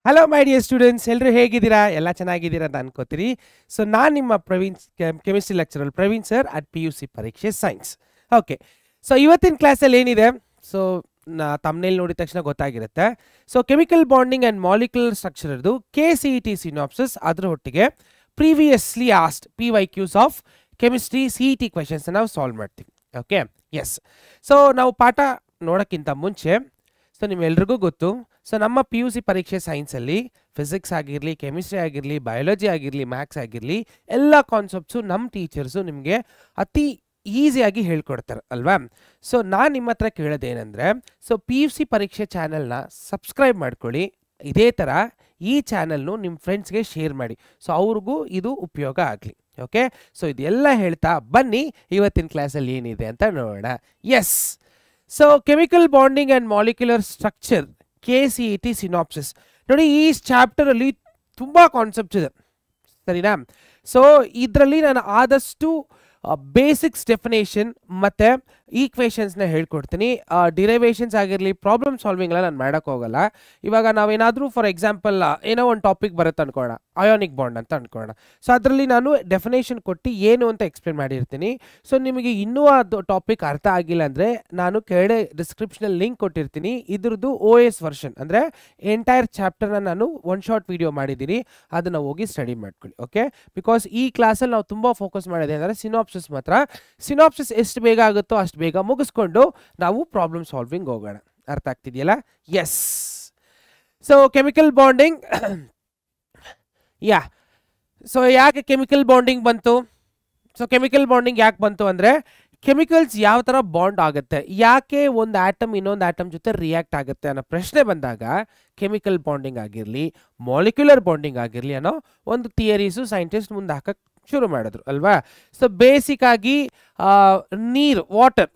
Hello my dear students, ಎಲ್ಲರೂ ಹೇಗಿದ್ದೀರಾ? ಎಲ್ಲ ಚೆನ್ನಾಗಿದ್ದೀರಾ ಅಂತ ಅನ್ಕೋತೀರಿ. ಸೊ ನಾನು ನಿಮ್ಮ Praveen chemistry lecturer Praveen sir at PUC ಪರೀಕ್ಷೆ ಸೈನ್ಸ್. ಓಕೆ, ಸೊ ಇವತ್ತಿನ ಕ್ಲಾಸಲ್ಲಿ ಏನಿದೆ, ಸೊ ತಮ್ಮನೇಲಿ ನೋಡಿದ ತಕ್ಷಣ ಗೊತ್ತಾಗಿರುತ್ತೆ. So chemical bonding and molecular ಸ್ಟ್ರಕ್ಚರ್ದು KCET ಸಿನಾಪ್ಸಿಸ್, ಅದರ ಒಟ್ಟಿಗೆ previously asked PYQs of chemistry CET questions ನಾವು ಸಾಲ್ವ್ ಮಾಡ್ತೀವಿ. Okay, yes. ಸೊ ನಾವು ಪಾಠ ನೋಡೋಕ್ಕಿಂತ ಮುಂಚೆ, ಸೊ ನಿಮ್ಮೆಲ್ರಿಗೂ ಗೊತ್ತು, ಸೊ ನಮ್ಮ PUC ಪರೀಕ್ಷೆ ಸೈನ್ಸಲ್ಲಿ ಫಿಸಿಕ್ಸ್ ಆಗಿರಲಿ, ಕೆಮಿಸ್ಟ್ರಿ ಆಗಿರಲಿ, ಬಯಾಲಜಿ ಆಗಿರಲಿ, ಮ್ಯಾಥ್ಸ್ ಆಗಿರಲಿ, ಎಲ್ಲ ಕಾನ್ಸೆಪ್ಟ್ಸು ನಮ್ಮ ಟೀಚರ್ಸು ನಿಮಗೆ ಅತಿ ಈಸಿಯಾಗಿ ಹೇಳ್ಕೊಡ್ತಾರೆ ಅಲ್ವಾ. ಸೊ ನಾನು ನಿಮ್ಮ ಹತ್ರ ಕೇಳೋದೇನೆಂದರೆ, ಸೊ PUC ಪರೀಕ್ಷೆ ಚಾನಲ್ನ ಸಬ್ಸ್ಕ್ರೈಬ್ ಮಾಡ್ಕೊಳ್ಳಿ. ಇದೇ ಥರ ಈ ಚಾನಲ್ನು ನಿಮ್ಮ ಫ್ರೆಂಡ್ಸ್ಗೆ ಶೇರ್ ಮಾಡಿ, ಸೊ ಅವ್ರಿಗೂ ಇದು ಉಪಯೋಗ ಆಗಲಿ. ಓಕೆ, ಸೊ ಇದೆಲ್ಲ ಹೇಳ್ತಾ ಬನ್ನಿ ಇವತ್ತಿನ ಕ್ಲಾಸಲ್ಲಿ ಏನಿದೆ ಅಂತ ನೋಡೋಣ. Yes, so chemical bonding and molecular structure KCET synopsis ನೋಡಿ. ಈ ಚಾಪ್ಟರಲ್ಲಿ ತುಂಬ ಕಾನ್ಸೆಪ್ಟ್ಸ್ ಇದೆ, ಸರಿನಾ. ಸೊ ಇದರಲ್ಲಿ ನಾನು ಆದಷ್ಟು ಬೇಸಿಕ್ಸ್ ಡೆಫಿನೇಷನ್ ಮತ್ತು ಈಕ್ವೇಷನ್ಸ್ನ ಹೇಳ್ಕೊಡ್ತೀನಿ. ಡಿರೈವೇಷನ್ಸ್ ಆಗಿರಲಿ, ಪ್ರಾಬ್ಲಮ್ ಸಾಲ್ವಿಂಗ್ಲ ನಾನು ಮಾಡೋಕ್ಕೆ ಹೋಗಲ್ಲ. ಇವಾಗ ನಾವೇನಾದರೂ ಫಾರ್ ಎಕ್ಸಾಂಪಲ್ ಏನೋ ಒಂದು ಟಾಪಿಕ್ ಬರುತ್ತೆ ಅನ್ಕೋಣ, ಅಯಾನಿಕ್ ಬಾಂಡ್ ಅಂತ ಅನ್ಕೋಣ. ಸೊ ಅದರಲ್ಲಿ ನಾನು ಡೆಫಿನೇಷನ್ ಕೊಟ್ಟು ಏನು ಅಂತ ಎಕ್ಸ್ಪ್ಲೇನ್ ಮಾಡಿರ್ತೀನಿ. ಸೊ ನಿಮಗೆ ಇನ್ನೂ ಅದು ಟಾಪಿಕ್ ಅರ್ಥ ಆಗಿಲ್ಲ ಅಂದರೆ ನಾನು ಕೆಳಗಡೆ ಡಿಸ್ಕ್ರಿಪ್ಷನಲ್ಲಿ ಲಿಂಕ್ ಕೊಟ್ಟಿರ್ತೀನಿ. ಇದ್ರದ್ದು OS ವರ್ಷನ್ ಅಂದರೆ ಎಂಟೈರ್ ಚಾಪ್ಟರ್ನ ನಾನು ಒನ್ ಶಾರ್ಟ್ ವಿಡಿಯೋ ಮಾಡಿದ್ದೀನಿ, ಅದನ್ನು ಹೋಗಿ ಸ್ಟಡಿ ಮಾಡ್ಕೊಳ್ಳಿ. ಓಕೆ, ಬಿಕಾಸ್ ಈ ಕ್ಲಾಸಲ್ಲಿ ನಾವು ತುಂಬ ಫೋಕಸ್ ಮಾಡಿದೆ ಅಂದರೆ ಸಿನಾಪ್ಸಿಸ್ ಮಾತ್ರ. ಸಿನಾಪ್ಸಿಸ್ ಎಷ್ಟು ಬೇಗ ಆಗುತ್ತೋ ಅಷ್ಟು ಬೇಗ ಮುಗಿಸ್ಕೊಂಡು ನಾವು ಪ್ರಾಬ್ಲಮ್ ಸಾಲ್ವಿಂಗ್ ಹೋಗೋಣ. ಅರ್ಥ ಆಗ್ತಿದೆಯಲ್ಲ? Yes. So chemical bonding, so ಯಾಕೆ ಕೆಮಿಕಲ್ ಬಾಂಡಿಂಗ್ ಬಂತು? ಸೊ ಕೆಮಿಕಲ್ ಬಾಂಡಿಂಗ್ ಯಾಕೆ ಬಂತು ಅಂದರೆ, ಕೆಮಿಕಲ್ಸ್ ಯಾವ ಥರ ಬಾಂಡ್ ಆಗುತ್ತೆ, ಯಾಕೆ ಒಂದು ಆಟಮ್ ಇನ್ನೊಂದು ಆಟಮ್ ಜೊತೆ ರಿಯಾಕ್ಟ್ ಆಗುತ್ತೆ ಅನ್ನೋ ಪ್ರಶ್ನೆ ಬಂದಾಗ ಕೆಮಿಕಲ್ ಬಾಂಡಿಂಗ್ ಆಗಿರಲಿ, ಮಾಲಿಕ್ಯುಲರ್ ಬಾಂಡಿಂಗ್ ಆಗಿರಲಿ ಅನ್ನೋ ಒಂದು ಥಿಯರೀಸು ಸೈಂಟಿಸ್ಟ್ ಮುಂದೆ ಹಾಕಕ್ಕೆ ಶುರು ಮಾಡಿದ್ರು ಅಲ್ವಾ. ಸೊ ಬೇಸಿಕ್ ಆಗಿ ನೀರು, ವಾಟರ್.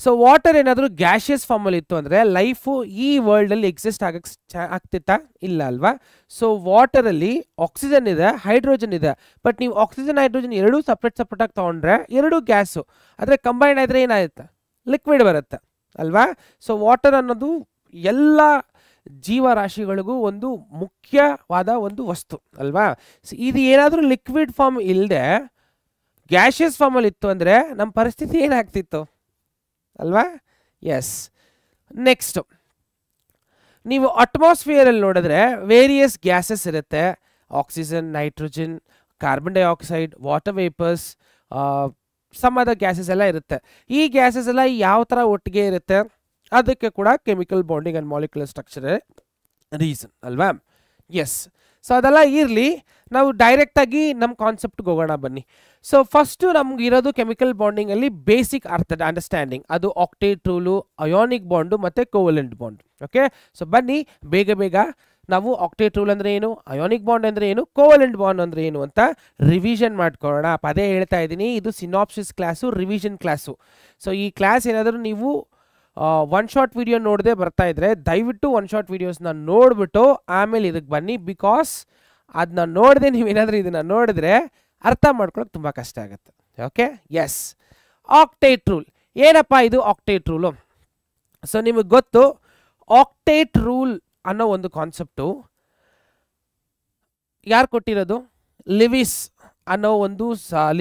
ಸೊ ವಾಟರ್ ಏನಾದರೂ ಗ್ಯಾಷಿಯಸ್ ಫಾರ್ಮಲ್ಲಿ ಇತ್ತು ಅಂದರೆ ಲೈಫು ಈ ವರ್ಲ್ಡಲ್ಲಿ ಎಕ್ಸಿಸ್ಟ್ ಆಗಕ್ಕೆ ಆಗ್ತಿತ್ತಾ? ಇಲ್ಲ ಅಲ್ವಾ. ಸೊ ವಾಟರಲ್ಲಿ ಆಕ್ಸಿಜನ್ ಇದೆ, ಹೈಡ್ರೋಜನ್ ಇದೆ. ಬಟ್ ನೀವು ಆಕ್ಸಿಜನ್ ಹೈಡ್ರೋಜನ್ ಎರಡೂ ಸಪ್ರೇಟಾಗಿ ತೊಗೊಂಡ್ರೆ ಎರಡು ಗ್ಯಾಸು, ಆದರೆ ಕಂಬೈನ್ ಆದರೆ ಏನಾಗುತ್ತೆ? ಲಿಕ್ವಿಡ್ ಬರುತ್ತೆ ಅಲ್ವಾ. ಸೊ ವಾಟರ್ ಅನ್ನೋದು ಎಲ್ಲ ಜೀವರಾಶಿಗಳಿಗೂ ಒಂದು ಮುಖ್ಯವಾದ ಒಂದು ವಸ್ತು ಅಲ್ವಾ. ಸೊ ಇದು ಏನಾದರೂ ಲಿಕ್ವಿಡ್ ಫಾರ್ಮ್ ಇಲ್ಲದೆ ಗ್ಯಾಷಿಯಸ್ ಫಾರ್ಮಲ್ಲಿ ಇತ್ತು ಅಂದರೆ ನಮ್ಮ ಪರಿಸ್ಥಿತಿ ಏನಾಗ್ತಿತ್ತು ಅಲ್ವಾ. ಎಸ್. ನೆಕ್ಸ್ಟು, ನೀವು ಅಟ್ಮಾಸ್ಫಿಯರಲ್ಲಿ ನೋಡಿದ್ರೆ ವೇರಿಯಸ್ ಗ್ಯಾಸಸ್ ಇರುತ್ತೆ. Oxygen, nitrogen, carbon dioxide, water vapours, some other gases ಎಲ್ಲ ಇರುತ್ತೆ. ಈ ಗ್ಯಾಸಸ್ ಎಲ್ಲ ಯಾವ ಥರ ಒಟ್ಟಿಗೆ ಇರುತ್ತೆ, ಅದಕ್ಕೆ ಕೂಡ chemical bonding and molecular structure reason ಅಲ್ವಾ. ಎಸ್. ಸೊ ಅದೆಲ್ಲ ಇರಲಿ, ನಾವು ಡೈರೆಕ್ಟಾಗಿ ನಮ್ಮ ಕಾನ್ಸೆಪ್ಟ್ಗೆ ಹೋಗೋಣ ಬನ್ನಿ. ಸೊ ಫಸ್ಟು ನಮ್ಗೆ ಇರೋದು ಕೆಮಿಕಲ್ ಬಾಂಡಿಂಗಲ್ಲಿ ಬೇಸಿಕ್ ಅಂಡರ್ಸ್ಟ್ಯಾಂಡಿಂಗ್, ಅದು ಆಕ್ಟೇಟ್ ರೂಲು, ಅಯಾನಿಕ್ ಬಾಂಡು ಮತ್ತು ಕೋವಲೆಂಟ್ ಬಾಂಡ್. ಓಕೆ, ಸೊ ಬನ್ನಿ ಬೇಗ ಬೇಗ ನಾವು ಆಕ್ಟೇಟ್ ರೂಲ್ ಅಂದರೆ ಏನು, ಅಯಾನಿಕ್ ಬಾಂಡ್ ಅಂದರೆ ಏನು, ಕೋವಲೆಂಟ್ ಬಾಂಡ್ ಅಂದರೆ ಏನು ಅಂತ ರಿವಿಷನ್ ಮಾಡ್ಕೊಳ್ಳೋಣ. ಪದೇ ಹೇಳ್ತಾ ಇದ್ದೀನಿ, ಇದು synopsis class, revision class. So ಈ ಕ್ಲಾಸ್ ಏನಾದರೂ ನೀವು ಒನ್ ಶಾರ್ಟ್ ವಿಡಿಯೋ ನೋಡದೆ ಬರ್ತಾ ಇದ್ರೆ ದಯವಿಟ್ಟು ಒನ್ ಶಾರ್ಟ್ ವಿಡಿಯೋಸ್ನ ನೋಡಿಬಿಟ್ಟು ಆಮೇಲೆ ಇದಕ್ಕೆ ಬನ್ನಿ. ಬಿಕಾಸ್ ಅದನ್ನ ನೋಡದೆ ನೀವೇನಾದರೂ ಇದನ್ನು ನೋಡಿದ್ರೆ ಅರ್ಥ ಮಾಡ್ಕೊಳ್ಳೋಕೆ ತುಂಬ ಕಷ್ಟ ಆಗುತ್ತೆ. Okay, S. ಆಕ್ಟೇಟ್ ರೂಲ್ ಏನಪ್ಪ ಇದು ಆಕ್ಟೇಟ್ ರೂಲು? ಸೊ ನಿಮಗೆ ಗೊತ್ತು, ಆಕ್ಟೇಟ್ ರೂಲ್ ಅನ್ನೋ ಒಂದು ಕಾನ್ಸೆಪ್ಟು ಯಾರು ಕೊಟ್ಟಿರೋದು? ಲಿವಿಸ್ ಅನ್ನೋ ಒಂದು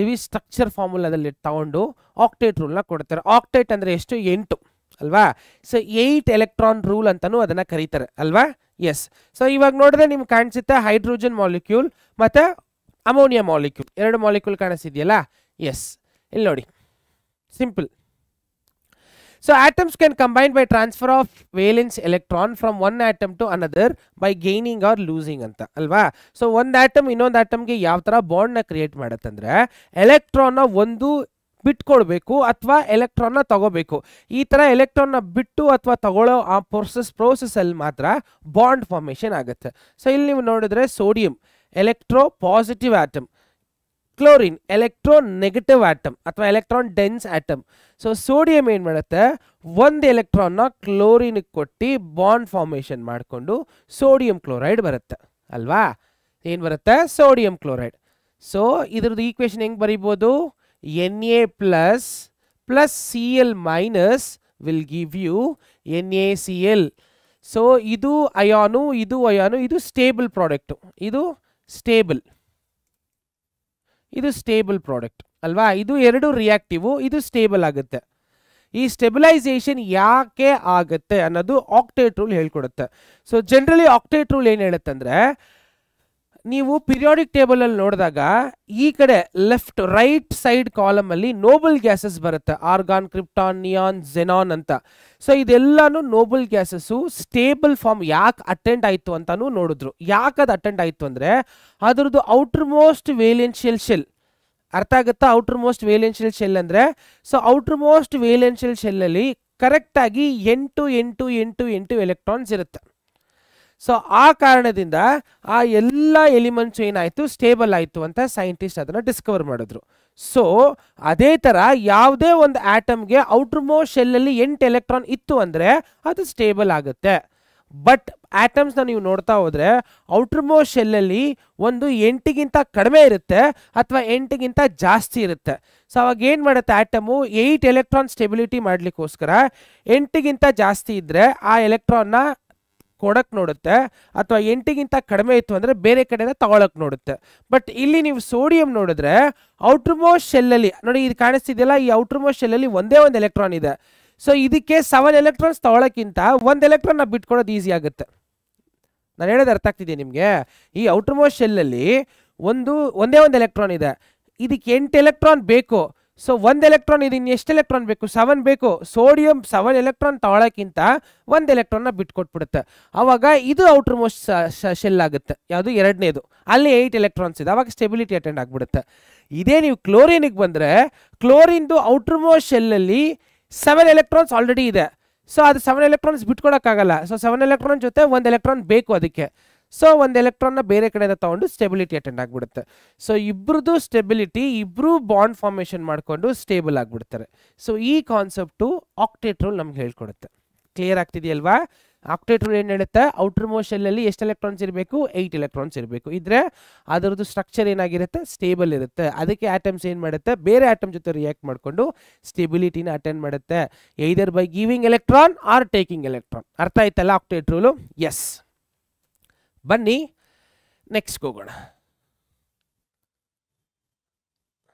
ಲಿವಿಸ್ ಸ್ಟ್ರಕ್ಚರ್ ಫಾರ್ಮುಲಾದಲ್ಲಿ ತಗೊಂಡು ಆಕ್ಟೇಟ್ ರೂಲ್ನ ಕೊಡ್ತಾರೆ. ಆಕ್ಟೇಟ್ ಅಂದರೆ ಎಷ್ಟು? 8 ಅಲ್ವಾ. ಸೊ 8 ಎಲೆಕ್ಟ್ರಾನ್ ರೂಲ್ ಅಂತಲೂ ಅದನ್ನು ಕರೀತಾರೆ ಅಲ್ವಾ. ಎಸ್. ಸೊ ಇವಾಗ ನೋಡಿದ್ರೆ ನಿಮ್ಗೆ ಕಾಣಿಸುತ್ತೆ ಹೈಡ್ರೋಜನ್ ಮಾಲಿಕ್ಯೂಲ್ ಮತ್ತು ಅಮೋನಿಯಾ ಮಾಲಿಕ್ಯೂಲ್, 2 ಮಾಲಿಕ್ಯೂಲ್ ಕಾಣಿಸ್ತಿದೆಯಲ್ಲ. ಎಸ್, ಇಲ್ಲಿ ನೋಡಿ, simple. So atoms can combine by transfer of valence electron from one atom to another by gaining or losing ಅಂತ ಅಲ್ವಾ. ಸೊ ಒಂದು ಆಟಮ್ ಇನ್ನೊಂದು ಆಟಮ್ಗೆ ಯಾವ ಥರ ಬಾಂಡ್ನ ಕ್ರಿಯೇಟ್ ಮಾಡುತ್ತಂದ್ರೆ ಎಲೆಕ್ಟ್ರಾನ್ನ ಒಂದು ಬಿಟ್ಕೊಡ್ಬೇಕು ಅಥವಾ ಎಲೆಕ್ಟ್ರಾನ್ನ ತಗೋಬೇಕು. ಈ ಥರ ಎಲೆಕ್ಟ್ರಾನ್ನ ಬಿಟ್ಟು ಅಥವಾ ತಗೊಳ್ಳೋ ಆ ಪ್ರೋಸೆಸ್ಸಲ್ಲಿ ಮಾತ್ರ ಬಾಂಡ್ ಫಾರ್ಮೇಷನ್ ಆಗುತ್ತೆ. ಸೊ ಇಲ್ಲಿ ನೀವು ನೋಡಿದ್ರೆ sodium electropositive atom, chlorine electronegative atom ಅಥವಾ electron dense atom. So sodium ಏನು ಮಾಡುತ್ತೆ, ಒಂದು ಎಲೆಕ್ಟ್ರಾನ್ನ ಕ್ಲೋರಿನ್ಗೆ ಕೊಟ್ಟು ಬಾಂಡ್ ಫಾರ್ಮೇಷನ್ ಮಾಡಿಕೊಂಡು ಸೋಡಿಯಂ ಕ್ಲೋರೈಡ್ ಬರುತ್ತೆ ಅಲ್ವಾ. ಏನು ಬರುತ್ತೆ? Sodium chloride. ಸೊ ಇದ್ರದ್ದು ಈಕ್ವೇಷನ್ ಹೆಂಗೆ ಬರೀಬೋದು? Na plus Cl minus will give you NaCl. So ಇದು ಅಯಾನು, ಇದು ಸ್ಟೇಬಲ್ ಪ್ರಾಡಕ್ಟ್, ಇದು ಸ್ಟೇಬಲ್, ಇದು ಸ್ಟೇಬಲ್ ಪ್ರಾಡಕ್ಟ್ ಅಲ್ವಾ. ಇದು ಎರಡು ರಿಯಾಕ್ಟಿವ್, ಇದು ಸ್ಟೇಬಲ್ ಆಗುತ್ತೆ. ಈ ಸ್ಟೆಬಿಲೈಸೇಷನ್ ಯಾಕೆ ಆಗುತ್ತೆ ಅನ್ನೋದು ಆಕ್ಟೇಟ್ ರೂಲ್ ಹೇಳ್ಕೊಡುತ್ತೆ. ಸೊ ಜನರಲಿ ಆಕ್ಟೇಟ್ ರೂಲ್ ಏನು ಹೇಳುತ್ತಂದ್ರೆ, ನೀವು ಪಿರಿಯಾಡಿಕ್ ಟೇಬಲ್ ಅಲ್ಲಿ ನೋಡಿದಾಗ ಈ ಕಡೆ ಲೆಫ್ಟ್ ರೈಟ್ ಸೈಡ್ ಕಾಲಮ್ ಅಲ್ಲಿ ನೋಬಲ್ ಗ್ಯಾಸಸ್ ಬರುತ್ತೆ, ಆರ್ಗಾನ್, ಕ್ರಿಪ್ಟಾನ್, ನಿಯಾನ್, ಝೆನಾನ್ ಅಂತ. ಸೊ ಇದೆಲ್ಲಾನು ನೋಬಲ್ ಗ್ಯಾಸಸ್ ಸ್ಟೇಬಲ್ ಫಾರ್ಮ್ ಯಾಕೆ ಅಟೆಂಡ್ ಆಯ್ತು ಅಂತಾನು ನೋಡಿದ್ರು. ಯಾಕೆ ಅದು ಅಟೆಂಡ್ ಆಯ್ತು ಅಂದ್ರೆ ಅದರದ್ದು ಔಟರ್ ಮೋಸ್ಟ್ ವೇಲೆನ್ಷಿಯಲ್ ಶೆಲ್, ಅರ್ಥ ಆಗುತ್ತಾ? ಔಟರ್ ಮೋಸ್ಟ್ ವೇಲೆನ್ಷಿಯಲ್ ಶೆಲ್ ಅಂದ್ರೆ, ಸೊ ಔಟರ್ ಮೋಸ್ಟ್ ವೇಲೆನ್ಷಿಯಲ್ ಶೆಲ್ ಅಲ್ಲಿ ಕರೆಕ್ಟ್ ಆಗಿ 8 ಎಲೆಕ್ಟ್ರಾನ್ಸ್ ಇರುತ್ತೆ. ಸೊ ಆ ಕಾರಣದಿಂದ ಆ ಎಲ್ಲ ಎಲಿಮೆಂಟ್ಸ್ ಏನಾಯ್ತು, ಸ್ಟೇಬಲ್ ಆಯ್ತು ಅಂತ ಸೈಂಟಿಸ್ಟ್ ಅದನ್ನ ಡಿಸ್ಕವರ್ ಮಾಡಿದ್ರು. ಸೊ ಅದೇ ತರ ಯಾವುದೇ ಒಂದು ಆಟಮ್ಗೆ ಔಟರ್ ಮೋಸ್ಟ್ ಶೆಲ್ ಅಲ್ಲಿ 8 ಎಲೆಕ್ಟ್ರಾನ್ ಇತ್ತು ಅಂದ್ರೆ ಅದು ಸ್ಟೇಬಲ್ ಆಗುತ್ತೆ. ಬಟ್ ಆಟಮ್ಸ್ ನ ನೀವು ನೋಡ್ತಾ ಹೋದ್ರೆ ಔಟರ್ ಮೋಸ್ಟ್ ಶೆಲ್ ಅಲ್ಲಿ ಒಂದು 8ಗಿಂತ ಕಡಿಮೆ ಇರುತ್ತೆ ಅಥವಾ 8ಗಿಂತ ಜಾಸ್ತಿ ಇರುತ್ತೆ. ಸೊ ಅವಾಗ ಏನ್ ಮಾಡುತ್ತೆ ಆಟಮು, 8 ಎಲೆಕ್ಟ್ರಾನ್ ಸ್ಟೆಬಿಲಿಟಿ ಮಾಡ್ಲಿಕ್ಕೋಸ್ಕರ 8ಗಿಂತ ಜಾಸ್ತಿ ಇದ್ರೆ ಆ ಎಲೆಕ್ಟ್ರಾನ್ ನ ಕೊಡಕ್ ನೋಡುತ್ತೆ, ಅಥವಾ 8ಗಿಂತ ಕಡಿಮೆ ಇತ್ತು ಅಂದ್ರೆ ಬೇರೆ ಕಡೆಯಿಂದ ತಗೊಳಕ್ ನೋಡುತ್ತೆ. ಬಟ್ ಇಲ್ಲಿ ನೀವು ಸೋಡಿಯಂ ನೋಡಿದ್ರೆ ಔಟರ್ ಮೋಸ್ಟ್ ಶೆಲ್ ಅಲ್ಲಿ ನೋಡಿ, ಇದು ಕಾಣಿಸ್ತಿದೆಯಲ್ಲ, ಈ ಔಟರ್ ಮೋಸ್ಟ್ ಶೆಲ್ ಅಲ್ಲಿ ಒಂದೇ ಒಂದು ಎಲೆಕ್ಟ್ರಾನ್ ಇದೆ. ಸೊ ಇದಕ್ಕೆ 7 ಎಲೆಕ್ಟ್ರಾನ್ಸ್ ತಗೊಳಕ್ಕಿಂತ 1 ಎಲೆಕ್ಟ್ರಾನ್ ನಾವು ಬಿಟ್ಕೊಡೋದು ಈಸಿ ಆಗುತ್ತೆ. ನಾನು ಹೇಳೋದು ಅರ್ಥ ಆಗ್ತಿದೆ ನಿಮಗೆ? ಈ ಔಟರ್ ಮೋಸ್ಟ್ ಶೆಲ್ ಅಲ್ಲಿ ಒಂದೇ ಒಂದು ಎಲೆಕ್ಟ್ರಾನ್ ಇದೆ, ಇದಕ್ಕೆ 8 ಎಲೆಕ್ಟ್ರಾನ್ ಬೇಕು. ಸೊ 1 ಎಲೆಕ್ಟ್ರಾನ್ ಇದೆ, ಇನ್ನು ಎಷ್ಟು ಎಲೆಕ್ಟ್ರಾನ್ ಬೇಕು? 7 ಬೇಕು. ಸೋಡಿಯಂ 7 ಎಲೆಕ್ಟ್ರಾನ್ ತಗೊಳಕ್ಕಿಂತ 1 ಎಲೆಕ್ಟ್ರಾನ್ನ ಬಿಟ್ಕೊಟ್ಬಿಡುತ್ತೆ. ಅವಾಗ ಇದು ಔಟರ್ ಮೋಸ್ಟ್ ಶೆಲ್ ಆಗುತ್ತೆ. ಯಾವುದು? ಎರಡನೇದು. ಅಲ್ಲಿ 8 ಎಲೆಕ್ಟ್ರಾನ್ಸ್ ಇದೆ, ಅವಾಗ ಸ್ಟೆಬಿಲಿಟಿ ಅಟೆಂಡ್ ಆಗ್ಬಿಡುತ್ತೆ. ಇದೇ ನೀವು ಕ್ಲೋರಿನ್ಗೆ ಬಂದ್ರೆ, ಕ್ಲೋರಿನ್ದು ಔಟರ್ ಮೋಸ್ಟ್ ಶೆಲ್ ಅಲ್ಲಿ 7 ಎಲೆಕ್ಟ್ರಾನ್ಸ್ ಆಲ್ರೆಡಿ ಇದೆ. ಸೊ ಅದು 7 ಎಲೆಕ್ಟ್ರಾನ್ಸ್ ಬಿಟ್ಕೊಡಕ್ಕಾಗಲ್ಲ. ಸೊ 7 ಎಲೆಕ್ಟ್ರಾನ್ ಜೊತೆ 1 ಎಲೆಕ್ಟ್ರಾನ್ ಬೇಕು ಅದಕ್ಕೆ. ಸೊ 1 ಎಲೆಕ್ಟ್ರಾನ್ನ ಬೇರೆ ಕಡೆಯಿಂದ ತಗೊಂಡು ಸ್ಟೆಬಿಲಿಟಿ ಅಟೆಂಡ್ ಆಗ್ಬಿಡುತ್ತೆ. ಸೊ ಇಬ್ರದ್ದು ಸ್ಟೆಬಿಲಿಟಿ, ಇಬ್ರು ಬಾಂಡ್ ಫಾರ್ಮೇಷನ್ ಮಾಡ್ಕೊಂಡು ಸ್ಟೇಬಲ್ ಆಗ್ಬಿಡ್ತಾರೆ. ಸೊ ಈ ಕಾನ್ಸೆಪ್ಟು ಆಕ್ಟೇಟ್ ರೂಲ್ ನಮ್ಗೆ ಹೇಳ್ಕೊಡುತ್ತೆ. ಕ್ಲಿಯರ್ ಆಗ್ತಿದೆಯಲ್ವಾ? ಆಕ್ಟೇಟ್ ರೂಲ್ ಏನು ಹೇಳುತ್ತೆ, ಔಟರ್ ಮೋಸ್ಟ್ ಶೆಲ್ ಅಲ್ಲಿ ಎಷ್ಟು ಎಲೆಕ್ಟ್ರಾನ್ಸ್ ಇರಬೇಕು? 8 ಎಲೆಕ್ಟ್ರಾನ್ಸ್ ಇರಬೇಕು. ಇದ್ರೆ ಅದರದ್ದು ಸ್ಟ್ರಕ್ಚರ್ ಏನಾಗಿರುತ್ತೆ? ಸ್ಟೇಬಲ್ ಇರುತ್ತೆ. ಅದಕ್ಕೆ ಆಟಮ್ಸ್ ಏನು ಮಾಡುತ್ತೆ, ಬೇರೆ ಆಟಮ್ ಜೊತೆ ರಿಯಾಕ್ಟ್ ಮಾಡಿಕೊಂಡು ಸ್ಟೆಬಿಲಿಟಿನ ಅಟೆಂಡ್ ಮಾಡುತ್ತೆ, either by giving electron are taking electron. ಅರ್ಥ ಆಯ್ತಲ್ಲ ಆಕ್ಟೇಟ್ ರೂಲು? ಎಸ್. ಬನ್ನಿ ನೆಕ್ಸ್ಟ್ ಹೋಗೋಣ.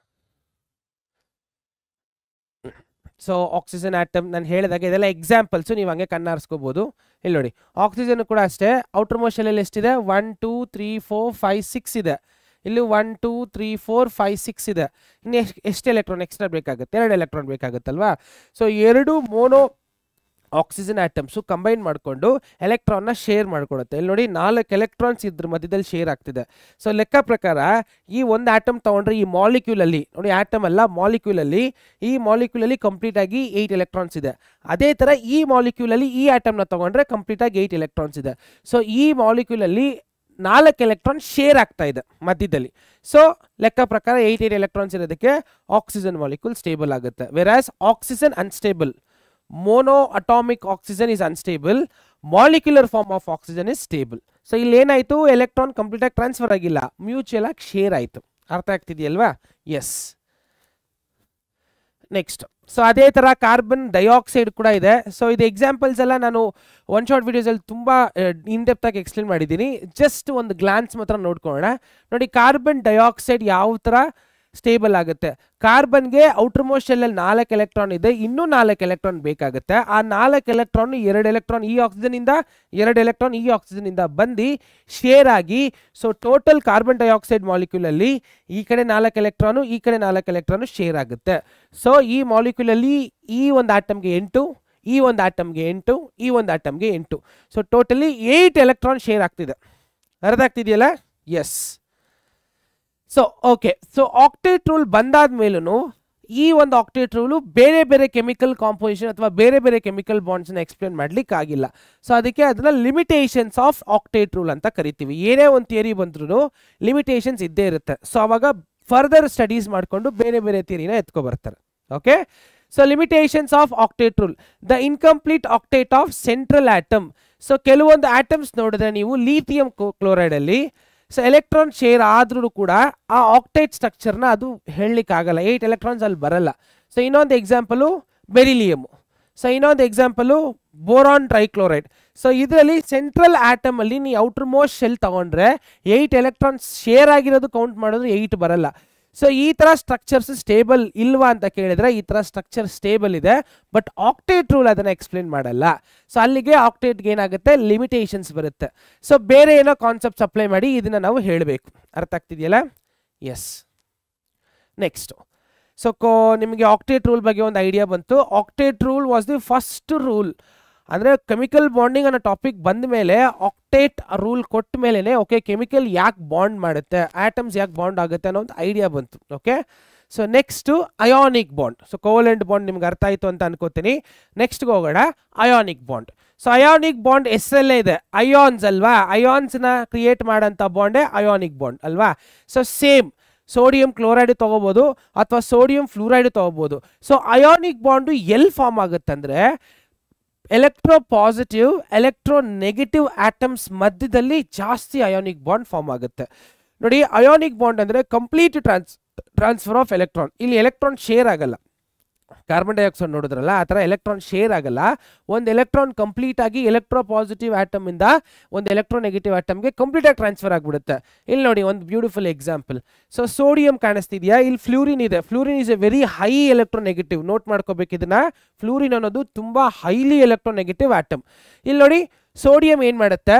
ಸೊ ಆಕ್ಸಿಜನ್ ಆಟಮ್ ನಾನು ಹೇಳಿದಾಗ ಇದೆಲ್ಲ ಎಕ್ಸಾಂಪಲ್ಸ್, ನೀವು ಹಂಗೆ ಕಣ್ಣಾರಿಸ್ಕೋಬಹುದು. ಇಲ್ಲಿ ನೋಡಿ, ಆಕ್ಸಿಜನ್ ಕೂಡ ಅಷ್ಟೇ, ಔಟರ್ ಮೋಸ್ಟ್ ಶೆಲ್ ಅಲ್ಲಿ ಎಷ್ಟಿದೆ? 1 2 3 4 5 6 ಇದೆ. ಇಲ್ಲಿ 1 2 3 4 5 6 ಇದೆ. ಇನ್ನು ಎಷ್ಟು ಎಲೆಕ್ಟ್ರಾನ್ ಎಕ್ಸ್ಟ್ರಾ ಬೇಕಾಗುತ್ತೆ? 2 ಎಲೆಕ್ಟ್ರಾನ್ ಬೇಕಾಗುತ್ತಲ್ವಾ? So 2 mono oxygen atoms combine ಮಾಡಿಕೊಂಡು ಎಲೆಕ್ಟ್ರಾನ್ನ ಶೇರ್ ಮಾಡ್ಕೊಡುತ್ತೆ. ಇಲ್ಲಿ ನೋಡಿ, 4 ಎಲೆಕ್ಟ್ರಾನ್ಸ್ ಇದ್ರ ಮಧ್ಯದಲ್ಲಿ ಶೇರ್ ಆಗ್ತಿದೆ. ಸೊ ಲೆಕ್ಕ ಪ್ರಕಾರ ಈ ಒಂದು ಆಟಮ್ ತಗೊಂಡ್ರೆ ಈ ಮಾಲಿಕ್ಯೂಲ್ ಅಲ್ಲಿ ನೋಡಿ, ಆಟಮ್ ಅಲ್ಲ ಮಾಲಿಕ್ಯೂಲ್ ಅಲ್ಲಿ, ಈ ಮಾಲಿಕ್ಯೂಲ್ ಅಲ್ಲಿ ಕಂಪ್ಲೀಟ್ ಆಗಿ 8 ಎಲೆಕ್ಟ್ರಾನ್ಸ್ ಇದೆ. ಅದೇ ತರ ಈ ಮಾಲಿಕ್ಯೂಲ್ ಅಲ್ಲಿ ಈ ಆಟಮ್ ನ ತಗೊಂಡ್ರೆ ಕಂಪ್ಲೀಟ್ ಆಗಿ 8 ಎಲೆಕ್ಟ್ರಾನ್ಸ್ ಇದೆ. ಸೊ ಈ ಮಾಲಿಕ್ಯೂಲ್ ಅಲ್ಲಿ 4 ಎಲೆಕ್ಟ್ರಾನ್ ಶೇರ್ ಆಗ್ತಾ ಇದೆ ಮಧ್ಯದಲ್ಲಿ. ಸೊ ಲೆಕ್ಕ ಪ್ರಕಾರ 8 ಎಲೆಕ್ಟ್ರಾನ್ಸ್ ಇರೋದಕ್ಕೆ ಆಕ್ಸಿಜನ್ ಮಾಲಿಕ್ಯೂಲ್ ಸ್ಟೇಬಲ್ ಆಗುತ್ತೆ. Versus oxygen unstable, mono atomic oxygen is unstable, molecular form of oxygen is stable. So ಇಲ್ಲಿ ಏನಾಯ್ತು, ಎಲೆಕ್ಟ್ರಾನ್ ಕಂಪ್ಲೀಟ್ ಆಗಿ ಟ್ರಾನ್ಸ್ಫರ್ ಆಗಿಲ್ಲ, ಮ್ಯೂಚುವಲ್ ಆಗಿ ಶೇರ್ ಆಯ್ತು. ಅರ್ಥ ಆಗ್ತಿದೆಯಲ್ವಾ? ಎಸ್. ನೆಕ್ಸ್ಟ್, ಸೊ ಅದೇ ತರ ಕಾರ್ಬನ್ ಡೈಆಕ್ಸೈಡ್ ಕೂಡ ಇದೆ. ಸೊ ಇದು ಎಕ್ಸಾಂಪಲ್ಸ್ ಎಲ್ಲ ನಾನು ಒನ್ ಶಾರ್ಟ್ ವಿಡಿಯೋಸ್ ಅಲ್ಲಿ ತುಂಬಾ ಇನ್ ಡೆಪ್ತ್ ಆಗಿ ಎಕ್ಸ್ಪ್ಲೇನ್ ಮಾಡಿದ್ದೀನಿ. ಜಸ್ಟ್ ಒಂದು ಗ್ಲಾನ್ಸ್ ಮಾತ್ರ ನೋಡ್ಕೊಳ್ಳೋಣ. ನೋಡಿ, ಕಾರ್ಬನ್ ಡೈಆಕ್ಸೈಡ್ ಯಾವ ತರ ಸ್ಟೇಬಲ್ ಆಗುತ್ತೆ. ಕಾರ್ಬನ್ಗೆ ಔಟರ್ ಮೋಸ್ಟ್ ಶೆಲ್ ಅಲ್ಲಿ 4 ಎಲೆಕ್ಟ್ರಾನ್ ಇದೆ, ಇನ್ನೂ 4 ಎಲೆಕ್ಟ್ರಾನ್ ಬೇಕಾಗುತ್ತೆ. ಆ 4 ಎಲೆಕ್ಟ್ರಾನ್ 2 ಎಲೆಕ್ಟ್ರಾನ್ ಈ ಆಕ್ಸಿಜನ್ ಇಂದ, 2 ಎಲೆಕ್ಟ್ರಾನ್ ಈ ಆಕ್ಸಿಜನ್ ಇಂದ ಬಂದು ಶೇರ್ ಆಗಿ, so total carbon dioxide molecule ಅಲ್ಲಿ ಈ ಕಡೆ 4 ಎಲೆಕ್ಟ್ರಾನು, ಈ ಕಡೆ 4 ಎಲೆಕ್ಟ್ರಾನು ಶೇರ್ ಆಗುತ್ತೆ. ಸೊ ಈ ಮಾಲಿಕ್ಯೂಲ್ ಅಲ್ಲಿ ಈ ಒಂದು ಆಟಮ್ಗೆ 8, ಈ ಒಂದು ಆಟಮ್ಗೆ 8, ಈ ಒಂದು ಆಟಮ್ಗೆ 8. ಸೊ ಟೋಟಲಿ 8 ಎಲೆಕ್ಟ್ರಾನ್ ಶೇರ್ ಆಗ್ತಿದೆ. ಅರ್ಥ ಆಗ್ತಿದೆಯಲ್ಲ? Yes. So okay, so octet rule ಬಂದಾದ್ಮೇಲೂ ಈ ಒಂದು ಆಕ್ಟೇಟ್ ರೂಲು ಬೇರೆ ಬೇರೆ ಕೆಮಿಕಲ್ ಕಾಂಪೋಸಿಷನ್ ಅಥವಾ ಬೇರೆ ಬೇರೆ ಕೆಮಿಕಲ್ ಬಾಂಡ್ಸ್ನ ಎಕ್ಸ್ಪ್ಲೇನ್ ಮಾಡ್ಲಿಕ್ಕೆ ಆಗಿಲ್ಲ. ಸೊ ಅದಕ್ಕೆ ಅದನ್ನ ಲಿಮಿಟೇಷನ್ಸ್ ಆಫ್ ಆಕ್ಟೇಟ್ ರೂಲ್ ಅಂತ ಕರಿತೀವಿ. ಏನೇ ಒಂದು ಥಿಯರಿ ಬಂದ್ರೂ ಲಿಮಿಟೇಷನ್ಸ್ ಇದ್ದೇ ಇರುತ್ತೆ. ಸೊ ಅವಾಗ ಫರ್ದರ್ ಸ್ಟಡೀಸ್ ಮಾಡಿಕೊಂಡು ಬೇರೆ ಬೇರೆ ಥಿಯರಿನ ಎತ್ಕೊ ಬರ್ತಾರೆ. Okay, so limitations of octet rule. The incomplete octet of central atom. So ಕೆಲವೊಂದು ಆಟಮ್ಸ್ ನೋಡಿದ್ರೆ ನೀವು ಲಿಥಿಯಂ ಕ್ಲೋರೈಡ್ ಅಲ್ಲಿ ಸೊ ಎಲೆಕ್ಟ್ರಾನ್ ಶೇರ್ ಆದ್ರೂ ಕೂಡ ಆ ಆಕ್ಟೇಟ್ ಸ್ಟ್ರಕ್ಚರ್ನ ಅದು ಹೇಳಲಿಕ್ಕಾಗಲ್ಲ, 8 ಎಲೆಕ್ಟ್ರಾನ್ಸ್ ಅಲ್ಲಿ ಬರಲ್ಲ. ಸೊ ಇನ್ನೊಂದು ಎಕ್ಸಾಂಪಲು ಬೆರಿಲಿಯಮ್, ಸೊ ಇನ್ನೊಂದು ಎಕ್ಸಾಂಪಲು ಬೋರಾನ್ ಟ್ರೈಕ್ಲೋರೈಡ್. ಸೊ ಇದರಲ್ಲಿ ಸೆಂಟ್ರಲ್ ಆಟಮ್ ಅಲ್ಲಿ ನೀವು ಔಟರ್ ಮೋಸ್ಟ್ ಶೆಲ್ ತಗೊಂಡ್ರೆ 8 ಎಲೆಕ್ಟ್ರಾನ್ಸ್ ಶೇರ್ ಆಗಿರೋದು ಕೌಂಟ್ ಮಾಡಿದ್ರೆ 8 ಬರಲ್ಲ. ಸೊ ಈ ತರ ಸ್ಟ್ರಕ್ಚರ್ಸ್ ಸ್ಟೇಬಲ್ ಇಲ್ವಾ ಅಂತ ಕೇಳಿದ್ರೆ ಈ ತರ ಸ್ಟ್ರಕ್ಚರ್ ಸ್ಟೇಬಲ್ ಇದೆ, ಬಟ್ ಆಕ್ಟೇಟ್ ರೂಲ್ ಅದನ್ನ ಎಕ್ಸ್ಪ್ಲೇನ್ ಮಾಡಲ್ಲ. ಸೊ ಅಲ್ಲಿಗೆ ಆಕ್ಟೇಟ್ಗೆ ಏನಾಗುತ್ತೆ, ಲಿಮಿಟೇಷನ್ಸ್ ಬರುತ್ತೆ. ಸೊ ಬೇರೆ ಏನೋ ಕಾನ್ಸೆಪ್ಟ್ಸ್ ಅಪ್ಲೈ ಮಾಡಿ ಇದನ್ನ ನಾವು ಹೇಳಬೇಕು. ಅರ್ಥ ಆಗ್ತಿದೆಯಲ್ಲ? ಎಸ್. ನೆಕ್ಸ್ಟ್, ಸೊ ನಿಮಗೆ ಆಕ್ಟೇಟ್ ರೂಲ್ ಬಗ್ಗೆ ಒಂದು ಐಡಿಯಾ ಬಂತು. Octet rule was the first rule. ಅಂದರೆ ಕೆಮಿಕಲ್ ಬಾಂಡಿಂಗ್ ಅನ್ನೋ ಟಾಪಿಕ್ ಬಂದ ಮೇಲೆ ಆಕ್ಟೇಟ್ ರೂಲ್ ಕೊಟ್ಟ ಮೇಲೇ ಓಕೆ ಕೆಮಿಕಲ್ ಯಾಕೆ ಬಾಂಡ್ ಮಾಡುತ್ತೆ, ಆಟಮ್ಸ್ ಯಾಕೆ ಬಾಂಡ್ ಆಗುತ್ತೆ ಅನ್ನೋ ಒಂದು ಐಡಿಯಾ ಬಂತು. Okay, so next ionic bond. So covalent bond ನಿಮ್ಗೆ ಅರ್ಥ ಆಯಿತು ಅಂತ ಅನ್ಕೋತೀನಿ. ನೆಕ್ಸ್ಟ್ಗೆ ಹೋಗೋಣ ionic bond. So ionic bond ಎಸ್ಸಲ್ಲೇ ಇದೆ, ಅಯಾನ್ಸ್ ಅಲ್ವಾ, ಅಯಾನ್ಸ್ನ ಕ್ರಿಯೇಟ್ ಮಾಡೋಂಥ ಬಾಂಡೇ ಅಯಾನಿಕ್ ಬಾಂಡ್ ಅಲ್ವಾ. ಸೊ ಸೇಮ್ ಸೋಡಿಯಂ ಕ್ಲೋರೈಡ್ ತಗೋಬೋದು ಅಥವಾ ಸೋಡಿಯಂ ಫ್ಲೂರೈಡ್ ತಗೋಬೋದು. ಸೊ ಅಯಾನಿಕ್ ಬಾಂಡು ಎಲ್ಲಿ ಫಾರ್ಮ್ ಆಗುತ್ತೆ ಅಂದರೆ electro positive electro negative atoms ಮಧ್ಯದಲ್ಲಿ ಜಾಸ್ತಿ ಅಯಾನಿಕ್ ಬಾಂಡ್ ಫಾರ್ಮ್ ಆಗುತ್ತೆ. ನೋಡಿ, ಅಯಾನಿಕ್ ಬಾಂಡ್ ಅಂದರೆ ಕಂಪ್ಲೀಟ್ ಟ್ರಾನ್ಸ್ಫರ್ ಆಫ್ ಎಲೆಕ್ಟ್ರಾನ್. ಇಲ್ಲಿ ಎಲೆಕ್ಟ್ರಾನ್ ಶೇರ್ ಆಗಲ್ಲ. ಕಾರ್ಬನ್ ಡೈಆಕ್ಸೈಡ್ ನೋಡಿದ್ರಲ್ಲ ಆ ಥರ ಎಲೆಕ್ಟ್ರಾನ್ ಶೇರ್ ಆಗಲ್ಲ. ಒಂದು ಎಲೆಕ್ಟ್ರಾನ್ ಕಂಪ್ಲೀಟ್ ಆಗಿ ಎಲೆಕ್ಟ್ರೋ ಪಾಸಿಟಿವ್ ಆಟಮ್ ಇಂದ ಒಂದು ಎಲೆಕ್ಟ್ರೋ ನೆಗೆಟಿವ್ ಆಟಮ್ಗೆ ಕಂಪ್ಲೀಟ್ ಆಗಿ ಟ್ರಾನ್ಸ್ಫರ್ ಆಗಿಬಿಡುತ್ತೆ. ಇಲ್ಲಿ ನೋಡಿ ಒಂದು ಬ್ಯೂಟಿಫುಲ್ ಎಕ್ಸಾಂಪಲ್. ಸೊ ಸೋಡಿಯಂ ಕಾಣಿಸ್ತಿದೆಯಾ, ಇಲ್ಲಿ ಫ್ಲೂರಿನ್ ಇದೆ. Fluorine is A very high electro negative. Note ಮಾಡ್ಕೋಬೇಕು ಇದನ್ನ. ಫ್ಲೂರಿನ್ ಅನ್ನೋದು ತುಂಬಾ ಹೈಲಿ ಎಲೆಕ್ಟ್ರೋ ನೆಗೆಟಿವ್ ಆಟಮ್. ಇಲ್ಲಿ ನೋಡಿ ಸೋಡಿಯಂ ಏನ್ ಮಾಡುತ್ತೆ,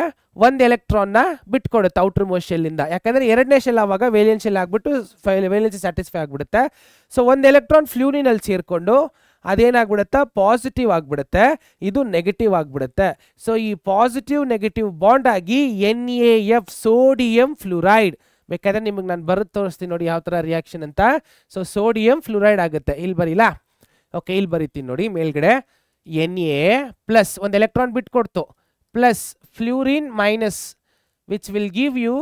ಒಂದು ಎಲೆಕ್ಟ್ರಾನ್ನ ಬಿಟ್ಕೊಡುತ್ತೆ ಔಟರ್ ಮೋಸ್ಟ್ ಶೆಲ್ಲಿಂದ. ಯಾಕಂದ್ರೆ ಎರಡನೇ ಶೆಲ್ ಆವಾಗ ವೇಲಿಯನ್ ಶೆಲ್ ಆಗ್ಬಿಟ್ಟು ವೇಲಿಯನ್ಸಿ ಸ್ಯಾಟಿಸ್ಫೈ ಆಗ್ಬಿಡುತ್ತೆ. ಸೊ ಒಂದು ಎಲೆಕ್ಟ್ರಾನ್ ಫ್ಲೂರಿನಲ್ಲಿ ಸೇರ್ಕೊಂಡು ಅದೇನಾಗ್ಬಿಡುತ್ತೆ, ಪಾಸಿಟಿವ್ ಆಗ್ಬಿಡುತ್ತೆ, ಇದು ನೆಗೆಟಿವ್ ಆಗ್ಬಿಡುತ್ತೆ. ಸೊ ಈ ಪಾಸಿಟಿವ್ ನೆಗೆಟಿವ್ ಬಾಂಡ್ ಆಗಿ NaF ಸೋಡಿಯಂ ಫ್ಲೂರೈಡ್. ಬೇಕಾದ್ರೆ ನಿಮಗೆ ನಾನು ಬರೆದು ತೋರಿಸ್ತೀನಿ ನೋಡಿ ಯಾವ ಥರ ರಿಯಾಕ್ಷನ್ ಅಂತ. ಸೊ ಸೋಡಿಯಂ ಫ್ಲೂರೈಡ್ ಆಗುತ್ತೆ. ಇಲ್ಲಿ ಬರೀಲಾ? ಓಕೆ, ಇಲ್ಲಿ ಬರೀತೀನಿ ನೋಡಿ ಮೇಲ್ಗಡೆ. Na ಪ್ಲಸ್ ಒಂದು ಎಲೆಕ್ಟ್ರಾನ್ ಬಿಟ್ಕೊಡ್ತು plus fluorine minus which will give you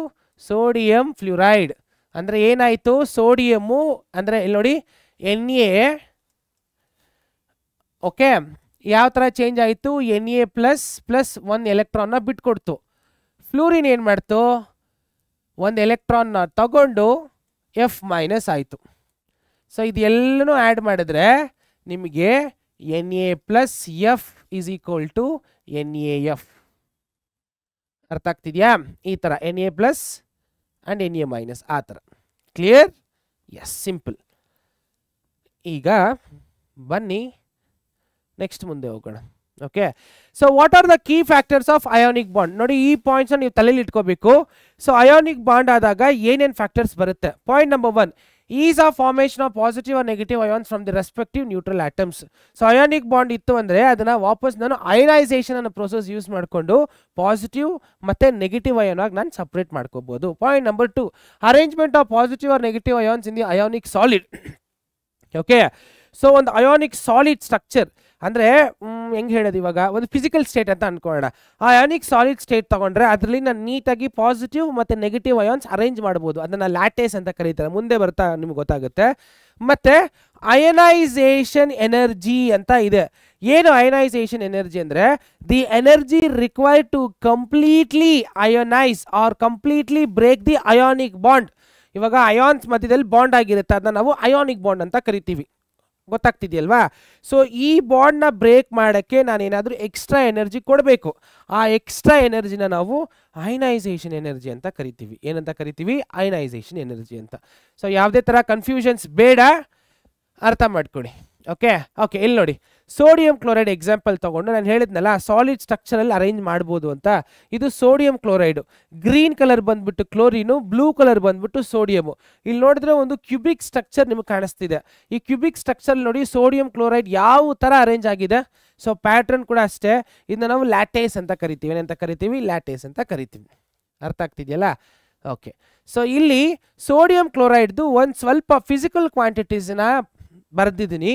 sodium fluoride. ಅಂದರೆ ಏನಾಯಿತು, ಸೋಡಿಯಮ್ಮು ಅಂದರೆ ಇಲ್ಲಿ ನೋಡಿ Na ಓಕೆ ಯಾವ ಥರ ಚೇಂಜ್ ಆಯಿತು, Na ಪ್ಲಸ್ ಪ್ಲಸ್ ಒಂದು ಎಲೆಕ್ಟ್ರಾನ್ನ ಬಿಟ್ಕೊಡ್ತು. ಫ್ಲೂರಿನ್ ಏನು ಮಾಡ್ತು, ಒಂದು ಎಲೆಕ್ಟ್ರಾನ್ನ ತಗೊಂಡು F ಮೈನಸ್ ಆಯಿತು. ಸೊ ಇದೆಲ್ಲನೂ ಆ್ಯಡ್ ಮಾಡಿದ್ರೆ ನಿಮಗೆ Na plus F is equal to NaF. ಅರ್ಥ ಆಗ್ತಿದೆಯಾ? ಈ ಥರ Na plus and Na minus ಆ ಥರ. ಕ್ಲಿಯರ್? Yes, simple. ಈಗ ಬನ್ನಿ ನೆಕ್ಸ್ಟ್ ಮುಂದೆ ಹೋಗೋಣ. Okay, so what are the key factors of ionic bond? ನೋಡಿ ಈ ಪಾಯಿಂಟ್ಸ್ನ ನೀವು ತಲೆಯಲ್ಲಿ ಇಟ್ಕೋಬೇಕು. ಸೊ ಅಯಾನಿಕ್ ಬಾಂಡ್ ಆದಾಗ ಏನೇನು ಫ್ಯಾಕ್ಟರ್ಸ್ ಬರುತ್ತೆ? Point number 1, is of formation of positive or negative ions from the respective neutral atoms. So ionic bond ಇತ್ತು ಅಂದರೆ ಅದನ್ನು ವಾಪಸ್ ನಾನು ಅಯನೈಸೇಷನ್ ಅನ್ನೋ ಪ್ರೊಸೆಸ್ ಯೂಸ್ ಮಾಡಿಕೊಂಡು ಪಾಸಿಟಿವ್ ಮತ್ತು ನೆಗೆಟಿವ್ ಅಯಾನ್ ಆಗಿ ನಾನು ಸಪ್ರೇಟ್ ಮಾಡ್ಕೋಬೋದು. Point number 2, arrangement of positive or negative ions in the ionic solid. Okay, so ಒಂದು ಅಯಾನಿಕ್ ಸಾಲಿಡ್ ಸ್ಟ್ರಕ್ಚರ್ ಅಂದರೆ ಹೆಂಗೆ ಹೇಳೋದು, ಇವಾಗ ಒಂದು ಫಿಸಿಕಲ್ ಸ್ಟೇಟ್ ಅಂತ ಅನ್ಕೊಳ್ಳೋಣ. ಆ ಅಯಾನಿಕ್ ಸಾಲಿಡ್ ಸ್ಟೇಟ್ ತಗೊಂಡ್ರೆ ಅದರಲ್ಲಿ ನಾನು ನೀಟಾಗಿ ಪಾಸಿಟಿವ್ ಮತ್ತು ನೆಗೆಟಿವ್ ಅಯಾನ್ಸ್ ಅರೇಂಜ್ ಮಾಡ್ಬೋದು. ಅದನ್ನು ಲ್ಯಾಟೇಸ್ ಅಂತ ಕರೀತಾರೆ, ಮುಂದೆ ಬರ್ತಾ ನಿಮ್ಗೆ ಗೊತ್ತಾಗುತ್ತೆ. ಮತ್ತು ಅಯನೈಸೇಷನ್ ಎನರ್ಜಿ ಅಂತ ಇದೆ. ಏನು ಅಯನೈಸೇಷನ್ ಎನರ್ಜಿ ಅಂದರೆ the energy required to completely ionize or completely break the ionic bond. ಇವಾಗ ಅಯಾನ್ಸ್ ಮಧ್ಯದಲ್ಲಿ ಬಾಂಡ್ ಆಗಿರುತ್ತೆ, ಅದನ್ನ ನಾವು ಅಯಾನಿಕ್ ಬಾಂಡ್ ಅಂತ ಕರಿತೀವಿ. ಗೊತ್ತಾಗ್ತಿದೆಯಲ್ವಾ? ಸೊ ಈ ಬಾಂಡ್ನ ಬ್ರೇಕ್ ಮಾಡೋಕ್ಕೆ ನಾನೇನಾದರೂ ಎಕ್ಸ್ಟ್ರಾ ಎನರ್ಜಿ ಕೊಡಬೇಕು. ಆ ಎಕ್ಸ್ಟ್ರಾ ಎನರ್ಜಿನ ನಾವು ಅಯನೈಸೇಷನ್ ಎನರ್ಜಿ ಅಂತ ಕರಿತೀವಿ. ಏನಂತ ಕರಿತೀವಿ? ಅಯನೈಸೇಷನ್ ಎನರ್ಜಿ ಅಂತ. ಸೊ ಯಾವುದೇ ಥರ ಕನ್ಫ್ಯೂಷನ್ಸ್ ಬೇಡ, ಅರ್ಥ ಮಾಡ್ಕೊಳ್ಳಿ. ಓಕೆ ಓಕೆ, ಇಲ್ಲಿ ನೋಡಿ ಸೋಡಿಯಂ ಕ್ಲೋರೈಡ್ ಎಕ್ಸಾಂಪಲ್ ತಗೊಂಡು ನಾನು ಹೇಳಿದ್ನಲ್ಲ ಸಾಲಿಡ್ ಸ್ಟ್ರಕ್ಚರಲ್ಲಿ ಅರೇಂಜ್ ಮಾಡ್ಬೋದು ಅಂತ. ಇದು ಸೋಡಿಯಂ ಕ್ಲೋರೈಡು, ಗ್ರೀನ್ ಕಲರ್ ಬಂದ್ಬಿಟ್ಟು ಕ್ಲೋರಿನು, ಬ್ಲೂ ಕಲರ್ ಬಂದ್ಬಿಟ್ಟು ಸೋಡಿಯಮು. ಇಲ್ಲಿ ನೋಡಿದ್ರೆ ಒಂದು ಕ್ಯೂಬಿಕ್ ಸ್ಟ್ರಕ್ಚರ್ ನಿಮಗೆ ಕಾಣಿಸ್ತಿದೆ. ಈ ಕ್ಯೂಬಿಕ್ ಸ್ಟ್ರಕ್ಚರ್ ನೋಡಿ ಸೋಡಿಯಂ ಕ್ಲೋರೈಡ್ ಯಾವ ಥರ ಅರೇಂಜ್ ಆಗಿದೆ. ಸೊ ಪ್ಯಾಟ್ರನ್ ಕೂಡ ಅಷ್ಟೇ. ಇದನ್ನ ನಾವು ಲ್ಯಾಟೇಸ್ ಅಂತ ಕರಿತೀವಿ. ಏನಂತ ಕರಿತೀವಿ? ಲ್ಯಾಟೇಸ್ ಅಂತ ಕರಿತೀವಿ. ಅರ್ಥ ಆಗ್ತಿದೆಯಲ್ಲ? ಓಕೆ, ಸೊ ಇಲ್ಲಿ ಸೋಡಿಯಂ ಕ್ಲೋರೈಡ್ದು ಒಂದು ಸ್ವಲ್ಪ ಫಿಸಿಕಲ್ ಕ್ವಾಂಟಿಟೀಸ್ನ ಬರೆದಿದ್ದೀನಿ.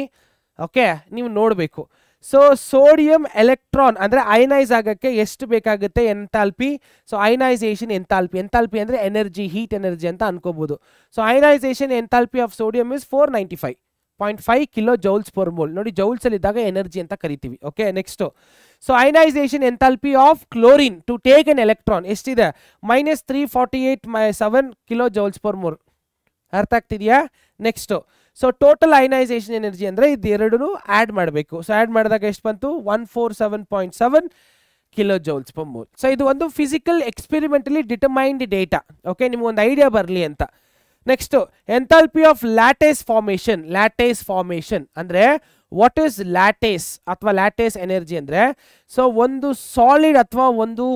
ಓಕೆ, ನೀವು ನೋಡಬೇಕು. ಸೊ ಸೋಡಿಯಂ ಎಲೆಕ್ಟ್ರಾನ್ ಅಂದರೆ ಅಯನೈಸ್ ಆಗೋಕ್ಕೆ ಎಷ್ಟು ಬೇಕಾಗುತ್ತೆ enthalpy. So ionization enthalpy, enthalpy ಅಂದರೆ ಎನರ್ಜಿ, ಹೀಟ್ ಎನರ್ಜಿ ಅಂತ ಅನ್ಕೋಬೋದು. So ionization enthalpy of sodium is 495.5 kilo joules per mole. ನೋಡಿ ಜೌಲ್ಸಲ್ಲಿ ಇದ್ದಾಗ ಎನರ್ಜಿ ಅಂತ ಕರಿತೀವಿ. Okay, next so ionization enthalpy of chlorine to take an electron ಎಷ್ಟಿದೆ? -348.7 ಕಿಲೋ ಜೌಲ್ಸ್ ಪರ್ ಮೋಲ್. ಅರ್ಥ ಆಗ್ತಿದೆಯಾ? Next so total ionization energy ಅಂದರೆ ಇದೆರಡೂ ಆ್ಯಡ್ ಮಾಡಬೇಕು. ಸೊ ಆ್ಯಡ್ ಮಾಡಿದಾಗ ಎಷ್ಟು ಬಂತು? 147.7 kilo joules per mole. So ಇದು ಒಂದು physical experimentally determined data. Okay, ನಿಮ್ಗೊಂದು ಐಡಿಯಾ ಬರಲಿ ಅಂತ. Next enthalpy of lattice formation. Lattice formation ಅಂದರೆ ವಾಟ್ ಈಸ್ ಲ್ಯಾಟೇಸ್ ಅಥವಾ ಲ್ಯಾಟೇಸ್ ಎನರ್ಜಿ ಅಂದರೆ, ಸೊ ಒಂದು ಸಾಲಿಡ್ ಅಥವಾ ಒಂದು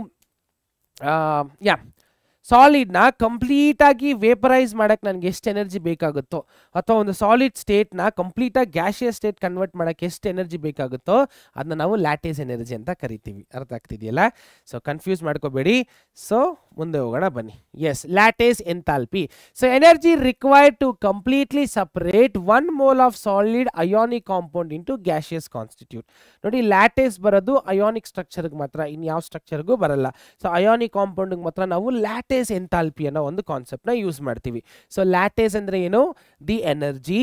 ಸಾಲಿಡ್ನ ಕಂಪ್ಲೀಟಾಗಿ ವೇಪರೈಸ್ ಮಾಡೋಕ್ಕೆ ನನಗೆ ಎಷ್ಟು ಎನರ್ಜಿ ಬೇಕಾಗುತ್ತೋ, ಅಥವಾ ಒಂದು ಸಾಲಿಡ್ ಸ್ಟೇಟ್ನ ಕಂಪ್ಲೀಟಾಗಿ ಗ್ಯಾಸಿಯಸ್ ಸ್ಟೇಟ್ ಕನ್ವರ್ಟ್ ಮಾಡೋಕ್ಕೆ ಎಷ್ಟು ಎನರ್ಜಿ ಬೇಕಾಗುತ್ತೋ ಅದನ್ನ ನಾವು ಲ್ಯಾಟೇಸ್ ಎನರ್ಜಿ ಅಂತ ಕರಿತೀವಿ. ಅರ್ಥ ಆಗ್ತಿದೆಯಲ್ಲ? ಸೊ ಕನ್ಫ್ಯೂಸ್ ಮಾಡ್ಕೋಬೇಡಿ. ಸೊ ಮುಂದೆ ಹೋಗೋಣ ಬನ್ನಿ. Yes, lattice enthalpy. So energy required to completely separate 1 mole of solid ionic compound into gaseous constitute. ನೋಡಿ, ಲ್ಯಾಟೇಸ್ ಬರೋದು ಅಯಾನಿಕ್ ಸ್ಟ್ರಕ್ಚರ್ಗೆ ಮಾತ್ರ, ಇನ್ನು ಯಾವ ಸ್ಟ್ರಕ್ಚರ್ಗೂ ಬರಲ್ಲ. ಸೊ ಅಯಾನಿಕ್ ಕಾಂಪೌಂಡ್ಗೆ ಮಾತ್ರ ನಾವು ಲ್ಯಾಟೇಸ್ ಎಂಥಾಲ್ಪಿ ಅನ್ನೋ ಒಂದು ಕಾನ್ಸೆಪ್ಟ್ನ ಯೂಸ್ ಮಾಡ್ತೀವಿ. ಸೊ ಲ್ಯಾಟೇಸ್ ಅಂದರೆ ಏನು? The energy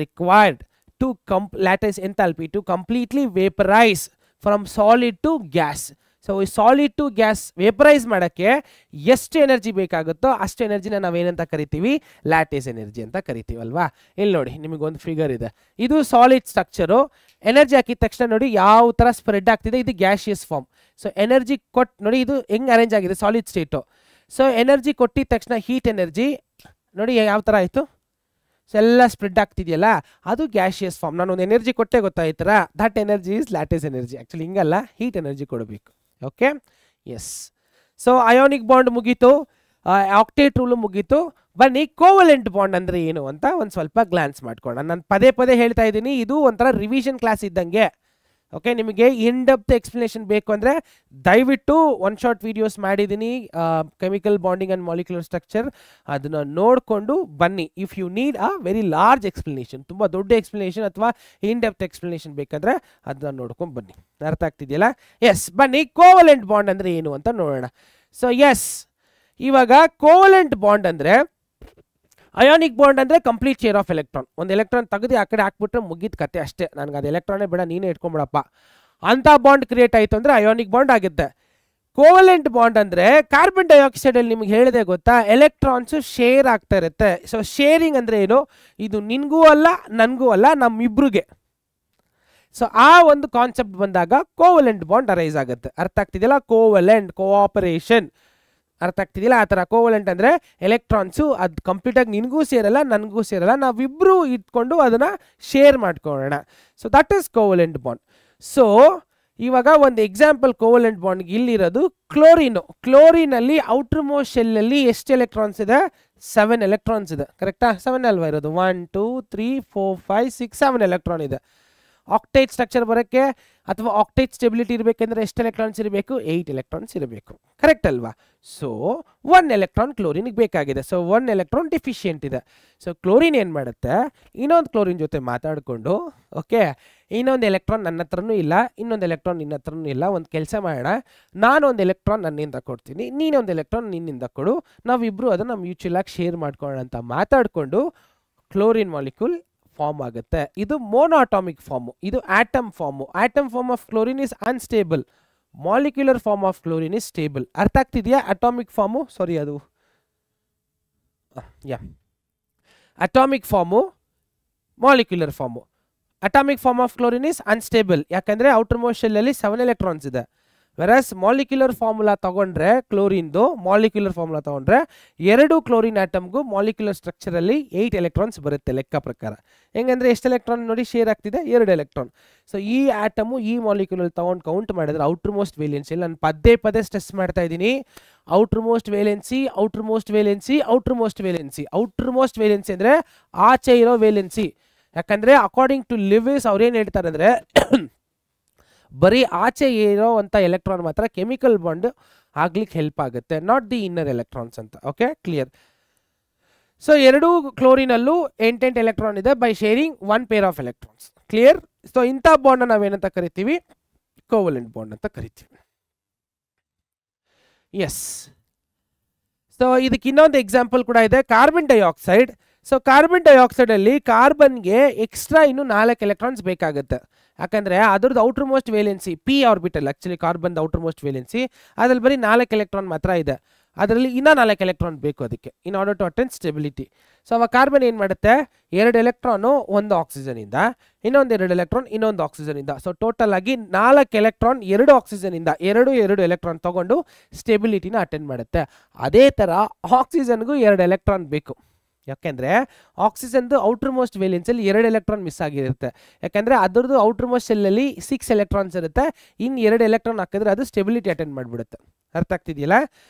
required to lattice enthalpy to completely vaporize from solid to gas. So ಈ ಸಾಲಿಡ್ ಟು ಗ್ಯಾಸ್ ವೇಪರೈಸ್ ಮಾಡೋಕ್ಕೆ ಎಷ್ಟು ಎನರ್ಜಿ ಬೇಕಾಗುತ್ತೋ ಅಷ್ಟು ಎನರ್ಜಿನ ನಾವೇನಂತ ಕರಿತೀವಿ? ಲ್ಯಾಟೇಸ್ ಎನರ್ಜಿ ಅಂತ ಕರಿತೀವಿ ಅಲ್ವಾ? ಇಲ್ಲಿ ನೋಡಿ, ನಿಮಗೊಂದು ಫಿಗರ್ ಇದೆ. ಇದು ಸಾಲಿಡ್ ಸ್ಟ್ರಕ್ಚರು. ಎನರ್ಜಿ ಹಾಕಿದ ತಕ್ಷಣ ನೋಡಿ ಯಾವ ಥರ ಸ್ಪ್ರೆಡ್ ಆಗ್ತಿದೆ. ಇದು ಗ್ಯಾಸಿಯಸ್ ಫಾರ್ಮ್. ಸೊ ಎನರ್ಜಿ ಕೊಟ್ಟು ನೋಡಿ, ಇದು ಹೆಂಗೆ ಅರೇಂಜ್ ಆಗಿದೆ ಸಾಲಿಡ್ ಸ್ಟೇಟು. ಸೊ ಎನರ್ಜಿ ಕೊಟ್ಟಿದ ತಕ್ಷಣ ಹೀಟ್ ಎನರ್ಜಿ ನೋಡಿ ಯಾವ ಥರ ಆಯಿತು. ಸೊ ಎಲ್ಲ ಸ್ಪ್ರೆಡ್ ಆಗ್ತಿದೆಯಲ್ಲ, ಅದು ಗ್ಯಾಸಿಯಸ್ ಫಾರ್ಮ್. ನಾನು ಒಂದು ಎನರ್ಜಿ ಕೊಟ್ಟೆ ಗೊತ್ತಾಯ್ತರ, that energy is lattice energy. Actually ಹಿಂಗಲ್ಲ, ಹೀಟ್ ಎನರ್ಜಿ ಕೊಡಬೇಕು. Okay, yes. So ionic bond ಮುಗೀತು, ಆಕ್ಟೇಟ್ ರೂಲು ಮುಗೀತು. ಬನ್ನಿ, ಕೋವಲೆಂಟ್ ಬಾಂಡ್ ಅಂದರೆ ಏನು ಅಂತ ಒಂದು ಸ್ವಲ್ಪ ಗ್ಲಾನ್ಸ್ ಮಾಡ್ಕೊಳ್ಳೋಣ. ನಾನು ಪದೇ ಪದೇ ಹೇಳ್ತಾ ಇದ್ದೀನಿ, ಇದು ಒಂಥರ ರಿವಿಷನ್ ಕ್ಲಾಸ್ ಇದ್ದಂಗೆ. ಓಕೆ, ನಿಮಗೆ ಇನ್ ಡೆಪ್ತ್ ಎಕ್ಸ್ಪ್ಲನೇಷನ್ ಬೇಕು ಅಂದರೆ ದಯವಿಟ್ಟು ಒನ್ ಶಾರ್ಟ್ ವೀಡಿಯೋಸ್ ಮಾಡಿದ್ದೀನಿ, chemical bonding and molecular structure, ಅದನ್ನು ನೋಡಿಕೊಂಡು ಬನ್ನಿ. If you need a very large explanation, ತುಂಬ ದೊಡ್ಡ ಎಕ್ಸ್ಪ್ಲನೇಷನ್ ಅಥವಾ ಇನ್ ಡೆಪ್ತ್ ಎಕ್ಸ್ಪ್ಲನೇಷನ್ ಬೇಕಂದರೆ ಅದನ್ನ ನೋಡ್ಕೊಂಡು ಬನ್ನಿ. ಅರ್ಥ ಆಗ್ತಿದೆಯಲ್ಲ? ಎಸ್, ಬನ್ನಿ, ಕೋವಲೆಂಟ್ ಬಾಂಡ್ ಅಂದರೆ ಏನು ಅಂತ ನೋಡೋಣ. ಸೊ ಎಸ್, ಇವಾಗ ಕೋವಲೆಂಟ್ ಬಾಂಡ್ ಅಂದರೆ, ಅಯಾನಿಕ್ ಬಾಂಡ್ ಅಂದರೆ ಕಂಪ್ಲೀಟ್ ಶೇರ್ ಆಫ್ ಎಲೆಕ್ಟ್ರಾನ್. ಒಂದು ಎಲೆಕ್ಟ್ರಾನ್ ತೆಗೆದು ಆ ಕಡೆ ಹಾಕ್ಬಿಟ್ರೆ ಮುಗಿದ ಕತೆ ಅಷ್ಟೇ. ನನಗೆ ಅದು ಎಲೆಕ್ಟ್ರಾನೇ ಬೇಡ, ನೀನೇ ಇಟ್ಕೊಂಬಿಡಪ್ಪ ಅಂತ ಬಾಂಡ್ ಕ್ರಿಯೇಟ್ ಆಯಿತು ಅಂದರೆ ಅಯಾನಿಕ್ ಬಾಂಡ್ ಆಗುತ್ತೆ. ಕೋವಲೆಂಟ್ ಬಾಂಡ್ ಅಂದರೆ ಕಾರ್ಬನ್ ಡೈಆಕ್ಸೈಡಲ್ಲಿ ನಿಮ್ಗೆ ಹೇಳಿದೆ ಗೊತ್ತಾ, ಎಲೆಕ್ಟ್ರಾನ್ಸು ಶೇರ್ ಆಗ್ತಾ ಇರುತ್ತೆ. ಸೊ ಶೇರಿಂಗ್ ಅಂದರೆ ಏನು? ಇದು ನಿನಗೂ ಅಲ್ಲ ನನಗೂ ಅಲ್ಲ, ನಮ್ಮಿಬ್ರಿಗೆ. ಸೊ ಆ ಒಂದು ಕಾನ್ಸೆಪ್ಟ್ ಬಂದಾಗ ಕೋವಲೆಂಟ್ ಬಾಂಡ್ ಅರೈಸ್ ಆಗುತ್ತೆ. ಅರ್ಥ ಆಗ್ತಿದೆಯಲ್ಲ? Covalent, cooperation. ಅರ್ಥ ಆಗ್ತಿದೆಯಲ್ಲ? ಆ ಥರ ಕೋವಲೆಂಟ್ ಅಂದರೆ ಎಲೆಕ್ಟ್ರಾನ್ಸು ಅದು ಕಂಪ್ಲೀಟಾಗಿ ನಿನಗೂ ಸೇರಲ್ಲ ನನಗೂ ಸೇರಲ್ಲ, ನಾವಿಬ್ಬರು ಇಟ್ಕೊಂಡು ಅದನ್ನು ಶೇರ್ ಮಾಡ್ಕೊಳ್ಳೋಣ. So that is covalent bond. So ಇವಾಗ ಒಂದು ಎಕ್ಸಾಂಪಲ್ ಕೋವಲೆಂಟ್ ಬಾಂಡ್ಗೆ ಇಲ್ಲಿರೋದು ಕ್ಲೋರಿನು. ಕ್ಲೋರಿನಲ್ಲಿ ಔಟರ್ ಮೋಸ್ಟ್ ಶೆಲ್ಲಲ್ಲಿ ಎಷ್ಟು ಎಲೆಕ್ಟ್ರಾನ್ಸ್ ಇದೆ? 7 ಎಲೆಕ್ಟ್ರಾನ್ಸ್ ಇದೆ. ಕರೆಕ್ಟಾ? 7 ಅಲ್ವಾ ಇರೋದು? 1 2 3 4 5 6 7 ಎಲೆಕ್ಟ್ರಾನ್ ಇದೆ. ಆಕ್ಟೇಟ್ ಸ್ಟ್ರಕ್ಚರ್ ಬರೋಕ್ಕೆ ಅಥವಾ ಆಕ್ಟೇಟ್ ಸ್ಟೆಬಿಲಿಟಿ ಇರಬೇಕಂದ್ರೆ ಎಷ್ಟು ಎಲೆಕ್ಟ್ರಾನ್ಸ್ ಇರಬೇಕು? 8 ಎಲೆಕ್ಟ್ರಾನ್ಸ್ ಇರಬೇಕು. ಕರೆಕ್ಟ್ ಅಲ್ವಾ? ಸೊ 1 ಎಲೆಕ್ಟ್ರಾನ್ ಕ್ಲೋರಿನ್ಗೆ ಬೇಕಾಗಿದೆ. ಸೊ 1 ಎಲೆಕ್ಟ್ರಾನ್ ಡಿಫಿಷಿಯೆಂಟ್ ಇದೆ. ಸೊ ಕ್ಲೋರಿನ್ ಏನು ಮಾಡುತ್ತೆ? ಇನ್ನೊಂದು ಕ್ಲೋರಿನ್ ಜೊತೆ ಮಾತಾಡಿಕೊಂಡು, ಓಕೆ, ಇನ್ನೊಂದು ಎಲೆಕ್ಟ್ರಾನ್ ನನ್ನ ಹತ್ರನೂ ಇಲ್ಲ, ಇನ್ನೊಂದು ಎಲೆಕ್ಟ್ರಾನ್ ನಿನ್ನ ಹತ್ರನೂ ಇಲ್ಲ, ಒಂದು ಕೆಲಸ ಮಾಡೋಣ, ನಾನೊಂದು ಎಲೆಕ್ಟ್ರಾನ್ ನನ್ನಿಂದ ಕೊಡ್ತೀನಿ, ನೀನೊಂದು ಎಲೆಕ್ಟ್ರಾನ್ ನಿನ್ನಿಂದ ಕೊಡು, ನಾವಿಬ್ಬರು ಅದನ್ನು ಮ್ಯೂಚುವಲ್ ಆಗಿ ಶೇರ್ ಮಾಡ್ಕೊಳ್ಳೋಣ ಅಂತ ಮಾತಾಡಿಕೊಂಡು ಕ್ಲೋರಿನ್ ಮಾಲಿಕ್ಯೂಲ್ ಫಾರ್ಮ್ ಆಗುತ್ತೆ. ಇದು ಮೋನೋಅಟಾಮಿಕ್ ಫಾರ್ಮು, ಇದು atom form. Atom form of chlorine is unstable, molecular form of chlorine is stable. ಅರ್ಥ ಆಗ್ತಿದೆಯಾ? ಅಟಾಮಿಕ್ ಫಾರ್ಮು, ಸಾರಿ ಅದು atomic form, molecular form. Atomic form of chlorine is unstable, ಯಾಕಂದರೆ outermost ಶೆಲ್ಲಲ್ಲಿ 7 electrons ಇದೆ. Versus molecular formula ತಗೊಂಡ್ರೆ, ಕ್ಲೋರಿನ್ದು molecular formula ತಗೊಂಡ್ರೆ, 2 chlorine ಆಟಮ್ಗೂ ಮಾಲಿಕ್ಯುಲರ್ ಸ್ಟ್ರಕ್ಚರಲ್ಲಿ 8 ಎಲೆಕ್ಟ್ರಾನ್ಸ್ ಬರುತ್ತೆ ಲೆಕ್ಕ ಪ್ರಕಾರ. ಹೆಂಗಂದ್ರೆ ಎಷ್ಟು ಎಲೆಕ್ಟ್ರಾನ್ ನೋಡಿ ಶೇರ್ ಆಗ್ತಿದೆ? 2 ಎಲೆಕ್ಟ್ರಾನ್. ಸೊ ಈ ಆಟಮು ಈ ಮಾಲಿಕ್ಯುಲರ್ ತಗೊಂಡು ಕೌಂಟ್ ಮಾಡಿದ್ರೆ ಔಟರ್ ಮೋಸ್ಟ್ ವೇಲೆನ್ಸಿ, ನಾನು ಪದೇ ಪದೇ ಸ್ಟ್ರೆಸ್ ಮಾಡ್ತಾ ಇದ್ದೀನಿ, outermost valency, outermost valency, outermost valency. Outermost valency ಅಂದರೆ ಆಚೆ ಇರೋ ವೇಲೆನ್ಸಿ. ಯಾಕಂದರೆ ಅಕಾರ್ಡಿಂಗ್ ಟು ಲಿವಿಸ್ ಅವ್ರೇನು ಹೇಳ್ತಾರೆ ಅಂದರೆ, ಬರೀ ಆಚೆ ಇರೋವಂಥ ಎಲೆಕ್ಟ್ರಾನ್ ಮಾತ್ರ ಕೆಮಿಕಲ್ ಬಾಂಡ್ ಆಗ್ಲಿಕ್ಕೆ ಹೆಲ್ಪ್ ಆಗುತ್ತೆ, ನಾಟ್ ದಿ ಇನ್ನರ್ ಎಲೆಕ್ಟ್ರಾನ್ಸ್ ಅಂತ. Okay, clear? ಸೊ 2 ಕ್ಲೋರಿನಲ್ಲೂ 8 ಎಲೆಕ್ಟ್ರಾನ್ ಇದೆ by sharing 1 pair of electrons. Clear? So ಇಂಥ ಬಾಂಡ್ ನಾವೇನಂತ ಕರಿತೀವಿ? ಕೋವಲೆಂಟ್ ಬಾಂಡ್ ಅಂತ ಕರಿತೀವಿ. ಎಸ್. ಸೊ ಇದಕ್ಕೆ ಇನ್ನೊಂದು ಎಕ್ಸಾಂಪಲ್ ಕೂಡ ಇದೆ, ಕಾರ್ಬನ್ ಡೈಆಕ್ಸೈಡ್. ಸೊ ಕಾರ್ಬನ್ ಡೈಆಕ್ಸೈಡಲ್ಲಿ ಕಾರ್ಬನ್ಗೆ ಎಕ್ಸ್ಟ್ರಾ ಇನ್ನೂ 4 ಎಲೆಕ್ಟ್ರಾನ್ಸ್ ಬೇಕಾಗುತ್ತೆ. ಯಾಕಂದರೆ ಅದ್ರದ್ದು outermost valency p orbital, actually carbon outermost valency ಅದ್ರಲ್ಲಿ ಬರೀ 4 ಎಲೆಕ್ಟ್ರಾನ್ ಮಾತ್ರ ಇದೆ. ಅದರಲ್ಲಿ ಇನ್ನೂ 4 ಎಲೆಕ್ಟ್ರಾನ್ ಬೇಕು ಅದಕ್ಕೆ in order to attend stability. So ಅವಾಗ ಕಾರ್ಬನ್ ಏನು ಮಾಡುತ್ತೆ, 2 ಎಲೆಕ್ಟ್ರಾನು ಒಂದು ಆಕ್ಸಿಜನಿಂದ, ಇನ್ನೊಂದು 2 ಎಲೆಕ್ಟ್ರಾನ್ ಇನ್ನೊಂದು ಆಕ್ಸಿಜನಿಂದ. ಸೊ ಟೋಟಲ್ ಆಗಿ 4 ಎಲೆಕ್ಟ್ರಾನ್ 2 ಆಕ್ಸಿಜನಿಂದ 2 ಎಲೆಕ್ಟ್ರಾನ್ ತಗೊಂಡು ಸ್ಟೆಬಿಲಿಟಿನ ಅಟೆಂಡ್ ಮಾಡುತ್ತೆ. ಅದೇ ಥರ ಆಕ್ಸಿಜನ್ಗೂ 2 ಎಲೆಕ್ಟ್ರಾನ್ ಬೇಕು. ಯಾಕೆಂದರೆ ಆಕ್ಸಿಜನ್ದು ಔಟರ್ ಮೋಸ್ಟ್ ವೇಲೆನ್ಸಲ್ಲಿ 2 ಎಲೆಕ್ಟ್ರಾನ್ ಮಿಸ್ ಆಗಿರುತ್ತೆ. ಯಾಕೆಂದರೆ ಅದರದ್ದು ಔಟರ್ ಮೋಸ್ಟ್ ಸೆಲ್ಲಲ್ಲಿ 6 ಎಲೆಕ್ಟ್ರಾನ್ಸ್ ಇರುತ್ತೆ. ಇನ್ನು 2 ಎಲೆಕ್ಟ್ರಾನ್ ಹಾಕಿದ್ರೆ ಅದು ಸ್ಟೆಬಿಲಿಟಿ ಅಟೆಂಡ್ ಮಾಡಿಬಿಡುತ್ತೆ. ಅರ್ಥ ಆಗ್ತಿದೆಯಲ್ಲ?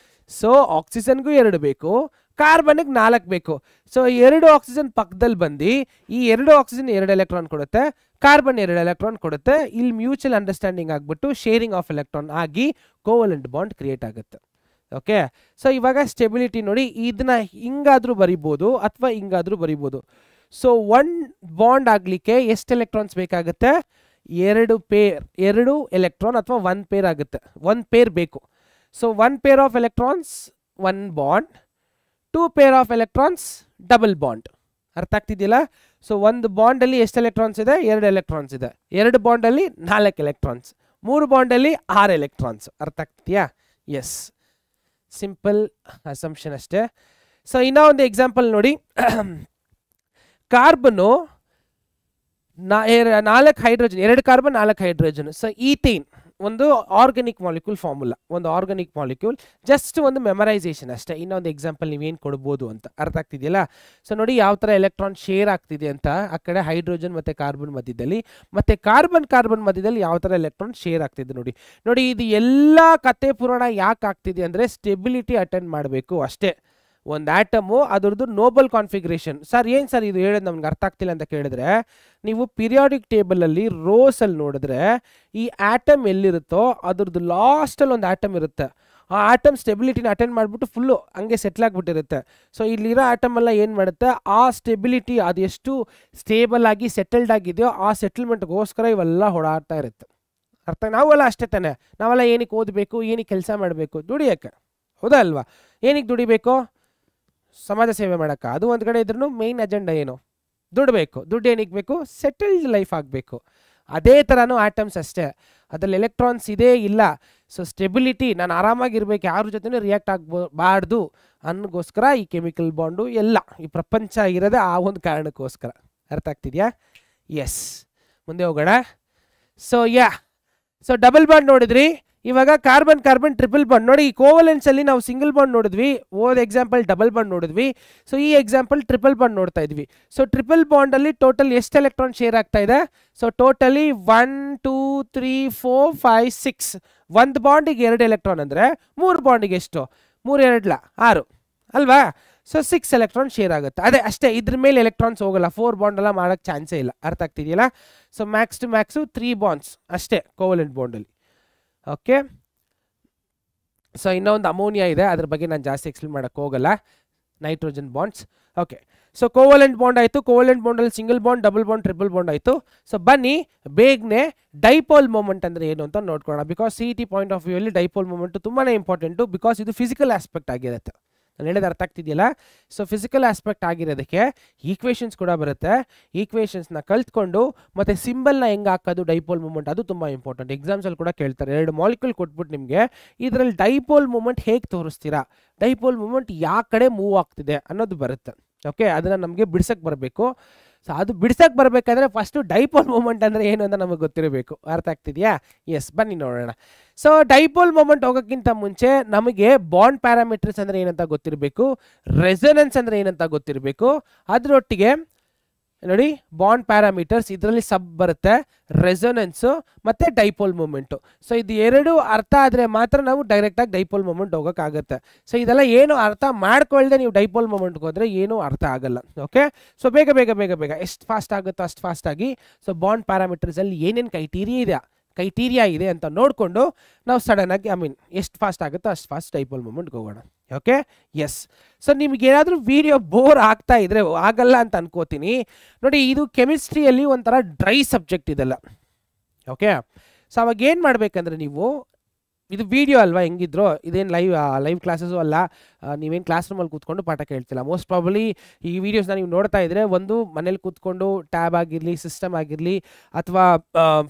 ಸೊ ಆಕ್ಸಿಜನ್ಗೂ 2 ಬೇಕು, ಕಾರ್ಬನ್ಗೆ 4 ಬೇಕು. ಸೊ 2 ಆಕ್ಸಿಜನ್ ಪಕ್ಕದಲ್ಲಿ ಬಂದು ಈ 2 ಆಕ್ಸಿಜನ್ 2 ಎಲೆಕ್ಟ್ರಾನ್ ಕೊಡುತ್ತೆ, ಕಾರ್ಬನ್ 2 ಎಲೆಕ್ಟ್ರಾನ್ ಕೊಡುತ್ತೆ. ಇಲ್ಲಿ ಮ್ಯೂಚುವಲ್ ಅಂಡರ್ಸ್ಟ್ಯಾಂಡಿಂಗ್ ಆಗಿಬಿಟ್ಟು ಶೇರಿಂಗ್ ಆಫ್ ಎಲೆಕ್ಟ್ರಾನ್ ಆಗಿ ಕೋವಲೆಂಟ್ ಬಾಂಡ್ ಕ್ರಿಯೇಟ್ ಆಗುತ್ತೆ. ಓಕೆ, ಸೊ ಇವಾಗ ಸ್ಟೆಬಿಲಿಟಿ ನೋಡಿ, ಇದನ್ನ ಹಿಂಗಾದ್ರೂ ಬರಿಬೋದು ಅಥವಾ ಹಿಂಗಾದ್ರೂ ಬರಿಬೋದು. ಸೊ 1 ಬಾಂಡ್ ಆಗಲಿಕ್ಕೆ ಎಷ್ಟು ಎಲೆಕ್ಟ್ರಾನ್ಸ್ ಬೇಕಾಗುತ್ತೆ? 2 ಪೇರ್, 2 ಎಲೆಕ್ಟ್ರಾನ್ ಅಥವಾ 1 ಪೇರ್ ಆಗುತ್ತೆ. 1 ಪೇರ್ ಬೇಕು. So 1 pair of electrons 1 bond, 2 pair of electrons double bond. ಅರ್ಥ ಆಗ್ತಿದೆಯಲ್ಲ? ಸೊ 1 ಬಾಂಡಲ್ಲಿ ಎಷ್ಟು ಎಲೆಕ್ಟ್ರಾನ್ಸ್ ಇದೆ? 2 ಎಲೆಕ್ಟ್ರಾನ್ಸ್ ಇದೆ. 2 ಬಾಂಡಲ್ಲಿ 4 ಎಲೆಕ್ಟ್ರಾನ್ಸ್, 3 ಬಾಂಡಲ್ಲಿ 6 ಎಲೆಕ್ಟ್ರಾನ್ಸ್. ಅರ್ಥ ಆಗ್ತಿದೆಯಾ? ಎಸ್, ಸಿಂಪಲ್ ಅಸಂಪ್ಷನ್ ಅಷ್ಟೇ. ಸೊ ಇನ್ನೂ ಒಂದು ಎಕ್ಸಾಂಪಲ್ ನೋಡಿ. Carbon 4 hydrogen, 2 carbon 4 hydrogen. So ethane ಒಂದು ಆರ್ಗಾನಿಕ್ ಮಾಲಿಕ್ಯೂಲ್ ಫಾರ್ಮುಲಾ, ಒಂದು ಆರ್ಗಾನಿಕ್ ಮಾಲಿಕ್ಯೂಲ್. ಜಸ್ಟ್ ಒಂದು ಮೆಮರೈಸೇಷನ್ ಅಷ್ಟೇ. ಇನ್ನೊಂದು ಎಕ್ಸಾಂಪಲ್ ನೀವೇನು ಕೊಡ್ಬೋದು ಅಂತ. ಅರ್ಥ ಆಗ್ತಿದೆಯಲ್ಲ? ಸೊ ನೋಡಿ ಯಾವ ಥರ ಎಲೆಕ್ಟ್ರಾನ್ ಶೇರ್ ಆಗ್ತಿದೆ ಅಂತ. ಆ ಕಡೆ ಹೈಡ್ರೋಜನ್ ಮತ್ತು ಕಾರ್ಬನ್ ಮಧ್ಯದಲ್ಲಿ, ಮತ್ತು ಕಾರ್ಬನ್ ಮಧ್ಯದಲ್ಲಿ ಯಾವ ಥರ ಎಲೆಕ್ಟ್ರಾನ್ ಶೇರ್ ಆಗ್ತಿದೆ ನೋಡಿ. ನೋಡಿ ಇದು ಎಲ್ಲ ಕತೆ ಪುರಾಣ ಯಾಕೆ ಆಗ್ತಿದೆ ಅಂದರೆ ಸ್ಟೆಬಿಲಿಟಿ ಅಟೆಂಡ್ ಮಾಡಬೇಕು ಅಷ್ಟೇ. ಒಂದು ಆಟಮು ಅದರದ್ದು ನೋಬಲ್ ಕಾನ್ಫಿಗ್ರೇಷನ್. ಸರ್ ಏನು ಸರ್ ಇದು ಹೇಳೋದು ನಮ್ಗೆ ಅರ್ಥ ಆಗ್ತಿಲ್ಲ ಅಂತ ಕೇಳಿದ್ರೆ, ನೀವು ಪಿರಿಯಾಡಿಕ್ ಟೇಬಲಲ್ಲಿ ರೋಸಲ್ಲಿ ನೋಡಿದ್ರೆ ಈ ಆಟಮ್ ಎಲ್ಲಿರುತ್ತೋ ಅದ್ರದ್ದು ಲಾಸ್ಟಲ್ಲಿ ಒಂದು ಆಟಮ್ ಇರುತ್ತೆ. ಆ ಆಟಮ್ ಸ್ಟೆಬಿಲಿಟಿನ ಅಟೆಂಡ್ ಮಾಡಿಬಿಟ್ಟು ಫುಲ್ಲು ಹಂಗೆ ಸೆಟ್ಲ್ ಆಗಿಬಿಟ್ಟಿರುತ್ತೆ. ಸೊ ಇಲ್ಲಿರೋ ಆಟಮ್ ಎಲ್ಲ ಏನು ಮಾಡುತ್ತೆ, ಆ ಸ್ಟೆಬಿಲಿಟಿ ಅದೆಷ್ಟು ಸ್ಟೇಬಲ್ ಆಗಿ ಸೆಟಲ್ಡ್ ಆಗಿದೆಯೋ ಆ ಸೆಟಲ್ಮೆಂಟ್ಗೋಸ್ಕರ ಇವೆಲ್ಲ ಓಡಾಡ್ತಾ ಇರುತ್ತೆ. ಅರ್ಥ? ನಾವೆಲ್ಲ ಅಷ್ಟೇ ತಾನೆ. ನಾವೆಲ್ಲ ಏನಕ್ಕೆ ಓದಬೇಕು, ಏನಕ್ಕೆ ಕೆಲಸ ಮಾಡಬೇಕು? ದುಡಿಯೋಕ್ಕೆ, ಹೌದಾ ಅಲ್ವಾ? ಏನಕ್ಕೆ ದುಡಿಬೇಕು? ಸಮಾಜ ಸೇವೆ ಮಾಡೋಕ್ಕೆ. ಅದು ಒಂದು ಕಡೆ ಇದ್ರೂ ಮೇಯ್ನ್ ಅಜೆಂಡಾ ಏನು? ದುಡ್ಬೇಕು. ದುಡ್ಡು ಏನಕ್ಕೆ ಬೇಕು? ಸೆಟಲ್ಡ್ ಲೈಫ್ ಆಗಬೇಕು. ಅದೇ ಥರನೂ ಆಟಮ್ಸ್ ಅಷ್ಟೇ. ಅದರಲ್ಲಿ ಎಲೆಕ್ಟ್ರಾನ್ಸ್ ಇದೆ ಇಲ್ಲ, ಸೊ ಸ್ಟೆಬಿಲಿಟಿ, ನಾನು ಆರಾಮಾಗಿರ್ಬೇಕು, ಯಾರ ಜೊತೆ ರಿಯಾಕ್ಟ್ ಆಗಬಾರ್ದು ಅನ್ನೋಗೋಸ್ಕರ ಈ ಕೆಮಿಕಲ್ ಬಾಂಡು ಎಲ್ಲ ಈ ಪ್ರಪಂಚ ಇರೋದೇ ಆ ಒಂದು ಕಾರಣಕ್ಕೋಸ್ಕರ. ಅರ್ಥ ಆಗ್ತಿದೆಯಾ? ಎಸ್, ಮುಂದೆ ಹೋಗೋಣ. ಸೊ ಡಬಲ್ ಬಾಂಡ್ ನೋಡಿದ್ರಿ. ಇವಾಗ ಕಾರ್ಬನ್ ಟ್ರಿಪಲ್ ಬಾಂಡ್ ನೋಡಿ. ಈ ಕೋವಲೆನ್ಸ್ ಅಲ್ಲಿ ನಾವು ಸಿಂಗಲ್ ಬಾಂಡ್ ನೋಡಿದ್ವಿ, ಎಕ್ಸಾಂಪಲ್ ಡಬಲ್ ಬಾಂಡ್ ನೋಡಿದ್ವಿ. ಸೊ ಈ ಎಕ್ಸಾಂಪಲ್ ಟ್ರಿಪಲ್ ಬಾಂಡ್ ನೋಡ್ತಾ ಇದ್ವಿ. ಸೊ ಟ್ರಿಪಲ್ ಬಾಂಡ್ ಅಲ್ಲಿ ಟೋಟಲ್ ಎಷ್ಟು ಎಲೆಕ್ಟ್ರಾನ್ ಶೇರ್ ಆಗ್ತಾ ಇದೆ? So totally 1 2 3 4 5 6. 1 ಬಾಂಡಿಗೆ 2 ಎಲೆಕ್ಟ್ರಾನ್ ಅಂದರೆ 3 ಬಾಂಡಿಗೆ ಎಷ್ಟು? 3 2 6 ಅಲ್ವಾ? ಸೊ 6 ಎಲೆಕ್ಟ್ರಾನ್ ಶೇರ್ ಆಗುತ್ತೆ. ಅದೇ ಅಷ್ಟೇ, ಇದ್ರ ಮೇಲೆ ಎಲೆಕ್ಟ್ರಾನ್ಸ್ ಹೋಗಲ್ಲ. 4 ಬಾಂಡ್ ಎಲ್ಲ ಮಾಡೋಕ್ಕೆ ಚಾನ್ಸೇ ಇಲ್ಲ. ಅರ್ಥ ಆಗ್ತಿದೆಯಲ್ಲ? So max to max 3 bonds ಅಷ್ಟೇ ಕೋವಲೆಂಟ್ ಬಾಂಡಲ್ಲಿ. ಓಕೆ, ಸೊ ಇನ್ನೊಂದು ಅಮೋನಿಯಾ ಇದೆ, ಅದ್ರ ಬಗ್ಗೆ ನಾನು ಜಾಸ್ತಿ ಎಕ್ಸ್ಪ್ಲೇನ್ ಮಾಡೋಕ್ಕೆ ಹೋಗಲ್ಲ. Nitrogen bonds. Okay, so covalent bond ಆಯಿತು. ಕೋವಲೆಂಟ್ ಬಾಂಡಲ್ಲಿ single bond, double bond, triple bond ಆಯಿತು. ಸೊ ಬನ್ನಿ ಬೇಗನೆ ಡೈಪೋಲ್ ಮೂಮೆಂಟ್ ಅಂದರೆ ಏನು ಅಂತ ನೋಡ್ಕೊಳ್ಳೋಣ. Because CET point of view ಅಲ್ಲಿ ಡೈಪೋಲ್ ಮೂಮೆಂಟು ತುಂಬಾ ಇಂಪಾರ್ಟೆಂಟು. ಬಿಕಾಸ್ ಇದು ಫಿಸಿಕಲ್ ಆಸ್ಪೆಕ್ಟ್ ಆಗಿರುತ್ತೆ. ನಾನು ಹೇಳಿದ ಅರ್ಥ ಆಗ್ತಿದೆಯಲ್ಲ? ಸೊ ಫಿಸಿಕಲ್ ಆಸ್ಪೆಕ್ಟ್ ಆಗಿರೋದಕ್ಕೆ ಈಕ್ವೇಷನ್ಸ್ ಕೂಡ ಬರುತ್ತೆ. ಈಕ್ವೇಷನ್ಸ್ನ ಕಲ್ತ್ಕೊಂಡು ಮತ್ತು ಸಿಂಬಲ್ನ ಹೆಂಗೆ ಹಾಕೋದು ಡೈಪೋಲ್ ಮೂಮೆಂಟ್, ಅದು ತುಂಬ ಇಂಪಾರ್ಟೆಂಟ್. ಎಕ್ಸಾಮ್ಸಲ್ಲಿ ಕೂಡ ಕೇಳ್ತಾರೆ. 2 ಮಾಲಿಕ್ಯೂಲ್ ಕೊಟ್ಬಿಟ್ಟು ನಿಮಗೆ ಇದರಲ್ಲಿ ಡೈಪೋಲ್ ಮೂಮೆಂಟ್ ಹೇಗೆ ತೋರಿಸ್ತೀರಾ, ಡೈಪೋಲ್ ಮೂಮೆಂಟ್ ಯಾವ ಕಡೆ ಮೂವ್ ಆಗ್ತಿದೆ ಅನ್ನೋದು ಬರುತ್ತೆ. ಓಕೆ, ಅದನ್ನು ನಮಗೆ ಬಿಡ್ಸಕ್ಕೆ ಬರಬೇಕು. ಸೊ ಅದು ಬಿಡ್ಸಕ್ಕೆ ಬರಬೇಕಾದ್ರೆ ಫಸ್ಟು ಡೈಪೋಲ್ ಮೂಮೆಂಟ್ ಅಂದರೆ ಏನು ಅಂತ ನಮಗೆ ಗೊತ್ತಿರಬೇಕು. ಅರ್ಥ ಆಗ್ತಿದೆಯಾ? ಎಸ್, ಬನ್ನಿ ನೋಡೋಣ. ಸೊ ಡೈಪೋಲ್ ಮೂಮೆಂಟ್ ಹೋಗೋಕ್ಕಿಂತ ಮುಂಚೆ ನಮಗೆ ಬಾಂಡ್ ಪ್ಯಾರಾಮೀಟರ್ಸ್ ಅಂದರೆ ಏನಂತ ಗೊತ್ತಿರಬೇಕು, ರೆಸೊನೆನ್ಸ್ ಅಂದರೆ ಏನಂತ ಗೊತ್ತಿರಬೇಕು. ಅದರೊಟ್ಟಿಗೆ ನೋಡಿ ಬಾಂಡ್ ಪ್ಯಾರಾಮೀಟರ್ಸ್ ಇದರಲ್ಲಿ ಸಬ್ ಬರುತ್ತೆ, ರೆಸೊನೆನ್ಸು ಮತ್ತು ಡೈಪೋಲ್ ಮೂಮೆಂಟು. ಸೊ ಇದು 2 ಅರ್ಥ ಆದರೆ ಮಾತ್ರ ನಾವು ಡೈರೆಕ್ಟಾಗಿ ಡೈಪೋಲ್ ಮೂಮೆಂಟ್ ಹೋಗೋಕ್ಕಾಗತ್ತೆ. ಸೊ ಇದೆಲ್ಲ ಏನು ಅರ್ಥ ಮಾಡ್ಕೊಳ್ಳದೆ ನೀವು ಡೈಪೋಲ್ ಮೂಮೆಂಟ್ಗೆ ಹೋದರೆ ಏನೂ ಅರ್ಥ ಆಗಲ್ಲ. ಓಕೆ, ಸೊ ಬೇಗ ಎಷ್ಟು ಫಾಸ್ಟ್ ಆಗುತ್ತೋ ಅಷ್ಟು ಫಾಸ್ಟಾಗಿ ಸೊ ಬಾಂಡ್ ಪ್ಯಾರಾಮೀಟರ್ಸಲ್ಲಿ ಏನೇನು ಕ್ರೈಟೀರಿಯಾ ಇದೆ ಅಂತ ನೋಡಿಕೊಂಡು ನಾವು ಸಡನ್ನಾಗಿ ಎಷ್ಟು ಫಾಸ್ಟ್ ಆಗುತ್ತೋ ಅಷ್ಟು ಫಾಸ್ಟ್ ಡೈಪೋಲ್ ಮೂಮೆಂಟ್ಗೆ ಹೋಗೋಣ. Okay, yes. ಸೊ ನಿಮಗೇನಾದರೂ ವಿಡಿಯೋ ಬೋರ್ ಆಗ್ತಾ ಇದ್ರೆ, ಆಗಲ್ಲ ಅಂತ ಅನ್ಕೋತೀನಿ. ನೋಡಿ, ಇದು ಕೆಮಿಸ್ಟ್ರಿಯಲ್ಲಿ ಒಂಥರ ಡ್ರೈ ಸಬ್ಜೆಕ್ಟ್ ಇದೆಲ್ಲ. ಓಕೆ, ಸೊ ಅವಾಗ ಏನು ಮಾಡಬೇಕಂದ್ರೆ ನೀವು ಇದು ವಿಡಿಯೋ ಅಲ್ವಾ, ಹೆಂಗಿದ್ರು ಇದೇನು ಲೈವ್ ಕ್ಲಾಸಸ್ಸು ಅಲ್ಲ, ನೀವೇನು ಕ್ಲಾಸ್ ರೂಮಲ್ಲಿ ಕೂತ್ಕೊಂಡು ಪಾಠ ಕೇಳ್ತಿಲ್ಲ. ಮೋಸ್ಟ್ ಪ್ರಾಬಲಿ ಈ ವಿಡಿಯೋಸ್ನ ನೀವು ನೋಡ್ತಾ ಇದ್ರೆ ಒಂದು ಮನೇಲಿ ಕೂತ್ಕೊಂಡು ಟ್ಯಾಬ್ ಆಗಿರಲಿ, ಸಿಸ್ಟಮ್ ಆಗಿರಲಿ, ಅಥವಾ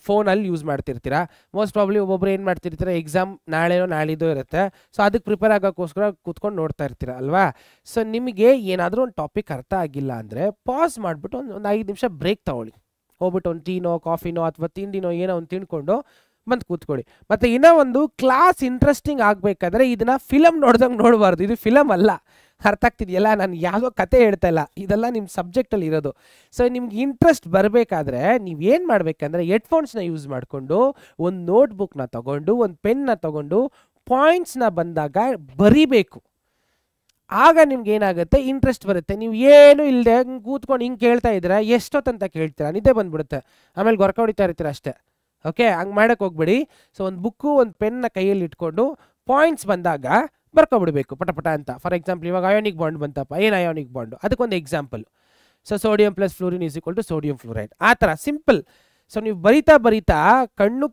ಫೋನಲ್ಲಿ ಯೂಸ್ ಮಾಡ್ತಿರ್ತೀರಾ. ಮೋಸ್ಟ್ ಪ್ರಾಬಲಿ ಒಬ್ಬೊಬ್ರು ಏನು ಮಾಡ್ತಿರ್ತೀರ, ಎಕ್ಸಾಮ್ ನಾಳೆನೋ ನಾಳಿದ್ದು ಇರುತ್ತೆ, ಸೊ ಅದಕ್ಕೆ ಪ್ರಿಪೇರ್ ಆಗೋಕ್ಕೋಸ್ಕರ ಕೂತ್ಕೊಂಡು ನೋಡ್ತಾ ಇರ್ತೀರ ಅಲ್ವಾ. ಸೊ ನಿಮಗೆ ಏನಾದರೂ ಒಂದು ಟಾಪಿಕ್ ಅರ್ಥ ಆಗಿಲ್ಲ ಅಂದರೆ ಪಾಸ್ ಮಾಡಿಬಿಟ್ಟು ಒಂದು 5 ನಿಮಿಷ ಬ್ರೇಕ್ ತೊಗೊಳ್ಳಿ. ಹೋಗ್ಬಿಟ್ಟು ಒಂದು ಟೀನೋ ಕಾಫಿನೋ ಅಥವಾ ತಿಂಡಿನೋ ಏನೋ ಒಂದು ತಿಂದ್ಕೊಂಡು ಬಂದು ಕೂತ್ಕೊಳ್ಳಿ. ಮತ್ತು ಇನ್ನೂ ಒಂದು, ಕ್ಲಾಸ್ ಇಂಟ್ರೆಸ್ಟಿಂಗ್ ಆಗಬೇಕಾದ್ರೆ ಇದನ್ನು ಫಿಲಮ್ ನೋಡ್ದಂಗೆ ನೋಡಬಾರ್ದು. ಇದು ಫಿಲಮ್ ಅಲ್ಲ, ಅರ್ಥ ಆಗ್ತಿದೆಯಲ್ಲ, ನಾನು ಯಾವುದೋ ಕತೆ ಹೇಳ್ತಾ ಇಲ್ಲ, ಇದೆಲ್ಲ ನಿಮ್ಮ ಸಬ್ಜೆಕ್ಟಲ್ಲಿ ಇರೋದು. ಸೊ ನಿಮ್ಗೆ ಇಂಟ್ರೆಸ್ಟ್ ಬರಬೇಕಾದ್ರೆ ನೀವೇನು ಮಾಡಬೇಕಂದ್ರೆ ಹೆಡ್ಫೋನ್ಸ್ನ ಯೂಸ್ ಮಾಡಿಕೊಂಡು ಒಂದು ನೋಟ್ಬುಕ್ನ ತೊಗೊಂಡು ಒಂದು ಪೆನ್ನ ತೊಗೊಂಡು ಪಾಯಿಂಟ್ಸ್ನ ಬಂದಾಗ ಬರಿಬೇಕು. ಆಗ ನಿಮ್ಗೆ ಏನಾಗುತ್ತೆ, ಇಂಟ್ರೆಸ್ಟ್ ಬರುತ್ತೆ. ನೀವು ಏನು ಇಲ್ಲದೆ ಹಂಗೆ ಕೂತ್ಕೊಂಡು ಹಿಂಗೆ ಕೇಳ್ತಾ ಇದ್ದೀರಾ, ಎಷ್ಟೊತ್ತಂತ ಕೇಳ್ತೀರಾ, ನಿದ್ದೆ ಬಂದ್ಬಿಡುತ್ತೆ, ಆಮೇಲೆ ಗೊರಕ ಹೊಡಿತಾ ಇರ್ತೀರ ಅಷ್ಟೇ. ಓಕೆ, ಹಂಗೆ ಮಾಡೋಕ್ಕೆ ಹೋಗ್ಬೇಡಿ. ಸೊ ಒಂದು ಬುಕ್ಕು ಒಂದು ಪೆನ್ನ ಕೈಯಲ್ಲಿ ಇಟ್ಕೊಂಡು ಪಾಯಿಂಟ್ಸ್ ಬಂದಾಗ ಬರ್ಕೊಬಿಡ್ಬೇಕು ಪಟ ಅಂತ. ಫಾರ್ ಎಕ್ಸಾಂಪಲ್, ಇವಾಗ ಅಯೋನಿಕ್ ಬಾಂಡ್ ಬಂತಪ್ಪ, ಏನು ಅಯೋನಿಕ್ ಬಾಂಡು, ಅದಕ್ಕೊಂದು example. So sodium plus fluorine is equal to sodium fluoride, ಆ ಥರ ಸಿಂಪಲ್. ಸೊ ನೀವು ಬರಿತಾ ಕಣ್ಣು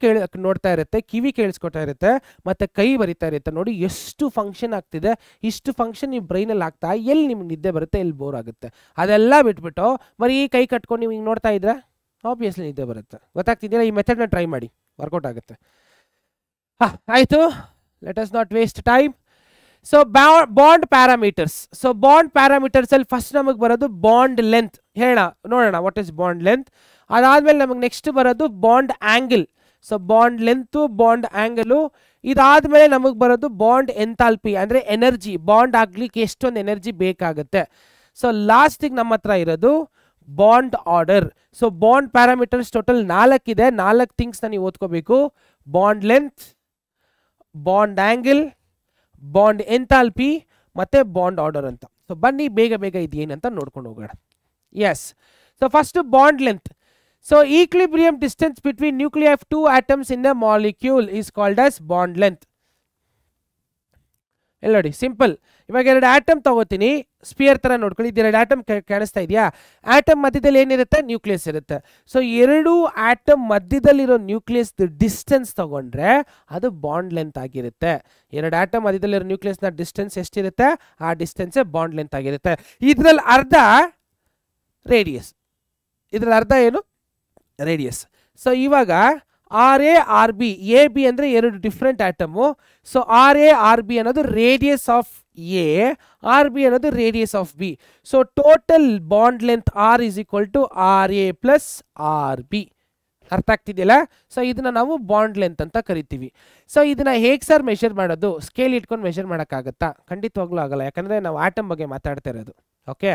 ನೋಡ್ತಾ ಇರುತ್ತೆ, ಕಿವಿ ಕೇಳಿಸ್ಕೊತಾ ಇರುತ್ತೆ, ಮತ್ತು ಕೈ ಬರಿತಾ ಇರುತ್ತೆ. ನೋಡಿ ಎಷ್ಟು ಫಂಕ್ಷನ್ ಆಗ್ತಿದೆ. ಇಷ್ಟು ಫಂಕ್ಷನ್ ನೀವು ಬ್ರೈನಲ್ಲಿ ಆಗ್ತಾ ಎಲ್ಲಿ ನಿಮ್ಗೆ ನಿದ್ದೆ ಬರುತ್ತೆ, ಎಲ್ಲಿ ಬೋರ್ ಆಗುತ್ತೆ. ಅದೆಲ್ಲ ಬಿಟ್ಬಿಟ್ಟು ಬರೀ ಕೈ ಕಟ್ಕೊಂಡು ನೀವು ಹಿಂಗೆ ನೋಡ್ತಾ ಇದ್ರೆ ಆಬ್ವಿಯಸ್ಲಿ ನಿದ್ದೆ ಬರುತ್ತೆ. ಗೊತ್ತಾಗ್ತಿದೆಯಲ್ಲ, ಈ ಮೆಥಡ್ನ ಟ್ರೈ ಮಾಡಿ, ವರ್ಕೌಟ್ ಆಗುತ್ತೆ. ಆಯಿತು, let us not waste time. So bond parameters. So bond ಪ್ಯಾರಾಮೀಟರ್ಸಲ್ಲಿ ಫಸ್ಟ್ ನಮಗೆ ಬರೋದು ಬಾಂಡ್ ಲೆಂತ್. ನೋಡೋಣ ವಾಟ್ ಇಸ್ ಬಾಂಡ್ ಲೆಂತ್. ಅದಾದಮೇಲೆ ನಮಗೆ ನೆಕ್ಸ್ಟ್ ಬರೋದು bond angle. So bond length, bond angle. ಇದಾದಮೇಲೆ ನಮಗೆ ಬರೋದು ಬಾಂಡ್ ಎಂಥಾಲ್ಪಿ, ಅಂದರೆ ಎನರ್ಜಿ, ಬಾಂಡ್ ಆಗಲಿಕ್ಕೆ ಎಷ್ಟೊಂದು ಎನರ್ಜಿ ಬೇಕಾಗುತ್ತೆ. ಸೊ ಲಾಸ್ಟಿಗೆ ನಮ್ಮ ಹತ್ರ ಇರೋದು bond order. So bond parameters total 4 ಇದೆ. 4 ಥಿಂಗ್ಸ್ನ ನೀವು ಓದ್ಕೋಬೇಕು: bond length, bond angle, bond enthalpy ಮತ್ತು ಬಾಂಡ್ ಆರ್ಡರ್ ಅಂತ. ಸೊ ಬನ್ನಿ ಬೇಗ ಇದೇನಂತ ನೋಡ್ಕೊಂಡು ಹೋಗೋಣ. Yes, so first bond length. So equilibrium distance between nuclei of 2 atoms in a molecule is called as bond length. ಎಲ್ಲ ನೋಡಿ, ಸಿಂಪಲ್. ಇವಾಗ 2 ಆಟಮ್ ತಗೋತೀನಿ, ಸ್ಪಿಯರ್ ಥರ ನೋಡ್ಕೊಳ್ಳಿ. ಇದು 2 ಆಟಮ್ ಕಾಣಿಸ್ತಾ ಇದೆಯಾ? ಆಟಮ್ ಮಧ್ಯದಲ್ಲಿ ಏನಿರುತ್ತೆ? ನ್ಯೂಕ್ಲಿಯಸ್ ಇರುತ್ತೆ. ಸೊ 2 ಆಟಮ್ ಮಧ್ಯದಲ್ಲಿರೋ ನ್ಯೂಕ್ಲಿಯಸ್ ಡಿಸ್ಟೆನ್ಸ್ ತಗೊಂಡ್ರೆ ಅದು ಬಾಂಡ್ ಲೆಂತ್ ಆಗಿರುತ್ತೆ. 2 ಆಟಮ್ ಮಧ್ಯದಲ್ಲಿರೋ ನ್ಯೂಕ್ಲಿಯಸ್ನ ಡಿಸ್ಟೆನ್ಸ್ ಎಷ್ಟಿರುತ್ತೆ, ಆ ಡಿಸ್ಟೆನ್ಸೇ ಬಾಂಡ್ ಲೆಂತ್ ಆಗಿರುತ್ತೆ. ಇದರಲ್ಲಿ ಅರ್ಧ ರೇಡಿಯಸ್. ಇದರಲ್ಲಿ ಅರ್ಧ ಏನು? ರೇಡಿಯಸ್. ಸೊ ಇವಾಗ RA-RB, AB ಅಂದರೆ 2 ಡಿಫ್ರೆಂಟ್ ಆಟಮು. ಸೊ RA-RB ಅನ್ನೋದು ರೇಡಿಯಸ್ ಆಫ್ A, RB ಅನ್ನೋದು radius of B. So total bond length R is equal to RA plus RB. ಅರ್ಥ ಆಗ್ತಿದೆಯಲ್ಲ? ಸೊ ಇದನ್ನ ನಾವು ಬಾಂಡ್ ಲೆಂತ್ ಅಂತ ಕರಿತೀವಿ. ಸೊ ಇದನ್ನ ಹೇಗೆ ಸರ್ ಮೆಷರ್ ಮಾಡೋದು? ಸ್ಕೇಲ್ ಇಟ್ಕೊಂಡು ಮೆಷರ್ ಮಾಡೋಕ್ಕಾಗತ್ತಾ? ಖಂಡಿತವಾಗ್ಲೂ ಆಗಲ್ಲ, ಯಾಕಂದರೆ ನಾವು ಆಟಮ್ ಬಗ್ಗೆ ಮಾತಾಡ್ತಾ ಇರೋದು. ಓಕೆ,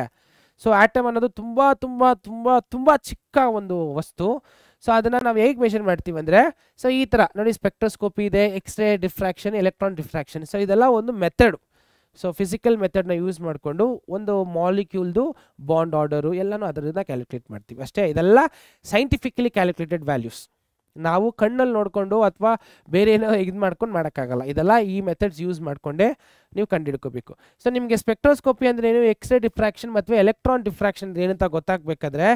ಸೊ ಆಟಮ್ ಅನ್ನೋದು ತುಂಬ ತುಂಬ ತುಂಬ ತುಂಬ ಚಿಕ್ಕ ಒಂದು ವಸ್ತು. ಸೊ ಅದನ್ನು ನಾವು ಹೇಗೆ ಮೆಷರ್ ಮಾಡ್ತೀವಿ ಅಂದರೆ, ಸೊ ಈ ಥರ ನೋಡಿ, ಸ್ಪೆಕ್ಟ್ರೋಸ್ಕೋಪಿ ಇದೆ, X ray diffraction, electron diffraction. So ಇದೆಲ್ಲ ಒಂದು ಮೆಥಡು. ಸೊ ಫಿಸಿಕಲ್ ಮೆಥಡ್ನ ಯೂಸ್ ಮಾಡಿಕೊಂಡು ಒಂದು ಮಾಲಿಕ್ಯೂಲ್ದು ಬಾಂಡ್ ಆರ್ಡರು ಎಲ್ಲನೂ ಅದರಿಂದ ಕ್ಯಾಲ್ಕುಲೇಟ್ ಮಾಡ್ತೀವಿ ಅಷ್ಟೇ. ಇದೆಲ್ಲ ಸೈಂಟಿಫಿಕಲಿ ಕ್ಯಾಲ್ಕುಲೇಟೆಡ್ ವ್ಯಾಲ್ಯೂಸ್. ನಾವು ಕಣ್ಣಲ್ಲಿ ನೋಡಿಕೊಂಡು ಅಥವಾ ಬೇರೆ ಏನೋ ಇದು ಮಾಡ್ಕೊಂಡು ಮಾಡೋಕ್ಕಾಗಲ್ಲ. ಇದೆಲ್ಲ ಈ ಮೆಥಡ್ಸ್ ಯೂಸ್ ಮಾಡಿಕೊಂಡೇ ನೀವು ಕಂಡುಹಿಡ್ಕೋಬೇಕು. ಸೊ ನಿಮಗೆ ಸ್ಪೆಕ್ಟ್ರೋಸ್ಕೋಪಿ ಅಂದರೆ ಏನು, ಎಕ್ಸ್ರೇ ಡಿಫ್ರಾಕ್ಷನ್ ಮತ್ತು ಎಲೆಕ್ಟ್ರಾನ್ ಡಿಫ್ರಾಕ್ಷನ್ ಏನಂತ ಗೊತ್ತಾಗಬೇಕಾದ್ರೆ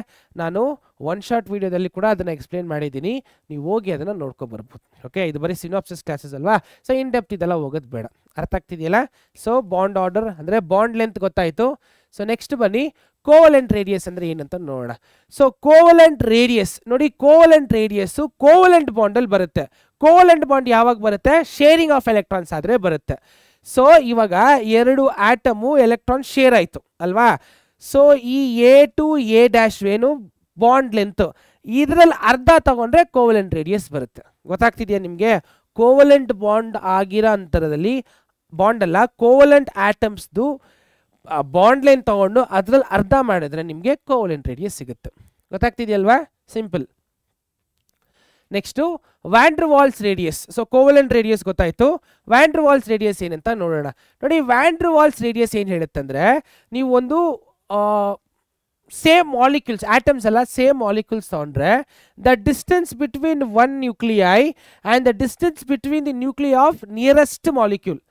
ನಾನು 1 ಶಾರ್ಟ್ ವೀಡಿಯೋದಲ್ಲಿ ಕೂಡ ಅದನ್ನು ಎಕ್ಸ್ಪ್ಲೇನ್ ಮಾಡಿದ್ದೀನಿ, ನೀವು ಹೋಗಿ ಅದನ್ನು ನೋಡ್ಕೊಬರ್ಬೋದು. ಓಕೆ, ಇದು ಬರೀ ಸಿನಾಪ್ಸಿಸ್ ಕ್ಲಾಸಸ್ ಅಲ್ವಾ, ಸೊ ಇನ್ ಡೆಪ್ತ್ ಇದೆಲ್ಲ ಹೋಗೋದು ಬೇಡ. ಅರ್ಥ ಆಗ್ತಿದೆಯಲ್ಲ? ಸೊ ಬಾಂಡ್ ಆರ್ಡರ್ ಅಂದರೆ ಬಾಂಡ್ ಲೆಂತ್ ಗೊತ್ತಾಯಿತು. ಸೊ ನೆಕ್ಸ್ಟ್ ಬನ್ನಿ, ಕೋವಲೆಂಟ್ ರೇಡಿಯಸ್ ಅಂದರೆ ಏನಂತ ನೋಡೋಣ. ಸೊ ಕೋವಲೆಂಟ್ ರೇಡಿಯಸ್ ನೋಡಿ, ಕೋವಲೆಂಟ್ ರೇಡಿಯಸ್ಸು ಕೋವಲೆಂಟ್ ಬಾಂಡಲ್ಲಿ ಬರುತ್ತೆ. ಕೋವಲೆಂಟ್ ಬಾಂಡ್ ಯಾವಾಗ ಬರುತ್ತೆ? ಶೇರಿಂಗ್ ಆಫ್ ಎಲೆಕ್ಟ್ರಾನ್ಸ್ ಆದರೆ ಬರುತ್ತೆ. ಸೊ ಇವಾಗ 2 ಆಟಮು ಎಲೆಕ್ಟ್ರಾನ್ ಶೇರ್ ಆಯಿತು ಅಲ್ವಾ. ಸೊ ಈ A ಟು A' ಏನು ಬಾಂಡ್ ಲೆಂತ್, ಇದರಲ್ಲಿ ಅರ್ಧ ತಗೊಂಡ್ರೆ ಕೋವಲೆಂಟ್ ರೇಡಿಯಸ್ ಬರುತ್ತೆ. ಗೊತ್ತಾಗ್ತಿದೆಯಾ ನಿಮಗೆ? ಕೋವಲೆಂಟ್ ಬಾಂಡ್ ಆಗಿರೋ ಅಂತರದಲ್ಲಿ, ಬಾಂಡ್ ಅಲ್ಲ, ಕೋವಲೆಂಟ್ ಆಟಮ್ಸ್ದು ಬಾಂಡ್ ಲೈನ್ ತಗೊಂಡು ಅದರಲ್ಲಿ ಅರ್ಧ ಮಾಡಿದ್ರೆ ನಿಮಗೆ ಕೋವಲೆಂಟ್ ರೇಡಿಯಸ್ ಸಿಗುತ್ತೆ. ಗೊತ್ತಾಗ್ತಿದೆಯಲ್ವಾ? Simple. Next van Waals radius. So covalent radius ಗೊತ್ತಾಯಿತು. ವ್ಯಾನ್ ವಾಲ್ಸ್ ರೇಡಿಯಸ್ ಏನಂತ ನೋಡೋಣ. ನೋಡಿ, ವ್ಯಾನ್ ವಾಲ್ಸ್ ರೇಡಿಯಸ್ ಏನು ಹೇಳುತ್ತಂದರೆ, ನೀವು ಒಂದು ಸೇಮ್ ಮಾಲಿಕ್ಯೂಲ್ಸ್, ಆಟಮ್ಸ್ ಎಲ್ಲ ಸೇಮ್ ಮಾಲಿಕ್ಯೂಲ್ಸ್ ತಗೊಂಡ್ರೆ the distance between 1 nuclei and the distance between the nuclei of nearest molecule.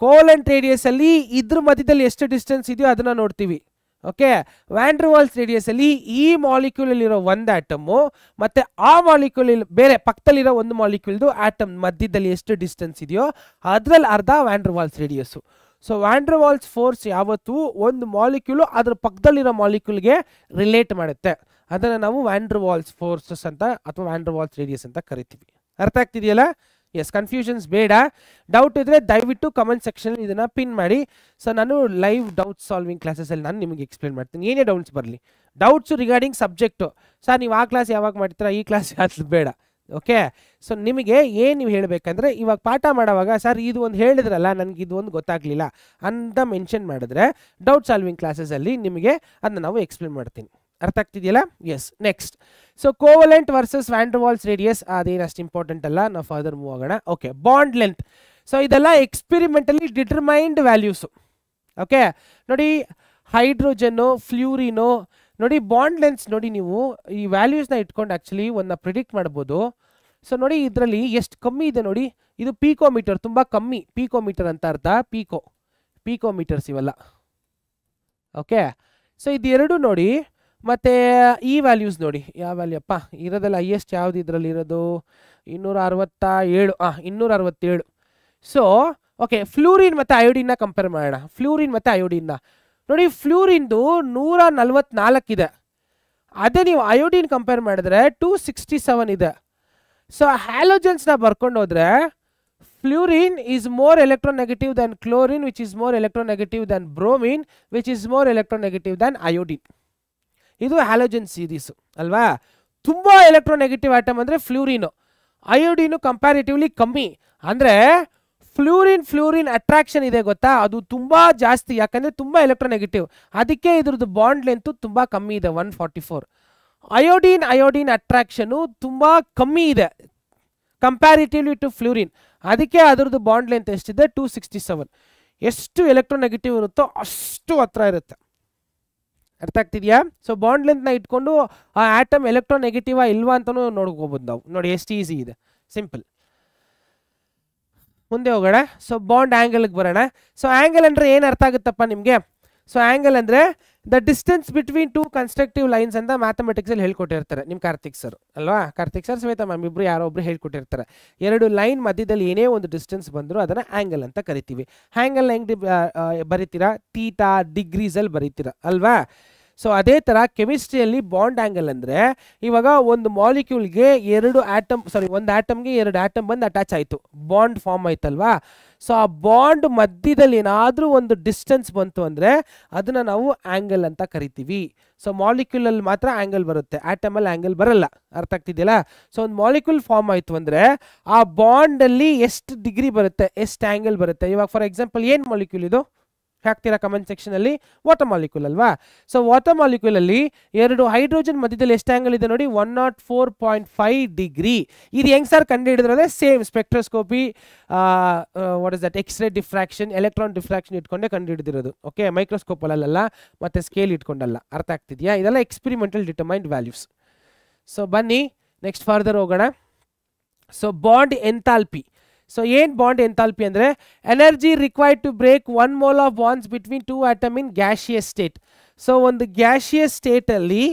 Covalent radius ಅಲ್ಲಿ ಇದ್ರ ಮಧ್ಯದಲ್ಲಿ ಎಷ್ಟು ಡಿಸ್ಟೆನ್ಸ್ ಇದೆಯೋ ಅದನ್ನ ನೋಡ್ತೀವಿ. Okay, van der Waals radius ಅಲ್ಲಿ ಈ ಮಾಲಿಕ್ಯೂಲ್ ಅಲ್ಲಿರೋ ಒಂದು ಆಟಮು ಮತ್ತೆ ಆ ಮಾಲಿಕ್ಯೂಲ್ ಬೇರೆ ಪಕ್ಕದಲ್ಲಿರೋ ಒಂದು ಮಾಲಿಕ್ಯೂಲ್ದು ಆಟಮ್ ಮಧ್ಯದಲ್ಲಿ ಎಷ್ಟು ಡಿಸ್ಟೆನ್ಸ್ ಇದೆಯೋ ಅದ್ರಲ್ಲಿ ಅರ್ಧ van der Waals radius. So van der Waals force ಯಾವತ್ತೂ ಒಂದು ಮಾಲಿಕ್ಯೂಲು ಅದ್ರ ಪಕ್ಕದಲ್ಲಿರೋ ಮಾಲಿಕ್ಯೂಲ್ಗೆ ರಿಲೇಟ್ ಮಾಡುತ್ತೆ. ಅದನ್ನು ನಾವು ವ್ಯಾನ್ ಡರ್ ವಾಲ್ಸ್ ಫೋರ್ಸಸ್ ಅಂತ ಅಥವಾ ವ್ಯಾನ್ ಡರ್ ವಾಲ್ಸ್ ರೇಡಿಯಸ್ ಅಂತ ಕರಿತೀವಿ. ಅರ್ಥ ಆಗ್ತಿದೆಯಲ್ಲ? ಎಸ್, ಕನ್ಫ್ಯೂಷನ್ಸ್ ಬೇಡ. ಡೌಟ್ ಇದ್ರೆ ದಯವಿಟ್ಟು ಕಮೆಂಟ್ ಸೆಕ್ಷನ್ ಇದನ್ನ ಪಿನ್ ಮಾಡಿ. ಸೊ ನಾನು ಲೈವ್ ಡೌಟ್ ಸಾಲ್ವಿಂಗ್ ಕ್ಲಾಸಸಲ್ಲಿ ನಾನು ನಿಮಗೆ ಎಕ್ಸ್ಪ್ಲೇನ್ ಮಾಡ್ತೀನಿ, ಏನೇ ಡೌಟ್ಸ್ ಬರಲಿ. ಡೌಟ್ಸು ರಿಗಾರ್ಡಿಂಗ್ ಸಬ್ಜೆಕ್ಟು, ಸರ್ ನೀವು ಆ ಕ್ಲಾಸ್ ಯಾವಾಗ ಮಾಡ್ತೀರಾ, ಈ ಕ್ಲಾಸ್ ಅದು ಬೇಡ. ಓಕೆ, ಸೊ ನಿಮಗೆ ಏನು ನೀವು ಹೇಳಬೇಕಂದ್ರೆ ಇವಾಗ ಪಾಠ ಮಾಡೋವಾಗ ಸರ್ ಇದು ಒಂದು ಹೇಳಿದ್ರಲ್ಲ ನನಗೆ ಇದು ಒಂದು ಗೊತ್ತಾಗಲಿಲ್ಲ ಅಂತ ಮೆನ್ಷನ್ ಮಾಡಿದ್ರೆ ಡೌಟ್ ಸಾಲ್ವಿಂಗ್ ಕ್ಲಾಸಸಲ್ಲಿ ನಿಮಗೆ ಅದನ್ನ ನಾವು ಎಕ್ಸ್ಪ್ಲೇನ್ ಮಾಡ್ತೀನಿ. ಅರ್ಥ ಆಗ್ತಿದೆಯಲ್ಲ? Yes, next. So covalent versus van der Waals radius ಅದೇನು ಅಷ್ಟು ಇಂಪಾರ್ಟೆಂಟ್ ಅಲ್ಲ, ನಾವು ಫರ್ದರ್ ಮೂವ್ ಆಗೋಣ. Okay, bond length. ಸೊ ಇದೆಲ್ಲ ಎಕ್ಸ್ಪೆರಿಮೆಂಟಲಿ ಡಿಟರ್ಮೈನ್ಡ್ ವ್ಯಾಲ್ಯೂಸು. ಓಕೆ, ನೋಡಿ ಹೈಡ್ರೋಜನ್ನು, ಫ್ಲೂರಿನು, ನೋಡಿ ಬಾಂಡ್ ಲೆಂತ್ಸ್ ನೋಡಿ ನೀವು ಈ ವ್ಯಾಲ್ಯೂಸ್ನ ಇಟ್ಕೊಂಡು ಆ್ಯಕ್ಚುಲಿ ಒಂದು ಪ್ರಿಡಿಕ್ಟ್ ಮಾಡ್ಬೋದು. ಸೊ ನೋಡಿ ಇದರಲ್ಲಿ ಎಷ್ಟು ಕಮ್ಮಿ ಇದೆ ನೋಡಿ, ಇದು ಪೀಕೋಮೀಟರ್, ತುಂಬ ಕಮ್ಮಿ. ಪೀಕೋಮೀಟರ್ ಅಂತ ಅರ್ಥ, ಪೀಕೋಮೀಟರ್ಸ್ ಇವೆಲ್ಲ. ಓಕೆ, ಸೊ ಇದೆರಡು ನೋಡಿ. ಮತ್ತು ಈ ವ್ಯಾಲ್ಯೂಸ್ ನೋಡಿ, ಯಾವ ವ್ಯಾಲ್ಯೂ ಅಪ್ಪ ಇರೋದಲ್ಲ, ಹೈಯೆಸ್ಟ್ ಯಾವುದು ಇದರಲ್ಲಿ ಇರೋದು 267. ಸೊ ಓಕೆ, ಫ್ಲೂರಿನ್ ಮತ್ತು ಅಯೋಡಿನ್ನ ಕಂಪೇರ್ ಮಾಡೋಣ. ಫ್ಲೂರಿನ್ ಮತ್ತು ಅಯೋಡಿನ್ನ ನೋಡಿ, ಫ್ಲೂರಿಂದು 144 ಇದೆ. ಅದೇ ನೀವು ಅಯೋಡಿನ್ ಕಂಪೇರ್ ಮಾಡಿದ್ರೆ 267 ಇದೆ. ಸೊ ಹ್ಯಾಲೋಜನ್ಸ್ನ ಬರ್ಕೊಂಡು ಹೋದ್ರೆ fluorine is more electronegative than chlorine, which is more electronegative than bromine, which is more electronegative than iodine. ಇದು ಹ್ಯಾಲೋಜನ್ ಸೀರೀಸು ಅಲ್ವಾ. ತುಂಬ ಎಲೆಕ್ಟ್ರೋನೆಗೆಟಿವ್ ಆಟಮ್ ಅಂದರೆ ಫ್ಲೂರಿನು, ಅಯೋಡಿನು ಕಂಪ್ಯಾರಿಟಿವ್ಲಿ ಕಮ್ಮಿ. ಅಂದರೆ ಫ್ಲೂರಿನ್ ಅಟ್ರಾಕ್ಷನ್ ಇದೆ ಗೊತ್ತಾ, ಅದು ತುಂಬ ಜಾಸ್ತಿ, ಯಾಕಂದರೆ ತುಂಬ ಎಲೆಕ್ಟ್ರೋನೆಗೆಟಿವ್. ಅದಕ್ಕೆ ಇದ್ರದ್ದು ಬಾಂಡ್ ಲೆಂತು ತುಂಬ ಕಮ್ಮಿ ಇದೆ, 144. ಅಯೋಡಿನ್ ಅಟ್ರಾಕ್ಷನು ತುಂಬ ಕಮ್ಮಿ ಇದೆ ಕಂಪ್ಯಾರಿಟಿವ್ಲಿ ಟು ಫ್ಲೂರಿನ್. ಅದಕ್ಕೆ ಅದರದ್ದು ಬಾಂಡ್ ಲೆಂತ್ ಎಷ್ಟಿದೆ, 267. ಎಷ್ಟು ಎಲೆಕ್ಟ್ರೋನೆಗೆಟಿವ್ ಇರುತ್ತೋ ಅಷ್ಟು ಹತ್ರ ಇರುತ್ತೆ. ಅರ್ಥ ಆಗ್ತಿದೆಯಾ? ಸೊ ಬಾಂಡ್ ಲೆಂತ್ನ ಇಟ್ಕೊಂಡು ಆ ಆಟಮ್ ಎಲೆಕ್ಟ್ರೋನೆಗೆಟಿವಾ ಇಲ್ವಾ ಅಂತಲೂ ನೋಡ್ಕೋಬೋದು ನಾವು. ನೋಡಿ ಎಷ್ಟು ಈಸಿ ಇದೆ, ಸಿಂಪಲ್. ಮುಂದೆ ಹೋಗೋಣ. ಸೊ ಬಾಂಡ್ ಆ್ಯಂಗಲ್ಗೆ ಬರೋಣ. ಸೊ ಆ್ಯಂಗಲ್ ಅಂದರೆ ಏನು ಅರ್ಥ ಆಗುತ್ತಪ್ಪ ನಿಮಗೆ? ಸೊ ಆ್ಯಂಗಲ್ ಅಂದರೆ the distance between two constructive lines ಅಂತ ಮ್ಯಾಥಮೆಟಿಕ್ಸಲ್ಲಿ ಹೇಳ್ಕೊಟ್ಟಿರ್ತಾರೆ ನಿಮ್ಮ ಕಾರ್ತಿಕ್ ಸರ್ ಅಲ್ವಾ. ಕಾರ್ತಿಕ್ ಸರ್, ಶ್ವೇತಾ ಮ್ಯಾಮ್ ಇಬ್ಬರು ಯಾರೋ ಒಬ್ರು ಹೇಳ್ಕೊಟ್ಟಿರ್ತಾರೆ. ಎರಡು ಲೈನ್ ಮಧ್ಯದಲ್ಲಿ ಏನೇ ಒಂದು ಡಿಸ್ಟೆನ್ಸ್ ಬಂದರೂ ಅದನ್ನು ಆ್ಯಂಗಲ್ ಅಂತ ಕರಿತೀವಿ. ಆ್ಯಂಗಲ್ನ ಹೆಂಗೆ ಬರೀತೀರಾ? ಥೀಟಾ, ಡಿಗ್ರೀಸಲ್ಲಿ ಬರೀತೀರಾ ಅಲ್ವಾ. ಸೊ ಅದೇ ಥರ ಕೆಮಿಸ್ಟ್ರಿಯಲ್ಲಿ ಬಾಂಡ್ ಆ್ಯಂಗಲ್ ಅಂದರೆ ಇವಾಗ ಒಂದು ಮಾಲಿಕ್ಯೂಲ್ಗೆ ಒಂದು ಆಟಮ್ಗೆ 2 ಆಟಮ್ ಬಂದು ಅಟ್ಯಾಚ್ ಆಯಿತು, ಬಾಂಡ್ ಫಾರ್ಮ್ ಆಯ್ತಲ್ವಾ. ಸೊ ಆ ಬಾಂಡ್ ಮಧ್ಯದಲ್ಲಿ ಏನಾದರೂ ಒಂದು ಡಿಸ್ಟೆನ್ಸ್ ಬಂತು ಅಂದರೆ ಅದನ್ನು ನಾವು ಆ್ಯಂಗಲ್ ಅಂತ ಕರಿತೀವಿ. ಸೊ ಮಾಲಿಕ್ಯೂಲಲ್ಲಿ ಮಾತ್ರ ಆ್ಯಂಗಲ್ ಬರುತ್ತೆ, ಆಟಮಲ್ಲಿ ಆ್ಯಂಗಲ್ ಬರಲ್ಲ. ಅರ್ಥ ಆಗ್ತಿದೆಯಲ್ಲ? ಸೊ ಒಂದು ಮಾಲಿಕ್ಯೂಲ್ ಫಾರ್ಮ್ ಆಯಿತು ಅಂದರೆ ಆ ಬಾಂಡಲ್ಲಿ ಎಷ್ಟು ಡಿಗ್ರಿ ಬರುತ್ತೆ, ಎಷ್ಟು ಆ್ಯಂಗಲ್ ಬರುತ್ತೆ. ಇವಾಗ ಫಾರ್ ಎಕ್ಸಾಂಪಲ್ ಏನು ಮಾಲಿಕ್ಯೂಲ್ ಇದು ಹಾಕ್ತೀರಾ ಕಮೆಂಟ್ ಸೆಕ್ಷನಲ್ಲಿ? ವಾಟರ್ ಮಾಲಿಕ್ಯೂಲ್ ಅಲ್ವಾ. ಸೊ ವಾಟರ್ ಮಾಲಿಕ್ಯೂಲಲ್ಲಿ 2 ಹೈಡ್ರೋಜನ್ ಮಧ್ಯದಲ್ಲಿ ಎಷ್ಟು ಆ್ಯಂಗಲ್ ಇದೆ ನೋಡಿ, 104.5 ಡಿಗ್ರಿ. ಇದು ಹೆಂಗೆ ಸರ್ ಕಂಡು ಹಿಡಿದ್ರೆ same spectroscopy, what is that, X ray diffraction, electron diffraction ಇಟ್ಕೊಂಡೆ ಕಂಡು ಹಿಡಿದಿರೋದು. ಓಕೆ, ಮೈಕ್ರೋಸ್ಕೋಪಲ್ಲ ಮತ್ತು ಸ್ಕೇಲ್ ಇಟ್ಕೊಂಡಲ್ಲ. ಅರ್ಥ ಆಗ್ತಿದೆಯಾ? ಇದೆಲ್ಲ ಎಕ್ಸ್ಪೆರಿಮೆಂಟಲ್ ಡಿಟರ್ಮೈನ್ಡ್ ವ್ಯಾಲ್ಯೂಸ್. ಸೊ ಬನ್ನಿ ನೆಕ್ಸ್ಟ್ ಫರ್ದರ್ ಹೋಗೋಣ. So bond enthalpy. ಸೊ ಏನು ಬಾಂಡ್ ಎಂಥಾಲ್ಪಿ ಅಂದರೆ energy required to break 1 mole of bonds between 2 atom in gaseous state. So ಒಂದು ಗ್ಯಾಶಿಯಸ್ ಸ್ಟೇಟಲ್ಲಿ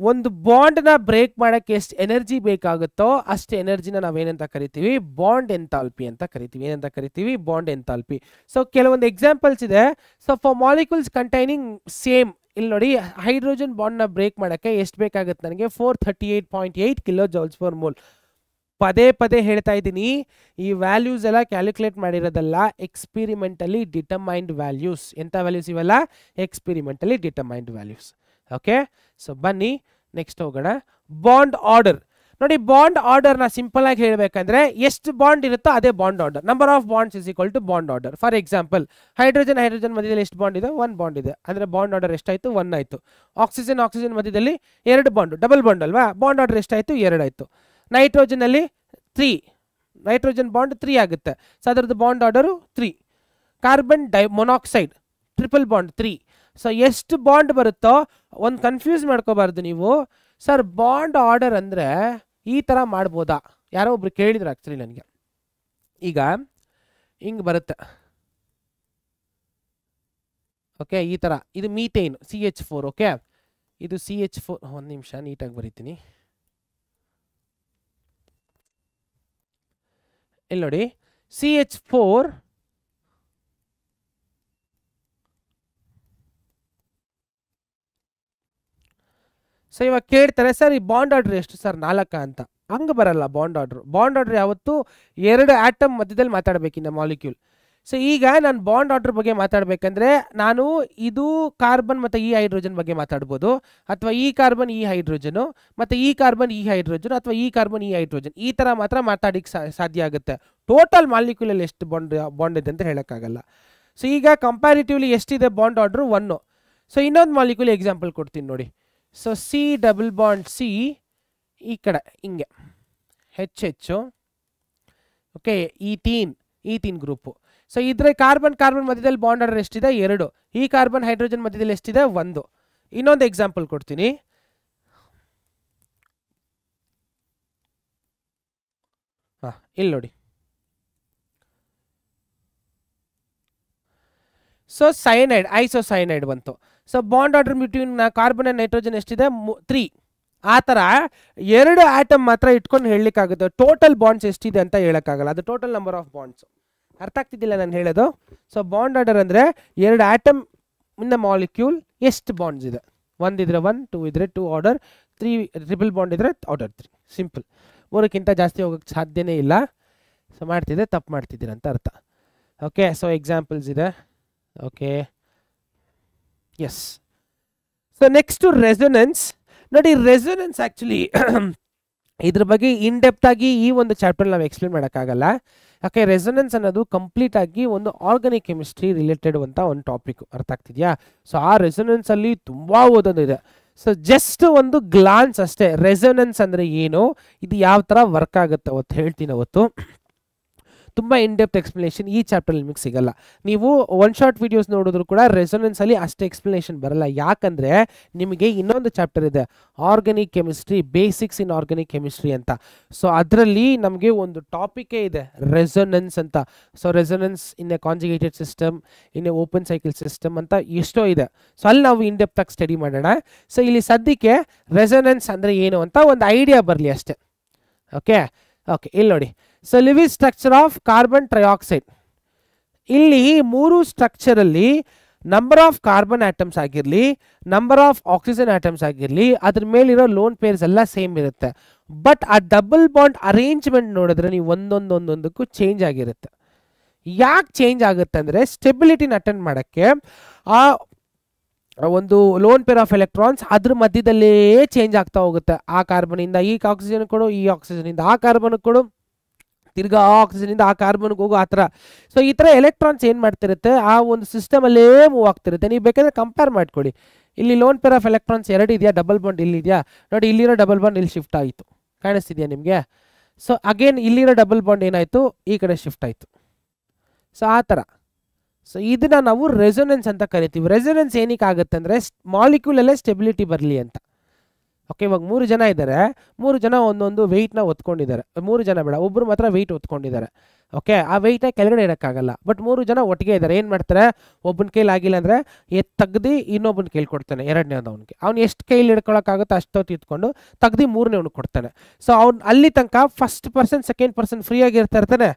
ಒಂದು ಬಾಂಡ್ನ ಬ್ರೇಕ್ ಮಾಡೋಕ್ಕೆ ಎಷ್ಟು ಎನರ್ಜಿ ಬೇಕಾಗುತ್ತೋ ಅಷ್ಟು ಎನರ್ಜಿನ ನಾವೇನಂತ ಕರಿತೀವಿ? ಬಾಂಡ್ ಎಂಥಾಲ್ಪಿ ಅಂತ ಕರಿತೀವಿ. ಏನಂತ ಕರಿತೀವಿ? Bond enthalpy. ಸೊ ಕೆಲವೊಂದು ಎಕ್ಸಾಂಪಲ್ಸ್ ಇದೆ. So for molecules containing same, ಇಲ್ಲಿ ನೋಡಿ ಹೈಡ್ರೋಜನ್ ಬಾಂಡ್ನ ಬ್ರೇಕ್ ಮಾಡೋಕ್ಕೆ ಎಷ್ಟು ಬೇಕಾಗುತ್ತೆ ನನಗೆ? 438.8 kJ/mol. ಪದೇ ಹೇಳ್ತಾ ಇದ್ದೀನಿ, ಈ ವ್ಯಾಲ್ಯೂಸ್ ಎಲ್ಲ ಕ್ಯಾಲ್ಕುಲೇಟ್ ಮಾಡಿರೋದಲ್ಲ, ಎಕ್ಸ್ಪೆರಿಮೆಂಟಲಿ ಡಿಟರ್ಮೈನ್ಡ್ ವ್ಯಾಲ್ಯೂಸ್. ಎಂಥ ವ್ಯಾಲ್ಯೂಸ್ ಇವೆಲ್ಲ? Experimentally determined values. Okay, so ಬನ್ನಿ ನೆಕ್ಸ್ಟ್ ಹೋಗೋಣ. ಬಾಂಡ್ ಆರ್ಡರ್ ನೋಡಿ, ಬಾಂಡ್ ಆರ್ಡರ್ನ ಸಿಂಪಲ್ ಆಗಿ ಹೇಳಬೇಕಂದ್ರೆ ಎಷ್ಟು ಬಾಂಡ್ ಇರುತ್ತೋ ಅದೇ bond order. Number of bonds is equal to bond order. For example hydrogen ಮಧ್ಯದಲ್ಲಿ ಎಷ್ಟು ಬಾಂಡ್ ಇದೆ? 1 ಬಾಂಡ್ ಇದೆ, ಅಂದರೆ ಬಾಂಡ್ ಆರ್ಡರ್ ಎಷ್ಟಾಯಿತು? 1 ಆಯಿತು. ಆಕ್ಸಿಜನ್ ಮಧ್ಯದಲ್ಲಿ 2 ಬಾಂಡ್, ಡಬಲ್ ಬಾಂಡ್ ಅಲ್ವಾ, ಬಾಂಡ್ ಆರ್ಡರ್ ಎಷ್ಟಾಯಿತು? 2 ಆಯಿತು. ನೈಟ್ರೋಜನಲ್ಲಿ 3, ನೈಟ್ರೋಜನ್ ಬಾಂಡ್ 3 ಆಗುತ್ತೆ. ಸೊ ಅದರದ್ದು bond order 3. Carbon monoxide triple bond 3. So ಎಷ್ಟು ಬಾಂಡ್ ಬರುತ್ತೋ ಒಂದು ಕನ್ಫ್ಯೂಸ್ ಮಾಡ್ಕೋಬಾರ್ದು ನೀವು. ಸರ್ ಬಾಂಡ್ ಆರ್ಡರ್ ಅಂದರೆ ಈ ಥರ ಮಾಡ್ಬೋದಾ? ಯಾರೋ ಒಬ್ರು ಕೇಳಿದ್ರು ಆ್ಯಕ್ಚುಲಿ ನನಗೆ. ಈಗ ಹಿಂಗೆ ಬರುತ್ತೆ, ಓಕೆ ಈ ಥರ ಇದು ಮೀಥೇನ್ CH4. ಓಕೆ ಇದು CH4. ಒಂದು ನಿಮಿಷ ನೀಟಾಗಿ ಬರೀತೀನಿ. ಇಲ್ಲಿ ನೋಡಿ CH4 ಸೊ ಇವಾಗ ಕೇಳ್ತಾರೆ ಸರ್ ಈ ಬಾಂಡ್ ಆರ್ಡರ್ ಎಷ್ಟು ಸರ್ 4 ಅಂತ. ಹಂಗೆ ಬರಲ್ಲ ಬಾಂಡ್ ಆರ್ಡರ್. ಬಾಂಡ್ ಆರ್ಡರ್ ಯಾವತ್ತು 2 ಆಟಮ್ ಮಧ್ಯದಲ್ಲಿ ಮಾತಾಡಬೇಕಿನ್ನ ಮಾಲಿಕ್ಯೂಲ್. ಸೊ ಈಗ ನಾನು ಬಾಂಡ್ ಆರ್ಡರ್ ಬಗ್ಗೆ ಮಾತಾಡಬೇಕಂದ್ರೆ ನಾನು ಇದು ಕಾರ್ಬನ್ ಮತ್ತು ಈ ಹೈಡ್ರೋಜನ್ ಬಗ್ಗೆ ಮಾತಾಡ್ಬೋದು, ಅಥವಾ ಈ ಕಾರ್ಬನ್ ಈ ಹೈಡ್ರೋಜನು ಮತ್ತು ಈ ಕಾರ್ಬನ್ ಈ ಹೈಡ್ರೋಜನ್ ಅಥವಾ ಈ ಕಾರ್ಬನ್ ಈ ಹೈಡ್ರೋಜನ್, ಈ ಥರ ಮಾತ್ರ ಮಾತಾಡಕ್ಕೆ ಸಾಧ್ಯ ಆಗುತ್ತೆ. ಟೋಟಲ್ ಮಾಲಿಕ್ಯೂಲಲ್ಲಿ ಎಷ್ಟು ಬಾಂಡ್ ಇದೆ ಅಂತ ಹೇಳೋಕ್ಕಾಗಲ್ಲ. ಸೊ ಈಗ ಕಂಪ್ಯಾರಿಟಿವ್ಲಿ ಎಷ್ಟಿದೆ ಬಾಂಡ್ ಆರ್ಡರ್ 1. ಸೊ ಇನ್ನೊಂದು ಮಾಲಿಕ್ಯೂಲ್ ಎಕ್ಸಾಂಪಲ್ ಕೊಡ್ತೀನಿ ನೋಡಿ. ಸೊ C+C ಈ ಕಡೆ ಹಿಂಗೆ HH. Okay ethene group. So ಇದ್ರೆ ಕಾರ್ಬನ್ ಮಧ್ಯದಲ್ಲಿ ಬಾಂಡ್ ಆರ್ಡರ್ ಎಷ್ಟಿದೆ 2. ಈ ಕಾರ್ಬನ್ ಹೈಡ್ರೋಜನ್ ಮಧ್ಯದಲ್ಲಿ ಎಷ್ಟಿದೆ 1. ಇನ್ನೊಂದು ಎಕ್ಸಾಂಪಲ್ ಕೊಡ್ತೀನಿ. ಇಲ್ಲಿ ನೋಡಿ. ಸೊ ಸೈನೈಡ್ ಐಸೋಸೈನೈಡ್ ಬಂತು. So bond order between carbon and nitrogen ಎಷ್ಟಿದೆ 3. ಆ ಥರ 2 ಆಟಮ್ ಮಾತ್ರ ಇಟ್ಕೊಂಡು ಹೇಳಲಿಕ್ಕಾಗುತ್ತೆ. ಟೋಟಲ್ ಬಾಂಡ್ಸ್ ಎಷ್ಟಿದೆ ಅಂತ ಹೇಳೋಕ್ಕಾಗಲ್ಲ. ಅದು ಟೋಟಲ್ ನಂಬರ್ ಆಫ್ ಬಾಂಡ್ಸ್. ಅರ್ಥ ಆಗ್ತಿದ್ದಿಲ್ಲ ನಾನು ಹೇಳೋದು? ಸೊ ಬಾಂಡ್ ಆರ್ಡರ್ ಅಂದರೆ 2 ಆಟಮ್ ಇನ್ ಮಾಲಿಕ್ಯೂಲ್ ಎಷ್ಟು ಬಾಂಡ್ಸ್ ಇದೆ. 1 ಇದ್ರೆ 1, 2 ಇದ್ರೆ 2 ಆರ್ಡರ್, 3 ಟ್ರಿಪಲ್ ಬಾಂಡ್ ಇದ್ರೆ ಆರ್ಡರ್ 3. ಸಿಂಪಲ್. 3ಕ್ಕಿಂತ ಜಾಸ್ತಿ ಹೋಗೋಕ್ಕೆ ಸಾಧ್ಯನೇ ಇಲ್ಲ. ಸೊ ಮಾಡ್ತಿದ್ದೆ ತಪ್ಪು ಮಾಡ್ತಿದ್ದೀರ ಅಂತ ಅರ್ಥ. ಓಕೆ ಸೊ ಎಕ್ಸಾಂಪಲ್ಸ್ ಇದೆ. Okay yes. So next resonance ನೋಡಿ. ರೆಸೊನೆನ್ಸ್ ಆ್ಯಕ್ಚುಲಿ ಇದ್ರ ಬಗ್ಗೆ ಇನ್ ಡೆಪ್ತ್ ಆಗಿ ಈ ಒಂದು ಚಾಪ್ಟರ್ ನಾವು ಎಕ್ಸ್ಪ್ಲೇನ್ ಮಾಡೋಕ್ಕಾಗಲ್ಲ. ಯಾಕೆ ರೆಸೊನೆನ್ಸ್ ಅನ್ನೋದು ಕಂಪ್ಲೀಟ್ ಆಗಿ ಒಂದು ಆರ್ಗಾನಿಕ್ ಕೆಮಿಸ್ಟ್ರಿ ರಿಲೇಟೆಡ್ ಅಂತ ಒಂದು ಟಾಪಿಕ್. ಅರ್ಥ ಆಗ್ತಿದೆಯಾ? ಸೊ ಆ ರೆಸೊನೆನ್ಸ್ ಅಲ್ಲಿ ತುಂಬಾ ಓದೋದಿದೆ. ಸೊ ಜಸ್ಟ್ ಒಂದು ಗ್ಲಾನ್ಸ್ ಅಷ್ಟೇ ರೆಸೊನೆನ್ಸ್ ಅಂದರೆ ಏನು, ಇದು ಯಾವ ಥರ ವರ್ಕ್ ಆಗುತ್ತೆ ಅವತ್ತು ಹೇಳ್ತೀನಿ. ಅವತ್ತು ತುಂಬ ಇನ್ ಡೆಪ್ತ್ ಎಕ್ಸ್ಪ್ಲನೇಷನ್ ಈ ಚಾಪ್ಟರ್ ನಿಮಗೆ ಸಿಗಲ್ಲ. ನೀವು ಒನ್ ಶಾರ್ಟ್ ವಿಡಿಯೋಸ್ ನೋಡಿದ್ರು ಕೂಡ ರೆಸೊನೆನ್ಸ್ ಅಲ್ಲಿ ಅಷ್ಟೇ ಎಕ್ಸ್ಪ್ಲನೇಷನ್ ಬರಲ್ಲ. ಯಾಕಂದ್ರೆ ನಿಮಗೆ ಇನ್ನೊಂದು ಚಾಪ್ಟರ್ ಇದೆ ಆರ್ಗಾನಿಕ್ ಕೆಮಿಸ್ಟ್ರಿ, ಬೇಸಿಕ್ಸ್ ಇನ್ ಆರ್ಗಾನಿಕ್ ಕೆಮಿಸ್ಟ್ರಿ ಅಂತ. ಸೊ ಅದರಲ್ಲಿ ನಮಗೆ ಒಂದು ಟಾಪಿಕೇ ಇದೆ ರೆಸೊನೆನ್ಸ್ ಅಂತ. So resonance in a conjugated system, in a open cycle system ಅಂತ ಎಷ್ಟೋ ಇದೆ. ಸೊ ಅಲ್ಲಿ ನಾವು ಇನ್ ಡೆಪ್ತ್ ಆಗಿ ಸ್ಟಡಿ ಮಾಡೋಣ. ಸೊ ಇಲ್ಲಿ ಸದ್ಯಕ್ಕೆ ರೆಸೊನೆನ್ಸ್ ಅಂದರೆ ಏನು ಅಂತ ಒಂದು ಐಡಿಯಾ ಬರಲಿ ಅಷ್ಟೇ. ಓಕೆ ಇಲ್ಲಿ ನೋಡಿ. So living structure of carbon trioxide. ಇಲ್ಲಿ 3 ಸ್ಟ್ರಕ್ಚರಲ್ಲಿ ನಂಬರ್ ಆಫ್ ಕಾರ್ಬನ್ ಆಟಮ್ಸ್ ಆಗಿರಲಿ, ನಂಬರ್ ಆಫ್ ಆಕ್ಸಿಜನ್ ಆಟಮ್ಸ್ ಆಗಿರಲಿ, ಅದ್ರ ಮೇಲಿರೋ ಲೋನ್ ಪೇರ್ಸ್ ಎಲ್ಲ ಸೇಮ್ ಇರುತ್ತೆ. ಬಟ್ ಆ ಡಬಲ್ ಬಾಂಡ್ ಅರೇಂಜ್ಮೆಂಟ್ ನೋಡಿದ್ರೆ ನೀವು ಒಂದೊಂದಕ್ಕೂ ಚೇಂಜ್ ಆಗಿರುತ್ತೆ. ಯಾಕೆ ಚೇಂಜ್ ಆಗುತ್ತೆ ಅಂದರೆ ಸ್ಟೆಬಿಲಿಟಿನ ಅಟೆಂಡ್ ಮಾಡೋಕ್ಕೆ ಆ ಒಂದು ಲೋನ್ ಪೇರ್ ಆಫ್ ಎಲೆಕ್ಟ್ರಾನ್ಸ್ ಅದ್ರ ಮಧ್ಯದಲ್ಲೇ ಚೇಂಜ್ ಆಗ್ತಾ ಹೋಗುತ್ತೆ. ಆ ಕಾರ್ಬನಿಂದ ಈ ಆಕ್ಸಿಜನ್ ಕೊಡು, ಈ ಆಕ್ಸಿಜನಿಂದ ಆ ಕಾರ್ಬನ್ ಕೊಡು, ತಿರ್ಗಾ ಆಕ್ಸಿಜನಿಂದ ಆ ಕಾರ್ಬನ್ಗೆ ಹೋಗೋ ಆ ಥರ. ಸೊ ಈ ಥರ ಎಲೆಕ್ಟ್ರಾನ್ಸ್ ಏನು ಮಾಡ್ತಿರುತ್ತೆ ಆ ಒಂದು ಸಿಸ್ಟಮಲ್ಲೇ ಮೂವ್ ಆಗ್ತಿರುತ್ತೆ. ನೀವು ಬೇಕಾದ್ರೆ ಕಂಪೇರ್ ಮಾಡ್ಕೊಳ್ಳಿ. ಇಲ್ಲಿ ಲೋನ್ ಪೇರ್ ಆಫ್ ಎಲೆಕ್ಟ್ರಾನ್ಸ್ 2 ಇದೆಯಾ, ಡಬಲ್ ಬಾಂಡ್ ಇಲ್ಲಿ ಇದೆಯಾ ನೋಡಿ. ಇಲ್ಲಿರೋ ಡಬಲ್ ಬಾಂಡ್ ಇಲ್ಲಿ ಶಿಫ್ಟ್ ಆಯಿತು, ಕಾಣಿಸ್ತಿದೆಯಾ ನಿಮಗೆ? ಸೊ ಅಗೇನ್ ಇಲ್ಲಿರೋ ಡಬಲ್ ಬಾಂಡ್ ಏನಾಯಿತು, ಈ ಕಡೆ ಶಿಫ್ಟ್ ಆಯಿತು. ಸೊ ಆ ಥರ. ಸೊ ಇದನ್ನ ನಾವು ರೆಸೊನೆನ್ಸ್ ಅಂತ ಕರಿತೀವಿ. ರೆಸೊನೆನ್ಸ್ ಏನಕ್ಕೆ ಆಗುತ್ತೆ ಅಂದರೆ ಮಾಲಿಕ್ಯೂಲಲ್ಲೇ ಸ್ಟೆಬಿಲಿಟಿ ಬರಲಿ ಅಂತ. ಓಕೆ ಇವಾಗ 3 ಜನ ಇದ್ದಾರೆ, 3 ಜನ ಒಂದೊಂದು ವೆಯ್ಟ್ನ ಒತ್ಕೊಂಡಿದ್ದಾರೆ. 3 ಜನ ಬೇಡ, ಒಬ್ಬರು ಮಾತ್ರ ವೆಯ್ಟ್ ಒತ್ಕೊಂಡಿದ್ದಾರೆ. ಓಕೆ ಆ ವೆಯ್ಟ್ನ ಕೆಳಗಡೆ ಇಡೋಕ್ಕಾಗಲ್ಲ. ಬಟ್ 3 ಜನ ಒಟ್ಟಿಗೆ ಇದ್ದಾರೆ. ಏನು ಮಾಡ್ತಾರೆ, ಒಬ್ಬನ ಕೈಲಿ ಆಗಿಲ್ಲ ಅಂದರೆ ತೆಗ್ದು ಇನ್ನೊಬ್ಬನ ಕೈಲಿ ಕೊಡ್ತಾನೆ, ಎರಡನೇದವನಿಗೆ. ಅವ್ನು ಎಷ್ಟು ಕೈಲಿ ಹಿಡ್ಕೊಳಕ್ಕಾಗುತ್ತೋ ಅಷ್ಟೊತ್ತು ಇಟ್ಕೊಂಡು ತೆಗ್ದು 3ನೇವ್ನಿಗೆ ಕೊಡ್ತಾನೆ. ಸೊ ಅವ್ನು ಅಲ್ಲಿ ತನಕ first person second person free ಆಗಿರ್ತಾ ಇರ್ತಾನೆ.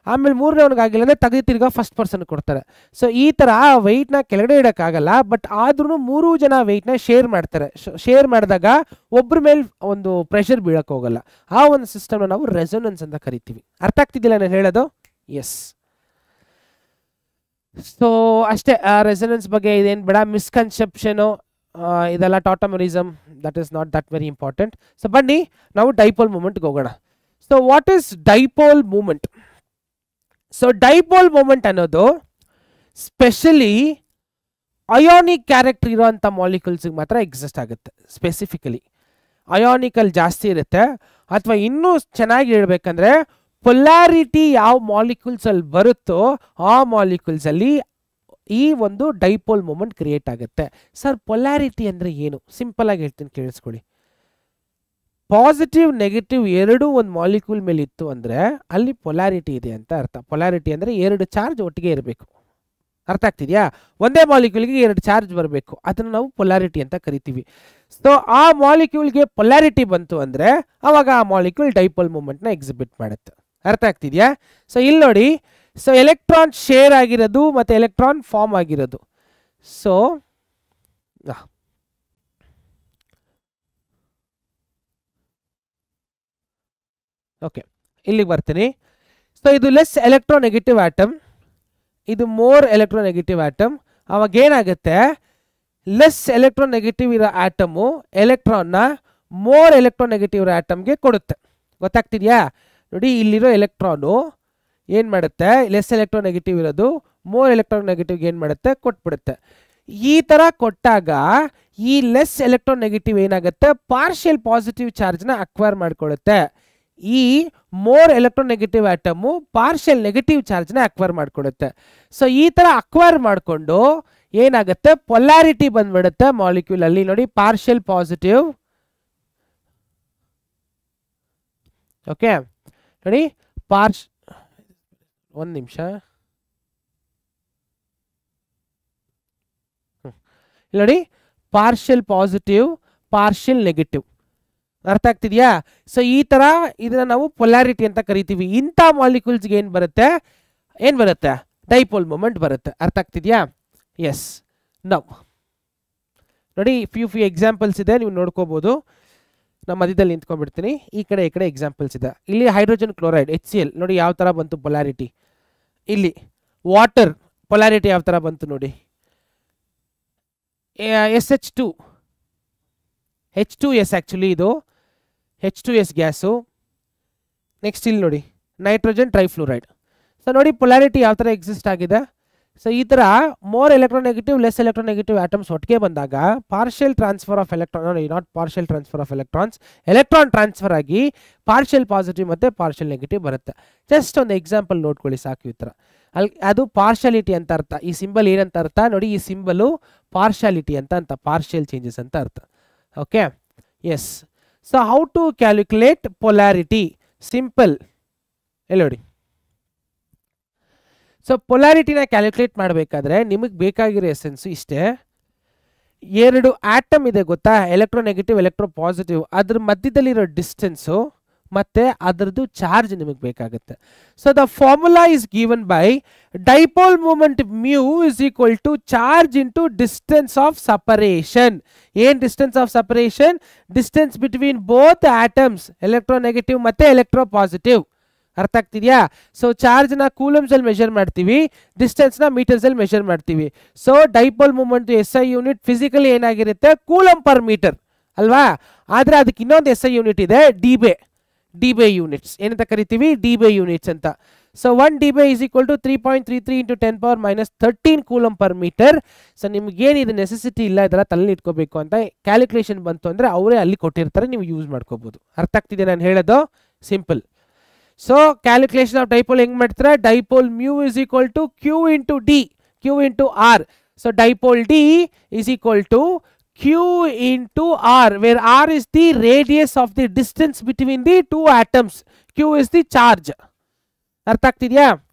ಆಮೇಲೆ 3ನೇವ್ನಿಗೆ ಆಗಿಲ್ಲ ಅಂದರೆ ತೆಗ್ದು ತಿರ್ಗಾ ಫಸ್ಟ್ ಪರ್ಸನ್ ಕೊಡ್ತಾರೆ. ಸೊ ಈ ಥರ ವೆಯ್ಟ್ನ ಕೆಳಗಡೆ ಇಡೋಕ್ಕಾಗಲ್ಲ. ಬಟ್ ಆದ್ರೂ 3 ಜನ ವೆಯ್ಟ್ನ ಶೇರ್ ಮಾಡ್ತಾರೆ. ಶೇರ್ ಮಾಡಿದಾಗ ಒಬ್ಬರ ಮೇಲೆ ಒಂದು ಪ್ರೆಷರ್ ಬೀಳಕ್ಕೆ ಹೋಗಲ್ಲ. ಆ ಒಂದು ಸಿಸ್ಟಮ್ನ ನಾವು ರೆಸೊನೆನ್ಸ್ ಅಂತ ಕರಿತೀವಿ. ಅರ್ಥ ಆಗ್ತಿದ್ದಿಲ್ಲ ನಾನು ಹೇಳೋದು? ಎಸ್. ಸೊ ಅಷ್ಟೇ. ರೆಸೊನೆನ್ಸ್ ಬಗ್ಗೆ ಇದೇನು ಬೇಡ, ಮಿಸ್ಕನ್ಸೆಪ್ಷನು ಇದೆಲ್ಲ tautomerism, that is not that very important. So ಬನ್ನಿ ನಾವು ಡೈಪೋಲ್ ಮೂಮೆಂಟ್ಗೆ ಹೋಗೋಣ. So what is dipole moment? So dipole moment ಅನ್ನೋದು ಸ್ಪೆಷಲಿ ಅಯಾನಿಕ್ ಕ್ಯಾರೆಕ್ಟರ್ ಇರೋಂಥ ಮಾಲಿಕ್ಯೂಲ್ಸ್ಗೆ ಮಾತ್ರ ಎಕ್ಸಿಸ್ಟ್ ಆಗುತ್ತೆ. ಸ್ಪೆಸಿಫಿಕಲಿ ಅಯಾನಿಕಲ್ಲಿ ಜಾಸ್ತಿ ಇರುತ್ತೆ. ಅಥವಾ ಇನ್ನೂ ಚೆನ್ನಾಗಿ ಹೇಳ್ಬೇಕಂದ್ರೆ ಪೊಲ್ಯಾರಿಟಿ ಯಾವ ಮಾಲಿಕ್ಯೂಲ್ಸಲ್ಲಿ ಬರುತ್ತೋ ಆ ಮಾಲಿಕ್ಯೂಲ್ಸಲ್ಲಿ ಈ ಒಂದು ಡೈಪೋಲ್ ಮೂಮೆಂಟ್ ಕ್ರಿಯೇಟ್ ಆಗುತ್ತೆ. ಸರ್ ಪೊಲ್ಯಾರಿಟಿ ಅಂದರೆ ಏನು? ಸಿಂಪಲ್ ಆಗಿ ಹೇಳ್ತೀನಿ, ಕೇಳಿಸ್ಕೊಳ್ಳಿ. ಪಾಸಿಟಿವ್ ನೆಗೆಟಿವ್ ಎರಡೂ ಒಂದು ಮಾಲಿಕ್ಯೂಲ್ ಮೇಲೆ ಇತ್ತು ಅಂದರೆ ಅಲ್ಲಿ ಪೊಲ್ಯಾರಿಟಿ ಇದೆ ಅಂತ ಅರ್ಥ. ಪೊಲ್ಯಾರಿಟಿ ಅಂದರೆ 2 ಚಾರ್ಜ್ ಒಟ್ಟಿಗೆ ಇರಬೇಕು. ಅರ್ಥ ಆಗ್ತಿದೆಯಾ? ಒಂದೇ ಮಾಲಿಕ್ಯೂಲ್ಗೆ 2 ಚಾರ್ಜ್ ಬರಬೇಕು, ಅದನ್ನು ನಾವು ಪೊಲಾರಿಟಿ ಅಂತ ಕರಿತೀವಿ. ಸೊ ಆ ಮಾಲಿಕ್ಯೂಲ್ಗೆ ಪೊಲಾರಿಟಿ ಬಂತು ಅಂದರೆ ಅವಾಗ ಆ ಮಾಲಿಕ್ಯೂಲ್ ಡೈಪೋಲ್ ಮೂಮೆಂಟ್ನ ಎಕ್ಸಿಬಿಟ್ ಮಾಡುತ್ತೆ. ಅರ್ಥ ಆಗ್ತಿದೆಯಾ? ಸೊ ಇಲ್ಲಿ ನೋಡಿ, ಸೊ ಎಲೆಕ್ಟ್ರಾನ್ ಶೇರ್ ಆಗಿರೋದು ಮತ್ತು ಎಲೆಕ್ಟ್ರಾನ್ ಫಾರ್ಮ್ ಆಗಿರೋದು. ಸೊ ಓಕೆ, ಇಲ್ಲಿಗೆ ಬರ್ತೀನಿ. ಸೊ ಇದು ಲೆಸ್ ಎಲೆಕ್ಟ್ರೋನೆಗೆಟಿವ್ ಆಟಮ್, ಇದು ಮೋರ್ ಎಲೆಕ್ಟ್ರೋನೆಗೆಟಿವ್ ಆಟಮ್. ಅವಾಗ ಏನಾಗುತ್ತೆ, ಲೆಸ್ ಎಲೆಕ್ಟ್ರೋನೆಗೆಟಿವ್ ಇರೋ ಆಟಮು ಎಲೆಕ್ಟ್ರಾನ್ನ ಮೋರ್ ಎಲೆಕ್ಟ್ರೋನೆಗೆಟಿವ್ ಇರೋ ಆಟಮ್ಗೆ ಕೊಡುತ್ತೆ. ಗೊತ್ತಾಗ್ತಿದೆಯಾ? ನೋಡಿ, ಇಲ್ಲಿರೋ ಎಲೆಕ್ಟ್ರಾನು ಏನು ಮಾಡುತ್ತೆ, ಲೆಸ್ ಎಲೆಕ್ಟ್ರೋನೆಗೆಟಿವ್ ಇರೋದು ಮೋರ್ ಎಲೆಕ್ಟ್ರೋನೆಗೆಟಿವ್ಗೆ ಏನು ಮಾಡುತ್ತೆ, ಕೊಟ್ಬಿಡುತ್ತೆ. ಈ ಥರ ಕೊಟ್ಟಾಗ ಈ ಲೆಸ್ ಎಲೆಕ್ಟ್ರೋನೆಗೆಟಿವ್ ಏನಾಗುತ್ತೆ, ಪಾರ್ಷಿಯಲ್ ಪಾಸಿಟಿವ್ ಚಾರ್ಜ್ನ ಅಕ್ವೈರ್ ಮಾಡ್ಕೊಳ್ಳುತ್ತೆ. ಈ more electronegative atom partial negative ಚಾರ್ಜ್ನ ಅಕ್ವೈರ್ ಮಾಡ್ಕೊಡುತ್ತೆ. ಸೊ ಈ ಥರ ಅಕ್ವೈರ್ ಮಾಡಿಕೊಂಡು ಏನಾಗುತ್ತೆ, ಪೊಲಾರಿಟಿ ಬಂದ್ಬಿಡುತ್ತೆ ಮಾಲಿಕ್ಯೂಲ್ ಅಲ್ಲಿ. ನೋಡಿ, ಪಾರ್ಷಿಯಲ್ ಪಾಸಿಟಿವ್, ಓಕೆ ನೋಡಿ, ಒಂದು ನಿಮಿಷ, ನೋಡಿ, ಪಾರ್ಷಿಯಲ್ ಪಾಸಿಟಿವ್, ಪಾರ್ಷಿಯಲ್ ನೆಗೆಟಿವ್. ಅರ್ಥ ಆಗ್ತಿದೆಯಾ? ಸೊ ಈ ಥರ ಇದನ್ನ ನಾವು ಪೊಲಾರಿಟಿ ಅಂತ ಕರಿತೀವಿ. ಇಂಥ ಮಾಲಿಕ್ಯೂಲ್ಸ್ಗೆ ಏನು ಬರುತ್ತೆ, ಡೈಪೋಲ್ ಮೂಮೆಂಟ್ ಬರುತ್ತೆ. ಅರ್ಥ ಆಗ್ತಿದೆಯಾ? ಎಸ್. ನೌ ನೋಡಿ, ಫ್ಯೂ ಎಕ್ಸಾಂಪಲ್ಸ್ ಇದೆ, ನೀವು ನೋಡ್ಕೋಬಹುದು. ನಾನು ಮಧ್ಯದಲ್ಲಿ ನಿಂತ್ಕೊಂಡ್ಬಿಡ್ತೀನಿ, ಈ ಕಡೆ ಎಕ್ಸಾಂಪಲ್ಸ್ ಇದೆ. ಇಲ್ಲಿ ಹೈಡ್ರೋಜನ್ ಕ್ಲೋರೈಡ್ HCl ನೋಡಿ ಯಾವ ಥರ ಬಂತು ಪೊಲಾರಿಟಿ. ಇಲ್ಲಿ ವಾಟರ್ ಪೊಲಾರಿಟಿ ಯಾವ ಥರ ಬಂತು ನೋಡಿ. SH2 H2S, ಆ್ಯಕ್ಚುಲಿ ಇದು H2S ಗ್ಯಾಸು. ನೆಕ್ಸ್ಟ್ ಇಲ್ಲಿ ನೋಡಿ, ನೈಟ್ರೋಜನ್ ಟ್ರೈಫ್ಲೋರೈಡ್. ಸೊ ನೋಡಿ ಪೊಲಾರಿಟಿ ಯಾವ ಥರ ಎಕ್ಸಿಸ್ಟ್ ಆಗಿದೆ. ಸೊ ಈ ಥರ more electronegative, less electronegative atoms ಒಟ್ಟಿಗೆ ಬಂದಾಗ partial transfer of electron, not partial transfer of electrons, electron transfer ಆಗಿ ಪಾರ್ಷಿಯಲ್ ಪಾಸಿಟಿವ್ ಮತ್ತು ಪಾರ್ಷಿಯಲ್ ನೆಗೆಟಿವ್ ಬರುತ್ತೆ. ಜಸ್ಟ್ ಒಂದು ಎಕ್ಸಾಂಪಲ್ ನೋಡ್ಕೊಳ್ಳಿ ಸಾಕು. ಈ ಥರ ಅದು ಪಾರ್ಷಾಲಿಟಿ ಅಂತ ಅರ್ಥ. ಈ ಸಿಂಬಲ್ ಏನಂತ ಅರ್ಥ ನೋಡಿ, ಈ ಸಿಂಬಲು ಪಾರ್ಷಾಲಿಟಿ ಅಂತ ಪಾರ್ಷಿಯಲ್ ಚೇಂಜಸ್ ಅಂತ ಅರ್ಥ. Okay, yes. So how to calculate polarity? Simple, ಎಲ್ಲಿ ನೋಡಿ. ಸೊ ಪೊಲಾರಿಟಿನ ಕ್ಯಾಲ್ಕುಲೇಟ್ ಮಾಡಬೇಕಾದ್ರೆ ನಿಮಗೆ ಬೇಕಾಗಿರೋ ಎಸೆನ್ಸು ಇಷ್ಟೇ. 2 ಆಟಮ್ ಇದೆ ಗೊತ್ತಾ, ಎಲೆಕ್ಟ್ರೋನೆಗೆಟಿವ್, ಎಲೆಕ್ಟ್ರೋ ಪಾಸಿಟಿವ್. ಅದ್ರ ಮಧ್ಯದಲ್ಲಿರೋ ಡಿಸ್ಟೆನ್ಸು ಮತ್ತೆ ಅದರದ್ದು ಚಾರ್ಜ್ ನಿಮಗೆ ಬೇಕಾಗುತ್ತೆ. So the formula is given by dipole moment mu is equal to charge into distance of separation. ಏನು distance of separation? Distance between both atoms, electronegative ಮತ್ತೆ electropositive. ಅರ್ಥ ಆಗ್ತಿದೆಯಾ? So ಚಾರ್ಜ್ನ ಕೂಲಮ್ಸ್ ಅಲ್ಲಿ ಮೆಷರ್ ಮಾಡ್ತೀವಿ, ಡಿಸ್ಟೆನ್ಸ್ನ ಮೀಟರ್ಸ್ ಅಲ್ಲಿ measure ಮಾಡ್ತೀವಿ. So dipole moment SI unit physically ಏನಾಗಿರುತ್ತೆ, ಕೂಲಮ್ ಪರ್ ಮೀಟರ್ ಅಲ್ವಾ? ಆದರೆ ಅದಕ್ಕೆ ಇನ್ನೊಂದು SI ಯೂನಿಟ್ ಇದೆ, ಡಿಬೆ ಯೂನಿಟ್ಸ್. ಏನಂತ ಕರಿತೀವಿ? ಡಿಬೆ ಯೂನಿಟ್ಸ್ ಅಂತ. So 1 debye is equal to 3.33 into 10⁻⁻13 coulomb per metre. So ನಿಮ್ಗೇನು ಇದು ನೆಸೆಸಿಟಿ ಇಲ್ಲ, ಇದೆಲ್ಲ ತಲೆ ಇಟ್ಕೋಬೇಕು ಅಂತ ಕ್ಯಾಲ್ಕುಲೇಷನ್ ಬಂತು ಅಂದರೆ ಅವರೇ ಅಲ್ಲಿ ಕೊಟ್ಟಿರ್ತಾರೆ, ನೀವು ಯೂಸ್ ಮಾಡ್ಕೋಬಹುದು. ಅರ್ಥ ಆಗ್ತಿದೆ ನಾನು ಹೇಳೋದು? Simple. So calculation of dipole ಹೆಂಗ್ ಮಾಡ್ತಾರೆ? Dipole mu is equal to Q into D, Q into R. So dipole D is equal to Q into R, where R is the radius of the distance between the 2 atoms. Q is the charge. ಅರ್ಥ ಆಗ್ತಿದೆಯಾ?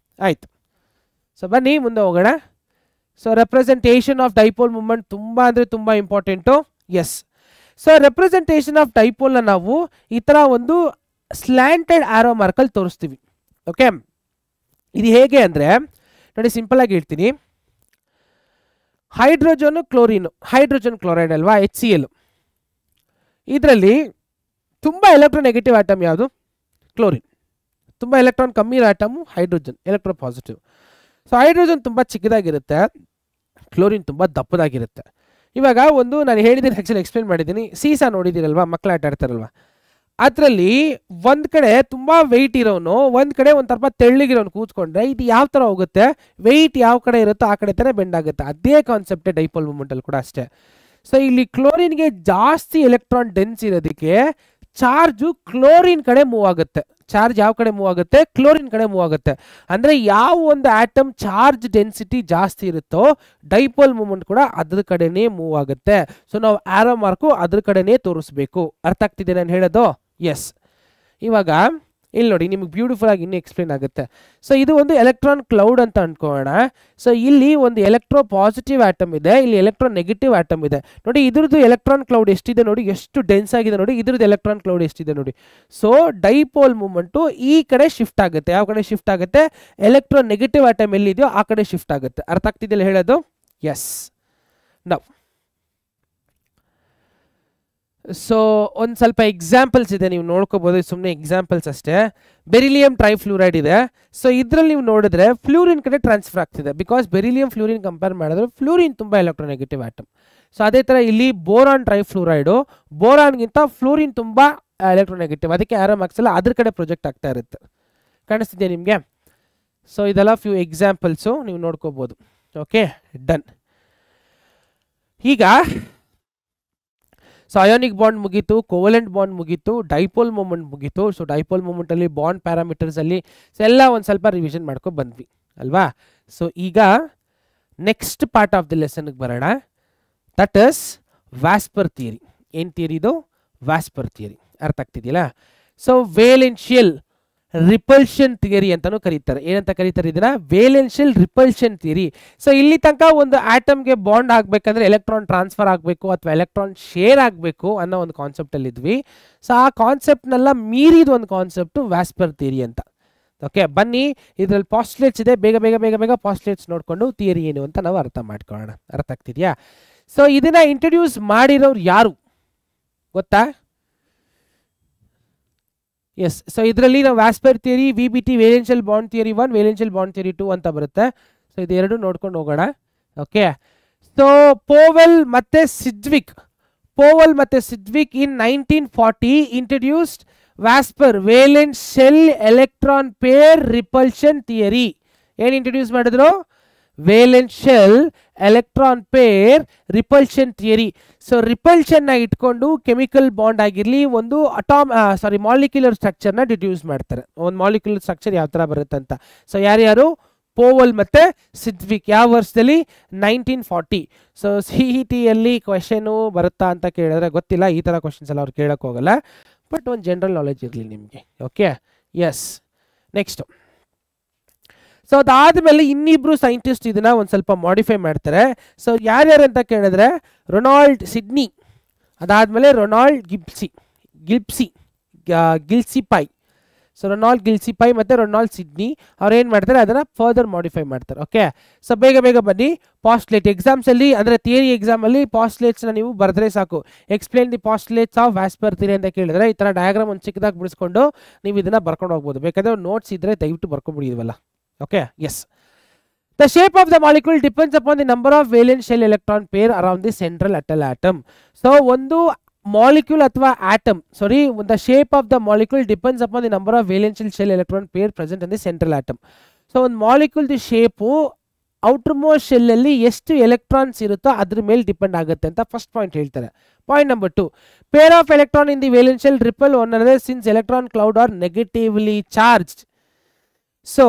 ಆಯ್ತು. So ಬನ್ನಿ ಮುಂದೆ ಹೋಗೋಣ. So representation of dipole moment ತುಂಬ ಅಂದರೆ ತುಂಬ important. Yes. So representation of ಡೈಪೋಲ್ನ ನಾವು ಈ ಥರ ಒಂದು ಸ್ಲ್ಯಾಂಟೆಡ್ ಆರೋ ಮಾರ್ಕಲ್ಲಿ ತೋರಿಸ್ತೀವಿ. ಓಕೆ, ಇದು ಹೇಗೆ ಅಂದರೆ ನೋಡಿ, ಸಿಂಪಲ್ ಆಗಿ ಹೇಳ್ತೀನಿ. ಹೈಡ್ರೋಜನ್ ಕ್ಲೋರಿನ್, ಹೈಡ್ರೋಜನ್ ಕ್ಲೋರೈಡ್ ಅಲ್ವಾ, HCl. ಇದರಲ್ಲಿ ತುಂಬ ಎಲೆಕ್ಟ್ರೋನೆಗೆಟಿವ್ ಆಟಮ್ ಯಾವುದು? ಕ್ಲೋರಿನ್. ತುಂಬ ಎಲೆಕ್ಟ್ರಾನ್ ಕಮ್ಮಿ ಇರೋ atom hydrogen, electro positive. So hydrogen ತುಂಬ ಚಿಕ್ಕದಾಗಿರುತ್ತೆ, ಕ್ಲೋರಿನ್ ತುಂಬ ದಪ್ಪದಾಗಿರುತ್ತೆ. ಇವಾಗ ಒಂದು ನಾನು ಹೇಳಿದ್ದೀನಿ, ಆ್ಯಕ್ಚುಲಿ ಎಕ್ಸ್ಪ್ಲೇನ್ ಮಾಡಿದ್ದೀನಿ. ಸೀಸಾ ನೋಡಿದ್ದೀರಲ್ವಾ, ಮಕ್ಕಳು ಆಟ ಆಡ್ತಾರಲ್ವ, ಅದರಲ್ಲಿ ಒಂದು ಕಡೆ ತುಂಬ ವೆಯ್ಟ್ ಇರೋನು, ಒಂದು ಕಡೆ ಒಂದು ಸ್ವಲ್ಪ ತೆಳ್ಳಗಿರೋನು ಕೂತ್ಕೊಂಡ್ರೆ ಇದು ಯಾವ ಥರ ಹೋಗುತ್ತೆ? ವೆಯ್ಟ್ ಯಾವ ಕಡೆ ಇರುತ್ತೋ ಆ ಕಡೆ ಥರ ಬೆಂಡ್ ಆಗುತ್ತೆ. ಅದೇ ಕಾನ್ಸೆಪ್ಟೇ ಡೈಪೋಲ್ ಮೂಮೆಂಟಲ್ಲಿ ಕೂಡ ಅಷ್ಟೇ. ಸೊ ಇಲ್ಲಿ ಕ್ಲೋರಿನ್ಗೆ ಜಾಸ್ತಿ ಎಲೆಕ್ಟ್ರಾನ್ ಡೆನ್ಸ್ ಇರೋದಕ್ಕೆ ಚಾರ್ಜು ಕ್ಲೋರಿನ್ ಕಡೆ ಮೂವ್ ಆಗುತ್ತೆ. ಚಾರ್ಜ್ ಯಾವ ಕಡೆ ಮೂವ್ ಆಗುತ್ತೆ? ಕ್ಲೋರಿನ್ ಕಡೆ ಮೂವ್ ಆಗುತ್ತೆ. ಅಂದರೆ ಯಾವ ಒಂದು ಆಟಮ್ ಚಾರ್ಜ್ ಡೆನ್ಸಿಟಿ ಜಾಸ್ತಿ ಇರುತ್ತೋ ಡೈಪೋಲ್ ಮೂಮೆಂಟ್ ಕೂಡ ಅದ್ರ ಕಡೆನೇ ಮೂವ್ ಆಗುತ್ತೆ. ಸೊ ನಾವು ಆರೋ ಮಾರ್ಕು ಅದ್ರ ಕಡೆನೇ ತೋರಿಸ್ಬೇಕು. ಅರ್ಥ ಆಗ್ತಿದೆ ನಾನು ಹೇಳೋದು? ಎಸ್. ಇವಾಗ ಇಲ್ಲಿ ನೋಡಿ ನಿಮಗೆ ಬ್ಯೂಟಿಫುಲ್ ಆಗಿ ಇನ್ನೂ ಎಕ್ಸ್ಪ್ಲೇನ್ ಆಗುತ್ತೆ. ಸೊ ಇದು ಒಂದು ಎಲೆಕ್ಟ್ರಾನ್ ಕ್ಲೌಡ್ ಅಂತ ಅನ್ಕೋಣ. ಸೊ ಇಲ್ಲಿ ಒಂದು ಎಲೆಕ್ಟ್ರೋ ಪಾಸಿಟಿವ್ ಆಟಮ್ ಇದೆ, ಇಲ್ಲಿ ಎಲೆಕ್ಟ್ರೋ ನೆಗೆಟಿವ್ ಆಟಮ್ ಇದೆ. ನೋಡಿ ಇದ್ರದ್ದು ಎಲೆಕ್ಟ್ರಾನ್ ಕ್ಲೌಡ್ ಎಷ್ಟಿದೆ ನೋಡಿ, ಎಷ್ಟು ಡೆನ್ಸ್ ಆಗಿದೆ ನೋಡಿ, ಇದ್ರದ್ದು ಎಲೆಕ್ಟ್ರಾನ್ ಕ್ಲೌಡ್ ಎಷ್ಟಿದೆ ನೋಡಿ. ಸೊ ಡೈಪೋಲ್ ಮೂಮೆಂಟು ಈ ಕಡೆ ಶಿಫ್ಟ್ ಆಗುತ್ತೆ. ಯಾವ ಕಡೆ ಶಿಫ್ಟ್ ಆಗುತ್ತೆ? ಎಲೆಕ್ಟ್ರೋ ನೆಗೆಟಿವ್ ಆಟಮ್ ಎಲ್ಲಿದೆಯೋ ಆ ಕಡೆ ಶಿಫ್ಟ್ ಆಗುತ್ತೆ. ಅರ್ಥ ಆಗ್ತಿದೆಯಲ್ಲ ಹೇಳೋದು? ಎಸ್. ನೌ ಸೊ ಒಂದು ಸ್ವಲ್ಪ ಎಕ್ಸಾಂಪಲ್ಸ್ ಇದೆ, ನೀವು ನೋಡ್ಕೋಬೋದು. ಸುಮ್ಮನೆ ಎಕ್ಸಾಂಪಲ್ಸ್ ಅಷ್ಟೇ. ಬೆರಿಲಿಯಂ ಟ್ರೈಫ್ಲೂರೈಡ್ ಇದೆ. ಸೊ ಇದರಲ್ಲಿ ನೀವು ನೋಡಿದ್ರೆ ಫ್ಲೂರಿನ್ ಕಡೆ ಟ್ರಾನ್ಸ್ಫರ್ ಆಗ್ತಿದೆ, ಬಿಕಾಸ್ ಬೆರಿಲಿಯಂ ಫ್ಲೂರಿನ್ ಕಂಪೇರ್ ಮಾಡಿದ್ರೆ ಫ್ಲೂರಿನ್ ತುಂಬ ಎಲೆಕ್ಟ್ರೋನೆಗೆಟಿವ್ ಆಟಮ್. ಸೊ ಅದೇ ಥರ ಇಲ್ಲಿ ಬೋರಾನ್ ಟ್ರೈಫ್ಲೂರೈಡು, ಬೋರಾನ್ಗಿಂತ ಫ್ಲೂರಿನ್ ತುಂಬ ಎಲೆಕ್ಟ್ರೋನೆಗೆಟಿವ್, ಅದಕ್ಕೆ ಆರೋ ಮಾರ್ಕ್ಸ್ ಎಲ್ಲ ಅದ್ರ ಕಡೆ ಪ್ರೊಜೆಕ್ಟ್ ಆಗ್ತಾ ಇರುತ್ತೆ. ಕಾಣಿಸ್ತಿದೆಯಾ ನಿಮಗೆ? ಸೊ ಇದೆಲ್ಲ ಫ್ಯೂ ಎಕ್ಸಾಂಪಲ್ಸು ನೀವು ನೋಡ್ಕೋಬೋದು. Okay, done. ಈಗ ಸೊ ಅಯೋನಿಕ್ ಬಾಂಡ್ ಮುಗೀತು, ಕೋವಲೆಂಟ್ ಬಾಂಡ್ ಮುಗೀತು, ಡೈಪೋಲ್ ಮೂಮೆಂಟ್ ಮುಗೀತು. ಸೊ ಡೈಪೋಲ್ ಮೂಮೆಂಟಲ್ಲಿ ಬಾಂಡ್ ಪ್ಯಾರಾಮೀಟರ್ಸಲ್ಲಿ ಎಲ್ಲ ಒಂದು ಸ್ವಲ್ಪ ರಿವಿಷನ್ ಮಾಡ್ಕೊಂಡು ಬಂದ್ವಿ ಅಲ್ವಾ? ಸೊ ಈಗ ನೆಕ್ಸ್ಟ್ ಪಾರ್ಟ್ ಆಫ್ ದಿ ಲೆಸನ್ಗೆ ಬರೋಣ. That is VSEPR theory. ಏನು ಥಿಯರಿ ಇದು? VSEPR theory. ಅರ್ಥ ಆಗ್ತಿದೆಯಲ್ಲ? ಸೊ ವೇಲೆನ್ಷಿಯಲ್ ರಿಪಲ್ಷನ್ ಥಿಯರಿ ಅಂತಾನೂ ಕರೀತಾರೆ. ಏನಂತ ಕರೀತಾರೆ ಇದನ್ನ? ವೇಲೆನ್ಷಿಯಲ್ ರಿಪಲ್ಷನ್ ಥಿಯರಿ. ಸೊ ಇಲ್ಲಿ ತನಕ ಒಂದು ಆಟಮ್ಗೆ ಬಾಂಡ್ ಆಗಬೇಕಂದ್ರೆ ಎಲೆಕ್ಟ್ರಾನ್ ಟ್ರಾನ್ಸ್ಫರ್ ಆಗಬೇಕು ಅಥವಾ ಎಲೆಕ್ಟ್ರಾನ್ ಶೇರ್ ಆಗಬೇಕು ಅನ್ನೋ ಒಂದು ಕಾನ್ಸೆಪ್ಟಲ್ಲಿ ಇದ್ವಿ. ಸೊ ಆ ಕಾನ್ಸೆಪ್ಟ್ನೆಲ್ಲ ಮೀರಿದ ಒಂದು ಕಾನ್ಸೆಪ್ಟು ವ್ಯಾಸ್ಪರ್ ಥಿಯರಿ ಅಂತ. ಓಕೆ, ಬನ್ನಿ ಇದರಲ್ಲಿ ಪಾಸ್ಟ್ಲೇಟ್ಸ್ ಇದೆ, ಬೇಗ ಬೇಗ ಬೇಗ ಬೇಗ ಪಾಸ್ಟ್ಲೇಟ್ಸ್ ನೋಡಿಕೊಂಡು ಥಿಯರಿ ಏನು ಅಂತ ನಾವು ಅರ್ಥ ಮಾಡ್ಕೊಳ್ಳೋಣ. ಅರ್ಥ ಆಗ್ತಿದೆಯಾ? ಸೊ ಇದನ್ನ ಇಂಟ್ರೊಡ್ಯೂಸ್ ಮಾಡಿರೋರು ಯಾರು ಗೊತ್ತಾ? ಎಸ್. ಸೊ ಇದರಲ್ಲಿ ನಾವು VSEPR theory, VBT valential bond theory 1, valential bond theory 2 ಅಂತ ಬರುತ್ತೆ. ಸೊ ಇದೆರಡು ನೋಡ್ಕೊಂಡು ಹೋಗೋಣ. ಓಕೆ, ಸೊ ಪೋವೆಲ್ ಮತ್ತೆ Sidgwick in 1940 introduced VSEPR valence shell electron pair repulsion theory. ಏನು ಇಂಟ್ರೊಡ್ಯೂಸ್ ಮಾಡಿದ್ರು? Valence shell electron pair repulsion theory. So ರಿಪಲ್ಷನ್ನ ಇಟ್ಕೊಂಡು ಕೆಮಿಕಲ್ ಬಾಂಡ್ ಆಗಿರಲಿ ಒಂದು ಮಾಲಿಕ್ಯುಲರ್ ಸ್ಟ್ರಕ್ಚರ್ನ ಡಿಡ್ಯೂಸ್ ಮಾಡ್ತಾರೆ. ಒಂದು ಮಾಲಿಕ್ಯುಲರ್ ಸ್ಟ್ರಕ್ಚರ್ ಯಾವ ಥರ ಬರುತ್ತೆ ಅಂತ. ಸೊ ಯಾರ್ಯಾರು? ಪೋವೆಲ್ ಮತ್ತು ಸಿಡ್ವಿಕ್. ಯಾವ ವರ್ಷದಲ್ಲಿ? 1940. ಸೊ CETಯಲ್ಲಿ ಕ್ವೆಶನು ಬರುತ್ತಾ ಅಂತ ಕೇಳಿದ್ರೆ ಗೊತ್ತಿಲ್ಲ, ಈ ಥರ ಕ್ವೆಶನ್ಸ್ ಎಲ್ಲ ಅವ್ರು ಕೇಳೋಕೆ ಹೋಗಲ್ಲ, ಬಟ್ ಒಂದು ಜನರಲ್ ನಾಲೆಜ್ ಇರಲಿ ನಿಮಗೆ. Okay, yes. ನೆಕ್ಸ್ಟು, ಸೊ ಅದಾದಮೇಲೆ ಇನ್ನಿಬ್ರು ಸೈಂಟಿಸ್ಟ್ ಇದನ್ನ ಒಂದು ಸ್ವಲ್ಪ ಮಾಡಿಫೈ ಮಾಡ್ತಾರೆ. ಸೊ ಯಾರ್ಯಾರು ಅಂತ ಕೇಳಿದ್ರೆ ರೊನಾಲ್ಡ್ ಸಿಡ್ನಿ, ಅದಾದಮೇಲೆ ರೊನಾಲ್ಡ್ ಗಿಲ್ಸಿಪೈ. ಸೊ ರೊನಾಲ್ಡ್ ಗಿಲ್ಸಿಪೈ ಮತ್ತು ರೊನಾಲ್ಡ್ ಸಿಡ್ನಿ ಅವ್ರು ಏನು ಮಾಡ್ತಾರೆ, ಅದನ್ನು ಫರ್ದರ್ ಮಾಡಿಫೈ ಮಾಡ್ತಾರೆ. ಓಕೆ, ಸೊ ಬೇಗ ಬೇಗ ಬನ್ನಿ. ಪಾಸ್ಟ್ಲೇಟ್ ಎಕ್ಸಾಮ್ಸಲ್ಲಿ ಅಂದರೆ ಥಿಯರಿ ಎಕ್ಸಾಮಲ್ಲಿ ಪಾಸ್ಟ್ಲೇಟ್ಸ್ನ ನೀವು ಬರೆದ್ರೆ ಸಾಕು. ಎಕ್ಸ್ಪ್ಲೇನ್ ದಿ ಪಾಸ್ಟ್ಲೇಟ್ಸ್ ಆಫ್ ವ್ಯಾಸ್ಪರ್ ಥಿಯರಿ ಅಂತ ಕೇಳಿದ್ರೆ ಈ ಥರ ಡಯಾಗ್ರಾಮ್ ಒಂದು ಚಿಕ್ಕದಾಗಿ ಬಿಡಿಸ್ಕೊಂಡು ನೀವು ಇದನ್ನು ಬರ್ಕೊಂಡು ಹೋಗ್ಬೋದು. ಬೇಕಾದರೆ ನೋಟ್ಸ್ ಇದ್ದರೆ ದಯವಿಟ್ಟು ಬರ್ಕೊಂಡ್ಬಿಡಿದ್ವಲ್ಲ. Okay, yes. The shape of the molecule depends upon the number of valence shell electron pair around the central metal atom. So, ಒಂದು molecule ಅಥವಾ atom, the shape of the molecule depends upon the number of valence shell electron pair present in the central atom. So, ಒಂದು molecule the shape outermost shell ಅಲ್ಲಿ ಎಷ್ಟು electrons ಇರುತ್ತೋ ಅದ್ರ ಮೇಲೆ depend ಆಗುತ್ತೆ ಅಂತ ಫಸ್ಟ್ ಪಾಯಿಂಟ್ ಹೇಳ್ತಾರೆ. Point number 2, pair of electron in the valence shell repel one another since electron cloud are negatively charged. So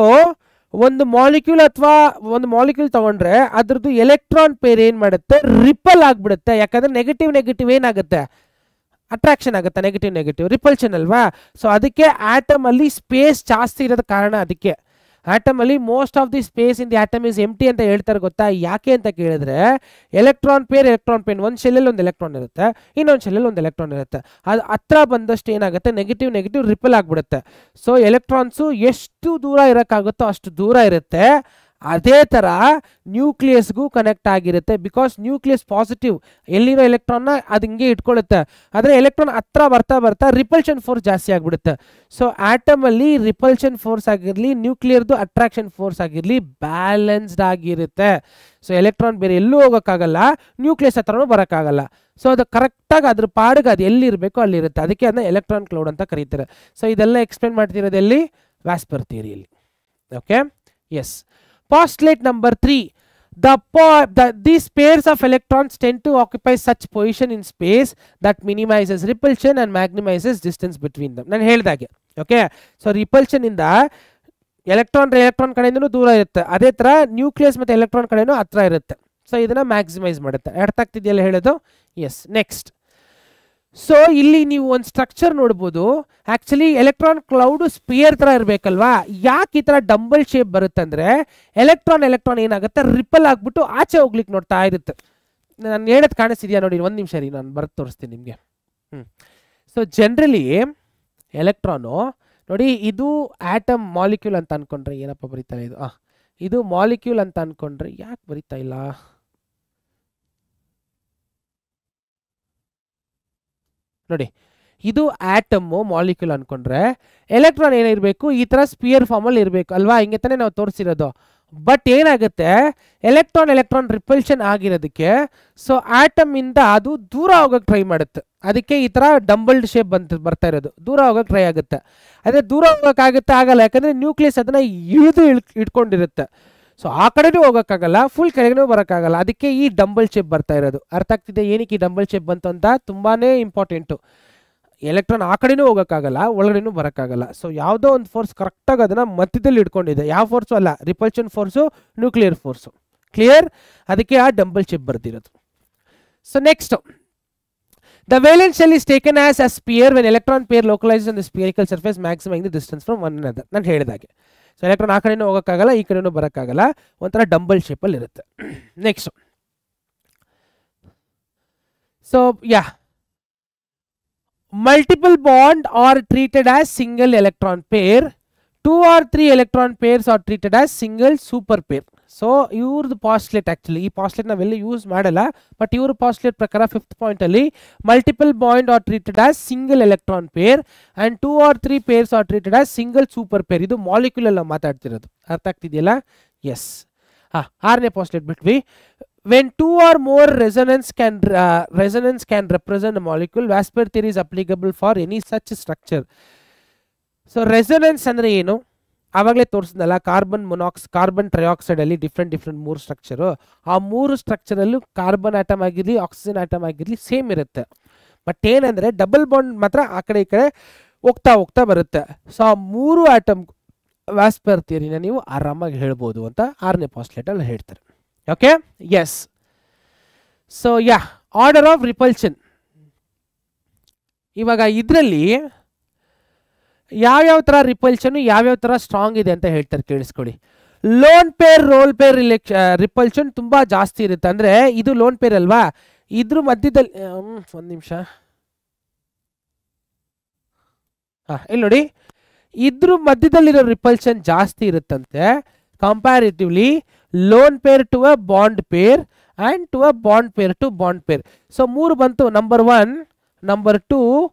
ಒಂದು ಮಾಲಿಕ್ಯೂಲ್ ಅಥವಾ ಒಂದು ಮಾಲಿಕ್ಯೂಲ್ ತಗೊಂಡ್ರೆ ಅದ್ರದ್ದು ಎಲೆಕ್ಟ್ರಾನ್ ಪೇರ್ ಏನ್ ಮಾಡುತ್ತೆ, ರಿಪಲ್ ಆಗ್ಬಿಡುತ್ತೆ. ಯಾಕಂದ್ರೆ ನೆಗೆಟಿವ್ ಏನಾಗುತ್ತೆ, ಅಟ್ರಾಕ್ಷನ್ ಆಗುತ್ತೆ. ನೆಗೆಟಿವ್ ರಿಪಲ್ಷನ್ ಅಲ್ವಾ. ಸೊ ಅದಕ್ಕೆ ಆಟಮ್ ಅಲ್ಲಿ ಸ್ಪೇಸ್ ಜಾಸ್ತಿ ಇರೋದ ಕಾರಣ. ಅದಕ್ಕೆ ಆಟಮ್ ಅಲ್ಲಿ most of the space in the atom is empty ಅಂತ ಹೇಳ್ತಾರೆ. ಗೊತ್ತಾ ಯಾಕೆ ಅಂತ ಕೇಳಿದ್ರೆ ಎಲೆಕ್ಟ್ರಾನ್ ಪೇರ್ ಒಂದು ಶೆಲ್ಲಲ್ಲಿ ಒಂದು ಎಲೆಕ್ಟ್ರಾನ್ ಇರುತ್ತೆ, ಇನ್ನೊಂದು ಶೆಲ್ಲಲ್ಲಿ ಒಂದು ಎಲೆಕ್ಟ್ರಾನ್ ಇರುತ್ತೆ. ಅದು ಹತ್ರ ಬಂದಷ್ಟು ಏನಾಗುತ್ತೆ, ನೆಗೆಟಿವ್ ರಿಪಲ್ ಆಗ್ಬಿಡುತ್ತೆ. ಸೊ ಎಲೆಕ್ಟ್ರಾನ್ಸು ಎಷ್ಟು ದೂರ ಇರೋಕ್ಕಾಗುತ್ತೋ ಅಷ್ಟು ದೂರ ಇರುತ್ತೆ. ಅದೇ ಥರ ನ್ಯೂಕ್ಲಿಯಸ್ಗೂ ಕನೆಕ್ಟ್ ಆಗಿರುತ್ತೆ. ಬಿಕಾಸ್ ನ್ಯೂಕ್ಲಿಯಸ್ ಪಾಸಿಟಿವ್, ಎಲ್ಲಿರೋ ಎಲೆಕ್ಟ್ರಾನ್ನ ಅದು ಹಿಂಗೆ ಇಟ್ಕೊಳ್ಳುತ್ತೆ. ಆದರೆ ಎಲೆಕ್ಟ್ರಾನ್ ಹತ್ರ ಬರ್ತಾ ರಿಪಲ್ಷನ್ ಫೋರ್ಸ್ ಜಾಸ್ತಿ ಆಗಿಬಿಡುತ್ತೆ. ಸೊ ಆಟಮಲ್ಲಿ ರಿಪಲ್ಷನ್ ಫೋರ್ಸ್ ಆಗಿರಲಿ, ನ್ಯೂಕ್ಲಿಯರ್ದು ಅಟ್ರಾಕ್ಷನ್ ಫೋರ್ಸ್ ಆಗಿರಲಿ ಬ್ಯಾಲೆನ್ಸ್ಡ್ ಆಗಿರುತ್ತೆ. ಸೊ ಎಲೆಕ್ಟ್ರಾನ್ ಬೇರೆ ಎಲ್ಲೂ ಹೋಗೋಕ್ಕಾಗಲ್ಲ, ನ್ಯೂಕ್ಲಿಯಸ್ ಹತ್ರನೂ ಬರೋಕ್ಕಾಗಲ್ಲ. ಸೊ ಅದು ಕರೆಕ್ಟಾಗಿ ಅದ್ರ ಪಾಡಿಗೆ ಅದು ಎಲ್ಲಿರಬೇಕೋ ಅಲ್ಲಿರುತ್ತೆ. ಅದಕ್ಕೆ ಅದನ್ನ ಎಲೆಕ್ಟ್ರಾನ್ ಕ್ಲೌಡ್ ಅಂತ ಕರೀತಾರೆ. ಸೊ ಇದೆಲ್ಲ ಎಕ್ಸ್ಪ್ಲೇನ್ ಮಾಡ್ತಿರೋದು ಎಲ್ಲಿ? ವ್ಯಾಸ್ಪರ್ ಥಿಯರಿಯಲ್ಲಿ. Okay, yes. Postulate number 3, these pairs of electrons tend to occupy such position in space that minimizes repulsion and maximizes distance between them. ನಾನು ಹೇಳಿದಾಗೆ. ಓಕೆ, ಸೊ ರಿಪಲ್ಷನ್ ಇಂದ electron ಕಡೆಯಿಂದನೂ ದೂರ ಇರುತ್ತೆ, ಅದೇ ಥರ ನ್ಯೂಕ್ಲಿಯಸ್ ಮತ್ತು ಎಲೆಕ್ಟ್ರಾನ್ ಕಡೆನೂ ಹತ್ರ ಇರುತ್ತೆ. ಸೊ ಇದನ್ನ ಮ್ಯಾಕ್ಸಿಮೈಸ್ ಮಾಡುತ್ತೆ. ಅರ್ಥ ಆಗ್ತಿದೆಯಲ್ಲ ಹೇಳೋದು? ಎಸ್. ನೆಕ್ಸ್ಟ್, ಸೊ ಇಲ್ಲಿ ನೀವು ಒಂದು ಸ್ಟ್ರಕ್ಚರ್ ನೋಡ್ಬೋದು. ಆಕ್ಚುಲಿ ಎಲೆಕ್ಟ್ರಾನ್ ಕ್ಲೌಡ್ ಸ್ಪಿಯರ್ ತರ ಇರಬೇಕಲ್ವಾ, ಯಾಕೆ ಈ ತರ ಡಂಬಲ್ ಶೇಪ್ ಬರುತ್ತೆ ಅಂದ್ರೆ ಎಲೆಕ್ಟ್ರಾನ್ ಏನಾಗುತ್ತೆ ರಿಪಲ್ ಆಗ್ಬಿಟ್ಟು ಆಚೆ ಹೋಗ್ಲಿಕ್ಕೆ ನೋಡ್ತಾ ಇರುತ್ತೆ. ನಾನು ಹೇಳೋದು ಕಾಣಿಸ್ತಿದ್ಯಾ ನೋಡಿ, ಒಂದು ನಿಮಿಷ ರೀ, ನಾನು ಬರೆದು ತೋರಿಸ್ತೀನಿ ನಿಮಗೆ. ಸೊ ಜನರಲಿ ಎಲೆಕ್ಟ್ರಾನು ನೋಡಿ, ಇದು ಆಟಮ್ ಮಾಲಿಕ್ಯೂಲ್ ಅಂತ ಅನ್ಕೊಂಡ್ರೆ ಏನಪ್ಪ ಬರೀತಾರೆ ಇದು, ಇದು ಮಾಲಿಕ್ಯೂಲ್ ಅಂತ ಅನ್ಕೊಂಡ್ರೆ ಯಾಕೆ ಬರೀತಾ ಇಲ್ಲ, ನೋಡಿ ಇದು ಆಟಮ್ ಮಾಲಿಕ್ಯೂಲ್ ಅನ್ಕೊಂಡ್ರೆ ಎಲೆಕ್ಟ್ರಾನ್ ಏನಿರಬೇಕು ಈ ತರ ಸ್ಪಿಯರ್ ಫಾರ್ಮಲ್ಲಿ ಇರಬೇಕು ಅಲ್ವಾ, ಹಿಂಗೆ ತಾನೇ ನಾವು ತೋರಿಸಿರೋದು. ಬಟ್ ಏನಾಗುತ್ತೆ ಎಲೆಕ್ಟ್ರಾನ್ ರಿಪಲ್ಷನ್ ಆಗಿರೋದಕ್ಕೆ ಸೊ ಆಟಮ್ ಇಂದ ಅದು ದೂರ ಹೋಗಕ್ಕೆ ಟ್ರೈ ಮಾಡುತ್ತೆ, ಅದಕ್ಕೆ ಈ ತರ ಡಂಬಲ್ಡ್ ಶೇಪ್ ಬರ್ತಾ ಇರೋದು, ದೂರ ಹೋಗಕ್ಕೆ ಟ್ರೈ ಆಗುತ್ತೆ. ಅದೇ ದೂರ ಹೋಗೋಕ್ಕಾಗುತ್ತೆ ಆಗಲ್ಲ, ಯಾಕಂದ್ರೆ ನ್ಯೂಕ್ಲಿಯಸ್ ಅದನ್ನ ಇಟ್ಕೊಂಡಿರುತ್ತೆ. ಸೊ ಆ ಕಡೆನೂ ಹೋಗೋಕ್ಕಾಗಲ್ಲ, ಫುಲ್ ಕೆಳಗೂ ಬರೋಕ್ಕಾಗಲ್ಲ, ಅದಕ್ಕೆ ಈ ಡಂಬಲ್ ಶೇಪ್ ಬರ್ತಾ ಇರೋದು. ಅರ್ಥ ಆಗ್ತಿದೆ ಏನಕ್ಕೆ ಈ ಡಂಬಲ್ ಶೇಪ್ ಬಂತು ಅಂತ? ತುಂಬಾನೇ ಇಂಪಾರ್ಟೆಂಟು. ಎಲೆಕ್ಟ್ರಾನ್ ಆ ಕಡೆನೂ ಹೋಗೋಕ್ಕಾಗಲ್ಲ, ಒಳಗಡೆನೂ ಬರೋಕ್ಕಾಗಲ್ಲ. ಸೊ ಯಾವುದೋ ಒಂದು ಫೋರ್ಸ್ ಕರೆಕ್ಟಾಗಿ ಅದನ್ನ ಮಧ್ಯದಲ್ಲಿ ಇಟ್ಕೊಂಡಿದೆ, ಯಾವ ಫೋರ್ಸು ಅಲ್ಲ, repulsion force, nuclear force. Clear? ಅದಕ್ಕೆ ಆ ಡಂಬಲ್ ಶೇಪ್ ಬರ್ತಿರೋದು. So next, the valence shell is taken as a sphere when electron pair localizes on the spherical surface maximizing the distance from one another. ನಾನು ಹೇಳಿದಾಗೆ so electron ಆ ಕಡೆನೂ ಹೋಗೋಕ್ಕಾಗಲ್ಲ, ಈ ಕಡೆನೂ ಬರೋಕ್ಕಾಗಲ್ಲ, ಒಂಥರ ಡಂಬಲ್ ಶೇಪಲ್ಲಿ ಇರುತ್ತೆ. Next, so multiple bond are treated as single electron pair, 2 or 3 electron pairs are treated as single super pair. So ಇವ್ರದ್ದು ಪಾಸ್ಟ್ಲೇಟ್, ಆಕ್ಚುಲಿ ಈ ಪಾಸ್ಟ್ಲೇಟ್ ನಾವೆಲ್ಲ ಯೂಸ್ ಮಾಡಲ್ಲ, ಬಟ್ ಇವ್ರ ಪಾಸ್ಟ್ಲೇಟ್ ಪ್ರಕಾರ 5th ಪಾಯಿಂಟ್ ಅಲ್ಲಿ multiple bond are treated as single electron pair and 2 or 3 pairs are treated as single super pair. ಇದು molecule ಎಲ್ಲ ಮಾತಾಡ್ತಿರೋದು, ಅರ್ಥ ಆಗ್ತಿದೆಯಲ್ಲ? ಎಸ್. 6ನೇ ಪಾಸ್ಟ್ಲೇಟ್ ಬಿಟ್ವಿ. when 2 or more resonance can represent a molecule, Vosper theory is applicable for any such structure. So resonance ಅಂದ್ರೆ ಏನು ಆವಾಗಲೇ ತೋರಿಸಿದ್ನಲ್ಲ, carbon trioxide ಅಲ್ಲಿ ಡಿಫ್ರೆಂಟ್ 3 ಸ್ಟ್ರಕ್ಚರು, ಆ 3 ಸ್ಟ್ರಕ್ಚರಲ್ಲೂ ಕಾರ್ಬನ್ ಆಟಮ್ ಆಗಿರಲಿ ಆಕ್ಸಿಜನ್ ಆಟಮ್ ಆಗಿರಲಿ ಸೇಮ್ ಇರುತ್ತೆ. ಬಟ್ ಏನಂದ್ರೆ ಡಬಲ್ ಬಾಂಡ್ ಮಾತ್ರ ಆ ಕಡೆ ಈ ಕಡೆ ಹೋಗ್ತಾ ಬರುತ್ತೆ. ಸೊ ಆ 3 ಆಟಮ್ ವ್ಯಾಸ್ಪರ್ ಥಿಯರಿನ ನೀವು ಆರಾಮಾಗಿ ಹೇಳ್ಬೋದು ಅಂತ 6ನೇ ಪಾಸ್ಟ್ಲೇಟ್ ಅಲ್ಲಿ ಹೇಳ್ತಾರೆ. Okay, yes. So order of repulsion. ಇವಾಗ ಇದರಲ್ಲಿ ಯಾವ್ಯಾವ ಥರ ರಿಪಲ್ಷನ್ ಯಾವ್ಯಾವ ಥರ ಸ್ಟ್ರಾಂಗ್ ಇದೆ ಅಂತ ಹೇಳ್ತಾರೆ, ಕೇಳಿಸ್ಕೊಳ್ಳಿ. Lone pair role pair repulsion ತುಂಬಾ ಜಾಸ್ತಿ ಇರುತ್ತೆ. ಅಂದ್ರೆ ಇದು ಲೋನ್ ಪೇರ್ ಅಲ್ವಾ, ಇದ್ರ ಮಧ್ಯದಲ್ಲಿ ಒಂದು ನಿಮಿಷ, ಇಲ್ಲಿ ನೋಡಿ, ಇದ್ರ ಮಧ್ಯದಲ್ಲಿರೋ ರಿಪಲ್ಷನ್ ಜಾಸ್ತಿ ಇರುತ್ತಂತೆ comparatively lone pair to a bond pair and to a bond pair to bond pair. So 3 ಬಂತು, ನಂಬರ್ 1, ನಂಬರ್ 2,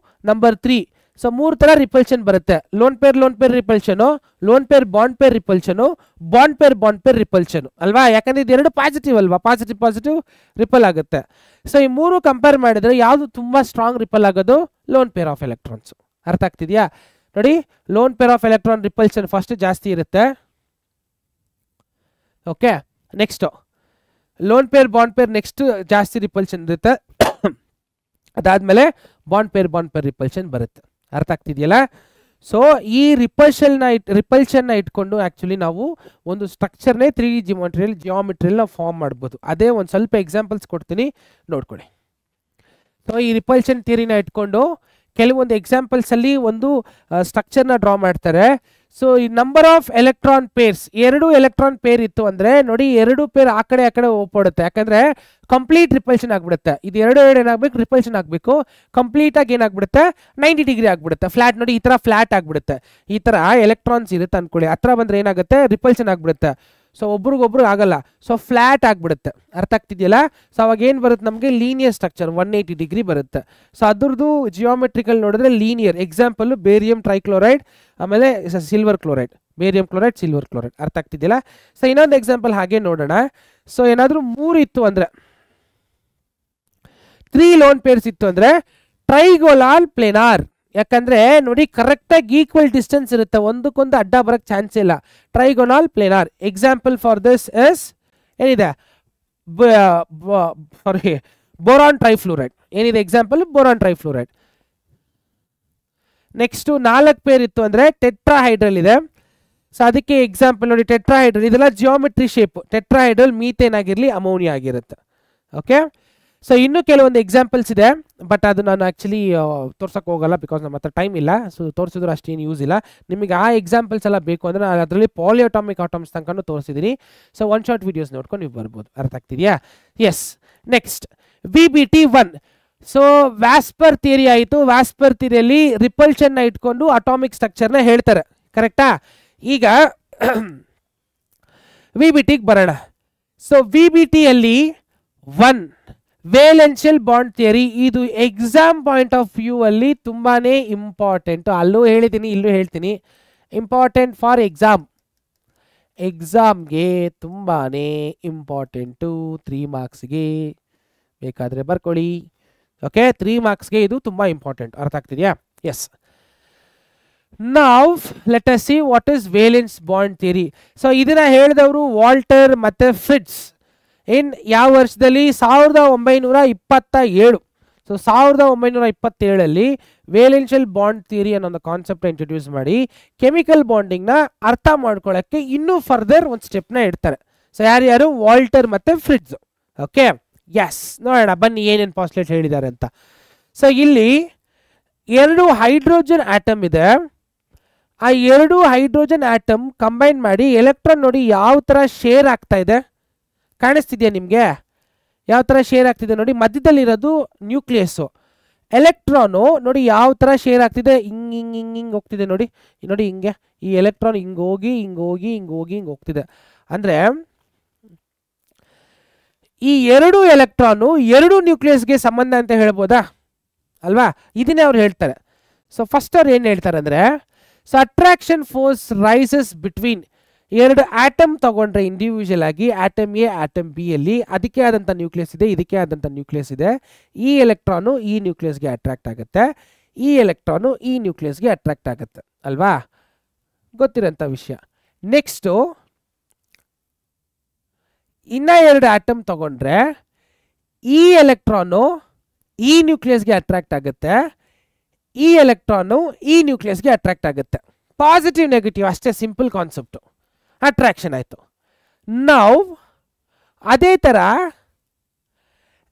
ನಂಬರ್ 3. ಸೊ 3 ತರ ರಿಪಲ್ಷನ್ ಬರುತ್ತೆ. Lone pair repulsion, lone pair repulsion, bond pair repulsion ಅಲ್ವಾ, ಯಾಕಂದ್ರೆ ಇದೆರಡು positive ಅಲ್ವಾ, positive ripple ಆಗುತ್ತೆ. So ಈ 3 compare ಮಾಡಿದ್ರೆ ಯಾವುದು ತುಂಬಾ ಸ್ಟ್ರಾಂಗ್ ರಿಪಲ್ ಆಗೋದು? Loan pair of electrons. ಅರ್ಥ ಆಗ್ತಿದ್ಯಾ? ನೋಡಿ, loan pair of electron repulsion first ಜಾಸ್ತಿ ಇರುತ್ತೆ. Okay, next lone pair bond pair next ಜಾಸ್ತಿ ರಿಪಲ್ಷನ್ ಇರುತ್ತೆ, ಅದಾದ್ಮೇಲೆ ಬಾಂಡ್ ಪೇರ್ ರಿಪಲ್ಷನ್ ಬರುತ್ತೆ. ಅರ್ಥ ಆಗ್ತಿದೆಯಲ್ಲ? ಸೊ ಈ ರಿಪಲ್ಷನ್ನ ಇಟ್ಕೊಂಡು ಆಕ್ಚುಲಿ ನಾವು ಒಂದು ಸ್ಟ್ರಕ್ಚರ್ನೇ 3D ಜಿಯೋಮೆಟ್ರಿಯಲ್ಲಿ ನಾವು ಫಾರ್ಮ್ ಮಾಡ್ಬೋದು. ಅದೇ ಒಂದು ಸ್ವಲ್ಪ ಎಕ್ಸಾಂಪಲ್ಸ್ ಕೊಡ್ತೀನಿ, ನೋಡ್ಕೊಳ್ಳಿ. ಸೊ ಈ ರಿಪಲ್ಷನ್ ಥಿಯರಿನ ಇಟ್ಕೊಂಡು ಕೆಲವೊಂದು ಎಕ್ಸಾಂಪಲ್ಸ್ ಅಲ್ಲಿ ಒಂದು ಸ್ಟ್ರಕ್ಚರ್ನ ಡ್ರಾ ಮಾಡ್ತಾರೆ. ಸೊ ಈ number of electron pairs, 2 electron pair ಇತ್ತು ಅಂದ್ರೆ ನೋಡಿ, 2 ಪೇರ್ ಆ ಕಡೆ ಹೋಗ್ಬಿಡುತ್ತೆ, ಯಾಕಂದ್ರೆ ಕಂಪ್ಲೀಟ್ ರಿಪಲ್ಷನ್ ಆಗ್ಬಿಡುತ್ತೆ. ಇದು 2 ಏನಾಗಬೇಕು, ರಿಪಲ್ಷನ್ ಆಗಬೇಕು, ಕಂಪ್ಲೀಟ್ ಆಗಿ ಏನಾಗ್ಬಿಡುತ್ತೆ, 90 ಡಿಗ್ರಿ ಆಗ್ಬಿಡುತ್ತೆ. ಫ್ಲಾಟ್ ನೋಡಿ, ಈ ತರ ಫ್ಲಾಟ್ ಆಗ್ಬಿಡುತ್ತೆ. ಈ ತರ ಎಲೆಕ್ಟ್ರಾನ್ಸ್ ಇರುತ್ತೆ ಅನ್ಕೊಳ್ಳಿ, ಹತ್ರ ಬಂದ್ರೆ ಏನಾಗುತ್ತೆ, ರಿಪಲ್ಷನ್ ಆಗ್ಬಿಡುತ್ತೆ. ಸೊ ಒಬ್ರಿಗೊಬ್ರು ಆಗಲ್ಲ, ಸೊ ಫ್ಲಾಟ್ ಆಗ್ಬಿಡುತ್ತೆ. ಅರ್ಥ ಆಗ್ತಿದೆಯಲ್ಲ? ಸೊ ಅವಾಗ ಏನು ಬರುತ್ತೆ ನಮಗೆ, ಲೀನಿಯರ್ ಸ್ಟ್ರಕ್ಚರ್ 180 ಡಿಗ್ರಿ ಬರುತ್ತೆ. ಸೊ ಅದ್ರದ್ದು ಜಿಯೋಮೆಟ್ರಿಕಲ್ ನೋಡಿದ್ರೆ ಲೀನಿಯರ್. ಎಕ್ಸಾಂಪಲ್ ಬೇರಿಯಂ ಟ್ರೈಕ್ಲೋರೈಡ್, ಆಮೇಲೆ silver chloride, barium chloride, silver chloride. ಅರ್ಥ ಆಗ್ತಿದೆಯಲ್ಲ? ಸೊ ಇನ್ನೊಂದು ಎಕ್ಸಾಂಪಲ್ ಹಾಗೆ ನೋಡೋಣ. ಸೊ ಏನಾದರೂ 3 ಇತ್ತು ಅಂದ್ರೆ, 3 ಲೋನ್ ಪೇರ್ಸ್ ಇತ್ತು ಅಂದ್ರೆ ಟ್ರೈಗೋಲಾಲ್ ಪ್ಲೇನಾರ್. ಯಾಕಂದ್ರೆ ನೋಡಿ, ಕರೆಕ್ಟಾಗಿ ಈಕ್ವಲ್ ಡಿಸ್ಟೆನ್ಸ್ ಇರುತ್ತೆ, ಒಂದಕ್ಕೊಂದು ಅಡ್ಡ ಬರಕ್ ಚಾನ್ಸ್ ಇಲ್ಲ. Trigonal planar. Example for this is ಏನಿದೆ, ಬೋರಾನ್ ಟ್ರೈಫ್ಲೂರೈಡ್. ಏನಿದೆ example? Boron trifluoride. Next 4 pair ಇತ್ತು ಅಂದ್ರೆ ಟೆಟ್ರಾಹೈಡ್ರಲ್ ಇದೆ. ಸೊ ಅದಕ್ಕೆ ಎಕ್ಸಾಂಪಲ್ ನೋಡಿ, ಟೆಟ್ರಾಹೈಡ್ರಲ್. ಇದೆಲ್ಲ ಜಿಯೋಮೆಟ್ರಿ ಶೇಪ್. ಟೆಟ್ರಾಹೈಡ್ರಲ್ ಮೀಥೇನ್ ಆಗಿರ್ಲಿ, ಅಮೋನಿಯಾ ಆಗಿರುತ್ತೆ. ಓಕೆ, ಸೊ ಇನ್ನೂ ಕೆಲವೊಂದು ಎಕ್ಸಾಂಪಲ್ಸ್ ಇದೆ, ಬಟ್ ಅದು ನಾನು ಆ್ಯಕ್ಚುಲಿ ತೋರ್ಸೋಕೆ ಹೋಗಲ್ಲ, ಬಿಕಾಸ್ ನಮ್ಮ ಹತ್ರ ಟೈಮ್ ಇಲ್ಲ. ಸೊ ತೋರಿಸಿದ್ರು ಅಷ್ಟೇನು ಯೂಸ್ ಇಲ್ಲ. ನಿಮಗೆ ಆ ಎಕ್ಸಾಂಪಲ್ಸ್ ಎಲ್ಲ ಬೇಕು ಅಂದರೆ ನಾನು ಅದರಲ್ಲಿ ಪಾಲಿಅಟಾಮಿಕ್ ಆಟಮ್ಸ್ ತನಕನೂ ತೋರಿಸಿದ್ದೀನಿ. ಸೊ ಒನ್ ಶಾರ್ಟ್ ವೀಡಿಯೋಸ್ ನೋಡ್ಕೊಂಡು ನೀವು ಬರ್ಬೋದು. ಅರ್ಥ ಆಗ್ತಿದೆಯಾ? Yes. Next VBT1. So VSEPR theory ಆಯಿತು. ವ್ಯಾಸ್ಪರ್ ಥಿಯರಿಯಲ್ಲಿ ರಿಪಲ್ಷನ್ನ ಇಟ್ಕೊಂಡು ಅಟಾಮಿಕ್ ಸ್ಟ್ರಕ್ಚರ್ನ ಹೇಳ್ತಾರೆ, ಕರೆಕ್ಟಾ? ಈಗ VBTಗೆ ಬರೋಣ. ಸೊ VBTಯಲ್ಲಿ 1 ವೇಲೆನ್ಷಿಯಲ್ ಬಾಂಡ್ ಥಿಯರಿ. ಇದು ಎಕ್ಸಾಮ್ ಪಾಯಿಂಟ್ ಆಫ್ ವ್ಯೂ ಅಲ್ಲಿ ತುಂಬಾನೇ ಇಂಪಾರ್ಟೆಂಟ್. ಅಲ್ಲೂ ಹೇಳಿದ್ದೀನಿ, ಇಲ್ಲೂ ಹೇಳ್ತೀನಿ, ಇಂಪಾರ್ಟೆಂಟ್ ಫಾರ್ ಎಕ್ಸಾಮ್ಗೆ ತುಂಬಾನೇ ಇಂಪಾರ್ಟೆಂಟು. 3 ಮಾರ್ಕ್ಸ್ಗೆ ಬೇಕಾದರೆ ಬರ್ಕೊಳ್ಳಿ. ಓಕೆ, 3 ಮಾರ್ಕ್ಸ್ಗೆ ಇದು ತುಂಬ ಇಂಪಾರ್ಟೆಂಟ್. ಅರ್ಥ ಆಗ್ತಿದೆಯಾ? ಎಸ್. ನಾವ್ let us see what is valence bond theory. So ಇದನ್ನ ಹೇಳಿದವರು ವಾಲ್ಟರ್ ಮತ್ತೆ ಫ್ರಿಟ್ಸ್. ಯಾವ ವರ್ಷದಲ್ಲಿ? 1927. ಸೊ 1927 ವೇಲೆನ್ಷಿಯಲ್ ಬಾಂಡ್ ಥಿಯರಿ ಅನ್ನೋ ಒಂದು ಕಾನ್ಸೆಪ್ಟ್ ಇಂಟ್ರೊಡ್ಯೂಸ್ ಮಾಡಿ ಕೆಮಿಕಲ್ ಬಾಂಡಿಂಗ್ನ ಅರ್ಥ ಮಾಡ್ಕೊಳ್ಳೋಕ್ಕೆ ಇನ್ನೂ ಫರ್ದರ್ ಒಂದು ಸ್ಟೆಪ್ನ ಇಡ್ತಾರೆ. ಸೊ ಯಾರ್ಯಾರು? ವಾಲ್ಟರ್ ಮತ್ತೆ ಫ್ರಿಟ್ಸ್. Okay, S. ನೋಡೋಣ ಬನ್ನಿ ಏನೇನು ಪಾಸ್ಟುಲೇಟ್ ಹೇಳಿದ್ದಾರೆ ಅಂತ. ಸೊ ಇಲ್ಲಿ 2 ಹೈಡ್ರೋಜನ್ ಆಟಮ್ ಇದೆ. ಆ 2 ಹೈಡ್ರೋಜನ್ ಆಟಮ್ ಕಂಬೈನ್ ಮಾಡಿ ಎಲೆಕ್ಟ್ರಾನ್ ನೋಡಿ ಯಾವ ಥರ ಶೇರ್ ಆಗ್ತಾ ಇದೆ. ಕಾಣಿಸ್ತಿದೆಯಾ ನಿಮಗೆ? ಯಾವ ಥರ ಶೇರ್ ಆಗ್ತಿದೆ ನೋಡಿ. ಮಧ್ಯದಲ್ಲಿರೋದು ನ್ಯೂಕ್ಲಿಯಸ್ಸು. ಎಲೆಕ್ಟ್ರಾನು ನೋಡಿ ಯಾವ ಥರ ಶೇರ್ ಆಗ್ತಿದೆ. ಹಿಂಗೆ ಹೋಗ್ತಿದೆ ನೋಡಿ. ನೋಡಿ ಹಿಂಗೆ ಈ ಎಲೆಕ್ಟ್ರಾನ್ ಹಿಂಗೆ ಹೋಗಿ ಹಿಂಗೆ ಹೋಗ್ತಿದೆ. ಅಂದರೆ ಈ 2 ಎಲೆಕ್ಟ್ರಾನು 2 ನ್ಯೂಕ್ಲಿಯಸ್ಗೆ ಸಂಬಂಧ ಅಂತ ಹೇಳ್ಬೋದಾ ಅಲ್ವಾ? ಇದನ್ನೇ ಅವ್ರು ಹೇಳ್ತಾರೆ. ಸೊ ಫಸ್ಟ್ ಅವ್ರು ಏನು ಹೇಳ್ತಾರೆ ಅಂದರೆ, so attraction force rises between 2 atom ತಗೊಂಡ್ರೆ ಇಂಡಿವಿಜುವಲ್ ಆಗಿ ಆಟಮ್ ಎ ಆಟಮ್ ಬಿ ಅಲ್ಲಿ ಅದಕ್ಕೆ ಆದಂಥ ನ್ಯೂಕ್ಲಿಯಸ್ ಇದೆ, ಇದಕ್ಕೆ ಆದಂಥ ನ್ಯೂಕ್ಲಿಯಸ್ ಇದೆ. ಈ ಎಲೆಕ್ಟ್ರಾನು ಈ ನ್ಯೂಕ್ಲಿಯಸ್ಗೆ ಅಟ್ರಾಕ್ಟ್ ಆಗುತ್ತೆ, ಈ ಎಲೆಕ್ಟ್ರಾನು ಈ ನ್ಯೂಕ್ಲಿಯಸ್ಗೆ ಅಟ್ರಾಕ್ಟ್ ಆಗುತ್ತೆ ಅಲ್ವಾ? ಗೊತ್ತಿರೋಂಥ ವಿಷಯ. ನೆಕ್ಸ್ಟು ಇನ್ನ 2 ಆಟಮ್ ತಗೊಂಡ್ರೆ ಈ ಎಲೆಕ್ಟ್ರಾನು ಈ ನ್ಯೂಕ್ಲಿಯಸ್ಗೆ ಅಟ್ರಾಕ್ಟ್ ಆಗುತ್ತೆ, ಈ ಎಲೆಕ್ಟ್ರಾನು ಈ ನ್ಯೂಕ್ಲಿಯಸ್ಗೆ ಅಟ್ರಾಕ್ಟ್ ಆಗುತ್ತೆ. ಪಾಸಿಟಿವ್ ನೆಗೆಟಿವ್ ಅಷ್ಟೇ, ಸಿಂಪಲ್ ಕಾನ್ಸೆಪ್ಟು. ಅಟ್ರಾಕ್ಷನ್ ಆಯಿತು. ನಾವು ಅದೇ ಥರ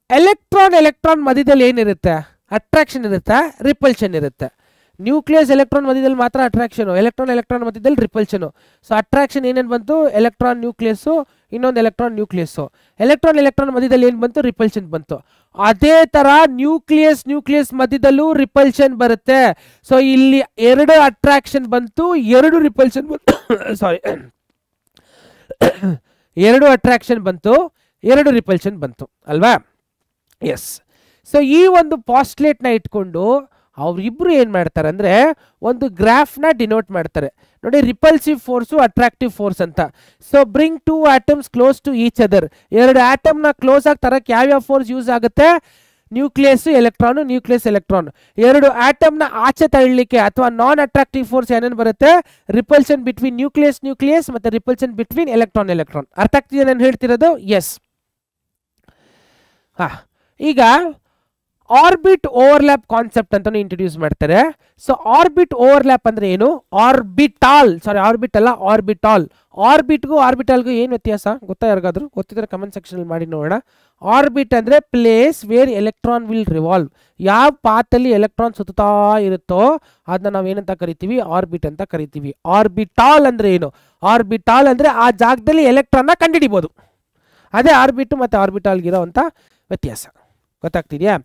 ಎಲೆಕ್ಟ್ರಾನ್ ಮಧ್ಯದಲ್ಲಿ ಏನಿರುತ್ತೆ? ಅಟ್ರಾಕ್ಷನ್ ಇರುತ್ತೆ, ರಿಪಲ್ಷನ್ ಇರುತ್ತೆ. ನ್ಯೂಕ್ಲಿಯಸ್ ಎಲೆಕ್ಟ್ರಾನ್ ಮಧ್ಯದಲ್ಲಿ ಮಾತ್ರ ಅಟ್ರಾಕ್ಷನು, ಎಲೆಕ್ಟ್ರಾನ್ ಮಧ್ಯದಲ್ಲಿ ರಿಪಲ್ಷನು. ಸೊ ಅಟ್ರಾಕ್ಷನ್ ಏನೇನು ಬಂತು? ಎಲೆಕ್ಟ್ರಾನ್ ನ್ಯೂಕ್ಲಿಯಸ್ಸು, ಇನ್ನೊಂದು ಎಲೆಕ್ಟ್ರಾನ್ ನ್ಯೂಕ್ಲಿಯಸ್ಸು. ಎಲೆಕ್ಟ್ರಾನ್ ಮಧ್ಯದಲ್ಲಿ ಏನು ಬಂತು? ರಿಪಲ್ಷನ್ ಬಂತು. ಅದೇ ಥರ ನ್ಯೂಕ್ಲಿಯಸ್ ಮಧ್ಯದಲ್ಲೂ ರಿಪಲ್ಷನ್ ಬರುತ್ತೆ. ಸೊ ಇಲ್ಲಿ 2 ಅಟ್ರಾಕ್ಷನ್ ಬಂತು, 2 ರಿಪಲ್ಷನ್ ಬಂತು. ಸಾರಿ, 2 ಅಟ್ರಾಕ್ಷನ್ ಬಂತು, 2 ರಿಪಲ್ಷನ್ ಬಂತು ಅಲ್ವಾ? ಎಸ್. ಸೊ ಈ ಒಂದು ಪಾಸ್ಟ್ಲೇಟ್ನ ಇಟ್ಕೊಂಡು ಅವರಿಬ್ರು ಏನು ಮಾಡ್ತಾರೆ ಅಂದರೆ ಒಂದು ಗ್ರಾಫ್ನ ಡಿನೋಟ್ ಮಾಡ್ತಾರೆ ನೋಡಿ. ರಿಪಲ್ಸಿವ್ ಫೋರ್ಸು, ಅಟ್ರಾಕ್ಟಿವ್ ಫೋರ್ಸ್ ಅಂತ. So bring 2 atoms close to each other. 2 ಆಟಮ್ನ ಕ್ಲೋಸ್ ಆಗಿ ತರಕ್ಕೆ ಯಾವ್ಯಾವ ಫೋರ್ಸ್ ಯೂಸ್ ಆಗುತ್ತೆ? Nucleus electron, nucleus electron. 2 ಆಟಮ್ನ ಆಚೆ ತಳ್ಳಲಿಕ್ಕೆ ಅಥವಾ ನಾನ್ ಅಟ್ರಾಕ್ಟಿವ್ ಫೋರ್ಸ್ ಏನೇನು ಬರುತ್ತೆ? ರಿಪಲ್ಷನ್ ಬಿಟ್ವೀನ್ ನ್ಯೂಕ್ಲಿಯಸ್ ಮತ್ತು ರಿಪಲ್ಷನ್ ಬಿಟ್ವೀನ್ ಎಲೆಕ್ಟ್ರಾನ್. ಅರ್ಥ ಆಗ್ತಿದೆ ನಾನು ಹೇಳ್ತಿರೋದು? ಎಸ್. ಈಗ ಆರ್ಬಿಟ್ ಓವರ್ಲ್ಯಾಪ್ ಕಾನ್ಸೆಪ್ಟ್ ಅಂತ ಇಂಟ್ರೊಡ್ಯೂಸ್ ಮಾಡ್ತಾರೆ. ಸೊ ಆರ್ಬಿಟ್ ಓವರ್ಲ್ಯಾಪ್ ಅಂದ್ರೆ ಏನು? ಆರ್ಬಿಟಾಲ್ ಆರ್ಬಿಟ್ಗೂ ಆರ್ಬಿಟಾಲ್ಗೂ ಏನು ವ್ಯತ್ಯಾಸ ಗೊತ್ತಾ? ಯಾರಿಗಾದ್ರೂ ಗೊತ್ತಿದ್ರೆ ಕಮೆಂಟ್ ಸೆಕ್ಷನ್ ಮಾಡಿ ನೋಡೋಣ. ಆರ್ಬಿಟ್ ಅಂದ್ರೆ place where electron will revolve. ಯಾವ ಪಾತಲ್ಲಿ ಎಲೆಕ್ಟ್ರಾನ್ ಸುತ್ತಾ ಇರುತ್ತೋ ಅದನ್ನ ನಾವು ಏನಂತ ಕರಿತೀವಿ? ಆರ್ಬಿಟ್ ಅಂತ ಕರಿತೀವಿ. ಆರ್ಬಿಟಾಲ್ ಅಂದ್ರೆ ಏನು? ಆರ್ಬಿಟಾಲ್ ಅಂದ್ರೆ ಆ ಜಾಗದಲ್ಲಿ ಎಲೆಕ್ಟ್ರಾನ್ನ ಕಂಡುಹಿಡಿಬೋದು. ಅದೇ ಆರ್ಬಿಟ್ ಮತ್ತು ಆರ್ಬಿಟಾಲ್ಗಿರೋ ಅಂತ ವ್ಯತ್ಯಾಸ. ಗೊತ್ತಾಗ್ತಿದೆಯಾ?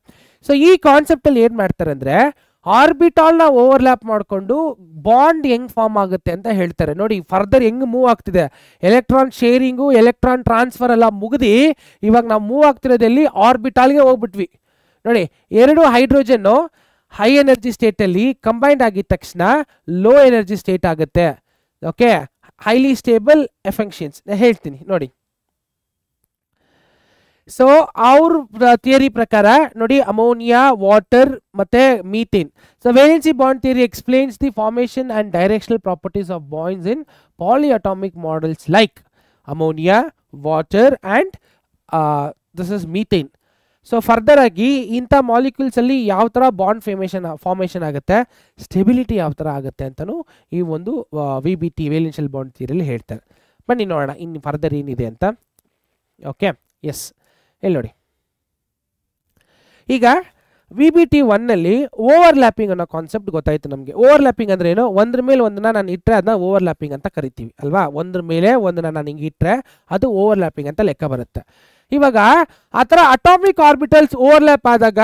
ಸೊ ಈ ಕಾನ್ಸೆಪ್ಟಲ್ಲಿ ಏನು ಮಾಡ್ತಾರೆ ಅಂದರೆ ಆರ್ಬಿಟಾಲ್ನ ಓವರ್ಲ್ಯಾಪ್ ಮಾಡಿಕೊಂಡು ಬಾಂಡ್ ಹೆಂಗೆ ಫಾರ್ಮ್ ಆಗುತ್ತೆ ಅಂತ ಹೇಳ್ತಾರೆ. ನೋಡಿ ಫರ್ದರ್ ಹೆಂಗೆ ಮೂವ್ ಆಗ್ತಿದೆ. ಎಲೆಕ್ಟ್ರಾನ್ ಶೇರಿಂಗು, ಎಲೆಕ್ಟ್ರಾನ್ ಟ್ರಾನ್ಸ್ಫರ್ ಎಲ್ಲ ಮುಗಿದು ಇವಾಗ ನಾವು ಮೂವ್ ಆಗ್ತಿರೋದಲ್ಲಿ ಆರ್ಬಿಟಾಲ್ಗೆ ಹೋಗ್ಬಿಟ್ವಿ. ನೋಡಿ 2 ಹೈಡ್ರೋಜನ್ನು ಹೈ ಎನರ್ಜಿ ಸ್ಟೇಟಲ್ಲಿ ಕಂಬೈಂಡ್ ಆಗಿದ ತಕ್ಷಣ ಲೋ ಎನರ್ಜಿ ಸ್ಟೇಟ್ ಆಗುತ್ತೆ. ಓಕೆ, ಹೈಲಿ ಸ್ಟೇಬಲ್ ಎಫೆಕ್ಷನ್ಸ್ ಹೇಳ್ತೀನಿ ನೋಡಿ. ಸೊ ಅವ್ರ ಥಿಯರಿ ಪ್ರಕಾರ ನೋಡಿ ಅಮೋನಿಯಾ, ವಾಟರ್ ಮತ್ತೆ methane. So valency bond theory explains the formation and directional properties of bonds in polyatomic models like ammonia, water and this is methane. So further ಆಗಿ ಇಂಥ molecules ಅಲ್ಲಿ ಯಾವ ಥರ ಬಾಂಡ್ ಫಾರ್ಮೇಷನ್ ಆಗುತ್ತೆ, stability ಯಾವ ಥರ ಆಗುತ್ತೆ ಅಂತಲೂ ಈ ಒಂದು VBT ವೇಲೆನ್ಷಿಯಲ್ ಬಾಂಡ್ ಥಿಯರಿಯಲ್ಲಿ ಹೇಳ್ತಾರೆ. ಬನ್ನಿ ನೋಡೋಣ ಇನ್ನು ಫರ್ದರ್ ಏನಿದೆ ಅಂತ. ಓಕೆ, ಎಸ್, ಇಲ್ಲಿ ನೋಡಿ. ಈಗ VBT1 ನಲ್ಲಿ ಓವರ್ಲ್ಯಾಪಿಂಗ್ ಅನ್ನೋ ಕಾನ್ಸೆಪ್ಟ್ ಗೊತ್ತಾಯ್ತು ನಮಗೆ. ಓವರ್ಲ್ಯಾಪಿಂಗ್ ಅಂದ್ರೆ ಏನು, ಒಂದ್ರ ಮೇಲೆ ಒಂದನ್ನ ನಾನು ಇಟ್ಟರೆ ಅದನ್ನ ಓವರ್ಲ್ಯಾಪಿಂಗ್ ಅಂತ ಕರಿತೀವಿ ಅಲ್ವಾ. ಒಂದ್ರ ಮೇಲೆ ಒಂದನ್ನ ನಾನು ಹಿಂಗೆ ಇಟ್ಟರೆ ಅದು ಓವರ್ಲ್ಯಾಪಿಂಗ್ ಅಂತ ಲೆಕ್ಕ ಬರುತ್ತೆ. ಇವಾಗ ಆ ಥರ ಅಟಾಮಿಕ್ ಆರ್ಬಿಟಲ್ಸ್ ಓವರ್ಲ್ಯಾಪ್ ಆದಾಗ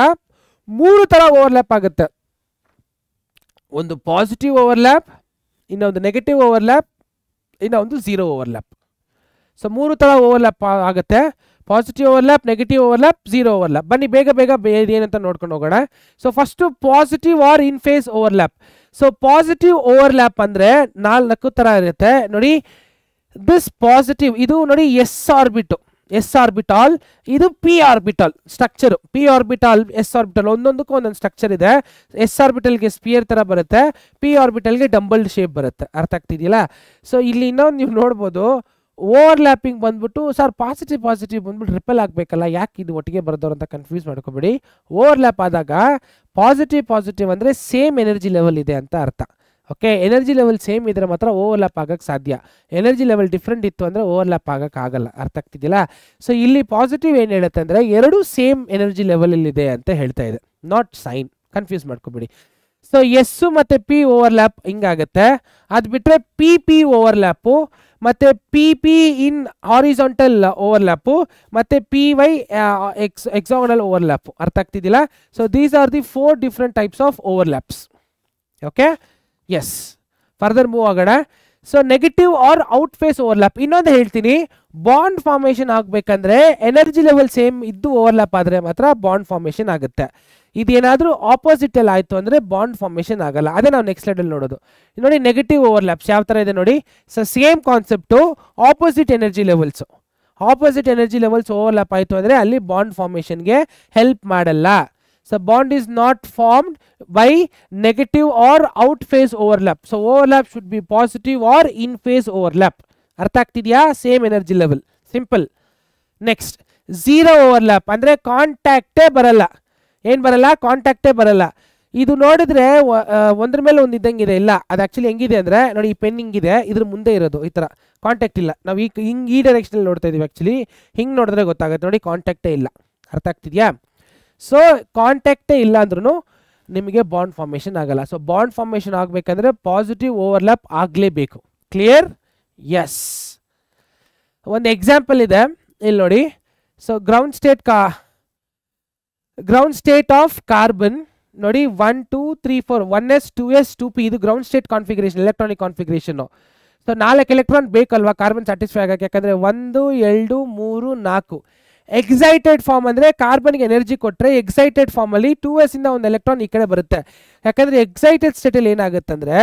3 ಥರ ಓವರ್ಲ್ಯಾಪ್ ಆಗುತ್ತೆ. ಒಂದು ಪಾಸಿಟಿವ್ ಓವರ್ಲ್ಯಾಪ್, ಇನ್ನೊಂದು ನೆಗೆಟಿವ್ ಓವರ್ಲ್ಯಾಪ್, ಇನ್ನೊಂದು ಝೀರೋ ಓವರ್ಲ್ಯಾಪ್. ಸೊ 3 ಥರ ಓವರ್ಲ್ಯಾಪ್ ಆಗುತ್ತೆ. Positive overlap, negative overlap, zero overlap. ಬನ್ನಿ ಬೇಗ ಏನಂತ ನೋಡ್ಕೊಂಡು ಹೋಗೋಣ. So first positive or in phase overlap. So positive overlap ಅಂದರೆ 4 ಥರ ಇರುತ್ತೆ ನೋಡಿ. ದಿಸ್ ಪಾಸಿಟಿವ್ ಇದು ನೋಡಿ ಎಸ್ ಆರ್ಬಿಟಾಲ್, ಇದು ಪಿ ಆರ್ಬಿಟಾಲ್ ಸ್ಟ್ರಕ್ಚರ್. ಪಿ ಆರ್ಬಿಟಾಲ್, ಎಸ್ ಆರ್ಬಿಟಾಲ್ ಒಂದೊಂದಕ್ಕೂ ಒಂದೊಂದು ಸ್ಟ್ರಕ್ಚರ್ ಇದೆ. ಎಸ್ ಆರ್ಬಿಟಲ್ಗೆ ಸ್ಪಿಯರ್ ಥರ ಬರುತ್ತೆ, ಪಿ ಆರ್ಬಿಟಲ್ಗೆ ಡಂಬಲ್ಡ್ ಶೇಪ್ ಬರುತ್ತೆ. ಅರ್ಥ ಆಗ್ತಿದೆಯಲ್ಲ. ಸೊ ಇಲ್ಲಿ ಇನ್ನೊಂದು ನೀವು ನೋಡ್ಬೋದು, ಓವರ್ಲ್ಯಾಪಿಂಗ್ ಬಂದ್ಬಿಟ್ಟು ಸರ್ ಪಾಸಿಟಿವ್ ಬಂದ್ಬಿಟ್ಟು ರಿಪೆಲ್ ಆಗಬೇಕಲ್ಲ, ಯಾಕೆ ಇದು ಒಟ್ಟಿಗೆ ಬರೋದವ್ರು ಅಂತ ಕನ್ಫ್ಯೂಸ್ ಮಾಡ್ಕೋಬೇಡಿ. ಓವರ್ಲ್ಯಾಪ್ ಆದಾಗ ಪಾಸಿಟಿವ್ ಅಂದರೆ ಸೇಮ್ ಎನರ್ಜಿ ಲೆವೆಲ್ ಇದೆ ಅಂತ ಅರ್ಥ. ಓಕೆ, ಎನರ್ಜಿ ಲೆವೆಲ್ ಸೇಮ್ ಇದ್ರೆ ಮಾತ್ರ ಓವರ್ಲ್ಯಾಪ್ ಆಗಕ್ಕೆ ಸಾಧ್ಯ. ಎನರ್ಜಿ ಲೆವೆಲ್ ಡಿಫ್ರೆಂಟ್ ಇತ್ತು ಅಂದರೆ ಓವರ್ಲ್ಯಾಪ್ ಆಗಕ್ಕೆ ಆಗಲ್ಲ. ಅರ್ಥ ಆಗ್ತಿದ್ದಿಲ್ಲ. ಸೊ ಇಲ್ಲಿ ಪಾಸಿಟಿವ್ ಏನು ಹೇಳುತ್ತೆ ಅಂದರೆ ಎರಡೂ ಸೇಮ್ ಎನರ್ಜಿ ಲೆವೆಲಲ್ಲಿದೆ ಅಂತ ಹೇಳ್ತಾ ಇದೆ, ನಾಟ್ ಸೈನ್. ಕನ್ಫ್ಯೂಸ್ ಮಾಡ್ಕೋಬೇಡಿ. ಸೊ ಎಸ್ಸು ಮತ್ತು ಪಿ ಓವರ್ಲ್ಯಾಪ್ ಹಿಂಗಾಗುತ್ತೆ. ಅದು ಬಿಟ್ಟರೆ ಪಿ ಓವರ್ಲ್ಯಾಪು, ಮತ್ತು ಪಿ ಇನ್ ಹಾರಿಜಾಂಟಲ್ ಓವರ್ಲ್ಯಾಪು, ಮತ್ತು PY ಎಕ್ಸಾಗನಲ್ ಓವರ್ಲ್ಯಾಪು. ಅರ್ಥ ಆಗ್ತಿದ್ದಿಲ್ಲ. So these are the 4 different types of overlaps. Okay, yes, further move ಆಗೋಣ. So negative or out phase overlap. ಇನ್ನೊಂದು ಹೇಳ್ತೀನಿ, ಬಾಂಡ್ ಫಾರ್ಮೇಷನ್ ಆಗಬೇಕಂದ್ರೆ ಎನರ್ಜಿ ಲೆವೆಲ್ ಸೇಮ್ ಇದ್ದು ಓವರ್ಲ್ಯಾಪ್ ಆದರೆ ಮಾತ್ರ ಬಾಂಡ್ ಫಾರ್ಮೇಷನ್ ಆಗುತ್ತೆ. ಇದೇನಾದರೂ ಆಪೋಸಿಟ್ ಅಲ್ಲಿ ಆಯಿತು ಅಂದರೆ ಬಾಂಡ್ ಫಾರ್ಮೇಷನ್ ಆಗಲ್ಲ. ಅದೇ ನಾವು ನೆಕ್ಸ್ಟ್ ಸ್ಲೈಡಲ್ಲಿ ನೋಡೋದು. ನೋಡಿ ನೆಗೆಟಿವ್ ಓವರ್ಲ್ಯಾಪ್ಸ್ ಯಾವ ಥರ ಇದೆ ನೋಡಿ. So same concept, opposite energy levels overlap ಆಯಿತು ಅಂದರೆ ಅಲ್ಲಿ ಬಾಂಡ್ ಫಾರ್ಮೇಷನ್ಗೆ ಹೆಲ್ಪ್ ಮಾಡಲ್ಲ. So bond is not formed by negative or out phase overlap. So overlap should be positive or in phase overlap. ಅರ್ಥ ಆಗ್ತಿದೆಯಾ? Same energy level, simple. Next zero overlap ಅಂದರೆ ಕಾಂಟ್ಯಾಕ್ಟೇ ಬರಲ್ಲ. ಏನು ಬರಲ್ಲ? ಕಾಂಟ್ಯಾಕ್ಟೇ ಬರಲ್ಲ. ಇದು ನೋಡಿದ್ರೆ ಒಂದ್ರ ಮೇಲೆ ಒಂದು ಇದ್ದಂಗಿದೆ. ಇಲ್ಲ, ಅದು ಆ್ಯಕ್ಚುಲಿ ಹೆಂಗಿದೆ ಅಂದರೆ ನೋಡಿ, ಈ ಪೆನ್ ಹಿಂಗಿದೆ, ಇದ್ರ ಮುಂದೆ ಇರೋದು ಈ ಥರ ಕಾಂಟ್ಯಾಕ್ಟ್ ಇಲ್ಲ. ನಾವು ಹಿಂಗೆ ಈ ಡೈರೆಕ್ಷನಲ್ಲಿ ನೋಡ್ತಾ ಇದೀವಿ. ಆ್ಯಕ್ಚುಲಿ ಹಿಂಗೆ ನೋಡಿದ್ರೆ ಗೊತ್ತಾಗುತ್ತೆ ನೋಡಿ, ಕಾಂಟ್ಯಾಕ್ಟೇ ಇಲ್ಲ. ಅರ್ಥ ಆಗ್ತಿದೆಯಾ? ಸೊ ಕಾಂಟ್ಯಾಕ್ಟೇ ಇಲ್ಲ ಅಂದ್ರೂ ನಿಮಗೆ ಬಾಂಡ್ ಫಾರ್ಮೇಷನ್ ಆಗಲ್ಲ. ಸೊ ಬಾಂಡ್ ಫಾರ್ಮೇಷನ್ ಆಗಬೇಕಂದ್ರೆ ಪಾಸಿಟಿವ್ ಓವರ್ಲ್ಯಾಪ್ ಆಗಲೇಬೇಕು. ಕ್ಲಿಯರ್? ಎಸ್. ಒಂದು ಎಕ್ಸಾಂಪಲ್ ಇದೆ ಇಲ್ಲಿ ನೋಡಿ. So ground state of carbon ನೋಡಿ, 1 2 3 4 1s 2s 2p ಇದು ground state configuration, electronic configuration. So 4 electron ಬೇಕಲ್ವಾ ಕಾರ್ಬನ್ ಸ್ಯಾಟಿಸ್ಫೈ ಆಗಕ್ಕೆ, ಯಾಕಂದರೆ 1 2 3 4 ಎಕ್ಸೈಟೆಡ್ ಫಾರ್ಮ್ ಅಂದರೆ ಕಾರ್ಬನ್ಗೆ ಎನರ್ಜಿ ಕೊಟ್ಟರೆ ಎಕ್ಸೈಟೆಡ್ ಫಾರ್ಮಲ್ಲಿ 2s ಇಂದ ಒಂದು ಎಲೆಕ್ಟ್ರಾನ್ ಈ ಕಡೆ ಬರುತ್ತೆ. ಯಾಕಂದರೆ ಎಕ್ಸೈಟೆಡ್ ಸ್ಟೇಟಲ್ಲಿ ಏನಾಗುತ್ತೆ ಅಂದರೆ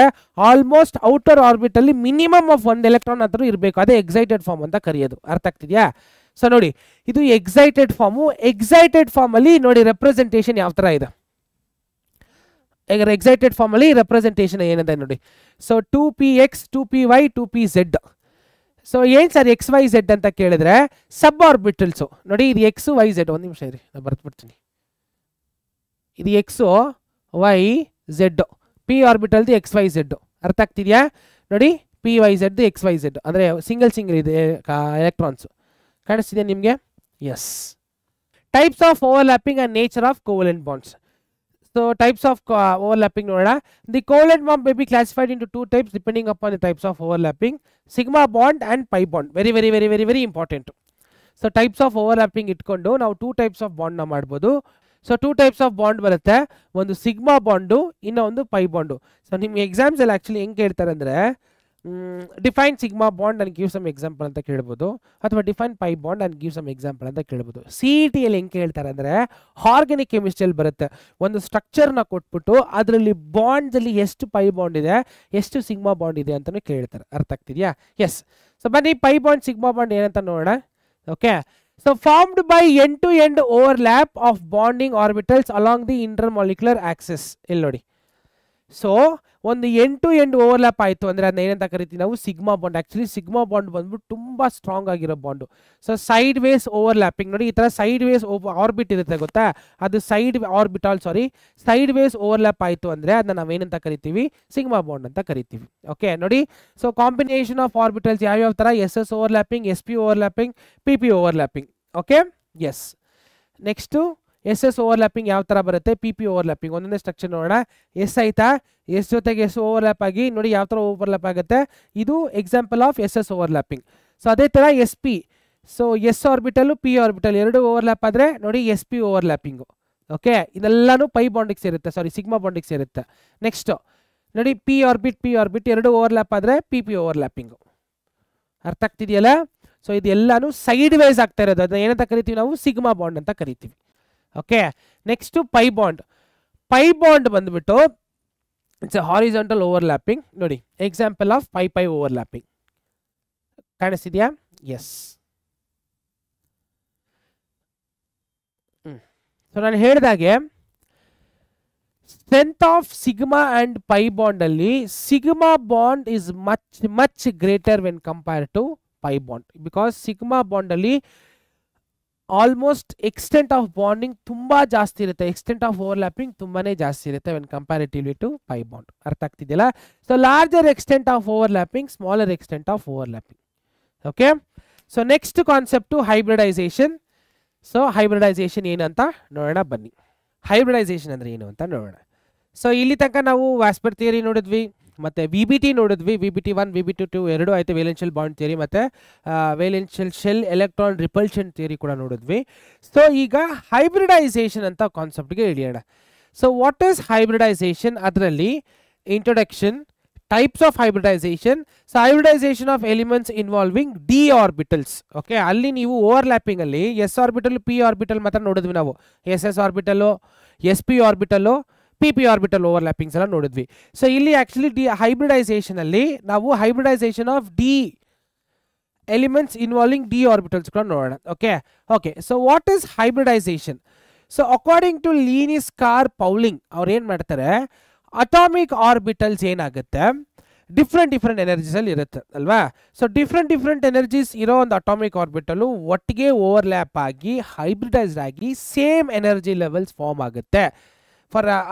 ಆಲ್ಮೋಸ್ಟ್ ಔಟರ್ ಆರ್ಬಿಟಲ್ಲಿ ಮಿನಿಮಮ್ ಆಫ್ 1 ಎಲೆಕ್ಟ್ರಾನ್ ಹತ್ರ ಇರಬೇಕು. ಅದೇ ಎಕ್ಸೈಟೆಡ್ ಫಾರ್ಮ್ ಅಂತ ಕರೆಯೋದು. ಅರ್ಥ ಆಗ್ತಿದೆಯಾ? ಸೊ ನೋಡಿ, ಇದು ಎಕ್ಸೈಟೆಡ್ ಫಾರ್ಮು. ಎಕ್ಸೈಟೆಡ್ ಫಾರ್ಮಲ್ಲಿ ನೋಡಿ ರೆಪ್ರೆಸೆಂಟೇಷನ್ ಯಾವ ಥರ ಇದೆ. ಈಗ ಎಕ್ಸೈಟೆಡ್ ಫಾರ್ಮಲ್ಲಿ ರೆಪ್ರೆಸೆಂಟೇಷನ್ ಏನಿದೆ ನೋಡಿ. So 2px 2py 2pz. So ಏನು ಸರ್ XYZ ಅಂತ ಕೇಳಿದ್ರೆ ಸಬ್ ಆರ್ಬಿಟಲ್ಸು ನೋಡಿ. ಇದು XYZ, ಒಂದು ನಿಮಿಷ ಇರಿ, ನಾನು ಬರ್ತ್ಬಿಡ್ತೀನಿ. ಇದು XYZ, ಪಿ ಆರ್ಬಿಟಲ್ದು XYZ. ಅರ್ಥ ಆಗ್ತಿದೆಯಾ? ನೋಡಿ PYZ XYZ ಅಂದರೆ ಸಿಂಗಲ್ ಇದೆ ಎಲೆಕ್ಟ್ರಾನ್ಸು. ಕಾಣಿಸ್ತಿದೆ ನಿಮಗೆ? Yes. Types of overlapping and nature of covalent bonds. So types of overlapping noda. The covalent bond may be classified into 2 types depending upon the types of overlapping. Sigma bond and pi bond. Very important. So types of overlapping itkondo now 2 types of bond na madbodu. So 2 types of bond barutte. One sigma bond, ಇನ್ನೊಂದು pi bond. So ನಿಮ್ಮ exams ಅಲ್ಲಿ actually ಹೆಂಗೆ ಕೇಳ್ತಾರೆ ಅಂದ್ರೆ define sigma bond and give some example ಅಂತ ಕೇಳ್ಬೋದು, ಅಥವಾ define pi bond and give some example ಅಂತ ಕೇಳ್ಬೋದು. CET ಅಲ್ಲಿ ಹೆಂಗೆ ಕೇಳ್ತಾರೆ ಅಂದರೆ ಆರ್ಗ್ಯಾನಿಕ್ ಕೆಮಿಸ್ಟ್ರಿಯಲ್ಲಿ ಬರುತ್ತೆ. ಒಂದು ಸ್ಟ್ರಕ್ಚರ್ನ ಕೊಟ್ಬಿಟ್ಟು ಅದರಲ್ಲಿ ಬಾಂಡ್ದಲ್ಲಿ ಎಷ್ಟು ಪೈ ಬಾಂಡ್ ಇದೆ, ಎಷ್ಟು ಸಿಗ್ಮಾ ಬಾಂಡ್ ಇದೆ ಅಂತಲೂ ಕೇಳ್ತಾರೆ. ಅರ್ಥ ಆಗ್ತಿದೆಯಾ? ಎಸ್. ಸೊ ಬನ್ನಿ ಪೈ ಬಾಂಡ್ ಸಿಗ್ಮಾ ಬಾಂಡ್ ಏನಂತ ನೋಡೋಣ. Okay. So formed by end to end overlap of bonding orbitals along the intermolecular axis. ಇಲ್ಲಿ ನೋಡಿ. ಸೊ ಒಂದು ಎಂಡ್ ಟು ಎಂಡ್ ಓವರ್ಲ್ಯಾಪ್ ಆಯಿತು ಅಂದರೆ ಅದನ್ನ ಏನಂತ ಕರಿತೀವಿ ನಾವು? Sigma bond. Actually sigma bond ಬಂದ್ಬಿಟ್ಟು ತುಂಬ ಸ್ಟ್ರಾಂಗ್ ಆಗಿರೋ bond. So sideways overlapping ನೋಡಿ, ಈ ಥರ ಸೈಡ್ ವೇಸ್ ಆರ್ಬಿಟ್ ಇರುತ್ತೆ ಗೊತ್ತಾ, ಅದು ಸೈಡ್ ವೇಸ್ ಓವರ್ಲ್ಯಾಪ್ ಆಯಿತು ಅಂದರೆ ಅದನ್ನ ನಾವೇನಂತ ಕರಿತೀವಿ? ಸಿಗ್ಮಾ ಬಾಂಡ್ ಅಂತ ಕರಿತೀವಿ. ಓಕೆ ನೋಡಿ. ಸೊ ಕಾಂಬಿನೇಷನ್ ಆಫ್ ಆರ್ಬಿಟಲ್ಸ್ ಯಾವ್ಯಾವ ಥರ? SS overlapping, SP overlapping, PP overlapping. Okay. Yes. Next s s overlapping ಯಾವ ಥರ ಬರುತ್ತೆ, ಪಿ ಪಿ ಓವರ್ಲ್ಯಾಪಿಂಗ್. ಒಂದೊಂದೇ ಸ್ಟ್ರಕ್ಚರ್ ನೋಡೋಣ. ಎಸ್ ಆಯ್ತಾ, ಎಸ್ ಜೊತೆಗೆ ಎಸ್ ಓವರ್ಲ್ಯಾಪ್ ಆಗಿ ನೋಡಿ ಯಾವ ಥರ ಓವರ್ಲ್ಯಾಪ್ ಆಗುತ್ತೆ. ಇದು example of s s overlapping. So ಅದೇ ಥರ s p, so s orbital p orbital ಎರಡು ಓವರ್ಲ್ಯಾಪ್ ಆದರೆ ನೋಡಿ ಎಸ್ ಪಿ ಓವರ್ಲ್ಯಾಪಿಂಗು. ಓಕೆ, ಇದೆಲ್ಲನೂ ಪೈ ಬಾಂಡಿಗೆ ಸೇರುತ್ತೆ, ಸಾರಿ ಸಿಗ್ಮಾ ಬಾಂಡಿಗೆ ಸೇರುತ್ತೆ. ನೆಕ್ಸ್ಟು ನೋಡಿ ಪಿ ಆರ್ಬಿಟ್ ಎರಡು ಓವರ್ಲ್ಯಾಪ್ ಆದರೆ ಪಿ ಪಿ ಓವರ್ಲ್ಯಾಪಿಂಗು. ಅರ್ಥ ಆಗ್ತಿದೆಯಲ್ಲ. ಸೊ ಇದೆಲ್ಲಾನು ಸೈಡ್ ವೈಸ್ ಆಗ್ತಾ ಇರೋದು, ಅದನ್ನ ಏನಂತ ಕರಿತೀವಿ ನಾವು, ಸಿಗ್ಮಾ ಬಾಂಡ್ ಅಂತ ಕರಿತೀವಿ. ಓಕೆ, ನೆಕ್ಸ್ಟು ಪೈ ಬಾಂಡ್ ಬಂದ್ಬಿಟ್ಟು ಇಟ್ಸ್ ಎ ಹಾರಿಜಾಂಟಲ್ ಓವರ್ಲ್ಯಾಪಿಂಗ್. ನೋಡಿ ಎಕ್ಸಾಂಪಲ್ ಆಫ್ ಪೈ ಓವರ್ಲ್ಯಾಪಿಂಗ್ ಕಾಣಿಸ್ತಿದ್ಯಾ. ಎಸ್, ಸೊ ನಾನು ಹೇಳಿದಾಗೆ strength of sigma and pi bond ಅಲ್ಲಿ sigma bond is much greater when compare to pi bond, because sigma bond ಅಲ್ಲಿ almost extent of bonding ತುಂಬಾ ಜಾಸ್ತಿ ಇರುತ್ತೆ, extent of overlapping ತುಂಬಾನೇ ಜಾಸ್ತಿ ಇರುತ್ತೆ when comparatively to pi bond. ಅರ್ಥ ಆಗ್ತಿದೆಯಲ್ಲ. So larger extent of overlapping, smaller extent of overlapping. Okay, so next concept hybridisation. So hybridisation ಏನಂತ ನೋಡೋಣ ಬನ್ನಿ. ಹೈಬ್ರಿಡೈಸೇಷನ್ ಅಂದ್ರೆ ಏನು ಅಂತ ನೋಡೋಣ. ಸೊ ಇಲ್ಲಿ ತನಕ ನಾವು ವ್ಯಾಸ್ಪರ್ ಥಿಯರಿ ನೋಡಿದ್ವಿ, ಮತ್ತೆ VBT ನೋಡಿದ್ವಿ. VBT 1 VBT 2 ಎರಡು ಆಯ್ತು. ವೇಲೆನ್ಷಿಯಲ್ ಬಾಂಡ್ ಥಿಯರಿ ಮತ್ತೆ valence shell electron repulsion theory ಕೂಡ ನೋಡಿದ್ವಿ. ಸೊ ಈಗ ಹೈಬ್ರಿಡೈಸೇಷನ್ ಅಂತ ಕಾನ್ಸೆಪ್ಟ್ಗೆ ಇಳಿಯೋಣ. ಸೊ ವಾಟ್ ಈಸ್ ಹೈಬ್ರಿಡೈಸೇಷನ್, ಅದರಲ್ಲಿ introduction, types of hybridisation. So hybridisation of elements involving d orbitals. Okay, ಅಲ್ಲಿ ನೀವು ಓವರ್ಲ್ಯಾಪಿಂಗ್ ಅಲ್ಲಿ ಎಸ್ ಆರ್ಬಿಟಲ್ ಪಿ ಆರ್ಬಿಟಲ್ ಮಾತ್ರ ನೋಡಿದ್ವಿ ನಾವು. S s orbital, s p orbital, p p orbital overlappings ಎಲ್ಲ ನೋಡಿದ್ವಿ. So ಇಲ್ಲಿ ಆಕ್ಚುಲಿ ಹೈಬ್ರಿಡೈಸೇಷನ್ ಅಲ್ಲಿ ನಾವು hybridization of d elements involving d orbitals ಕೂಡ ನೋಡೋಣ. Okay, so what is hybridization? So according to Linus Carl Pauling ಅವ್ರು ಏನು ಮಾಡ್ತಾರೆ, ಅಟಾಮಿಕ್ ಆರ್ಬಿಟಲ್ಸ್ ಏನಾಗುತ್ತೆ ಡಿಫ್ರೆಂಟ್ ಎನರ್ಜೀಸ್ ಅಲ್ಲಿ ಇರುತ್ತೆ ಅಲ್ವಾ. ಸೊ ಡಿಫ್ರೆಂಟ್ ಎನರ್ಜೀಸ್ ಇರೋ ಒಂದು ಅಟಾಮಿಕ್ ಆರ್ಬಿಟಲ್ ಒಟ್ಟಿಗೆ ಓವರ್ಲ್ಯಾಪ್ ಆಗಿ ಹೈಬ್ರಿಡೈಸ್ಡ್ ಆಗಿ ಸೇಮ್ ಎನರ್ಜಿ ಲೆವೆಲ್ಸ್ ಫಾರ್ಮ್ ಆಗುತ್ತೆ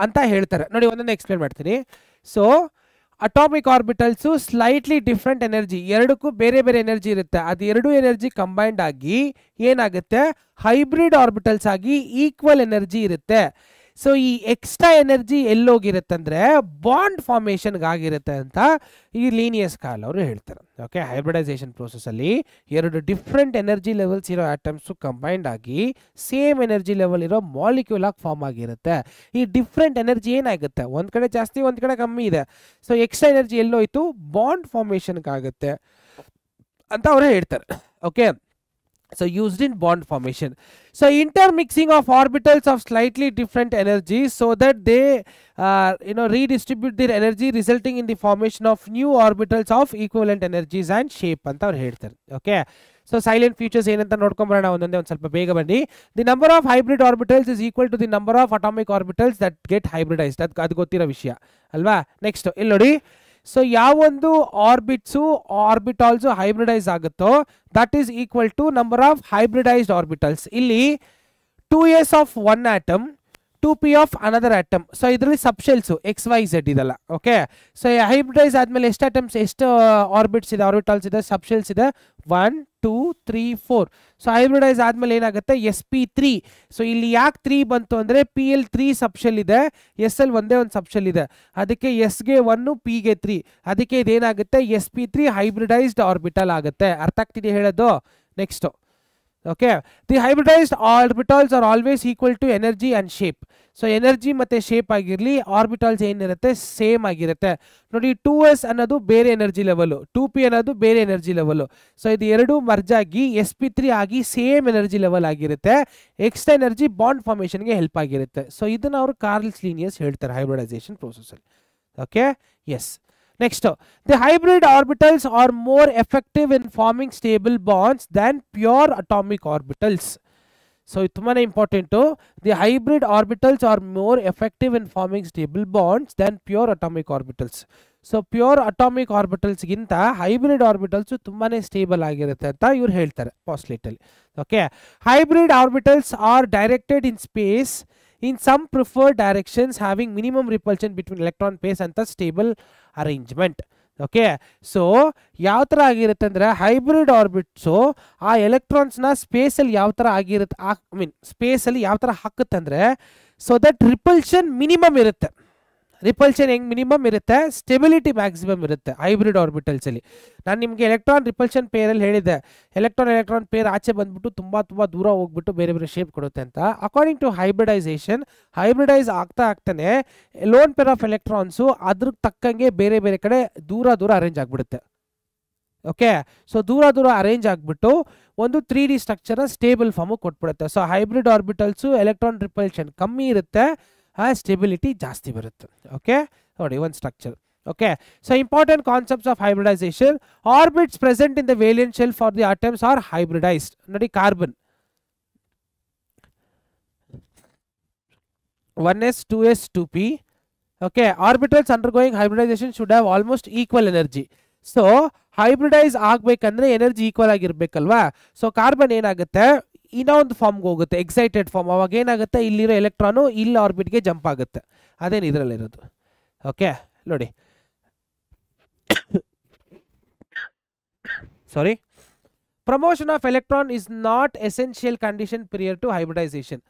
ಅಂತ ಹೇಳ್ತಾರೆ. ನೋಡಿ ಒಂದೊಂದು ಎಕ್ಸ್ಪ್ಲೇನ್ ಮಾಡ್ತೀನಿ. So atomic orbitals slightly different energy, ಎರಡಕ್ಕೂ ಬೇರೆ ಎನರ್ಜಿ ಇರುತ್ತೆ. ಅದು ಎರಡು ಎನರ್ಜಿ ಕಂಬೈನ್ಡ್ ಆಗಿ ಏನಾಗುತ್ತೆ, ಹೈಬ್ರಿಡ್ ಆರ್ಬಿಟಲ್ಸ್ ಆಗಿ ಈಕ್ವಲ್ ಎನರ್ಜಿ ಇರುತ್ತೆ. ಸೊ ಈ ಎಕ್ಸ್ಟ್ರಾ ಎನರ್ಜಿ ಎಲ್ಲೋಗಿರುತ್ತಂದ್ರೆ ಬಾಂಡ್ ಫಾರ್ಮೇಷನ್ಗೆ ಆಗಿರುತ್ತೆ ಅಂತ ಈ ಲೀನಿಯಸ್ ಕಾಲ್ ಅವರು ಹೇಳ್ತಾರೆ. ಓಕೆ, ಹೈಬ್ರಿಡೈಸೇಷನ್ ಪ್ರೋಸೆಸ್ ಅಲ್ಲಿ ಎರಡು ಡಿಫ್ರೆಂಟ್ ಎನರ್ಜಿ ಲೆವೆಲ್ಸ್ ಇರೋ ಆಟಮ್ಸು ಕಂಬೈನ್ಡ್ ಆಗಿ ಸೇಮ್ ಎನರ್ಜಿ ಲೆವೆಲ್ ಇರೋ ಮಾಲಿಕ್ಯೂಲ್ ಆಗಿ ಫಾರ್ಮ್ ಆಗಿರುತ್ತೆ. ಈ ಡಿಫ್ರೆಂಟ್ ಎನರ್ಜಿ ಏನಾಗುತ್ತೆ, ಒಂದ್ ಕಡೆ ಜಾಸ್ತಿ ಒಂದ್ ಕಡೆ ಕಮ್ಮಿ ಇದೆ. ಸೊ ಎಕ್ಸ್ಟ್ರಾ ಎನರ್ಜಿ ಎಲ್ಲೋಯ್ತು, ಬಾಂಡ್ ಫಾರ್ಮೇಷನ್ಗೆ ಆಗುತ್ತೆ ಅಂತ ಅವರು ಹೇಳ್ತಾರೆ. Okay, so used in bond formation. So intermixing of orbitals of slightly different energies so that they redistribute their energy, resulting in the formation of new orbitals of equivalent energies and shape ಅಂತ ಅವ್ರು ಹೇಳ್ತಾರೆ. Okay, so silent futures ಏನಂತ ನೋಡ್ಕೊಂಬರೋಣ ಒಂದೊಂದೇ, ಒಂದು ಸ್ವಲ್ಪ ಬೇಗ ಬನ್ನಿ. The number of hybrid orbitals is equal to the number of atomic orbitals that get hybridised. ಅದು ಗೊತ್ತಿರೋ ವಿಷಯ ಅಲ್ವಾ. ನೆಕ್ಸ್ಟ್ ಇಲ್ಲಿ ನೋಡಿ, ಸೊ ಯಾವೊಂದು ಆರ್ಬಿಟಾಲ್ಸು ಹೈಬ್ರಿಡೈಸ್ ಆಗುತ್ತೋ that is equal to number of hybridised orbitals. ಇಲ್ಲಿ 2s of one atom, 2p of another atom. So ಇದರಲ್ಲಿ ಸಬ್ಶೆಲ್ಸು XYZ ಇದೆಲ್ಲ. ಓಕೆ, ಸೊ ಹೈಬ್ರಿಡೈಸ್ ಆದ್ಮೇಲೆ ಎಷ್ಟು ಆಟಮ್ಸ್, ಎಷ್ಟು ಆರ್ಬಿಟ್ಸ್ ಇದೆ, ಆರ್ಬಿಟಾಲ್ಸ್ ಇದೆ, ಸಬ್ಶೆಲ್ಸ್ ಇದೆ, 1 2 3 4. ಸೊ ಹೈಬ್ರಿಡೈಸ್ ಆದ್ಮೇಲೆ ಏನಾಗುತ್ತೆ, sp3. ಸೊ ಇಲ್ಲಿ ಯಾಕೆ 3 ಬಂತು ಅಂದ್ರೆ PL 3 ಸಬ್ಶೆಲ್ ಇದೆ, SL ಒಂದೇ ಒಂದು ಸಬ್ಶೆಲ್ ಇದೆ, ಅದಕ್ಕೆ ಎಸ್ಗೆ 1 ಪಿಗೆ 3, ಅದಕ್ಕೆ ಇದೇನಾಗುತ್ತೆ sp3 ಹೈಬ್ರಿಡೈಸ್ಡ್ ಆರ್ಬಿಟಲ್ ಆಗುತ್ತೆ. ಅರ್ಥ ಆಗ್ತಿದೆ ಹೇಳೋದು. Next okay, the hybridised orbitals are always equal to energy and shape. So energy ಮತ್ತೆ ಶೇಪ್ ಆಗಿರಲಿ, ಆರ್ಬಿಟಲ್ಸ್ ಏನಿರುತ್ತೆ ಸೇಮ್ ಆಗಿರುತ್ತೆ. ನೋಡಿ 2s ಅನ್ನೋದು ಬೇರೆ ಎನರ್ಜಿ ಲೆವೆಲ್, 2p ಅನ್ನೋದು ಬೇರೆ ಎನರ್ಜಿ ಲೆವೆಲ್. ಸೊ ಇದು ಎರಡು ಮರ್ಜ್ ಆಗಿ sp3 ಆಗಿ ಸೇಮ್ ಎನರ್ಜಿ ಲೆವೆಲ್ ಆಗಿರುತ್ತೆ. ಎಕ್ಸ್ಟ್ರಾ ಎನರ್ಜಿ ಬಾಂಡ್ ಫಾರ್ಮೇಷನ್ಗೆ ಹೆಲ್ಪ್ ಆಗಿರುತ್ತೆ. ಸೊ ಇದನ್ನ ಅವರು ಕಾರ್ಲ್ಸ್ ಲೀನಿಯಸ್ ಹೇಳ್ತಾರೆ ಹೈಬ್ರಿಡೈಸೇಷನ್ ಪ್ರೋಸೆಸ್ ಅಲ್ಲಿ. ಓಕೆ, ಎಸ್. Next, the hybrid orbitals are more effective in forming stable bonds than pure atomic orbitals. So it's very important. The hybrid orbitals are more effective in forming stable bonds than pure atomic orbitals. So pure atomic orbitals ginta hybrid orbitals ತುಂಬಾನೇ stable ಆಗಿರುತ್ತೆ ಅಂತ ಇವರು ಹೇಳ್ತಾರೆ postulate ಅಲ್ಲಿ. Okay, hybrid orbitals are directed in space in some preferred directions having minimum repulsion between electron pairs and the stable arrangement. Okay. So ಯಾವ ಥರ ಆಗಿರುತ್ತೆ ಅಂದರೆ ಹೈಬ್ರಿಡ್ ಆರ್ಬಿಟ್ಸು ಆ ಎಲೆಕ್ಟ್ರಾನ್ಸ್ನ ಸ್ಪೇಸಲ್ಲಿ ಯಾವ ಥರ ಆಗಿರುತ್ತೆ, ಐ ಮೀನ್ ಸ್ಪೇಸಲ್ಲಿ ಯಾವ ಥರ ಹಾಕುತ್ತೆ ಅಂದರೆ, ಸೊ ದಟ್ ರಿಪಲ್ಷನ್ ಮಿನಿಮಮ್ ಇರುತ್ತೆ. ರಿಪಲ್ಷನ್ ಹೆಂಗೆ ಮಿನಿಮಮ್ ಇರುತ್ತೆ, ಸ್ಟೆಬಿಲಿಟಿ ಮ್ಯಾಕ್ಸಿಮಮ್ ಇರುತ್ತೆ ಹೈಬ್ರಿಡ್ ಆರ್ಬಿಟಲ್ಸಲ್ಲಿ. ನಾನು ನಿಮಗೆ ಎಲೆಕ್ಟ್ರಾನ್ ರಿಪಲ್ಷನ್ ಪೇರಲ್ಲಿ ಹೇಳಿದ್ದೆ, ಎಲೆಕ್ಟ್ರಾನ್ ಪೇರ್ ಆಚೆ ಬಂದ್ಬಿಟ್ಟು ತುಂಬ ದೂರ ಹೋಗ್ಬಿಟ್ಟು ಬೇರೆ ಬೇರೆ ಶೇಪ್ ಕೊಡುತ್ತೆ ಅಂತ. ಅಕಾರ್ಡಿಂಗ್ ಟು ಹೈಬ್ರಿಡೈಸೇಷನ್, ಹೈಬ್ರಿಡೈಸ್ ಆಗ್ತಾನೆ ಲೋನ್ ಪೇರ್ ಆಫ್ ಎಲೆಕ್ಟ್ರಾನ್ಸು ಅದ್ರ ತಕ್ಕಂಗೆ ಬೇರೆ ಬೇರೆ ಕಡೆ ದೂರ ಅರೇಂಜ್ ಆಗಿಬಿಡುತ್ತೆ. ಓಕೆ. ಸೊ ದೂರ ಅರೇಂಜ್ ಆಗಿಬಿಟ್ಟು ಒಂದು 3D ಸ್ಟ್ರಕ್ಚರ್ನ ಸ್ಟೇಬಲ್ ಫಾರ್ಮು ಕೊಟ್ಬಿಡುತ್ತೆ. So hybrid orbitals electron repulsion ಕಮ್ಮಿ ಇರುತ್ತೆ, ಸ್ಟೆಬಿಲಿಟಿ ಜಾಸ್ತಿ ಬರುತ್ತೆ. ಓಕೆ, ನೋಡಿ ಒಂದು structure. Okay. So important concepts of hybridization. Orbits present in the valence shell for the atoms are hybridized. ನೋಡಿ carbon 1s 2s 2p. Okay. Orbitals undergoing hybridization should have almost equal energy. So hybridize ಆಗಬೇಕಂದ್ರೆ energy equal ಆಗಿರ್ಬೇಕಲ್ವಾ. So carbon ಏನಾಗುತ್ತೆ, ಇನ್ನೂ ಒಂದು ಫಾರ್ಮ್ಗೆ ಹೋಗುತ್ತೆ, excited form. ಅವಾಗ ಏನಾಗುತ್ತೆ, ಇಲ್ಲಿರೋ ಎಲೆಕ್ಟ್ರಾನು ಇಲ್ಲಿ ಆರ್ಬಿಟ್ಗೆ ಜಂಪ್ ಆಗುತ್ತೆ. ಅದೇನು ಇದರಲ್ಲಿರೋದು. ಓಕೆ, ನೋಡಿ sorry. Promotion of electron is not essential condition prior to hybridization.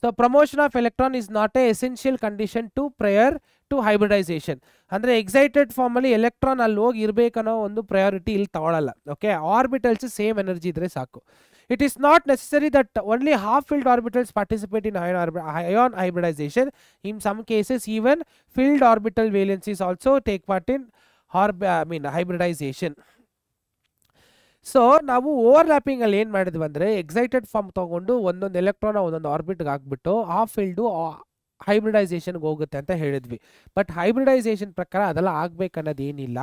So promotion of electron is not a essential condition to prior to hybridization. ಅಂದರೆ ಎಕ್ಸೈಟೆಡ್ ಫಾರ್ಮಲ್ಲಿ ಎಲೆಕ್ಟ್ರಾನ್ ಅಲ್ಲಿ ಹೋಗಿ ಇರಬೇಕನ್ನೋ ಒಂದು ಪ್ರಯಾರಿಟಿ ಇಲ್ಲಿ ತಗೊಳ್ಳಲ್ಲ. ಓಕೆ. ಆರ್ಬಿಟಲ್ಸ್ ಸೇಮ್ ಎನರ್ಜಿ ಇದ್ರೆ ಸಾಕು. It is not necessary that only half-filled orbitals participate in ion hybridization. In some cases, even filled orbital valencies also take part in hybridization. So ನಾವು overlapping ಅಲ್ಲಿ ಏನು ಮಾಡಿದ್ವಿ ಅಂದರೆ, excited form ತೊಗೊಂಡು ಒಂದೊಂದು electron ಒಂದೊಂದು ಆರ್ಬಿಟ್ಗೆ ಹಾಕ್ಬಿಟ್ಟು ಆ ಫೀಲ್ಡು ಹೈಬ್ರಿಡೈಸೇಷನ್ಗೆ ಹೋಗುತ್ತೆ ಅಂತ ಹೇಳಿದ್ವಿ. ಬಟ್ ಹೈಬ್ರಿಡೈಸೇಷನ್ ಪ್ರಕಾರ ಅದೆಲ್ಲ ಆಗ್ಬೇಕನ್ನೋದೇನಿಲ್ಲ.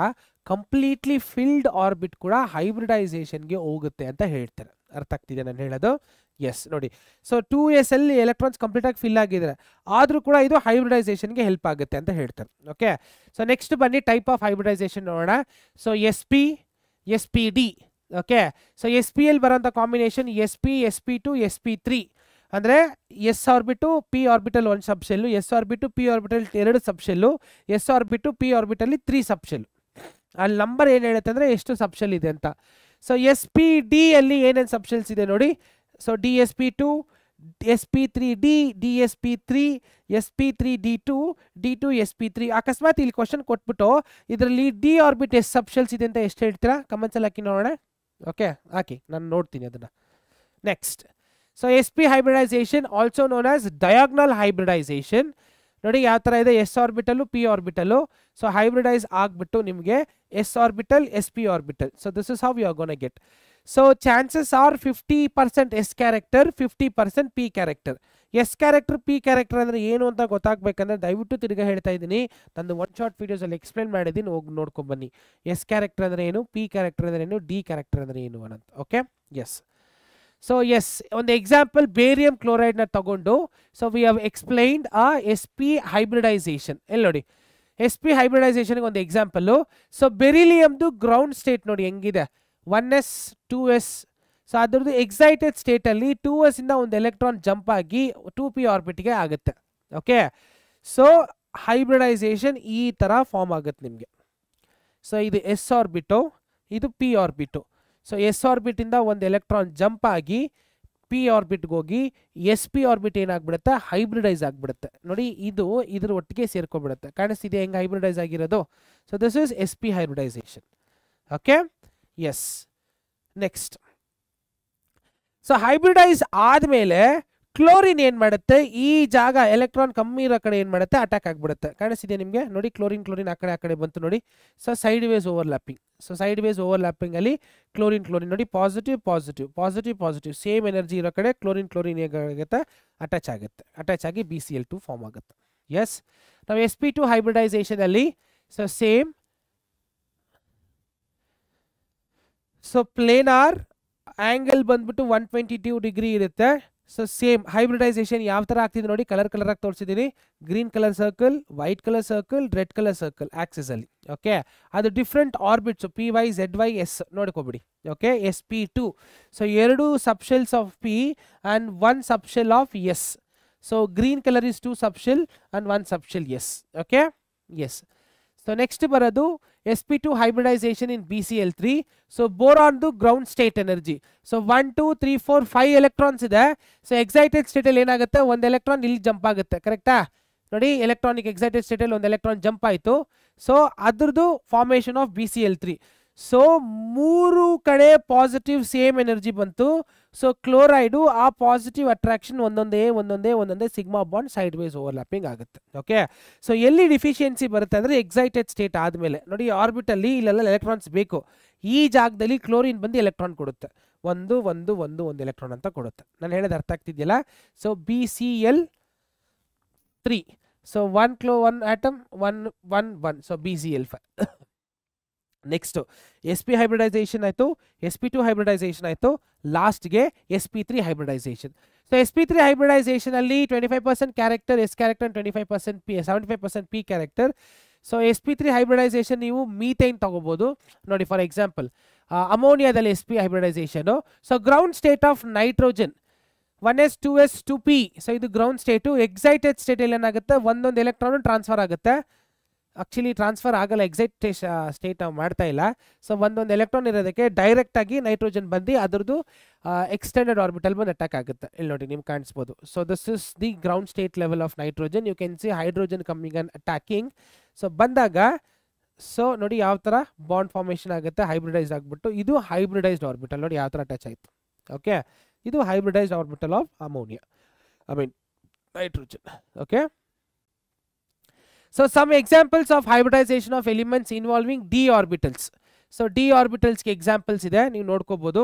ಕಂಪ್ಲೀಟ್ಲಿ ಫಿಲ್ಡ್ ಆರ್ಬಿಟ್ ಕೂಡ ಹೈಬ್ರಿಡೈಸೇಷನ್ಗೆ ಹೋಗುತ್ತೆ ಅಂತ ಹೇಳ್ತಾರೆ. ಅರ್ಥ ಆಗ್ತಿದೆ ನಾನು ಹೇಳೋದು? ಎಸ್, ನೋಡಿ. ಸೊ 2s ಅಲ್ಲಿ ಎಲೆಕ್ಟ್ರಾನ್ಸ್ ಕಂಪ್ಲೀಟಾಗಿ ಫಿಲ್ ಆಗಿದ್ರೆ ಆದರೂ ಕೂಡ ಇದು ಹೈಬ್ರಿಡೈಸೇಷನ್ಗೆ ಹೆಲ್ಪ್ ಆಗುತ್ತೆ ಅಂತ ಹೇಳ್ತಾರೆ. ಓಕೆ. ಸೊ ನೆಕ್ಸ್ಟ್ ಬನ್ನಿ ಟೈಪ್ ಆಫ್ ಹೈಬ್ರಿಡೈಸೇಷನ್ ನೋಡೋಣ. So SP okay. So SP ಅಲ್ಲಿ ಬರೋಂಥ ಕಾಂಬಿನೇಷನ್ sp2 sp3. ಅಂದರೆ ಎಸ್ ಆರ್ಬಿಟು ಪಿ ಆರ್ಬಿಟಲ್ ಒಂದು subshell, s orbit p orbital 2 subshell, s orbit p ಆರ್ಬಿಟಲ್ಲಿ 3 ಸಬ್ಶೆಲ್ಲು. ಅಲ್ಲಿ ನಂಬರ್ ಏನು ಹೇಳುತ್ತೆ ಅಂದರೆ ಎಷ್ಟು ಸಬ್ಶೆಲ್ ಇದೆ ಅಂತ. ಸೊ SP D ಅಲ್ಲಿ ಏನೇನು ಸಬ್ಶೆಲ್ಸ್ ಇದೆ ನೋಡಿ. So DSP2, SP3D, DSP3, SP3D2, D2 SP3. ಅಕಸ್ಮಾತ್ ಇಲ್ಲಿ ಕ್ವಶನ್ ಕೊಟ್ಬಿಟ್ಟು ಇದರಲ್ಲಿ ಡಿ ಆರ್ಬಿಟ್ ಎಷ್ಟು ಸಬ್ಶೆಲ್ಸ್ ಇದೆ ಅಂತ ಎಷ್ಟು ಹೇಳ್ತೀರಾ ಕಮೆಂಟ್ಸಲ್ಲಿ ಹಾಕಿ ನೋಡೋಣ. ಓಕೆ, ಹಾಕಿ, ನಾನು ನೋಡ್ತೀನಿ ಅದನ್ನು. Next, so SP hybridization also known as diagonal hybridization. ನೋಡಿ ಯಾವ ಥರ ಇದೆ, s orbital p orbital. So hybridize ಆಗಿಬಿಟ್ಟು ನಿಮಗೆ s orbital SP orbital. So this is how you are gonna get. So chances are 50% s character, 50% p character. S character p character ಅಂದರೆ ಏನು ಅಂತ ಗೊತ್ತಾಗಬೇಕಂದ್ರೆ ದಯವಿಟ್ಟು ತಿರ್ಗಾ ಹೇಳ್ತಾ ಇದ್ದೀನಿ, ನಂದು ಒನ್ ಶಾರ್ಟ್ ವೀಡಿಯೋಸಲ್ಲಿ ಎಕ್ಸ್ಪ್ಲೇನ್ ಮಾಡಿದ್ದೀನಿ, ಹೋಗಿ ನೋಡ್ಕೊಂಬನ್ನಿ. ಎಸ್ ಕ್ಯಾರೆಕ್ಟರ್ ಅಂದರೆ ಏನು, ಪಿ ಕ್ಯಾರೆಕ್ಟರ್ ಅಂದರೆ ಏನು, ಡಿ ಕ್ಯಾರೆಕ್ಟರ್ ಅಂದರೆ ಏನು ಅಂತ. Okay, yes. ಸೊ ಎಸ್, ಒಂದು ಎಕ್ಸಾಂಪಲ್ ಬೇರಿಯಂ ಕ್ಲೋರೈಡ್ನ ತಗೊಂಡು, ಸೊ ವಿ ಹ್ಯಾವ್ ಎಕ್ಸ್ಪ್ಲೈನ್ಡ್ ಆ SP ಹೈಬ್ರಿಡೈಸೇಷನ್. ಎಲ್ಲಿ ನೋಡಿ, SP ಹೈಬ್ರಿಡೈಸೇಷನ್ಗೆ ಒಂದು ಎಕ್ಸಾಂಪಲ್ಲು. ಸೊ ಬೆರಿಲಿಯಮ್ದು ಗ್ರೌಂಡ್ ಸ್ಟೇಟ್ ನೋಡಿ ಹೆಂಗಿದೆ, 1s 2s. ಸೊ ಅದರದ್ದು ಎಕ್ಸೈಟೆಡ್ ಸ್ಟೇಟಲ್ಲಿ 2s ಇಂದ ಒಂದು ಎಲೆಕ್ಟ್ರಾನ್ ಜಂಪ್ ಆಗಿ 2p ಆರ್ಬಿಟ್ಗೆ ಆಗುತ್ತೆ. ಓಕೆ. ಸೊ ಹೈಬ್ರಿಡೈಸೇಷನ್ ಈ ಥರ ಫಾರ್ಮ್ ಆಗುತ್ತೆ ನಿಮಗೆ. ಸೊ ಇದು ಎಸ್ ಆರ್ಬಿಟು, ಇದು ಪಿ ಆರ್ಬಿಟು. ಸೊ ಎಸ್ ಆರ್ಬಿಟಿಂದ ಒಂದು ಎಲೆಕ್ಟ್ರಾನ್ ಜಂಪ್ ಆಗಿ ಪಿ ಆರ್ಬಿಟ್ಗೆ ಹೋಗಿ SP ಆರ್ಬಿಟ್ ಏನಾಗ್ಬಿಡುತ್ತೆ, ಹೈಬ್ರಿಡೈಸ್ ಆಗಿಬಿಡುತ್ತೆ. ನೋಡಿ, ಇದು ಇದ್ರ ಒಟ್ಟಿಗೆ ಸೇರ್ಕೊಬಿಡುತ್ತೆ. ಕಾಣಿಸ್ತಿದೆ ಹೆಂಗೆ ಹೈಬ್ರಿಡೈಸ್ ಆಗಿರೋದು. So this is SP hybridization. Okay, yes. Next, so hybridize ಆದಮೇಲೆ ಕ್ಲೋರಿನ್ ಏನು ಮಾಡುತ್ತೆ, ಈ ಜಾಗ ಎಲೆಕ್ಟ್ರಾನ್ ಕಮ್ಮಿ ಇರೋ ಕಡೆ ಏನು ಮಾಡುತ್ತೆ, ಅಟ್ಯಾಕ್ ಆಗಿಬಿಡುತ್ತೆ. ಕಾಣಿಸ್ತಿದೆ ನಿಮಗೆ ನೋಡಿ, ಕ್ಲೋರಿನ್ ಆ ಕಡೆ ಬಂತು ನೋಡಿ. So sideways overlapping. So sideways ಓವರ್ಲ್ಯಾಪಿಂಗಲ್ಲಿ ಕ್ಲೋರಿನ್ ನೋಡಿ, ಪಾಸಿಟಿವ್ ಸೇಮ್ ಎನರ್ಜಿ ಇರೋ ಕಡೆ ಕ್ಲೋರಿನ್ ಹೇಗಾಗುತ್ತೆ, ಅಟ್ಯಾಚ್ ಆಗಿ BCl2 ಫಾರ್ಮ್ ಆಗುತ್ತೆ. ಎಸ್, ನಾವು sp2 ಹೈಬ್ರಿಡೈಸೇಷನಲ್ಲಿ so same. So planar angle ಬಂದ್ಬಿಟ್ಟು 122 ಡಿಗ್ರಿ ಇರುತ್ತೆ. ಸೊ ಸೇಮ್ ಹೈಬ್ರಿಡೈಸೇಷನ್ ಯಾವ ಥರ ಆಗ್ತಿದೆ ನೋಡಿ, ಕಲರ್ ಆಗಿ ತೋರಿಸಿದ್ದೀನಿ. Green colour circle, white colour circle, red colour circle ಆಕ್ಸಿಸಲ್ಲಿ. ಓಕೆ, ಅದು different orbits PY ZY S ನೋಡ್ಕೊಬಿಡಿ. Okay, sp2. So 2 subshells of P and 1 subshell of S. So green colour is 2 subshell and 1 subshell S. Okay, yes. So next ಬರೋದು sp2 hybridization in bcl3. So boron ದು ground state energy. So 1 2 3 4 5 electrons ಇದೆ. So excited state ಅಲ್ಲಿ ಏನಾಗುತ್ತೆ, ಒಂದು electron ಇಲ್ಲಿ jump ಆಗುತ್ತೆ, ಕರೆಕ್ಟಾ? ನೋಡಿ, ಎಲೆಕ್ಟ್ರಾನಿಕ್ ಎಕ್ಸೈಟೆಡ್ ಸ್ಟೇಟ್ ಅಲ್ಲಿ ಒಂದು ಎಲೆಕ್ಟ್ರಾನ್ ಜಂಪ್ ಆಯಿತು. ಸೊ ಅದ್ರದ್ದು ಫಾರ್ಮೇಷನ್ ಆಫ್ bcl3. ಸೊ 3 ಕಡೆ ಪಾಸಿಟಿವ್ ಸೇಮ್ ಎನರ್ಜಿ ಬಂತು. ಸೊ ಕ್ಲೋರೈಡು ಆ ಪಾಸಿಟಿವ್ ಅಟ್ರಾಕ್ಷನ್ ಒಂದೊಂದೇ sigma bond side wise overlapping ಆಗುತ್ತೆ. ಓಕೆ, ಸೊ ಎಲ್ಲಿ ಡಿಫಿಷಿಯನ್ಸಿ ಬರುತ್ತೆ ಅಂದರೆ ಎಕ್ಸೈಟೆಡ್ ಸ್ಟೇಟ್ ಆದಮೇಲೆ. ನೋಡಿ, ಆರ್ಬಿಟಲ್ಲಿ ಇಲ್ಲೆಲ್ಲ ಎಲೆಕ್ಟ್ರಾನ್ಸ್ ಬೇಕು. ಈ ಜಾಗದಲ್ಲಿ ಕ್ಲೋರಿನ್ ಬಂದು ಎಲೆಕ್ಟ್ರಾನ್ ಕೊಡುತ್ತೆ, ಒಂದು ಎಲೆಕ್ಟ್ರಾನ್ ಅಂತ ಕೊಡುತ್ತೆ. ನಾನು ಹೇಳೋದು ಅರ್ಥ ಆಗ್ತಿದೆಯಲ್ಲ? So BCl3. So 1 atom 1 so BCl5. Next sp hybridization ಆಯಿತು, sp2 ಹೈಬ್ರಿಡೈಸೇಷನ್ ಆಯಿತು, ಲಾಸ್ಟ್ಗೆ sp3 hybridisation. So sp3 hybridization ಅಲ್ಲಿ 25% character s character, 25% p, 75% p character. So sp3 hybridization ನೀವು ಮೀಥೈನ್ ತಗೋಬಹುದು. ನೋಡಿ, ಫಾರ್ ಎಕ್ಸಾಂಪಲ್ ಅಮೋನಿಯಾದಲ್ಲಿ sp hybridization. So ground state of nitrogen 1s 2s 2p. So ಇದು ground state. Excited ಸ್ಟೇಟಲ್ಲಿ ಏನಾಗುತ್ತೆ, ಒಂದೊಂದು electron transfer ಆಗುತ್ತೆ. ಆಕ್ಚುಲಿ ಟ್ರಾನ್ಸ್ಫರ್ ಆಗಲ್ಲ, ಎಕ್ಸೈಟೇಷನ್ ಸ್ಟೇಟ್ ನಾವು ಮಾಡ್ತಾ ಇಲ್ಲ. ಸೊ ಒಂದೊಂದು ಎಲೆಕ್ಟ್ರಾನ್ ಇರೋದಕ್ಕೆ ಡೈರೆಕ್ಟ್ ಆಗಿ ನೈಟ್ರೋಜನ್ ಬಂದು ಅದರದ್ದು ಎಕ್ಸ್ಟೆಂಡೆಡ್ ಆರ್ಬಿಟಲ್ ಬಂದು ಅಟ್ಯಾಕ್ ಆಗುತ್ತೆ. ಇಲ್ಲಿ ನೋಡಿ, ನಿಮ್ಗೆ ಕಾಣಿಸ್ಬೋದು. So this is the ground state level of nitrogen. You can see hydrogen coming and attacking. So ಬಂದಾಗ ಸೊ ನೋಡಿ ಯಾವ ಥರ ಬಾಂಡ್ ಫಾರ್ಮೇಷನ್ ಆಗುತ್ತೆ, ಹೈಬ್ರಿಡೈಸ್ ಆಗಿಬಿಟ್ಟು. ಇದು ಹೈಬ್ರಿಡೈಸ್ಡ್ ಆರ್ಬಿಟಲ್. ನೋಡಿ ಯಾವ ಥರ ಅಟ್ಯಾಚ್ ಆಯಿತು. ಓಕೆ, ಇದು hybridised orbital of ammonia, nitrogen. Okay, so some examples of hybridization of elements involving d orbitals. so d orbitals ಗೆ ಎಕ್ಸಾಂಪಲ್ಸ್ ಇದೆ, ನೀವು ನೋಡ್ಕೋಬಹುದು.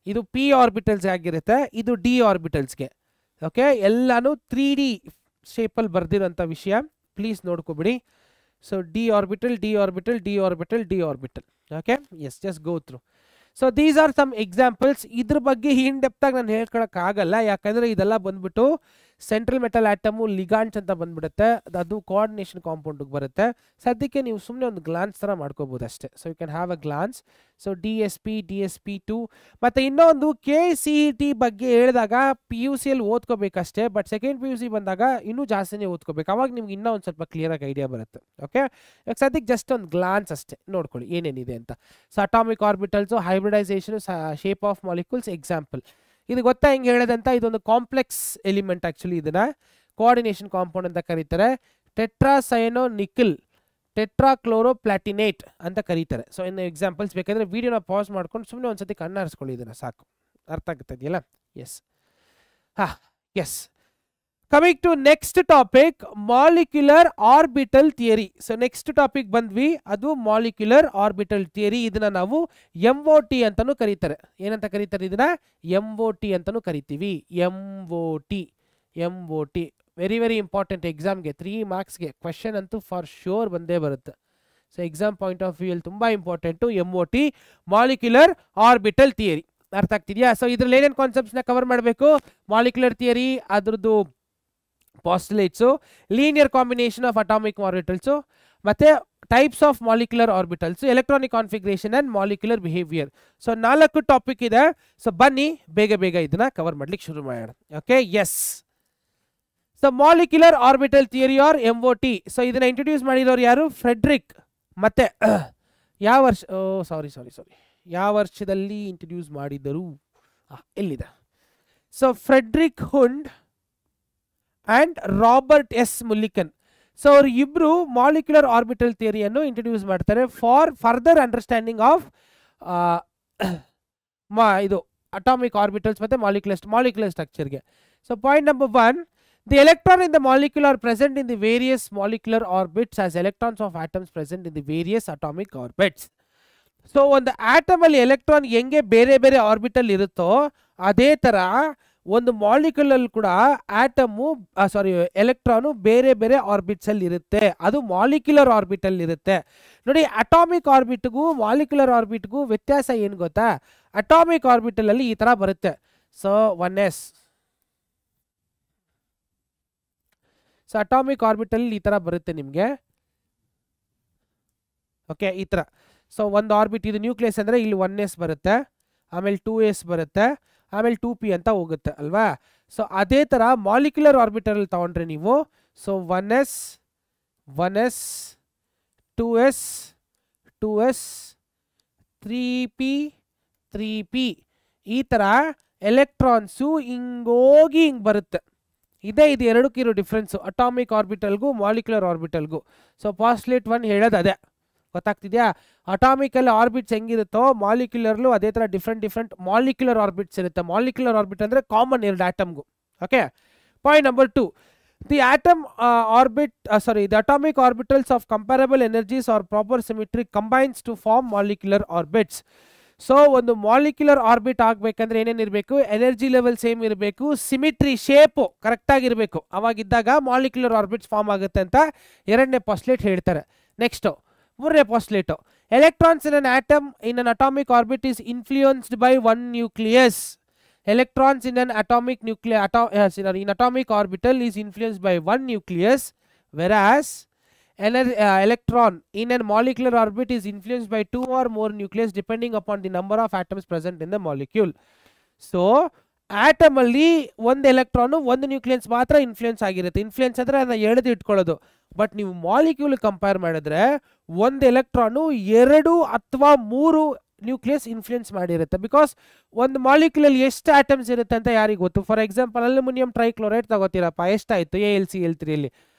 ಇದು p orbitals ಆಗಿರುತ್ತೆ, ಇದು d orbitals ಗೆ. ಓಕೆ, ಎಲ್ಲಾನು 3D ಶೇಪಲ್ಲಿ ಬರ್ದಿರೋಂಥ ವಿಷಯ, ಪ್ಲೀಸ್ ನೋಡ್ಕೋಬಿಡಿ. So d orbital, d orbital, d orbital, d orbital. Okay, yes, just go through. So these are some examples. ಇದ್ರ ಬಗ್ಗೆ ಇನ್ ಡೆಪ್ತ್ ಆಗಿ ನಾನು ಹೇಳ್ಕೊಳಕ್ಕಾಗಲ್ಲ, ಯಾಕಂದರೆ ಇದೆಲ್ಲ ಬಂದ್ಬಿಟ್ಟು ಸೆಂಟ್ರಲ್ ಮೆಟಲ್ ಆಟಮು ಲಿಗಾಂಡ್ಸ್ ಅಂತ ಬಂದ್ಬಿಡುತ್ತೆ. ಅದು ಕೋಆರ್ಡಿನೇಷನ್ ಕಾಂಪೌಂಡ್ಗೆ ಬರುತ್ತೆ. ಸದ್ಯಕ್ಕೆ ನೀವು ಸುಮ್ಮನೆ ಒಂದು ಗ್ಲಾನ್ಸ್ ಥರ ಮಾಡ್ಕೋಬೋದು ಅಷ್ಟೇ. So you can have a glance. So DSP2 ಮತ್ತು ಇನ್ನೊಂದು KCET ಬಗ್ಗೆ ಹೇಳಿದಾಗ PUCL ಓದ್ಕೋಬೇಕಷ್ಟೇ. ಬಟ್ ಸೆಕೆಂಡ್ PUC ಬಂದಾಗ ಇನ್ನೂ ಜಾಸ್ತಿನೇ ಓದ್ಕೋಬೇಕು. ಅವಾಗ ನಿಮ್ಗೆ ಇನ್ನೂ ಒಂದು ಸ್ವಲ್ಪ ಕ್ಲಿಯರಾಗಿ ಐಡಿಯಾ ಬರುತ್ತೆ. ಓಕೆ, ಇವಾಗ ಸದ್ಯಕ್ಕೆ ಜಸ್ಟ್ ಒಂದು ಗ್ಲಾನ್ಸ್ ಅಷ್ಟೇ ನೋಡ್ಕೊಳ್ಳಿ ಏನೇನಿದೆ ಅಂತ. So atomic orbitals, hybridization, shape of molecules example. ಇದು ಗೊತ್ತಾ ಹೆಂಗೆ ಹೇಳೋದಂತ? ಇದೊಂದು ಕಾಂಪ್ಲೆಕ್ಸ್ ಎಲಿಮೆಂಟ್. ಆ್ಯಕ್ಚುಲಿ ಇದನ್ನು ಕೋಆರ್ಡಿನೇಷನ್ ಕಾಂಪೌಂಡ್ ಅಂತ ಕರೀತಾರೆ. ಟೆಟ್ರಾಸೈನೋ ನಿಕಲ್, ಟೆಟ್ರಾಕ್ಲೋರೋಪ್ಲಾಟಿನೇಟ್ ಅಂತ ಕರೀತಾರೆ. ಸೊ ಇನ್ನು ಎಕ್ಸಾಂಪಲ್ಸ್ ಬೇಕಾದರೆ ವೀಡಿಯೋನ ಪಾಸ್ ಮಾಡ್ಕೊಂಡು ಸುಮ್ಮನೆ ಒಂದ್ಸತಿ ಕಣ್ಣು ಹರಿಸ್ಕೊಳ್ಳಿ, ಇದನ್ನು ಸಾಕು. ಅರ್ಥ ಆಗುತ್ತೆ ಇದೆಯಲ್ಲ? ಎಸ್, ಹಾಂ, yes. Coming to next topic, molecular orbital theory. So next topic ಬಂದ್ವಿ, ಅದು ಮಾಲಿಕ್ಯುಲರ್ ಆರ್ಬಿಟಲ್ ಥಿಯರಿ. ಇದನ್ನ ನಾವು MOT ಅಂತಲೂ ಕರೀತಾರೆ. ಏನಂತ ಕರೀತಾರೆ ಇದನ್ನ? MOT ಅಂತಲೂ ಕರಿತೀವಿ. MOT very very important. ಎಕ್ಸಾಮ್ಗೆ 3 ಮಾರ್ಕ್ಸ್ಗೆ ಕ್ವೆಶನ್ ಅಂತೂ ಫಾರ್ ಶ್ಯೂರ್ ಬಂದೇ ಬರುತ್ತೆ. So exam point of view ಅಲ್ಲಿ ತುಂಬ important MOT, molecular orbital theory. ಅರ್ಥ ಆಗ್ತಿದೆಯಾ? ಸೊ ಇದ್ರಲ್ಲಿ ಏನೇನು ಕಾನ್ಸೆಪ್ಟ್ಸ್ನ ಕವರ್ ಮಾಡಬೇಕು? ಮಾಲಿಕ್ಯುಲರ್ ಥಿಯರಿ, ಅದ್ರದ್ದು postulates, linear combination of atomic orbitals, ಮತ್ತು types of molecular orbitals, electronic configuration and molecular behaviour. So 4 topic ಇದೆ. ಸೊ ಬನ್ನಿ ಬೇಗ ಇದನ್ನ ಕವರ್ ಮಾಡ್ಲಿಕ್ಕೆ ಶುರು ಮಾಡೋಣ. Okay, yes. So molecular orbital theory or MOT. So ಇದನ್ನ ಇಂಟ್ರೊಡ್ಯೂಸ್ ಮಾಡಿರೋರು ಯಾರು? ಫ್ರೆಡ್ರಿಕ್. ಮತ್ತೆ ಯಾವ ವರ್ಷ, ಸಾರಿ ಯಾವ ವರ್ಷದಲ್ಲಿ ಇಂಟ್ರೊಡ್ಯೂಸ್ ಮಾಡಿದರು? ಎಲ್ಲಿದೆ? So Friedrich Hund and Robert S Mulliken. So ಅವ್ರು ಇಬ್ಬರು ಮಾಲಿಕ್ಯುಲರ್ ಆರ್ಬಿಟಲ್ ಥಿಯರಿಯನ್ನು ಇಂಟ್ರೊಡ್ಯೂಸ್ ಮಾಡ್ತಾರೆ ಫಾರ್ ಫರ್ದರ್ ಅಂಡರ್ಸ್ಟ್ಯಾಂಡಿಂಗ್ ಆಫ್ ಇದು ಅಟಾಮಿಕ್ ಆರ್ಬಿಟಲ್ಸ್ ಮತ್ತು ಮಾಲಿಕ್ಯುಲರ್ ಸ್ಟ್ರಕ್ಚರ್ಗೆ. So point number 1, the electron in the molecule are present in the various molecular orbits as electrons of atoms present in the various atomic orbits. So ಒಂದು ಆಟಮಲ್ಲಿ electron ಹೆಂಗೆ ಬೇರೆ ಬೇರೆ orbital ಇರುತ್ತೋ ಅದೇ ಥರ ಒಂದು ಮಾಲಿಕ್ಯುಲಲ್ಲಿ ಕೂಡ ಎಲೆಕ್ಟ್ರಾನು ಬೇರೆ ಬೇರೆ ಆರ್ಬಿಟ್ಸಲ್ಲಿ ಇರುತ್ತೆ. ಅದು ಮಾಲಿಕ್ಯುಲರ್ ಆರ್ಬಿಟಲ್ ಇರುತ್ತೆ. ನೋಡಿ, ಅಟಾಮಿಕ್ ಆರ್ಬಿಟ್ಗೂ ಮಾಲಿಕ್ಯುಲರ್ ಆರ್ಬಿಟ್ಗೂ ವ್ಯತ್ಯಾಸ ಏನು ಗೊತ್ತಾ? ಅಟಾಮಿಕ್ ಆರ್ಬಿಟಲಲ್ಲಿ ಈ ಥರ ಬರುತ್ತೆ. So 1s. So atomic orbital ಈ ಥರ ಬರುತ್ತೆ ನಿಮಗೆ. ಓಕೆ, ಈ ಥರ. ಸೊ ಒಂದು ಆರ್ಬಿಟ್, ಇದು ನ್ಯೂಕ್ಲಿಯಸ್ ಅಂದರೆ ಇಲ್ಲಿ 1s ಬರುತ್ತೆ, ಆಮೇಲೆ 2s ಬರುತ್ತೆ, ಆಮೇಲೆ 2p ಅಂತ ಹೋಗುತ್ತೆ ಅಲ್ವಾ? ಸೊ ಅದೇ ಥರ ಮಾಲಿಕ್ಯುಲರ್ ಆರ್ಬಿಟಲ್ ತಗೊಂಡ್ರೆ ನೀವು, so 1s 2s 2s 3p 3p ಈ ಥರ ಎಲೆಕ್ಟ್ರಾನ್ಸು ಹಿಂಗೋಗಿ ಹಿಂಗೆ ಬರುತ್ತೆ. ಇದೇ ಇದು ಎರಡಕ್ಕಿರೋ ಡಿಫ್ರೆನ್ಸು ಅಟಾಮಿಕ್ ಆರ್ಬಿಟಲ್ಗೂ ಮಾಲಿಕ್ಯುಲರ್ ಆರ್ಬಿಟಲ್ಗೂ. ಸೊ ಪಾಸ್ಲೇಟ್ 1 ಹೇಳೋದು ಅದೇ, ಗೊತ್ತಾಗ್ತಿದೆಯಾ? ಅಟಾಮಿಕಲ್ಲಿ ಆರ್ಬಿಟ್ಸ್ ಹೆಂಗಿರುತ್ತೋ ಮಾಲಿಕ್ಯುಲರ್ಲು ಅದೇ ಥರ ಡಿಫ್ರೆಂಟ್ ಮಾಲಿಕ್ಯುಲರ್ ಆರ್ಬಿಟ್ಸ್ ಇರುತ್ತೆ. ಮಾಲಿಕ್ಯುಲರ್ ಆರ್ಬಿಟ್ ಅಂದರೆ ಕಾಮನ್ ಎರಡು ಆಟಮ್ಗೂ. Okay, point number 2, the atomic orbitals of comparable energies or proper symmetry combines to form molecular orbits. So ಒಂದು ಮಾಲಿಕ್ಯುಲರ್ ಆರ್ಬಿಟ್ ಆಗಬೇಕಂದ್ರೆ ಏನೇನಿರಬೇಕು? ಎನರ್ಜಿ ಲೆವೆಲ್ ಸೇಮ್ ಇರಬೇಕು, ಸಿಮಿಟ್ರಿ ಶೇಪು ಕರೆಕ್ಟಾಗಿರಬೇಕು. ಅವಾಗಿದ್ದಾಗ ಮಾಲಿಕ್ಯುಲರ್ ಆರ್ಬಿಟ್ಸ್ ಫಾರ್ಮ್ ಆಗುತ್ತೆ ಅಂತ ಎರಡನೇ ಪಾಸ್ಲೇಟ್ ಹೇಳ್ತಾರೆ. ನೆಕ್ಸ್ಟು ಮೂರನೇ postulate, electrons in an atom in an atomic orbit is influenced by one nucleus. Electrons in an atomic orbital is influenced by one nucleus, whereas electron in a molecular orbit is influenced by 2 or more nucleus depending upon the number of atoms present in the molecule. So atom alli ಒಂದು electron ಒಂದು nucleus ಮಾತ್ರ influence ಆಗಿರುತ್ತೆ. Influence ಅಂದ್ರೆ ಅದನ್ನ ಎಳೆದು ಇಟ್ಕೊಳ್ಳೋದು. But ನೀವು molecule compare ಮಾಡಿದ್ರೆ ಒಂದು ಎಲೆಕ್ಟ್ರಾನು 2 ಅಥವಾ 3 ನ್ಯೂಕ್ಲಿಯಸ್ ಇನ್ಫ್ಲೂಯೆನ್ಸ್ ಮಾಡಿರುತ್ತೆ. ಬಿಕಾಸ್ ಒಂದು ಮಾಲಿಕ್ಯುಲಲ್ಲಿ ಎಷ್ಟು ಆಟಮ್ಸ್ ಇರುತ್ತೆ ಅಂತ ಯಾರಿಗೆ ಗೊತ್ತು? ಫಾರ್ ಎಕ್ಸಾಂಪಲ್ ಅಲ್ಯೂಮಿನಿಯಂ ಟ್ರೈಕ್ಲೋರೈಡ್ ತಗೋತೀರಪ್ಪ, ಎಷ್ಟಾಯಿತು? AlCl3ಯಲ್ಲಿ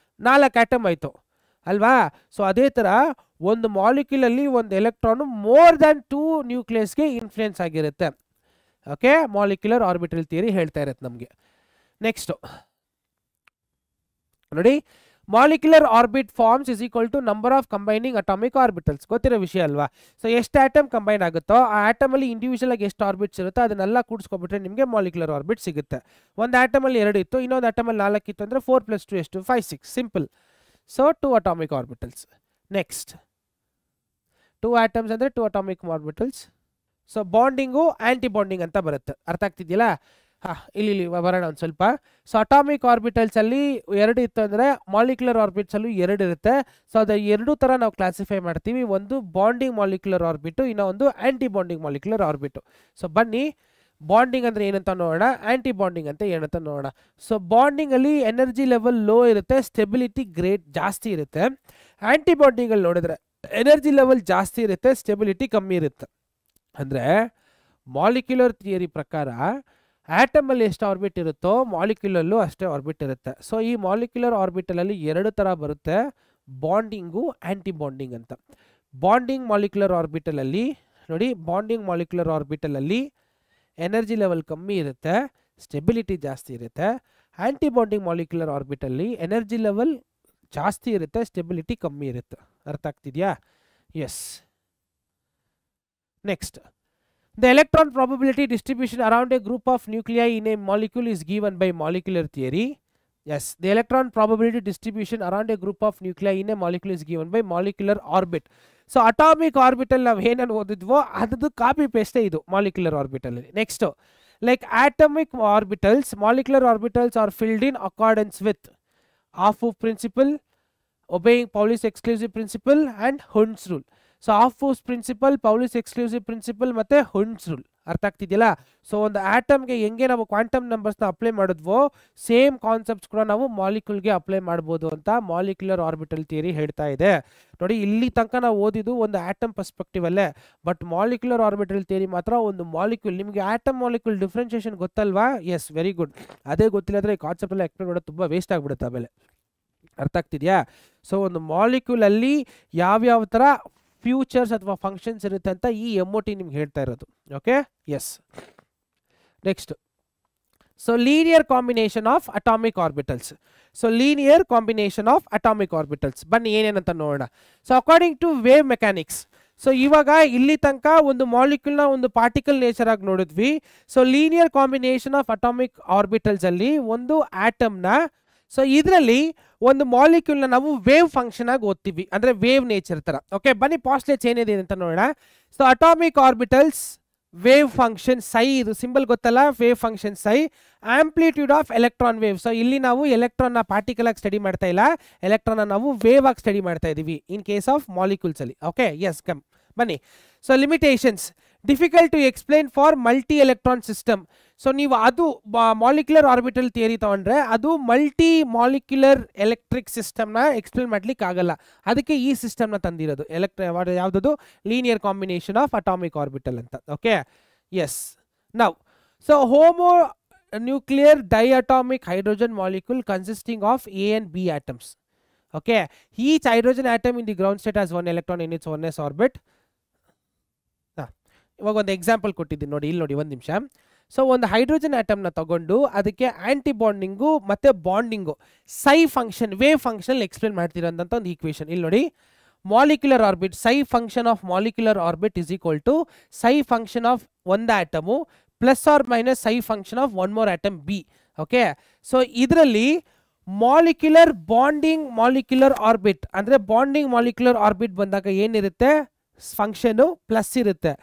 4 ಆಟಮ್ ಆಯಿತು ಅಲ್ವಾ? ಸೊ ಅದೇ ಥರ ಒಂದು ಮಾಲಿಕ್ಯುಲಲ್ಲಿ ಒಂದು ಎಲೆಕ್ಟ್ರಾನು ಮೋರ್ ದ್ಯಾನ್ 2 ನ್ಯೂಕ್ಲಿಯಸ್ಗೆ ಇನ್ಫ್ಲೂಯೆನ್ಸ್ ಆಗಿರುತ್ತೆ. ಓಕೆ, ಮಾಲಿಕ್ಯುಲರ್ ಆರ್ಬಿಟಲ್ ಥಿಯರಿ ಹೇಳ್ತಾ ಇರುತ್ತೆ ನಮಗೆ. ನೆಕ್ಸ್ಟು ನೋಡಿ, molecular orbit forms is equal to number of combining atomic orbitals. ಗೊತ್ತಿರೋ ವಿಷಯ ಅಲ್ವಾ? ಸೊ ಎಷ್ಟು ಆಟಮ್ ಕಂಬೈನ್ ಆಗುತ್ತೋ ಆ ಆಟಮಲ್ಲಿ ಇಂಡಿವಿಜುವಲ್ ಆಗಿ ಎಷ್ಟು ಆರ್ಬಿಟ್ಸ್ ಇರುತ್ತೋ ಅದನ್ನೆಲ್ಲ ಕೂಡಿಸ್ಕೊಬಿಟ್ರೆ ನಿಮಗೆ ಮಾಲಿಕ್ಯುಲರ್ ಆರ್ಬಿಟ್ ಸಿಗುತ್ತೆ. ಒಂದು ಆಟಮಲ್ಲಿ 2 ಇತ್ತು, ಇನ್ನೊಂದು ಆಟಮಲ್ಲಿ 4 ಇತ್ತು ಅಂದರೆ 4 + 2 ಎಷ್ಟು? 5 6 simple. So 2 atomic orbitals. Next 2 atoms ಅಂದರೆ 2 atomic orbitals. So bonding anti bonding ಅಂತ ಬರುತ್ತೆ. ಅರ್ಥ ಆಗ್ತಿದೆಯಲ್ಲ? ಇಲ್ಲಿ ಬರೋಣ ಒಂದು ಸ್ವಲ್ಪ. ಸೊ ಅಟಾಮಿಕ್ ಆರ್ಬಿಟಲ್ಸ್ ಅಲ್ಲಿ 2 ಇತ್ತು ಅಂದರೆ ಮಾಲಿಕ್ಯುಲರ್ ಆರ್ಬಿಟ್ಸ್ ಅಲ್ಲೂ 2 ಇರುತ್ತೆ. ಸೊ ಅದು 2 ಥರ ನಾವು ಕ್ಲಾಸಿಫೈ ಮಾಡ್ತೀವಿ. ಒಂದು ಬಾಂಡಿಂಗ್ ಮಾಲಿಕ್ಯುಲರ್ ಆರ್ಬಿಟು, ಇನ್ನೊಂದು ಆಂಟಿ ಬಾಂಡಿಂಗ್ ಮಾಲಿಕ್ಯುಲರ್ ಆರ್ಬಿಟು. ಸೊ ಬನ್ನಿ ಬಾಂಡಿಂಗ್ ಅಂದರೆ ಏನಂತ ನೋಡೋಣ, ಆಂಟಿ ಬಾಂಡಿಂಗ್ ಅಂತ ಏನಂತ ನೋಡೋಣ. ಸೊ ಬಾಂಡಿಂಗ್ ಅಲ್ಲಿ ಎನರ್ಜಿ ಲೆವೆಲ್ ಲೋ ಇರುತ್ತೆ, ಸ್ಟೆಬಿಲಿಟಿ ಜಾಸ್ತಿ ಇರುತ್ತೆ. ಆಂಟಿ ಬಾಂಡಿಂಗ್ ಅಲ್ಲಿ ನೋಡಿದ್ರೆ ಎನರ್ಜಿ ಲೆವೆಲ್ ಜಾಸ್ತಿ ಇರುತ್ತೆ, ಸ್ಟೆಬಿಲಿಟಿ ಕಮ್ಮಿ ಇರುತ್ತೆ. ಅಂದರೆ ಮಾಲಿಕ್ಯುಲರ್ ಥಿಯರಿ ಪ್ರಕಾರ ಆಟಮಲ್ಲಿ ಎಷ್ಟು ಆರ್ಬಿಟ್ ಇರುತ್ತೋ ಮಾಲಿಕ್ಯುಲಲ್ಲೂ ಅಷ್ಟೇ ಆರ್ಬಿಟ್ ಇರುತ್ತೆ. ಸೊ ಈ ಮಾಲಿಕ್ಯುಲರ್ ಆರ್ಬಿಟಲಲ್ಲಿ 2 ಥರ ಬರುತ್ತೆ, ಬಾಂಡಿಂಗು ಆಂಟಿ ಬಾಂಡಿಂಗ್ ಅಂತ. ಬಾಂಡಿಂಗ್ ಮಾಲಿಕ್ಯುಲರ್ ಆರ್ಬಿಟಲಲ್ಲಿ ನೋಡಿ, ಬಾಂಡಿಂಗ್ ಮಾಲಿಕ್ಯುಲರ್ ಆರ್ಬಿಟಲಲ್ಲಿ ಎನರ್ಜಿ ಲೆವೆಲ್ ಕಮ್ಮಿ ಇರುತ್ತೆ, ಸ್ಟೆಬಿಲಿಟಿ ಜಾಸ್ತಿ ಇರುತ್ತೆ. ಆಂಟಿ ಬಾಂಡಿಂಗ್ ಮಾಲಿಕ್ಯುಲರ್ ಆರ್ಬಿಟಲ್ಲಿ ಎನರ್ಜಿ ಲೆವೆಲ್ ಜಾಸ್ತಿ ಇರುತ್ತೆ, ಸ್ಟೆಬಿಲಿಟಿ ಕಮ್ಮಿ ಇರುತ್ತೆ. ಅರ್ಥ ಆಗ್ತಿದೆಯಾ? Yes. Next, the electron probability distribution around a group of nuclei in a molecule is given by molecular theory. Yes, the electron probability distribution around a group of nuclei in a molecule is given by molecular orbit. So atomic orbital ನಾವು ಏನನ್ನು ಓದಿದ್ವೋ ಅದದ್ದು copy ಪೇಸ್ಟೇ ಇದು molecular orbital. Next, like atomic orbitals, molecular orbitals are filled in accordance with Hoffe principle, obeying Pauli's exclusive principle and Hund's rule. So Hoffe principle, Pauli's exclusive principle ಮತ್ತು Hund's rule. ಅರ್ಥ ಆಗ್ತಿದೆಯಲ್ಲ? So ಒಂದು ಆಟಮ್ಗೆ ಹೆಂಗೆ ನಾವು quantum ನಂಬರ್ಸ್ನ apply ಮಾಡಿದ್ವೋ same concepts ಕೂಡ ನಾವು ಮಾಲಿಕ್ಯೂಲ್ಗೆ apply ಮಾಡ್ಬೋದು ಅಂತ ಮಾಲಿಕ್ಯುಲರ್ ಆರ್ಬಿಟಲ್ ಥಿಯರಿ ಹೇಳ್ತಾ ಇದೆ. ನೋಡಿ, ಇಲ್ಲಿ ತನಕ ನಾವು ಓದಿದ್ದು ಒಂದು ಆಟಮ್ ಪರ್ಸ್ಪೆಕ್ಟಿವ್ ಅಲ್ಲೇ. ಬಟ್ ಮಾಲಿಕ್ಯುಲರ್ ಆರ್ಬಿಟಲ್ ಥಿಯರಿ ಮಾತ್ರ ಒಂದು ಮಾಲಿಕ್ಯೂಲ್. ನಿಮಗೆ ಆಟಮ್ ಮಾಲಿಕ್ಯೂಲ್ ಡಿಫ್ರೆನ್ಷಿಯೇಷನ್ ಗೊತ್ತಲ್ವಾ? Yes, very good. ಅದೇ ಗೊತ್ತಿಲ್ಲ ಅಂದರೆ ಈ ಕಾನ್ಸೆಪ್ಟ್ ಎಲ್ಲ ಎಕ್ಸ್ಪ್ಲೇನ್ ಮಾಡೋದು ತುಂಬ ವೇಸ್ಟ್ ಆಗಿಬಿಡುತ್ತೆ ಆಮೇಲೆ. ಅರ್ಥ ಆಗ್ತಿದೆಯಾ? ಸೊ ಒಂದು ಮಾಲಿಕ್ಯೂಲಲ್ಲಿ ಯಾವ್ಯಾವ ಥರ ಫ್ಯೂಚರ್ಸ್ ಅಥವಾ ಫಂಕ್ಷನ್ಸ್ ಇರುತ್ತೆ ಅಂತ ಈ MOT ನಿಮ್ಗೆ ಹೇಳ್ತಾ ಇರೋದು. Okay, yes. Next, so linear combination of atomic orbitals. So linear combination of atomic orbitals ಬನ್ನಿ ಏನೇನಂತ ನೋಡೋಣ. So according to wave mechanics, so ಇವಾಗ ಇಲ್ಲಿ ತನಕ ಒಂದು ಮಾಲಿಕ್ಯೂಲ್ನ ಒಂದು ಪಾರ್ಟಿಕಲ್ ನೇಚರ್ ಆಗಿ ನೋಡಿದ್ವಿ. So linear combination of atomic orbitals ಅಲ್ಲಿ ಒಂದು ಆಟಮ್ನ, ಸೊ ಇದರಲ್ಲಿ ಒಂದು ಮಾಲಿಕ್ಯೂಲ್ನ ನಾವು ವೇವ್ ಫಂಕ್ಷನ್ ಆಗಿ ಓದ್ತೀವಿ, ಅಂದರೆ ವೇವ್ ನೇಚರ್ ಥರ. ಓಕೆ, ಬನ್ನಿ ಪಾಸ್ಟ್ಲೇಟ್ಸ್ ಏನಿದೆ ಅಂತ ನೋಡೋಣ. So atomic orbitals wave function ಸೈ, ಇದು ಸಿಂಬಲ್ ಗೊತ್ತಲ್ಲ, ವೇವ್ ಫಂಕ್ಷನ್ ಸೈ, amplitude of electron wave. So ಇಲ್ಲಿ ನಾವು ಎಲೆಕ್ಟ್ರಾನ್ನ ಪಾರ್ಟಿಕಲ್ ಆಗಿ ಸ್ಟಡಿ ಮಾಡ್ತಾ ಇಲ್ಲ, ಎಲೆಕ್ಟ್ರಾನ್ನ ನಾವು ವೇವ್ ಆಗಿ ಸ್ಟಡಿ ಮಾಡ್ತಾ ಇದ್ದೀವಿ ಇನ್ ಕೇಸ್ ಆಫ್ ಮಾಲಿಕ್ಯೂಲ್ಸ್ ಅಲ್ಲಿ. ಓಕೆ, ಎಸ್, ಕಮ್ ಬನ್ನಿ. So limitations, difficult to explain for multi-electron system. So ನೀವು ಅದು ಮಾಲಿಕ್ಯುಲರ್ ಆರ್ಬಿಟಲ್ ಥಿಯರಿ ತಗೊಂಡ್ರೆ ಅದು ಮಲ್ಟಿ ಮಾಲಿಕ್ಯುಲರ್ ಎಲೆಕ್ಟ್ರಿಕ್ ಸಿಸ್ಟಮ್ನ ಎಕ್ಸ್ಪ್ಲೇನ್ ಮಾಡ್ಲಿಕ್ಕೆ ಆಗಲ್ಲ. ಅದಕ್ಕೆ ಈ ಸಿಸ್ಟಮ್ನ ತಂದಿರೋದು ಯಾವುದದು linear combination of atomic orbital ಅಂತ. Okay, yes. Now so homonuclear diatomic hydrogen molecule consisting of A and B atoms. Okay, each hydrogen atom in the ground state has one electron in its 1s orbit. ಇವಾಗ ಒಂದು example ಕೊಟ್ಟಿದ್ದೀನಿ ನೋಡಿ, ಇಲ್ಲಿ ನೋಡಿ ಒಂದು ನಿಮಿಷ. So ಒಂದು hydrogen ಆಟಮ್ನ ತಗೊಂಡು ಅದಕ್ಕೆ ಆಂಟಿ ಬಾಂಡಿಂಗು ಮತ್ತು bonding psi function wave function explain ಮಾಡ್ತಿರೋಂಥ ಒಂದು ಈಕ್ವೇಷನ್. ಇಲ್ಲಿ ನೋಡಿ, molecular orbit psi function of molecular orbit is equal to psi function of ಒಂದು atom plus or minus psi function of one more atom b. Okay, so ಇದರಲ್ಲಿ molecular bonding molecular orbit ಅಂದರೆ bonding molecular orbit ಬಂದಾಗ ಏನಿರುತ್ತೆ, function plus ಇರುತ್ತೆ.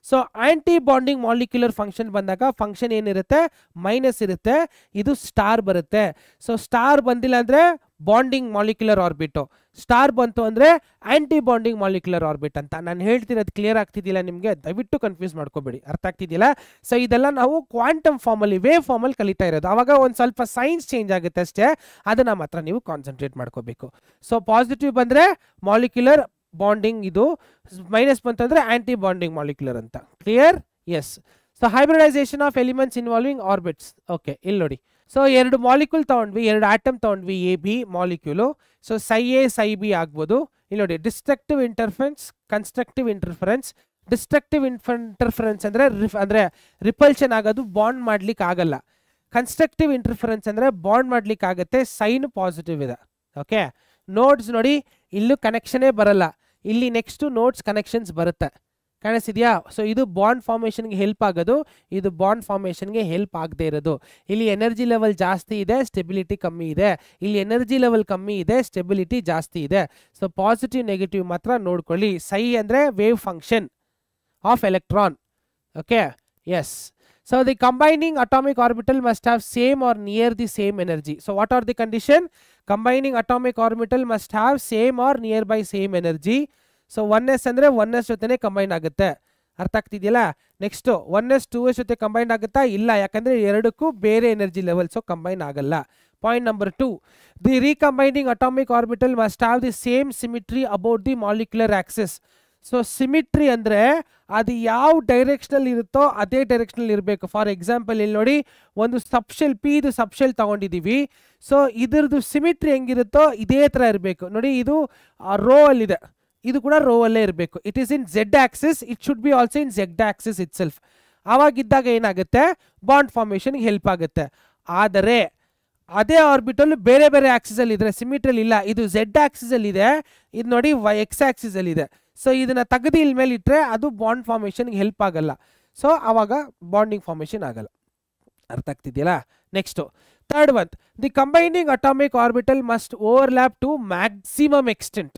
So anti bonding molecular function ಬಂದಾಗ function ಏನಿರುತ್ತೆ, minus ಇರುತ್ತೆ. ಇದು ಸ್ಟಾರ್ ಬರುತ್ತೆ. ಸೊ ಸ್ಟಾರ್ ಬಂದಿಲ್ಲ ಅಂದರೆ ಬಾಂಡಿಂಗ್ ಮಾಲಿಕ್ಯುಲರ್ ಆರ್ಬಿಟು, ಸ್ಟಾರ್ ಬಂತು ಅಂದರೆ ಆಂಟಿ ಬಾಂಡಿಂಗ್ ಮಾಲಿಕ್ಯುಲರ್ ಆರ್ಬಿಟ್ ಅಂತ. ನಾನು ಹೇಳ್ತಿರೋದು ಕ್ಲಿಯರ್ ಆಗ್ತಿದ್ದಿಲ್ಲ ನಿಮಗೆ, ದಯವಿಟ್ಟು ಕನ್ಫ್ಯೂಸ್ ಮಾಡ್ಕೋಬೇಡಿ, ಅರ್ಥ ಆಗ್ತಿದ್ದಿಲ್ಲ. ಸೊ ಇದೆಲ್ಲ ನಾವು ಕ್ವಾಂಟಮ್ ಫಾರ್ಮಲ್ಲಿ ವೇವ್ ಫಾರ್ಮಲ್ಲಿ ಕಲಿತಾ ಇರೋದು. ಆವಾಗ ಒಂದು ಸ್ವಲ್ಪ ಸೈನ್ಸ್ ಚೇಂಜ್ ಆಗುತ್ತೆ ಅಷ್ಟೇ, ಅದನ್ನು ಮಾತ್ರ ನೀವು ಕಾನ್ಸಂಟ್ರೇಟ್ ಮಾಡ್ಕೋಬೇಕು. ಸೊ ಪಾಸಿಟಿವ್ ಬಂದರೆ ಮಾಲಿಕ್ಯುಲರ್ ಬಾಂಡಿಂಗ್, ಇದು ಮೈನಸ್ ಬಂತಂದ್ರೆ ಆಂಟಿ ಬಾಂಡಿಂಗ್ ಮಾಲಿಕ್ಯುಲರ್ ಅಂತ. Clear? Yes. So hybridisation of elements involving orbits. Okay, ಇಲ್ಲಿ ನೋಡಿ. ಸೊ ಎರಡು ಮಾಲಿಕ್ಯೂಲ್ ತಗೊಂಡ್ವಿ, ಎರಡು ಆಟಮ್ ತಗೊಂಡ್ವಿ, a b molecule. So psi a psi b ಆಗ್ಬೋದು. ಇಲ್ಲಿ ನೋಡಿ, destructive interference, constructive interference. Destructive interference ಅಂದರೆ ರಿಪಲ್ಷನ್ ಆಗೋದು, ಬಾಂಡ್ ಮಾಡ್ಲಿಕ್ಕೆ ಆಗಲ್ಲ. ಕನ್ಸ್ಟ್ರಕ್ಟಿವ್ ಇಂಟರ್ಫರೆನ್ಸ್ ಅಂದರೆ ಬಾಂಡ್ ಮಾಡ್ಲಿಕ್ಕೆ ಆಗುತ್ತೆ, ಸೈನ್ ಪಾಸಿಟಿವ್ ಇದೆ. ಓಕೆ, ನೋಡ್ಸ್ ನೋಡಿ, ಇಲ್ಲೂ ಕನೆಕ್ಷನೇ ಬರಲ್ಲ, ಇಲ್ಲಿ ನೆಕ್ಸ್ಟ್ ನೋಡ್ಸ್ ಕನೆಕ್ಷನ್ಸ್ ಬರುತ್ತೆ, ಕಾಣಿಸಿದ್ಯಾ? ಸೊ ಇದು ಬಾಂಡ್ ಫಾರ್ಮೇಷನ್ಗೆ ಹೆಲ್ಪ್ ಆಗೋದು, ಇದು ಬಾಂಡ್ ಫಾರ್ಮೇಷನ್ಗೆ ಹೆಲ್ಪ್ ಆಗದೆ ಇರೋದು. ಇಲ್ಲಿ ಎನರ್ಜಿ ಲೆವೆಲ್ ಜಾಸ್ತಿ ಇದೆ, ಸ್ಟೆಬಿಲಿಟಿ ಕಮ್ಮಿ ಇದೆ. ಇಲ್ಲಿ ಎನರ್ಜಿ ಲೆವೆಲ್ ಕಮ್ಮಿ ಇದೆ, ಸ್ಟೆಬಿಲಿಟಿ ಜಾಸ್ತಿ ಇದೆ. ಸೊ ಪಾಸಿಟಿವ್ ನೆಗೆಟಿವ್ ಮಾತ್ರ ನೋಡ್ಕೊಳ್ಳಿ. ಸೈ ಅಂದರೆ wave function of electron. Okay, yes. So the combining atomic orbital must have same or near the same energy. So what are the condition? Combining atomic orbital must have same or nearby same energy. So 1s ಅಂದ್ರೆ 1s ಜೊತೆನೆ combine ಆಗುತ್ತೆ, ಅರ್ಥ ಆಗ್ತಿದೆಯಲ್ಲ? Next 1s 2s ಜೊತೆ combine ಆಗುತ್ತಾ? ಇಲ್ಲ, ಯಾಕಂದ್ರೆ ಎರಡಕ್ಕೂ ಬೇರೆ ಎನರ್ಜಿ ಲೆವೆಲ್, ಸೊ ಕಂಬೈನ್ ಆಗಲ್ಲ. Point number 2, the recombining atomic orbital must have the same symmetry about the molecular axis. So symmetry ಅಂದರೆ ಅದು ಯಾವ ಡೈರೆಕ್ಷನಲ್ಲಿ ಇರುತ್ತೋ ಅದೇ ಡೈರೆಕ್ಷನಲ್ಲಿ ಇರಬೇಕು. ಫಾರ್ ಎಕ್ಸಾಂಪಲ್ ಇಲ್ಲಿ ನೋಡಿ, ಒಂದು ಸಬ್ಶೆಲ್ ಪಿ, ಇದು ಸಬ್ಶೆಲ್ ತಗೊಂಡಿದ್ದೀವಿ. ಸೊ ಇದ್ರದ್ದು ಸಿಮಿಟ್ರಿ ಹೆಂಗಿರುತ್ತೋ ಇದೇ ಥರ ಇರಬೇಕು. ನೋಡಿ, ಇದು ರೋ ಅಲ್ಲಿದೆ, ಇದು ಕೂಡ ರೋ ಅಲ್ಲೇ ಇರಬೇಕು. It is in z axis, it should be also in z axis itself. ಆವಾಗಿದ್ದಾಗ ಏನಾಗುತ್ತೆ, ಬಾಂಡ್ ಫಾರ್ಮೇಷನ್ಗೆ ಹೆಲ್ಪ್ ಆಗುತ್ತೆ. ಆದರೆ ಅದೇ ಆರ್ಬಿಟಲ್ ಬೇರೆ ಬೇರೆ ಆಕ್ಸಿಸಲ್ಲಿ ಇದ್ರೆ ಸಿಮಿಟ್ರಿಯಲ್ಲಿ ಇಲ್ಲ, ಇದು ಝೆಡ್ ಆಕ್ಸಿಸಲ್ಲಿ ಇದೆ, ಇದು ನೋಡಿ ಎಕ್ಸ್ ಆಕ್ಸಿಸಲ್ಲಿ ಇದೆ. ಸೊ ಇದನ್ನ ತೆಗೆದು ಇಲ್ಲಿ ಮೇಲೆ ಇಟ್ಟರೆ ಅದು ಬಾಂಡ್ ಫಾರ್ಮೇಷನ್ಗೆ ಹೆಲ್ಪ್ ಆಗಲ್ಲ. ಸೊ ಆವಾಗ ಬಾಂಡಿಂಗ್ ಫಾರ್ಮೇಷನ್ ಆಗಲ್ಲ, ಅರ್ಥ ಆಗ್ತಿದೆಯಲ್ಲ? Next third one, the combining atomic orbital must overlap to maximum extent.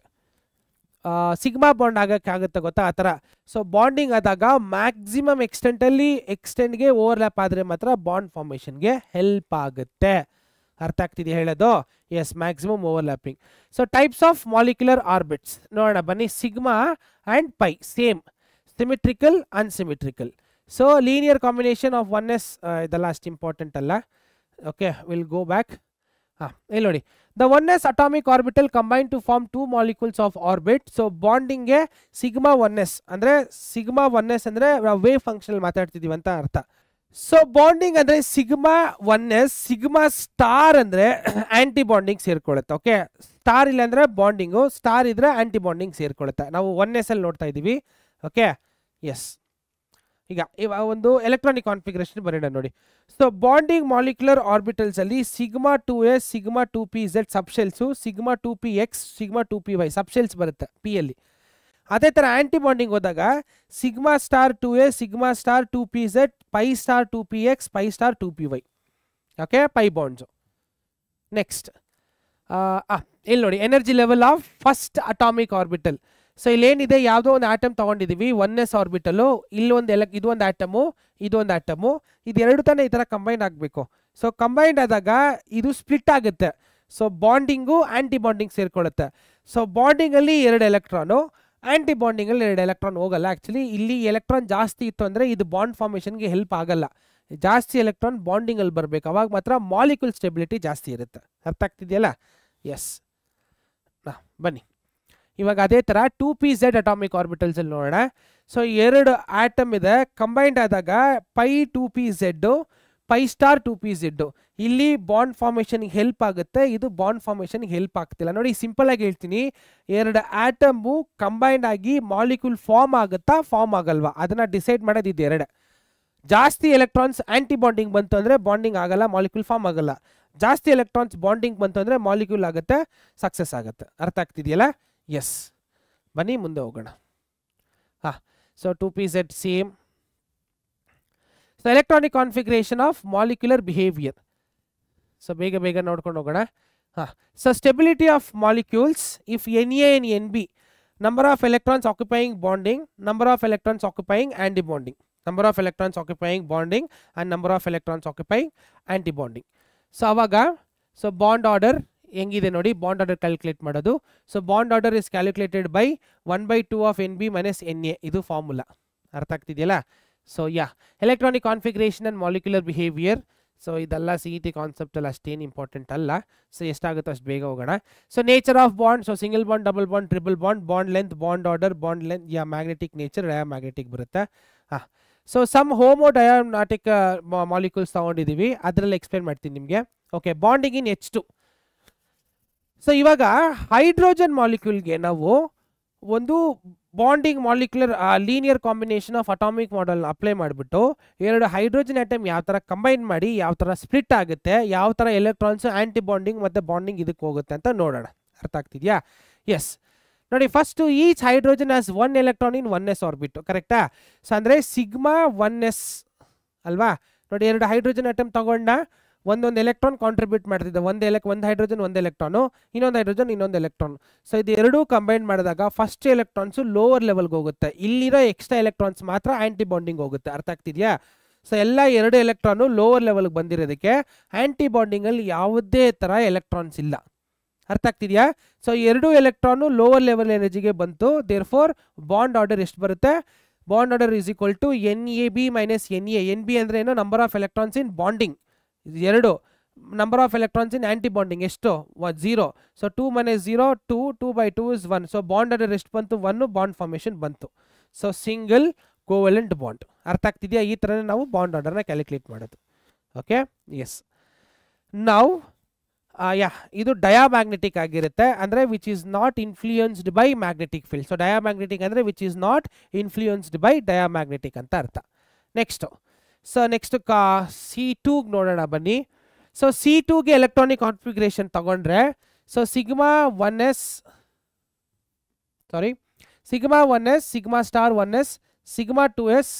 Sigma bond ಆಗುತ್ತೆ ಗೊತ್ತಾ, ಆ ಥರ. ಸೊ ಬಾಂಡಿಂಗ್ ಆದಾಗ ಮ್ಯಾಕ್ಸಿಮಮ್ ಎಕ್ಸ್ಟೆಂಟ್ಗೆ ಓವರ್ಲ್ಯಾಪ್ ಆದರೆ ಮಾತ್ರ ಬಾಂಡ್ ಫಾರ್ಮೇಷನ್ಗೆ ಹೆಲ್ಪ್ ಆಗುತ್ತೆ, ಅರ್ಥ ಆಗ್ತಿದೆಯಾ ಹೇಳೋದು? Yes, maximum overlapping. So types of molecular orbits ನೋಡೋಣ ಬನ್ನಿ. Sigma and pi same, symmetrical unsymmetrical. So linear combination of 1s ಇದೆಲ್ಲ ಅಷ್ಟು ಇಂಪಾರ್ಟೆಂಟ್ ಅಲ್ಲ. Okay, will go back. ಇಲ್ಲಿ ನೋಡಿ, the 1s atomic orbital combine to form 2 molecules of orbit. So ಬಾಂಡಿಂಗ್ಗೆ sigma 1s ಅಂದರೆ wave function ಮಾತಾಡ್ತಿದ್ದೀವಿ ಅಂತ ಅರ್ಥ. ಸೊ ಬಾಂಡಿಂಗ್ ಅಂದರೆ ಸಿಗ್ಮಾ 1s, ಸಿಗ್ಮಾ ಸ್ಟಾರ್ ಅಂದರೆ ಆಂಟಿ ಬಾಂಡಿಂಗ್ ಸೇರ್ಕೊಳ್ಳುತ್ತೆ. ಓಕೆ, ಸ್ಟಾರ್ ಇಲ್ಲ ಅಂದರೆ ಬಾಂಡಿಂಗು, ಸ್ಟಾರ್ ಇದ್ರೆ ಆಂಟಿ ಬಾಂಡಿಂಗ್ ಸೇರ್ಕೊಳ್ಳುತ್ತೆ. ನಾವು 1s ಅಲ್ಲಿ ನೋಡ್ತಾ ಇದ್ದೀವಿ. Okay, yes. ಈಗ ಒಂದು ಎಲೆಕ್ಟ್ರಾನಿಕ್ ಕಾನ್ಫಿಗರೇಷನ್ ಬರೋಣ ನೋಡಿ. ಸೊ ಬಾಂಡಿಂಗ್ ಮಾಲಿಕ್ಯುಲರ್ ಆರ್ಬಿಟಲ್ಸ್ ಅಲ್ಲಿ sigma 2s, sigma 2pz subshells, sigma 2px, sigma 2py subshells ಬರುತ್ತೆ ಪಿ ಅಲ್ಲಿ. ಅದೇ ಥರ ಆಂಟಿ ಬಾಂಡಿಂಗ್ ಹೋದಾಗ sigma star 2a, sigma star 2pz, pi star 2px, pi star 2py. Okay, pi bonds. Next ಇಲ್ಲಿ ನೋಡಿ, energy level of first atomic orbital. So ಇಲ್ಲೇನಿದೆ, ಯಾವುದೋ ಒಂದು ಆಟಮ್ ತೊಗೊಂಡಿದ್ದೀವಿ 1s ಆರ್ಬಿಟಲು, ಇಲ್ಲೊಂದು ಇದು ಒಂದು ಆಟಮು, ಇದೊಂದು ಆಟಮು, ಇದೆರಡು ತಾನೇ ಈ ಥರ ಕಂಬೈನ್ ಆಗಬೇಕು. ಸೊ ಕಂಬೈಂಡ್ ಆದಾಗ ಇದು ಸ್ಪ್ಲಿಟ್ ಆಗುತ್ತೆ. ಸೊ ಬಾಂಡಿಂಗು ಆಂಟಿ ಬಾಂಡಿಂಗ್ ಸೇರ್ಕೊಳ್ಳುತ್ತೆ. ಸೊ ಬಾಂಡಿಂಗಲ್ಲಿ 2 ಎಲೆಕ್ಟ್ರಾನು, ಆಂಟಿ ಬಾಂಡಿಂಗಲ್ಲಿ 2 ಎಲೆಕ್ಟ್ರಾನ್ ಹೋಗಲ್ಲ. ಆ್ಯಕ್ಚುಲಿ ಇಲ್ಲಿ ಎಲೆಕ್ಟ್ರಾನ್ ಜಾಸ್ತಿ ಇತ್ತು ಅಂದರೆ ಇದು ಬಾಂಡ್ ಫಾರ್ಮೇಷನ್ಗೆ ಹೆಲ್ಪ್ ಆಗಲ್ಲ. ಜಾಸ್ತಿ ಎಲೆಕ್ಟ್ರಾನ್ ಬಾಂಡಿಂಗ್ ಅಲ್ಲಿ ಬರಬೇಕು, ಅವಾಗ ಮಾತ್ರ ಮಾಲಿಕ್ಯೂಲ್ ಸ್ಟೆಬಿಲಿಟಿ ಜಾಸ್ತಿ ಇರುತ್ತೆ. ಅರ್ಥ ಆಗ್ತಿದೆಯಲ್ಲ? ಎಸ್. ಬನ್ನಿ ಇವಾಗ ಅದೇ ಥರ 2pz ಅಟಾಮಿಕ್ ಆರ್ಬಿಟಲ್ಸ್ ಅಲ್ಲಿ ನೋಡೋಣ. ಸೊ ಎರಡು ಆಟಮ್ ಇದೆ, ಕಂಬೈಂಡ್ ಆದಾಗ pi 2pz pi star 2pz ಇಲ್ಲಿ ಬಾಂಡ್ ಫಾರ್ಮೇಷನ್ಗೆ ಹೆಲ್ಪ್ ಆಗುತ್ತೆ, ಇದು ಬಾಂಡ್ ಫಾರ್ಮೇಷನ್ಗೆ ಹೆಲ್ಪ್ ಆಗ್ತಿಲ್ಲ. ನೋಡಿ ಸಿಂಪಲ್ ಆಗಿ ಹೇಳ್ತೀನಿ, ಎರಡು ಆಟಮು ಕಂಬೈಂಡ್ ಆಗಿ ಮಾಲಿಕ್ಯೂಲ್ ಫಾರ್ಮ್ ಆಗುತ್ತಾ ಫಾರ್ಮ್ ಆಗಲ್ವಾ ಅದನ್ನ ಡಿಸೈಡ್ ಮಾಡೋದು ಇದು ಎರಡು. ಜಾಸ್ತಿ ಎಲೆಕ್ಟ್ರಾನ್ಸ್ ಆಂಟಿ ಬಾಂಡಿಂಗ್ ಬಂತು ಅಂದರೆ ಬಾಂಡಿಂಗ್ ಆಗಲ್ಲ, ಮಾಲಿಕ್ಯೂಲ್ ಫಾರ್ಮ್ ಆಗಲ್ಲ. ಜಾಸ್ತಿ ಎಲೆಕ್ಟ್ರಾನ್ಸ್ ಬಾಂಡಿಂಗ್ ಬಂತು ಅಂದರೆ ಮಾಲಿಕ್ಯೂಲ್ ಆಗುತ್ತೆ, ಸಕ್ಸಸ್ ಆಗುತ್ತೆ. ಅರ್ಥ ಆಗ್ತಿದೆಯಲ್ಲ? ಎಸ್. ಬನ್ನಿ ಮುಂದೆ ಹೋಗೋಣ. So 2pz same. So electronic configuration of molecular behaviour. So ಬೇಗ ಬೇಗ ನೋಡ್ಕೊಂಡು ಹೋಗೋಣ. So stability of molecules if Na and Nb, number of electrons occupying bonding, number of electrons occupying antibonding, number of electrons occupying bonding and number of electrons occupying antibonding. So ಅವಾಗ so bond order ಹೆಂಗಿದೆ ನೋಡಿ, bond order calculate ಮಾಡೋದು. So bond order is calculated by 1/2 of Nb minus Na, ಇದು formula. ಅರ್ಥ ಆಗ್ತಿದೆಯಲ್ಲ? So electronic configuration and molecular behaviour. So ಇದೆಲ್ಲ CET ಕಾನ್ಸೆಪ್ಟಲ್ಲಿ ಅಷ್ಟೇನು ಇಂಪಾರ್ಟೆಂಟ್ ಅಲ್ಲ. ಸೊ ಎಷ್ಟಾಗುತ್ತೋ ಅಷ್ಟು ಬೇಗ ಹೋಗೋಣ. So nature of bond, so single bond, double bond, triple bond, bond length, bond order, bond length, magnetic nature, diamagnetic ಬರುತ್ತೆ. So some homo diatomic molecules ತಗೊಂಡಿದ್ದೀವಿ, ಅದರಲ್ಲಿ ಎಕ್ಸ್ಪ್ಲೇನ್ ಮಾಡ್ತೀನಿ ನಿಮಗೆ. Okay, bonding in H2. So ಇವಾಗ hydrogen ಮಾಲಿಕ್ಯೂಲ್ಗೆ ನಾವು ಒಂದು bonding molecular linear combination of atomic ಮಾಡೆಲ್ನ ಅಪ್ಲೈ ಮಾಡಿಬಿಟ್ಟು ಎರಡು ಹೈಡ್ರೋಜನ್ ಆಟಮ್ ಯಾವ ಥರ ಕಂಬೈನ್ ಮಾಡಿ ಯಾವ ಥರ ಸ್ಪ್ಲಿಟ್ ಆಗುತ್ತೆ, ಯಾವ ಥರ ಎಲೆಕ್ಟ್ರಾನ್ಸ್ ಆಂಟಿ ಬಾಂಡಿಂಗ್ ಮತ್ತು ಬಾಂಡಿಂಗ್ ಇದಕ್ಕೆ ಹೋಗುತ್ತೆ ಅಂತ ನೋಡೋಣ. ಅರ್ಥ ಆಗ್ತಿದೆಯಾ? ಎಸ್. ನೋಡಿ first each hydrogen as 1 electron ಇನ್ 1s ಆರ್ಬಿಟ್, ಕರೆಕ್ಟಾ? ಸೊ ಅಂದರೆ ಸಿಗ್ಮಾ 1s ಅಲ್ವಾ? ನೋಡಿ ಎರಡು ಹೈಡ್ರೋಜನ್ ಆಟಮ್ ತಗೊಂಡ ಒಂದೊಂದು ಎಲೆಕ್ಟ್ರಾನ್ ಕಾಂಟ್ರಿಬ್ಯೂಟ್ ಮಾಡ್ತಿದ್ದೆ, ಒಂದು ಹೈಡ್ರೋಜನ್ ಒಂದು ಎಲೆಕ್ಟ್ರಾನು, ಇನ್ನೊಂದು ಹೈಡ್ರೋಜನ್ ಇನ್ನೊಂದು ಎಲೆಕ್ಟ್ರಾನ್. ಸೊ ಇದು ಎರಡೂ ಕಂಬೈನ್ ಮಾಡಿದಾಗ ಫಸ್ಟ್ ಎಲೆಕ್ಟ್ರಾನ್ಸು ಲೋವರ್ ಲೆವೆಲ್ಗೆ ಹೋಗುತ್ತೆ, ಇಲ್ಲಿರೋ ಎಕ್ಸ್ಟ್ರಾ ಎಲೆಕ್ಟ್ರಾನ್ಸ್ ಮಾತ್ರ ಆಂಟಿ ಬಾಂಡಿಂಗ್ ಹೋಗುತ್ತೆ. ಅರ್ಥ ಆಗ್ತಿದೆಯಾ? ಸೊ ಎಲ್ಲ ಎರಡು ಎಲೆಕ್ಟ್ರಾನು ಲೋವರ್ ಲೆವೆಲ್ಗೆ ಬಂದಿರೋದಕ್ಕೆ ಆಂಟಿ ಬಾಂಡಿಂಗಲ್ಲಿ ಯಾವುದೇ ಥರ ಎಲೆಕ್ಟ್ರಾನ್ಸ್ ಇಲ್ಲ. ಅರ್ಥ ಆಗ್ತಿದೆಯಾ? ಸೊ ಎರಡು ಎಲೆಕ್ಟ್ರಾನು ಲೋವರ್ ಲೆವೆಲ್ ಎನರ್ಜಿಗೆ ಬಂತು, ದೇರ್ ಫೋರ್ ಬಾಂಡ್ ಆರ್ಡರ್ ಎಷ್ಟು ಬರುತ್ತೆ? Bond order is equal to NAB minus NA. NB ಅಂದರೆ ಏನು? Number of electrons in bonding, ಎರಡು. Number of electrons in anti bonding ಎಷ್ಟು? 0. So 2 minus 0 2, 2/2 is 1. So bond order ಎಷ್ಟು ಬಂತು? 1. ಬಾಂಡ್ ಫಾರ್ಮೇಷನ್ ಬಂತು. So single covalent bond. ಅರ್ಥ ಆಗ್ತಿದೆಯಾ? ಈ ಥರನೇ ನಾವು ಬಾಂಡ್ ಆರ್ಡರ್ನ ಕ್ಯಾಲ್ಕುಲೇಟ್ ಮಾಡೋದು. Okay, yes. ನಾವು ಇದು ಡಯಾಮ್ಯಾಗ್ನೆಟಿಕ್ ಆಗಿರುತ್ತೆ, ಅಂದರೆ which is not influenced by magnetic field. So diamagnetic ಅಂದರೆ which is not influenced by diamagnetic ಅಂತ ಅರ್ಥ. ನೆಕ್ಸ್ಟ್ C2 ನೋಡೋಣ ಬನ್ನಿ. ಸೊ C2ಗೆ ಎಲೆಕ್ಟ್ರಾನಿಕ್ ಕಾನ್ಫಿಗರೇಷನ್ ತಗೊಂಡ್ರೆ so sigma 1s, sigma star 1s, sigma 2s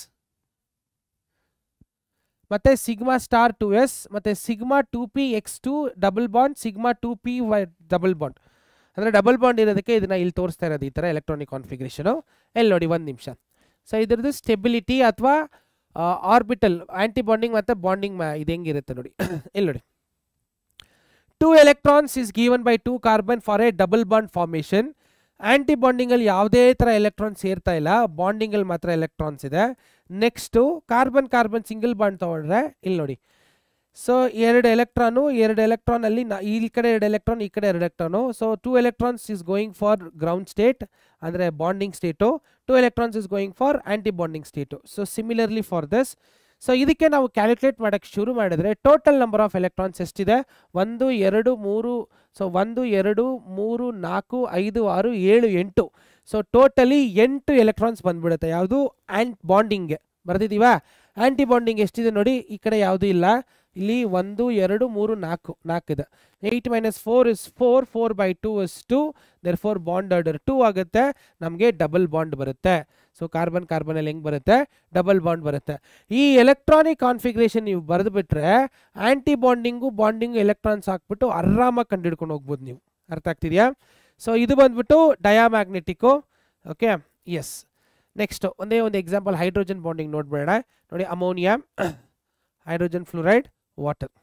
ಮತ್ತೆ ಸಿಗ್ಮಾ ಸ್ಟಾರ್ 2s ಮತ್ತೆ sigma 2px2 double bond, sigma 2py double bond. ಅಂದರೆ ಡಬಲ್ ಬಾಂಡ್ ಇರೋದಕ್ಕೆ ಇದನ್ನ ಇಲ್ಲಿ ತೋರಿಸ್ತಾ ಇರೋದು ಈ ಥರ ಎಲೆಕ್ಟ್ರಾನಿಕ್ ಕಾನ್ಫಿಗರೇಷನು. ಎಲ್ಲಿ ನೋಡಿ ಒಂದು ನಿಮಿಷ. ಸೊ ಇದ್ರದ್ದು ಸ್ಟೆಬಿಲಿಟಿ ಅಥವಾ ಆರ್ಬಿಟಲ್ ಆಂಟಿ ಬಾಂಡಿಂಗ್ ಮತ್ತು ಬಾಂಡಿಂಗ್ ಇದು ಹೆಂಗಿರುತ್ತೆ ನೋಡಿ. ಇಲ್ಲಿ ನೋಡಿ, 2 electrons is given by 2 carbon for a double bond formation. Anti ಬಾಂಡಿಂಗಲ್ಲಿ ಯಾವುದೇ ಥರ ಎಲೆಕ್ಟ್ರಾನ್ಸ್ ಸೇರ್ತಾ ಇಲ್ಲ, ಬಾಂಡಿಂಗಲ್ಲಿ ಮಾತ್ರ ಎಲೆಕ್ಟ್ರಾನ್ಸ್ ಇದೆ. ನೆಕ್ಸ್ಟು ಕಾರ್ಬನ್ ಸಿಂಗಲ್ ಬಾಂಡ್ ತೊಗೊಂಡ್ರೆ ಇಲ್ಲಿ ನೋಡಿ, ಸೊ ಎರಡು ಎಲೆಕ್ಟ್ರಾನಲ್ಲಿ ಈ ಕಡೆ 2 electron, ಈ ಕಡೆ 2 electron. So 2 electrons is going for ground state ಅಂದರೆ bonding state, 2 electrons is going for anti bonding state. So similarly for this. ಸೊ ಇದಕ್ಕೆ ನಾವು ಕ್ಯಾಲ್ಕುಲೇಟ್ ಮಾಡೋಕ್ಕೆ ಶುರು ಮಾಡಿದ್ರೆ ಟೋಟಲ್ ನಂಬರ್ ಆಫ್ ಎಲೆಕ್ಟ್ರಾನ್ಸ್ ಎಷ್ಟಿದೆ? 1 2 3. ಸೊ 1 2 3 4 5 6 7 8. ಸೊ ಟೋಟಲಿ 8 ಎಲೆಕ್ಟ್ರಾನ್ಸ್ ಬಂದ್ಬಿಡುತ್ತೆ. ಯಾವುದು? ಬಾಂಡಿಂಗ್ಗೆ ಬರ್ದಿದ್ದೀವಾ? ಆಂಟಿ ಬಾಂಡಿಂಗ್ ಎಷ್ಟಿದೆ ನೋಡಿ, ಈ ಕಡೆ ಯಾವುದೂ ಇಲ್ಲ, ಇಲ್ಲಿ 1 2 3 4 ಇದೆ. 8 minus 4 is 4, 4/2 is 2. Therefore bond order 2 ಆಗುತ್ತೆ, ನಮಗೆ ಡಬಲ್ ಬಾಂಡ್ ಬರುತ್ತೆ. ಸೊ ಕಾರ್ಬನಲ್ಲಿ ಹೆಂಗೆ ಬರುತ್ತೆ? ಡಬಲ್ ಬಾಂಡ್ ಬರುತ್ತೆ. ಈ ಎಲೆಕ್ಟ್ರಾನಿಕ್ ಕಾನ್ಫಿಗರೇಷನ್ ನೀವು ಬರೆದುಬಿಟ್ರೆ ಆಂಟಿ ಬಾಂಡಿಂಗು ಎಲೆಕ್ಟ್ರಾನ್ಸ್ ಹಾಕ್ಬಿಟ್ಟು ಆರಾಮಾಗಿ ಕಂಡುಹಿಡ್ಕೊಂಡು ಹೋಗ್ಬೋದು ನೀವು. ಅರ್ಥ ಆಗ್ತಿದೆಯಾ? ಸೊ ಇದು ಬಂದ್ಬಿಟ್ಟು ಡಯಾಮ್ಯಾಗ್ನೆಟಿಕ್ಕು. Okay, yes. ನೆಕ್ಸ್ಟ್ ಒಂದೇ ಒಂದು ಎಕ್ಸಾಂಪಲ್ ಹೈಡ್ರೋಜನ್ ಬಾಂಡಿಂಗ್ ನೋಡ್ಬೇಡ ನೋಡಿ. Ammonia, hydrogen fluoride, water.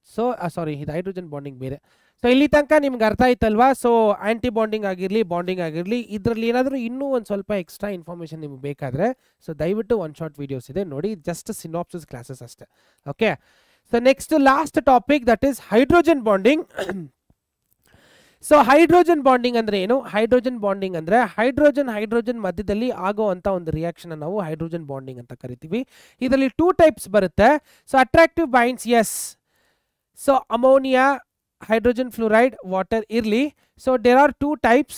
So sorry, ಇದು ಹೈಡ್ರೋಜನ್ ಬಾಂಡಿಂಗ್ ಬೇರೆ. ಸೊ ಇಲ್ಲಿ ತನಕ ನಿಮ್ಗೆ ಅರ್ಥ ಆಯ್ತಲ್ವಾ? ಸೊ ಆಂಟಿ ಬಾಂಡಿಂಗ್ ಆಗಿರಲಿ ಬಾಂಡಿಂಗ್ ಆಗಿರಲಿ ಇದರಲ್ಲಿ ಏನಾದರೂ ಇನ್ನೂ ಒಂದು ಸ್ವಲ್ಪ ಎಕ್ಸ್ಟ್ರಾ ಇನ್ಫಾರ್ಮೇಷನ್ ನಿಮ್ಗೆ ಬೇಕಾದರೆ ಸೊ ದಯವಿಟ್ಟು ಒನ್ ಶಾರ್ಟ್ ವಿಡಿಯೋಸ್ ಇದೆ ನೋಡಿ, ಜಸ್ಟ್ ಸಿನಾಪ್ಸಿಸ್ ಕ್ಲಾಸಸ್ ಅಷ್ಟೇ. Okay, so next last topic that is hydrogen bonding. So hydrogen bonding ಅಂದ್ರೆ ಏನು? ಹೈಡ್ರೋಜನ್ ಬಾಂಡಿಂಗ್ ಅಂದ್ರೆ ಹೈಡ್ರೋಜನ್ ಮಧ್ಯದಲ್ಲಿ ಆಗುವಂತ ಒಂದು ರಿಯಾಕ್ಷನ್ ನಾವು ಹೈಡ್ರೋಜನ್ ಬಾಂಡಿಂಗ್ ಅಂತ ಕರಿತೀವಿ. ಇದರಲ್ಲಿ 2 ಟೈಪ್ಸ್ ಬರುತ್ತೆ. So attractive binds, yes. So ammonia, hydrogen fluoride, water irli. So there are 2 types.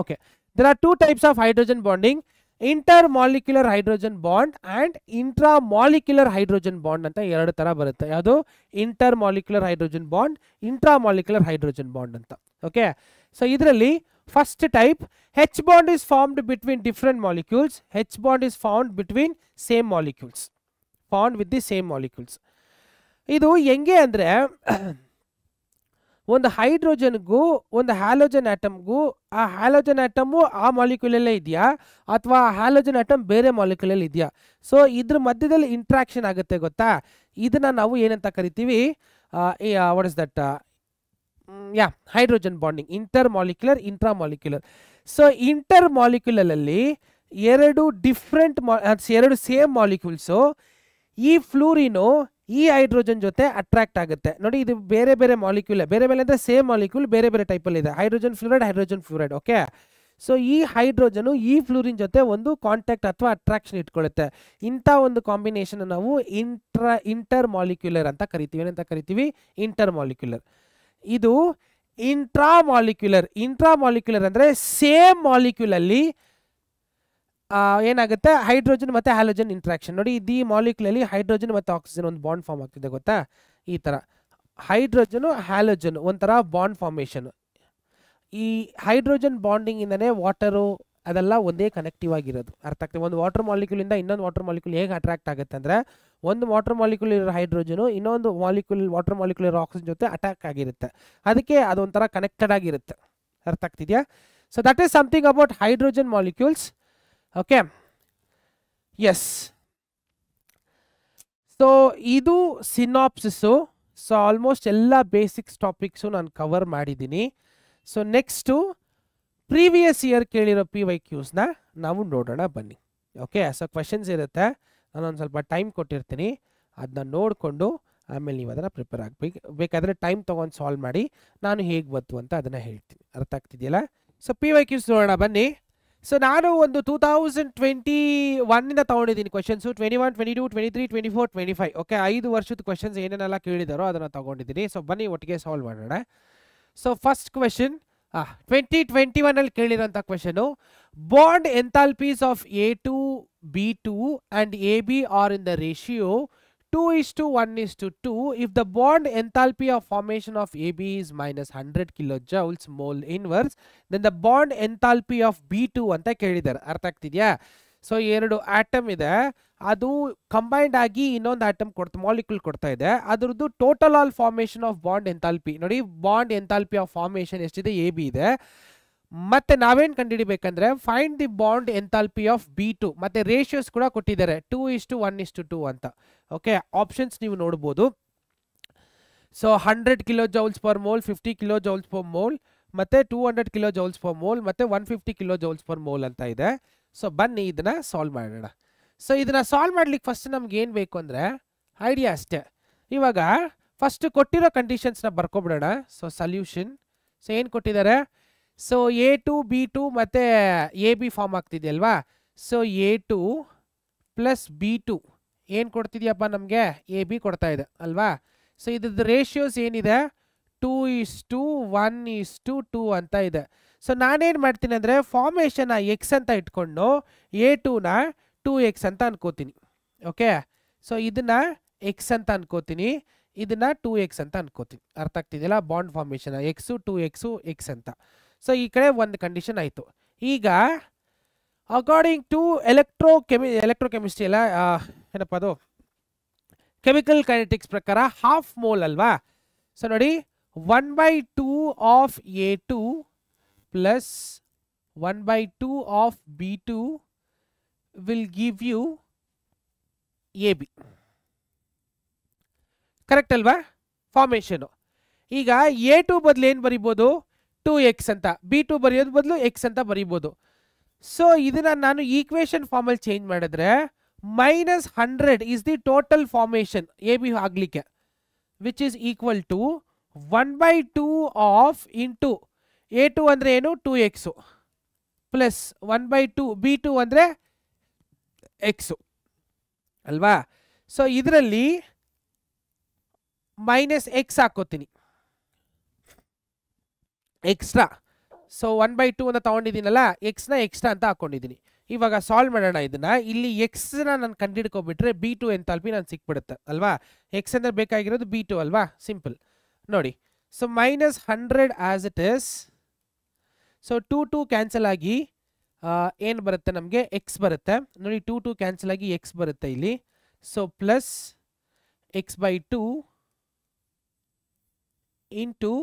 Okay, there are 2 types of hydrogen bonding: intermolecular hydrogen bond and intramolecular hydrogen bond anta ಎರಡು ತರ ಬರುತ್ತೆ. ಯಾವುದು? intermolecular hydrogen bond, intramolecular hydrogen bond anta. Okay, so ಇದರಲ್ಲಿ first type, H bond is formed between different molecules. H bond is found between same molecules, found with the same molecules. ಇದು ಹೆಂಗೆ ಅಂದರೆ ಒಂದು ಹೈಡ್ರೋಜನ್ಗೂ ಒಂದು ಹ್ಯಾಲೋಜನ್ ಆಟಮ್ಗೂ, ಆ halogen atom ಆ ಮಾಲಿಕ್ಯೂಲಲ್ಲೇ ಇದೆಯಾ ಅಥವಾ ಆ ಹ್ಯಾಲೋಜನ್ ಆಟಮ್ ಬೇರೆ ಮಾಲಿಕ್ಯೂಲಲ್ಲಿ ಇದೆಯಾ? ಸೊ ಇದ್ರ ಮಧ್ಯದಲ್ಲಿ ಇಂಟ್ರಾಕ್ಷನ್ ಆಗುತ್ತೆ ಗೊತ್ತಾ? ಇದನ್ನ ನಾವು ಏನಂತ ಕರಿತೀವಿ? What is that? Hydrogen bonding, intermolecular, intramolecular. So ಇಂಟರ್ಮಾಲಿಕ್ಯುಲರಲ್ಲಿ ಎರಡು ಡಿಫ್ರೆಂಟ್ ಎರಡು ಸೇಮ್ ಮಾಲಿಕ್ಯೂಲ್ಸು ಈ ಫ್ಲೂರಿನು ಈ ಹೈಡ್ರೋಜನ್ ಜೊತೆ ಅಟ್ರಾಕ್ಟ್ ಆಗುತ್ತೆ ನೋಡಿ. ಇದು ಬೇರೆ ಬೇರೆ ಮಾಲಿಕ್ಯೂಲ್, ಬೇರೆ ಬೇರೆ ಅಂದರೆ ಸೇಮ್ ಮಾಲಿಕ್ಯೂಲ್ ಬೇರೆ ಬೇರೆ ಟೈಪಲ್ಲಿ ಇದೆ. Hydrogen fluoride. ಓಕೆ, ಸೊ ಈ ಹೈಡ್ರೋಜನು ಈ ಫ್ಲೂರಿನ್ ಜೊತೆ ಒಂದು ಕಾಂಟ್ಯಾಕ್ಟ್ ಅಥವಾ ಅಟ್ರಾಕ್ಷನ್ ಇಟ್ಕೊಳ್ಳುತ್ತೆ. ಇಂಥ ಒಂದು ಕಾಂಬಿನೇಷನ್ ನಾವು ಇಂಟರ್ ಮಾಲಿಕ್ಯುಲರ್ ಅಂತ ಕರಿತೀವಿ. ಏನಂತ ಕರಿತೀವಿ? Inter molecular. ಇದು ಇಂಟ್ರಾಮಾಲಿಕ್ಯುಲರ್ ಅಂದರೆ ಸೇಮ್ ಮಾಲಿಕ್ಯೂಲಲ್ಲಿ ಏನಾಗುತ್ತೆ? ಹೈಡ್ರೋಜನ್ ಮತ್ತು ಹ್ಯಾಲೋಜನ್ ಇಂಟ್ರಾಕ್ಷನ್ ನೋಡಿ. ಈ ಮಾಲಿಕ್ಯೂಲಲ್ಲಿ ಹೈಡ್ರೋಜನ್ ಮತ್ತು ಆಕ್ಸಿಜನ್ ಒಂದು ಬಾಂಡ್ ಫಾರ್ಮ್ ಆಗ್ತಿದೆ ಗೊತ್ತಾ? ಈ ಥರ ಹೈಡ್ರೋಜನು ಹ್ಯಾಲೋಜನ್ ಒಂಥರ ಬಾಂಡ್ ಫಾರ್ಮೇಷನ್. ಈ ಹೈಡ್ರೋಜನ್ ಬಾಂಡಿಂಗಿಂದನೇ ವಾಟರು ಅದೆಲ್ಲ ಒಂದೇ ಕನೆಕ್ಟಿವ್ ಆಗಿರೋದು. ಅರ್ಥ ಆಗ್ತದೆ? ಒಂದು ವಾಟರ್ ಮಾಲಿಕ್ಯೂಲಿಂದ ಇನ್ನೊಂದು ವಾಟರ್ ಮಾಲಿಕ್ಯೂಲ್ ಹೇಗೆ ಅಟ್ರಾಕ್ಟ್ ಆಗುತ್ತೆ ಅಂದರೆ, ಒಂದು ವಾಟರ್ ಮಾಲಿಕ್ಯೂಲ್ ಇರೋ ಹೈಡ್ರೋಜನು ಇನ್ನೊಂದು ವಾಟರ್ ಮಾಲಿಕ್ಯೂಲ್ ಇರೋ ಆಕ್ಸಿಜನ್ ಜೊತೆ ಅಟ್ಯಾಕ್ ಆಗಿರುತ್ತೆ. ಅದಕ್ಕೆ ಅದೊಂಥರ ಕನೆಕ್ಟೆಡ್ ಆಗಿರುತ್ತೆ. ಅರ್ಥ ಆಗ್ತಿದೆಯಾ? So that is something about hydrogen molecules. Okay, yes. So ಇದು ಸಿನಾಪ್ಸಿಸು. ಸೊ ಆಲ್ಮೋಸ್ಟ್ ಎಲ್ಲ ಬೇಸಿಕ್ಸ್ ಟಾಪಿಕ್ಸು ನಾನು ಕವರ್ ಮಾಡಿದ್ದೀನಿ. ಸೊ ನೆಕ್ಸ್ಟು ಪ್ರೀವಿಯಸ್ ಇಯರ್ ಕೇಳಿರೋ PYQsನ ನಾವು ನೋಡೋಣ ಬನ್ನಿ. ಓಕೆ, ಸೊ ಕ್ವೆಶನ್ಸ್ ಇರುತ್ತೆ, ನಾನೊಂದು ಸ್ವಲ್ಪ ಟೈಮ್ ಕೊಟ್ಟಿರ್ತೀನಿ, ಅದನ್ನ ನೋಡಿಕೊಂಡು ಆಮೇಲೆ ನೀವು ಅದನ್ನು ಪ್ರಿಪೇರ್ ಆಗಬೇಕು. ಬೇಕಾದರೆ ಟೈಮ್ ತೊಗೊಂಡು ಸಾಲ್ವ್ ಮಾಡಿ ನಾನು ಹೇಗೆ ಬಂತು ಅಂತ ಅದನ್ನು ಹೇಳ್ತೀನಿ. ಅರ್ಥ ಆಗ್ತಿದೆಯಲ್ಲ? ಸೊ PYQs ನೋಡೋಣ ಬನ್ನಿ. ಸೊ ನಾನು ಒಂದು 2021 ತೊಗೊಂಡಿದ್ದೀನಿ ಕ್ವೆಶನ್ಸು. 21, 22, 23, 24, 25. ಓಕೆ, 5 ವರ್ಷದ ಕ್ವೆಶನ್ಸ್ ಏನೇನೆಲ್ಲ ಕೇಳಿದಾರೋ ಅದನ್ನು ತೊಗೊಂಡಿದ್ದೀನಿ. ಸೊ ಬನ್ನಿ ಒಟ್ಟಿಗೆ ಸಾಲ್ವ್ ಮಾಡೋಣ. ಸೊ ಫಸ್ಟ್ ಕ್ವೆಶನ್ 2021 ಕೇಳಿರೋಂಥ question, bond enthalpies of A2, B2 and AB are in the ratio 2:1:2. If the bond enthalpy of formation of AB is minus 100 kilojoules mole inverse, then the bond enthalpy of B2 ಅಂತ ಕೇಳಿದ್ದಾರೆ. ಅರ್ಥ ಆಗ್ತಿದೆಯಾ? So ಎರಡು atom ಇದೆ, ಅದು combined ಆಗಿ ಇನ್ನೊಂದು atom molecule ಕೊಡ್ತಾ ಇದೆ. ಅದರದ್ದು total all formation of bond enthalpy ನೋಡಿ. ಬಾಂಡ್ ಎಂಥಾಲ್ಪಿ ಆಫ್ ಫಾರ್ಮೇಷನ್ ಎಷ್ಟಿದೆ? AB ಇದೆ. ಮತ್ತೆ ನಾವೇನು ಕಂಡುಹಿಡಿಬೇಕಂದ್ರೆ find the bond enthalpy of B2. ಮತ್ತೆ ರೇಷಿಯೋಸ್ ಕೂಡ ಕೊಟ್ಟಿದ್ದಾರೆ 2:1:2 ಅಂತ. ಓಕೆ, ಆಪ್ಷನ್ಸ್ ನೀವು ನೋಡ್ಬೋದು. So 100 kilojoules per mole, 50 kilojoules per mole, ಮತ್ತೆ 200 kilojoules per mole, ಮತ್ತೆ 150 kilojoules per mole ಅಂತ ಇದೆ. ಸೊ ಬನ್ನಿ ಇದನ್ನ ಸಾಲ್ವ್ ಮಾಡೋಣ. ಸೊ ಇದನ್ನ ಸಾಲ್ವ್ ಮಾಡ್ಲಿಕ್ಕೆ ಫಸ್ಟ್ ನಮ್ಗೆ ಏನು ಬೇಕು ಅಂದರೆ ಐಡಿಯಾ ಅಷ್ಟೇ. ಇವಾಗ ಫಸ್ಟ್ ಕೊಟ್ಟಿರೋ ಕಂಡೀಷನ್ಸ್ನ ಬರ್ಕೊಬಿಡೋಣ. So solution. ಸೊ ಏನು ಕೊಟ್ಟಿದ್ದಾರೆ? ಸೊ A2, B2 ಮತ್ತು AB ಫಾರ್ಮ್ ಆಗ್ತಿದೆಯಲ್ವಾ? ಸೊ A2 ಪ್ಲಸ್ B2 ಏನು ಕೊಡ್ತಿದ್ಯಪ್ಪ ನಮಗೆ? AB ಕೊಡ್ತಾ ಇದೆ ಅಲ್ವಾ? ಸೊ ಇದ್ರದ್ದು ರೇಷಿಯೋಸ್ ಏನಿದೆ? 2:1:2 ಅಂತ ಇದೆ. ಸೊ ನಾನೇನು ಮಾಡ್ತೀನಿ ಅಂದರೆ ಫಾರ್ಮೇಷನ್ನ X ಅಂತ ಇಟ್ಕೊಂಡು A2ನ 2X ಅಂತ ಅನ್ಕೋತೀನಿ. ಓಕೆ, ಸೊ ಇದನ್ನ X ಅಂತ ಅನ್ಕೋತೀನಿ, ಇದನ್ನ 2X ಅಂತ ಅನ್ಕೋತೀನಿ. ಅರ್ಥ ಆಗ್ತಿದೆಯಲ್ಲ? Bond formation X 2X X ಅಂತ. ಸೊ ಈ ಕಡೆ ಒಂದು ಕಂಡೀಷನ್ ಆಯಿತು. ಈಗ ಅಕಾರ್ಡಿಂಗ್ ಟು ಎಲೆಕ್ಟ್ರೋಕೆಮಿಸ್ಟ್ರಿ ಎಲ್ಲ ಏನಪ್ಪ ಅದು ಕೆಮಿಕಲ್ ಕೈನೆಟಿಕ್ಸ್ ಪ್ರಕಾರ ಹಾಫ್ ಮೋಲ್ ಅಲ್ವಾ? ಸೊ ನೋಡಿ 1/2 of A2 plus 1/2 of B2 will give you AB. Correct ಅಲ್ವಾ? ಫಾರ್ಮೇಷನು. ಈಗ A2 ಬದಲು ಏನು ಬರಿಬೋದು, 2x ಅಂತ, B2 ಬರೆಯೋದು ಬದಲು x ಅಂತ ಬರಿಬೋದು. ಸೊ ಇದನ್ನ ನಾನು ಈಕ್ವೇಷನ್ ಫಾರ್ಮಲ್ಲಿ ಚೇಂಜ್ ಮಾಡಿದ್ರೆ -100 is the total formation A B ಆಗಲಿಕ್ಕೆ, which is equal to 1/2 of into A2 ಅಂದರೆ ಏನು 2x ಪ್ಲಸ್ 1/2 B2 ಅಂದರೆ x ಅಲ್ವಾ. ಸೊ ಇದರಲ್ಲಿ -x ಹಾಕೋತೀನಿ ಎಕ್ಸ್ಟ್ರಾ. ಸೊ 1/2 ಅಂತ ತಗೊಂಡಿದ್ದೀನಲ್ಲ, ಎಕ್ಸ್ನ ಎಕ್ಸ್ಟ್ರಾ ಅಂತ ಹಾಕೊಂಡಿದ್ದೀನಿ. ಇವಾಗ ಸಾಲ್ವ್ ಮಾಡೋಣ ಇದನ್ನ. ಇಲ್ಲಿ ಎಕ್ಸ್ನ ನಾನು ಕಂಡುಹಿಡ್ಕೊಬಿಟ್ರೆ B2 ಎಂಥಾಲ್ಪಿ ನಾನು ಸಿಕ್ಬಿಡುತ್ತೆ ಅಲ್ವಾ. ಎಕ್ಸ್ ಅಂದರೆ ಬೇಕಾಗಿರೋದು B2 ಅಲ್ವಾ, ಸಿಂಪಲ್ ನೋಡಿ. So -100 as it is. So 2 cancel ಆಗಿ ಏನು ಬರುತ್ತೆ ನಮಗೆ, ಎಕ್ಸ್ ಬರುತ್ತೆ ನೋಡಿ. 2 ಕ್ಯಾನ್ಸಲ್ ಆಗಿ ಎಕ್ಸ್ ಬರುತ್ತೆ ಇಲ್ಲಿ. So plus x/2 into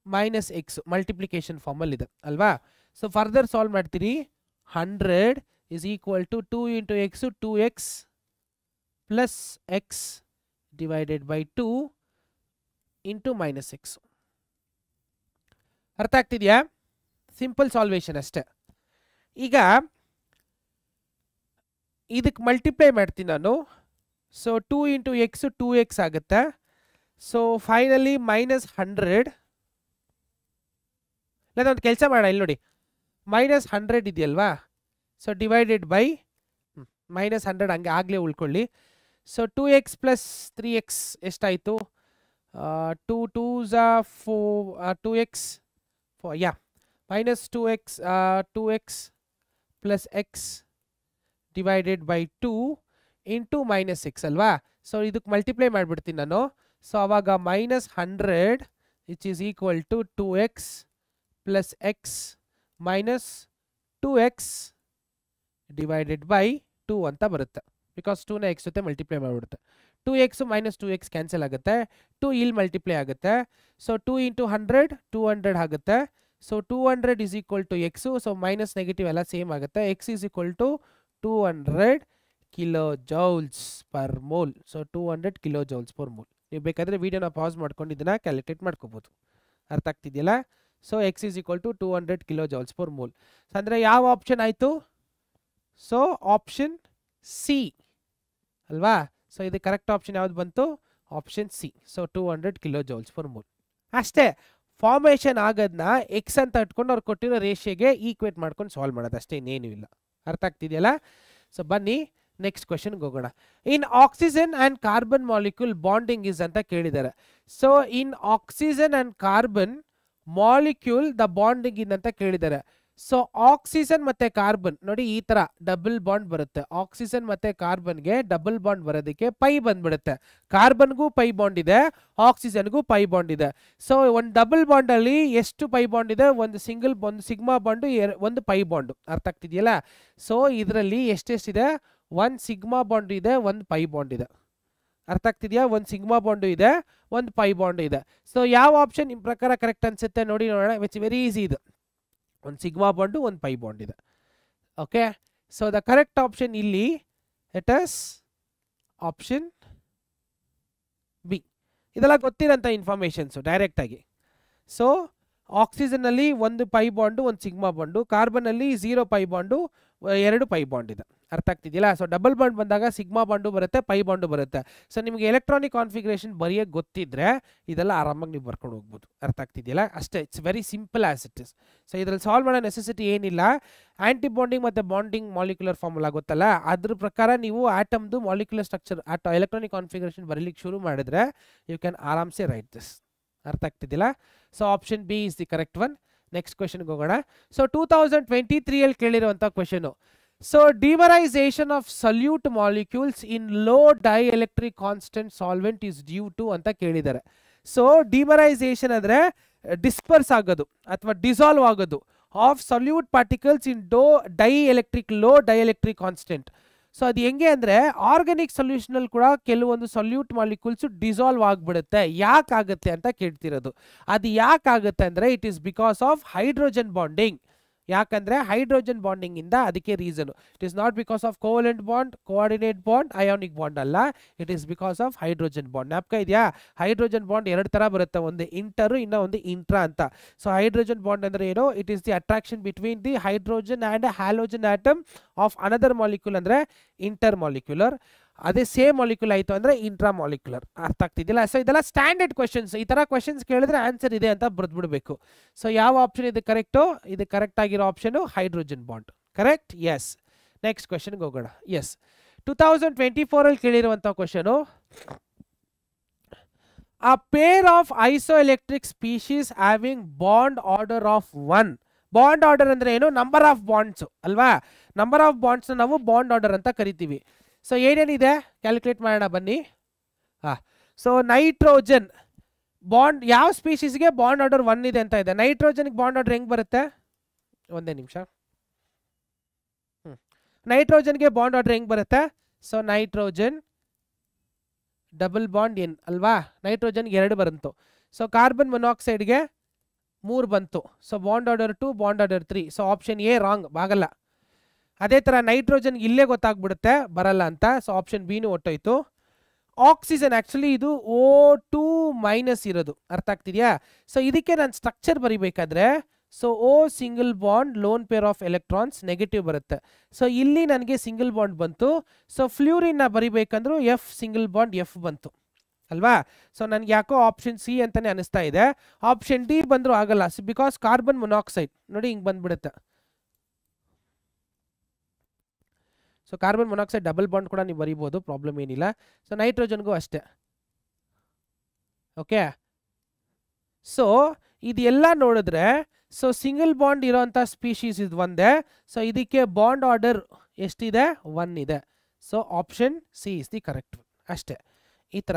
-x multiplication ಫಾರ್ಮಲ್ಲಿ ಇದೆ ಅಲ್ವಾ. ಸೊ ಫರ್ದರ್ ಸಾಲ್ವ್ ಮಾಡ್ತೀರಿ. 100 is equal to 2 into x 2x plus x divided by 2 into -x. ಅರ್ಥ ಆಗ್ತಿದೆಯಾ? ಸಿಂಪಲ್ ಸಾಲ್ವೇಷನ್ ಅಷ್ಟೇ. ಈಗ ಇದಕ್ಕೆ ಮಲ್ಟಿಪ್ಲೈ ಮಾಡ್ತೀನಿ ನಾನು. ಸೊ 2 into x 2x ಆಗುತ್ತೆ. So finally -100. ಇಲ್ಲ ಒಂದು ಕೆಲಸ ಮಾಡೋಣ, ಇಲ್ಲಿ ನೋಡಿ -100 ಇದೆಯಲ್ವಾ. ಸೊ ಡಿವೈಡೆಡ್ ಬೈ -100 ಹಂಗೆ ಆಗಲೇ ಉಳ್ಕೊಳ್ಳಿ. ಸೊ 2x ಪ್ಲಸ್ 3x ಎಷ್ಟಾಯಿತು, 2 2s 4 2x 4 ಯಾ -2x plus x divided by 2 into -x ಅಲ್ವಾ. ಸೊ ಇದಕ್ಕೆ ಮಲ್ಟಿಪ್ಲೈ ಮಾಡಿಬಿಡ್ತೀನಿ ನಾನು. ಸೊ ಆವಾಗ -100 which is equal to 2x plus x minus 2x divided by 2 ಅಂತ ಬರುತ್ತೆ. ಬಿಕಾಸ್ 2ನ x ಜೊತೆ ಮಲ್ಟಿಪ್ಲೈ ಮಾಡಿಬಿಡುತ್ತೆ. 2x -2x ಕ್ಯಾನ್ಸಲ್ ಆಗುತ್ತೆ, 2 ಇಲ್ಲಿ ಮಲ್ಟಿಪ್ಲೈ ಆಗುತ್ತೆ. ಸೊ 2 ಇಂಟು 100 200 ಆಗುತ್ತೆ. So 200 is equal to x. So minus negative ಎಲ್ಲ ಸೇಮ್ ಆಗುತ್ತೆ. x is equal to 200 kilo joules per mole. So 200 kilo joules per mole. ನೀವು ಬೇಕಾದರೆ ವಿಡಿಯೋನ ಪಾಸ್ ಮಾಡ್ಕೊಂಡು ಇದನ್ನ ಕ್ಯಾಲ್ಕುಲೇಟ್ ಮಾಡ್ಕೋಬೋದು. ಅರ್ಥ ಆಗ್ತಿದೆಯಲ್ಲ. So x is equal to 200 kilo joules per mole. ಅಂದರೆ ಯಾವ ಆಪ್ಷನ್ ಆಯಿತು? ಸೊ ಆಪ್ಷನ್ ಸಿ ಅಲ್ವಾ. ಸೊ ಇದು ಕರೆಕ್ಟ್ ಆಪ್ಷನ್ ಯಾವ್ದು ಬಂತು? Option C. So 200 kilo joules per mole. ಅಷ್ಟೇ. ಫಾರ್ಮೇಷನ್ ಆಗೋದನ್ನ ಎಕ್ಸ್ ಅಂತ ಇಟ್ಕೊಂಡು ಅವ್ರು ಕೊಟ್ಟಿರೋ ರೇಷಿಯೋಗೆ ಈಕ್ವೇಟ್ ಮಾಡ್ಕೊಂಡು ಸಾಲ್ವ್ ಮಾಡೋದು ಅಷ್ಟೇ, ಇನ್ನೇನು ಇಲ್ಲ. ಅರ್ಥ ಆಗ್ತಿದೆಯಲ್ಲ. ಸೊ ಬನ್ನಿ ನೆಕ್ಸ್ಟ್ ಕ್ವೆಶನ್ಗೆ ಹೋಗೋಣ. In oxygen and carbon molecule bonding is ಅಂತ ಕೇಳಿದ್ದಾರೆ. So in oxygen and carbon molecule the bonding in ಅಂತ ಕೇಳಿದ್ದಾರೆ. ಸೊ ಆಕ್ಸಿಜನ್ ಮತ್ತೆ ಕಾರ್ಬನ್ ನೋಡಿ ಈ ತರ ಡಬಲ್ ಬಾಂಡ್ ಬರುತ್ತೆ. ಆಕ್ಸಿಜನ್ ಮತ್ತೆ ಕಾರ್ಬನ್ಗೆ ಡಬಲ್ ಬಾಂಡ್ ಬರೋದಕ್ಕೆ ಪೈ ಬಂದ್ಬಿಡುತ್ತೆ. ಕಾರ್ಬನ್ಗೂ ಪೈ ಬಾಂಡ್ ಇದೆ, ಆಕ್ಸಿಜನ್ಗೂ ಪೈ ಬಾಂಡ್ ಇದೆ. ಸೊ ಒಂದು ಡಬಲ್ ಬಾಂಡ್ ಅಲ್ಲಿ ಎಷ್ಟು ಪೈ ಬಾಂಡ್ ಇದೆ? ಒಂದು ಸಿಂಗಲ್ ಒಂದು ಸಿಗ್ಮಾ ಬಾಂಡು, ಒಂದು ಪೈ ಬಾಂಡು. ಅರ್ಥ ಆಗ್ತಿದೆಯಲ್ಲ. ಸೊ ಇದರಲ್ಲಿ ಎಷ್ಟೆಷ್ಟಿದೆ? ಒಂದು ಸಿಗ್ಮಾ ಬಾಂಡ್ ಇದೆ, ಒಂದು ಪೈ ಬಾಂಡ್ ಇದೆ. ಅರ್ಥ ಆಗ್ತಿದೆಯಾ? ಒಂದು ಸಿಗ್ಮಾ ಬಾಂಡು ಇದೆ, ಒಂದು ಪೈ ಬಾಂಡು ಇದೆ. ಸೊ ಯಾವ ಆಪ್ಷನ್ ನಿಮ್ಮ ಪ್ರಕಾರ ಕರೆಕ್ಟ್ ಅನ್ಸುತ್ತೆ ನೋಡಿ ನೋಡೋಣ. ವಿಚ್ ವೆರಿ ಈಸಿ ಇದು. ಒಂದು ಸಿಗ್ಮಾ ಬಾಂಡು, ಒಂದು ಪೈ ಬಾಂಡ್ ಇದೆ. Okay. So the correct option ಇಲ್ಲಿ ಇಟ್ ಇಸ್ ಆಪ್ಷನ್ ಬಿ. ಇದೆಲ್ಲ ಗೊತ್ತಿರೋಂಥ ಇನ್ಫಾರ್ಮೇಷನ್ಸು ಡೈರೆಕ್ಟ್ ಆಗಿ. ಸೊ ಆಕ್ಸಿಜನ್ ಅಲ್ಲಿ ಒಂದು ಪೈ ಬಾಂಡು, ಒಂದು ಸಿಗ್ಮಾ ಬಾಂಡು. ಕಾರ್ಬನ್ ಅಲ್ಲಿ 0 ಪೈ ಬಾಂಡು, 2 ಪೈ ಬಾಂಡ್ ಇದೆ. ಅರ್ಥ ಆಗ್ತಿದೆಯಲ್ಲ. ಸೊ ಡಬಲ್ ಬಾಂಡ್ ಬಂದಾಗ ಸಿಗ್ಮಾ ಬಾಂಡು ಬರುತ್ತೆ, ಪೈ ಬಾಂಡು ಬರುತ್ತೆ. ಸೊ ನಿಮಗೆ ಎಲೆಕ್ಟ್ರಾನಿಕ್ ಕಾನ್ಫಿಗರೇಷನ್ ಬರೆಯೋಕ್ಕೆ ಗೊತ್ತಿದ್ರೆ ಇದೆಲ್ಲ ಆರಾಮಾಗಿ ನೀವು ಬರ್ಕೊಂಡು ಹೋಗ್ಬೋದು. ಅರ್ಥ ಆಗ್ತಿದೆಯಲ್ಲ. ಅಷ್ಟೇ. It's very simple as it is. So ಇದರಲ್ಲಿ ಸಾಲ್ವ್ ಮಾಡೋ ನೆಸೆಸಿಟಿ ಏನಿಲ್ಲ. ಆಂಟಿ ಬಾಂಡಿಂಗ್ ಮತ್ತು ಬಾಂಡಿಂಗ್ ಮಾಲಿಕ್ಯುಲರ್ ಫಾರ್ಮುಲಾ ಗೊತ್ತಲ್ಲ, ಅದ್ರ ಪ್ರಕಾರ ನೀವು ಆಟಮ್ದು ಮಾಲಿಕ್ಯುಲರ್ ಸ್ಟ್ರಕ್ಚರ್ ಎಲೆಕ್ಟ್ರಾನಿಕ್ ಕಾನ್ಫಿಗರೇಷನ್ ಬರೀಲಿಕ್ಕೆ ಶುರು ಮಾಡಿದ್ರೆ ಯು ಕ್ಯಾನ್ ಆರಾಮ್ಸೆ ರೈಟ್ ದಿಸ್. ಅರ್ಥ ಆಗ್ತಿದ್ದಿಲ್ಲ. So option B is the correct one. Next ಕ್ವೆಶನ್ಗೆ ಹೋಗೋಣ. ಸೊ 2023 ಅಲ್ಲಿ ಕೇಳಿರುವಂಥ question. So dimerisation of solute molecules in low dielectric constant solvent is due to ಅಂತ ಕೇಳಿದ್ದಾರೆ. ಸೊ ಡಿಮರೈಸೇಷನ್ ಅಂದರೆ ಡಿಸ್ಪರ್ಸ್ ಆಗೋದು ಅಥವಾ ಡಿಸಾಲ್ವ್ ಆಗೋದು of salute particles in low dielectric constant. So ಅದು ಹೆಂಗೆ ಅಂದರೆ ಆರ್ಗ್ಯಾನಿಕ್ ಸೊಲ್ಯೂಷನಲ್ಲಿ ಕೂಡ ಕೆಲವೊಂದು ಸೊಲ್ಯೂಟ್ ಮಾಲಿಕ್ಯೂಲ್ಸು ಡಿಸಾಲ್ವ್ ಆಗಿಬಿಡುತ್ತೆ. ಯಾಕಾಗುತ್ತೆ ಅಂತ ಕೇಳ್ತಿರೋದು. ಅದು ಯಾಕಾಗುತ್ತೆ ಅಂದರೆ it is because of hydrogen bonding. ಯಾಕಂದರೆ ಹೈಡ್ರೋಜನ್ ಬಾಂಡಿಂಗಿಂದ ಅದಕ್ಕೆ reason. It is not because of covalent bond, coordinate bond, ionic bond ಅಲ್ಲ, it is because of hydrogen bond. ಜ್ಞಾಪಕ ಇದೆಯಾ? ಹೈಡ್ರೋಜನ್ ಬಾಂಡ್ ಎರಡು ಥರ ಬರುತ್ತೆ, ಒಂದು ಇಂಟರು ಇನ್ನೂ ಒಂದು ಇಂಟ್ರಾ ಅಂತ. ಸೊ ಹೈಡ್ರೋಜನ್ ಬಾಂಡ್ ಅಂದರೆ ಏನು? It is the attraction between the hydrogen and halogen atom of another molecule ಅಂದರೆ ಇಂಟರ್ ಮಾಲಿಕ್ಯುಲರ್. ಅದೇ ಸೇಮ್ ಮಾಲಿಕ್ಯೂಲ್ ಆಯಿತು ಅಂದರೆ ಇಂಟ್ರಾ ಮಾಲಿಕ್ಯುಲರ್. ಅರ್ಥ ಆಗ್ತಿದ್ದಿಲ್ಲ? ಸೊ ಇದೆಲ್ಲ ಸ್ಟ್ಯಾಂಡರ್ಡ್ ಕ್ವೆಶನ್ಸ್. ಈ ಥರ ಕ್ವೆಶನ್ಸ್ ಕೇಳಿದ್ರೆ ಆನ್ಸರ್ ಇದೆ ಅಂತ ಬರೆದ್ಬಿಡ್ಬೇಕು. ಸೊ ಯಾವ ಆಪ್ಷನ್ ಇದು ಕರೆಕ್ಟು? ಇದು ಕರೆಕ್ಟ್ ಆಗಿರೋ option hydrogen bond. Correct? Yes. Next ಕ್ವೆಶನ್ಗೆ ಹೋಗೋಣ. ಎಸ್, 2024 ಕೇಳಿರುವಂಥ question, a pair of isoelectric species having bond order of 1. Bond order ಅಂದರೆ ಏನು? ನಂಬರ್ ಆಫ್ ಬಾಂಡ್ಸು ಅಲ್ವಾ? ನಂಬರ್ ಆಫ್ ಬಾಂಡ್ಸ್ನ ನಾವು ಬಾಂಡ್ ಆರ್ಡರ್ ಅಂತ ಕರಿತೀವಿ. ಸೊ ಏನೇನಿದೆ ಕ್ಯಾಲ್ಕುಲೇಟ್ ಮಾಡೋಣ ಬನ್ನಿ. ಸೊ ನೈಟ್ರೋಜನ್ ಬಾಂಡ್ ಯಾವ ಸ್ಪೀಷೀಸ್ಗೆ ಬಾಂಡ್ ಆರ್ಡರ್ 1 ಇದೆ ಅಂತ ಇದೆ. ನೈಟ್ರೋಜನ್ಗೆ ಬಾಂಡ್ ಆರ್ಡರ್ ಹೆಂಗೆ ಬರುತ್ತೆ? ಒಂದೇ ನಿಮಿಷ. ನೈಟ್ರೋಜನ್ಗೆ ಬಾಂಡ್ ಆರ್ಡರ್ ಹೆಂಗೆ ಬರುತ್ತೆ? So nitrogen double bond N ಅಲ್ವಾ? ನೈಟ್ರೋಜನ್ಗೆ 2 ಬಂತು. ಸೊ ಕಾರ್ಬನ್ ಮೊನಾಕ್ಸೈಡ್ಗೆ 3 ಬಂತು. So bond order 2, bond order 3. So option A wrong, ಆಗಲ್ಲ. ಅದೇ ಥರ ನೈಟ್ರೋಜನ್ಗೆ ಇಲ್ಲೇ ಗೊತ್ತಾಗ್ಬಿಡುತ್ತೆ ಬರಲ್ಲ ಅಂತ. ಸೊ ಆಪ್ಷನ್ ಬಿನೂ ಒಟ್ಟೋಯ್ತು. ಆಕ್ಸಿಜನ್ ಆ್ಯಕ್ಚುಲಿ ಇದು O2 ಮೈನಸ್ ಇರೋದು, ಅರ್ಥ ಆಗ್ತಿದೆಯಾ? ಸೊ ಇದಕ್ಕೆ ನಾನು ಸ್ಟ್ರಕ್ಚರ್ ಬರಿಬೇಕಾದ್ರೆ so O single bond lone pair of electrons negative ಬರುತ್ತೆ. ಸೊ ಇಲ್ಲಿ ನನಗೆ ಸಿಂಗಲ್ ಬಾಂಡ್ ಬಂತು. ಸೊ ಫ್ಲೂರಿನ್ನ ಬರಿಬೇಕಂದ್ರೂ F ಸಿಂಗಲ್ ಬಾಂಡ್ F ಬಂತು ಅಲ್ವಾ? ಸೊ ನನಗೆ ಯಾಕೋ ಆಪ್ಷನ್ ಸಿ ಅಂತಲೇ ಅನಿಸ್ತಾ ಇದೆ. ಆಪ್ಷನ್ ಡಿ ಬಂದರೂ ಆಗಲ್ಲ, ಬಿಕಾಸ್ ಕಾರ್ಬನ್ ಮೊನಾಕ್ಸೈಡ್ ನೋಡಿ ಹಿಂಗೆ ಬಂದ್ಬಿಡುತ್ತೆ. So carbon monoxide double bond ಕೂಡ ನೀವು ಬರೀಬೋದು, ಪ್ರಾಬ್ಲಮ್ ಏನಿಲ್ಲ. ಸೊ ನೈಟ್ರೋಜನ್ಗೂ ಅಷ್ಟೇ. ಓಕೆ, ಸೊ ಇದೆಲ್ಲ ನೋಡಿದ್ರೆ ಸೊ ಸಿಂಗಲ್ ಬಾಂಡ್ ಇರೋಂಥ ಸ್ಪೀಶೀಸ್ ಇದು ಒಂದೇ. ಸೊ ಇದಕ್ಕೆ ಬಾಂಡ್ ಆರ್ಡರ್ ಎಷ್ಟಿದೆ? 1 ಇದೆ. So option C is the correct ಅಷ್ಟೇ. ಈ ಥರ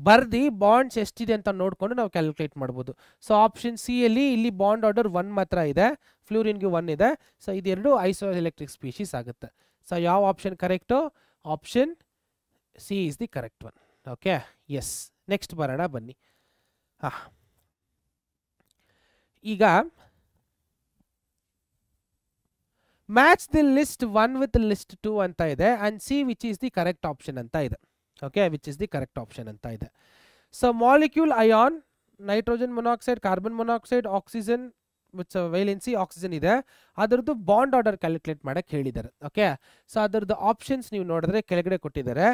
ಬರ್ದು ಬಾಂಡ್ಸ್ ಎಷ್ಟಿದೆ ಅಂತ ನೋಡಿಕೊಂಡು ನಾವು ಕ್ಯಾಲ್ಕುಲೇಟ್ ಮಾಡ್ಬೋದು. ಸೊ ಆಪ್ಷನ್ ಸಿ ಅಲ್ಲಿ ಇಲ್ಲಿ ಬಾಂಡ್ ಆರ್ಡರ್ 1 ಮಾತ್ರ ಇದೆ, ಫ್ಲೂರಿನ್ಗೆ 1 ಇದೆ. ಸೊ ಇದೆರಡು ಐಸೋ ಎಲೆಕ್ಟ್ರಿಕ್ ಸ್ಪೀಶೀಸ್ ಆಗುತ್ತೆ. ಸೊ ಯಾವ option correct? Option C is the correct one. Okay, yes. Next ಬರೋಣ ಬನ್ನಿ. ಈಗ match the list 1 with list 2 ಅಂತ ಇದೆ and C which is the correct option ಅಂತ ಇದೆ. Okay, which is the correct option ಅಂತ ಇದೆ. So molecule ion, nitrogen monoxide, carbon monoxide, oxygen with valency oxygen ಇದೆ, ಅದರದ್ದು ಬಾಂಡ್ ಆರ್ಡರ್ ಕ್ಯಾಲ್ಕುಲೇಟ್ ಮಾಡಕ್ಕೆ ಹೇಳಿದ್ದಾರೆ. ಓಕೆ, ಸೊ ಅದರದ್ದು ಆಪ್ಷನ್ಸ್ ನೀವು ನೋಡಿದ್ರೆ ಕೆಳಗಡೆ ಕೊಟ್ಟಿದ್ದಾರೆ.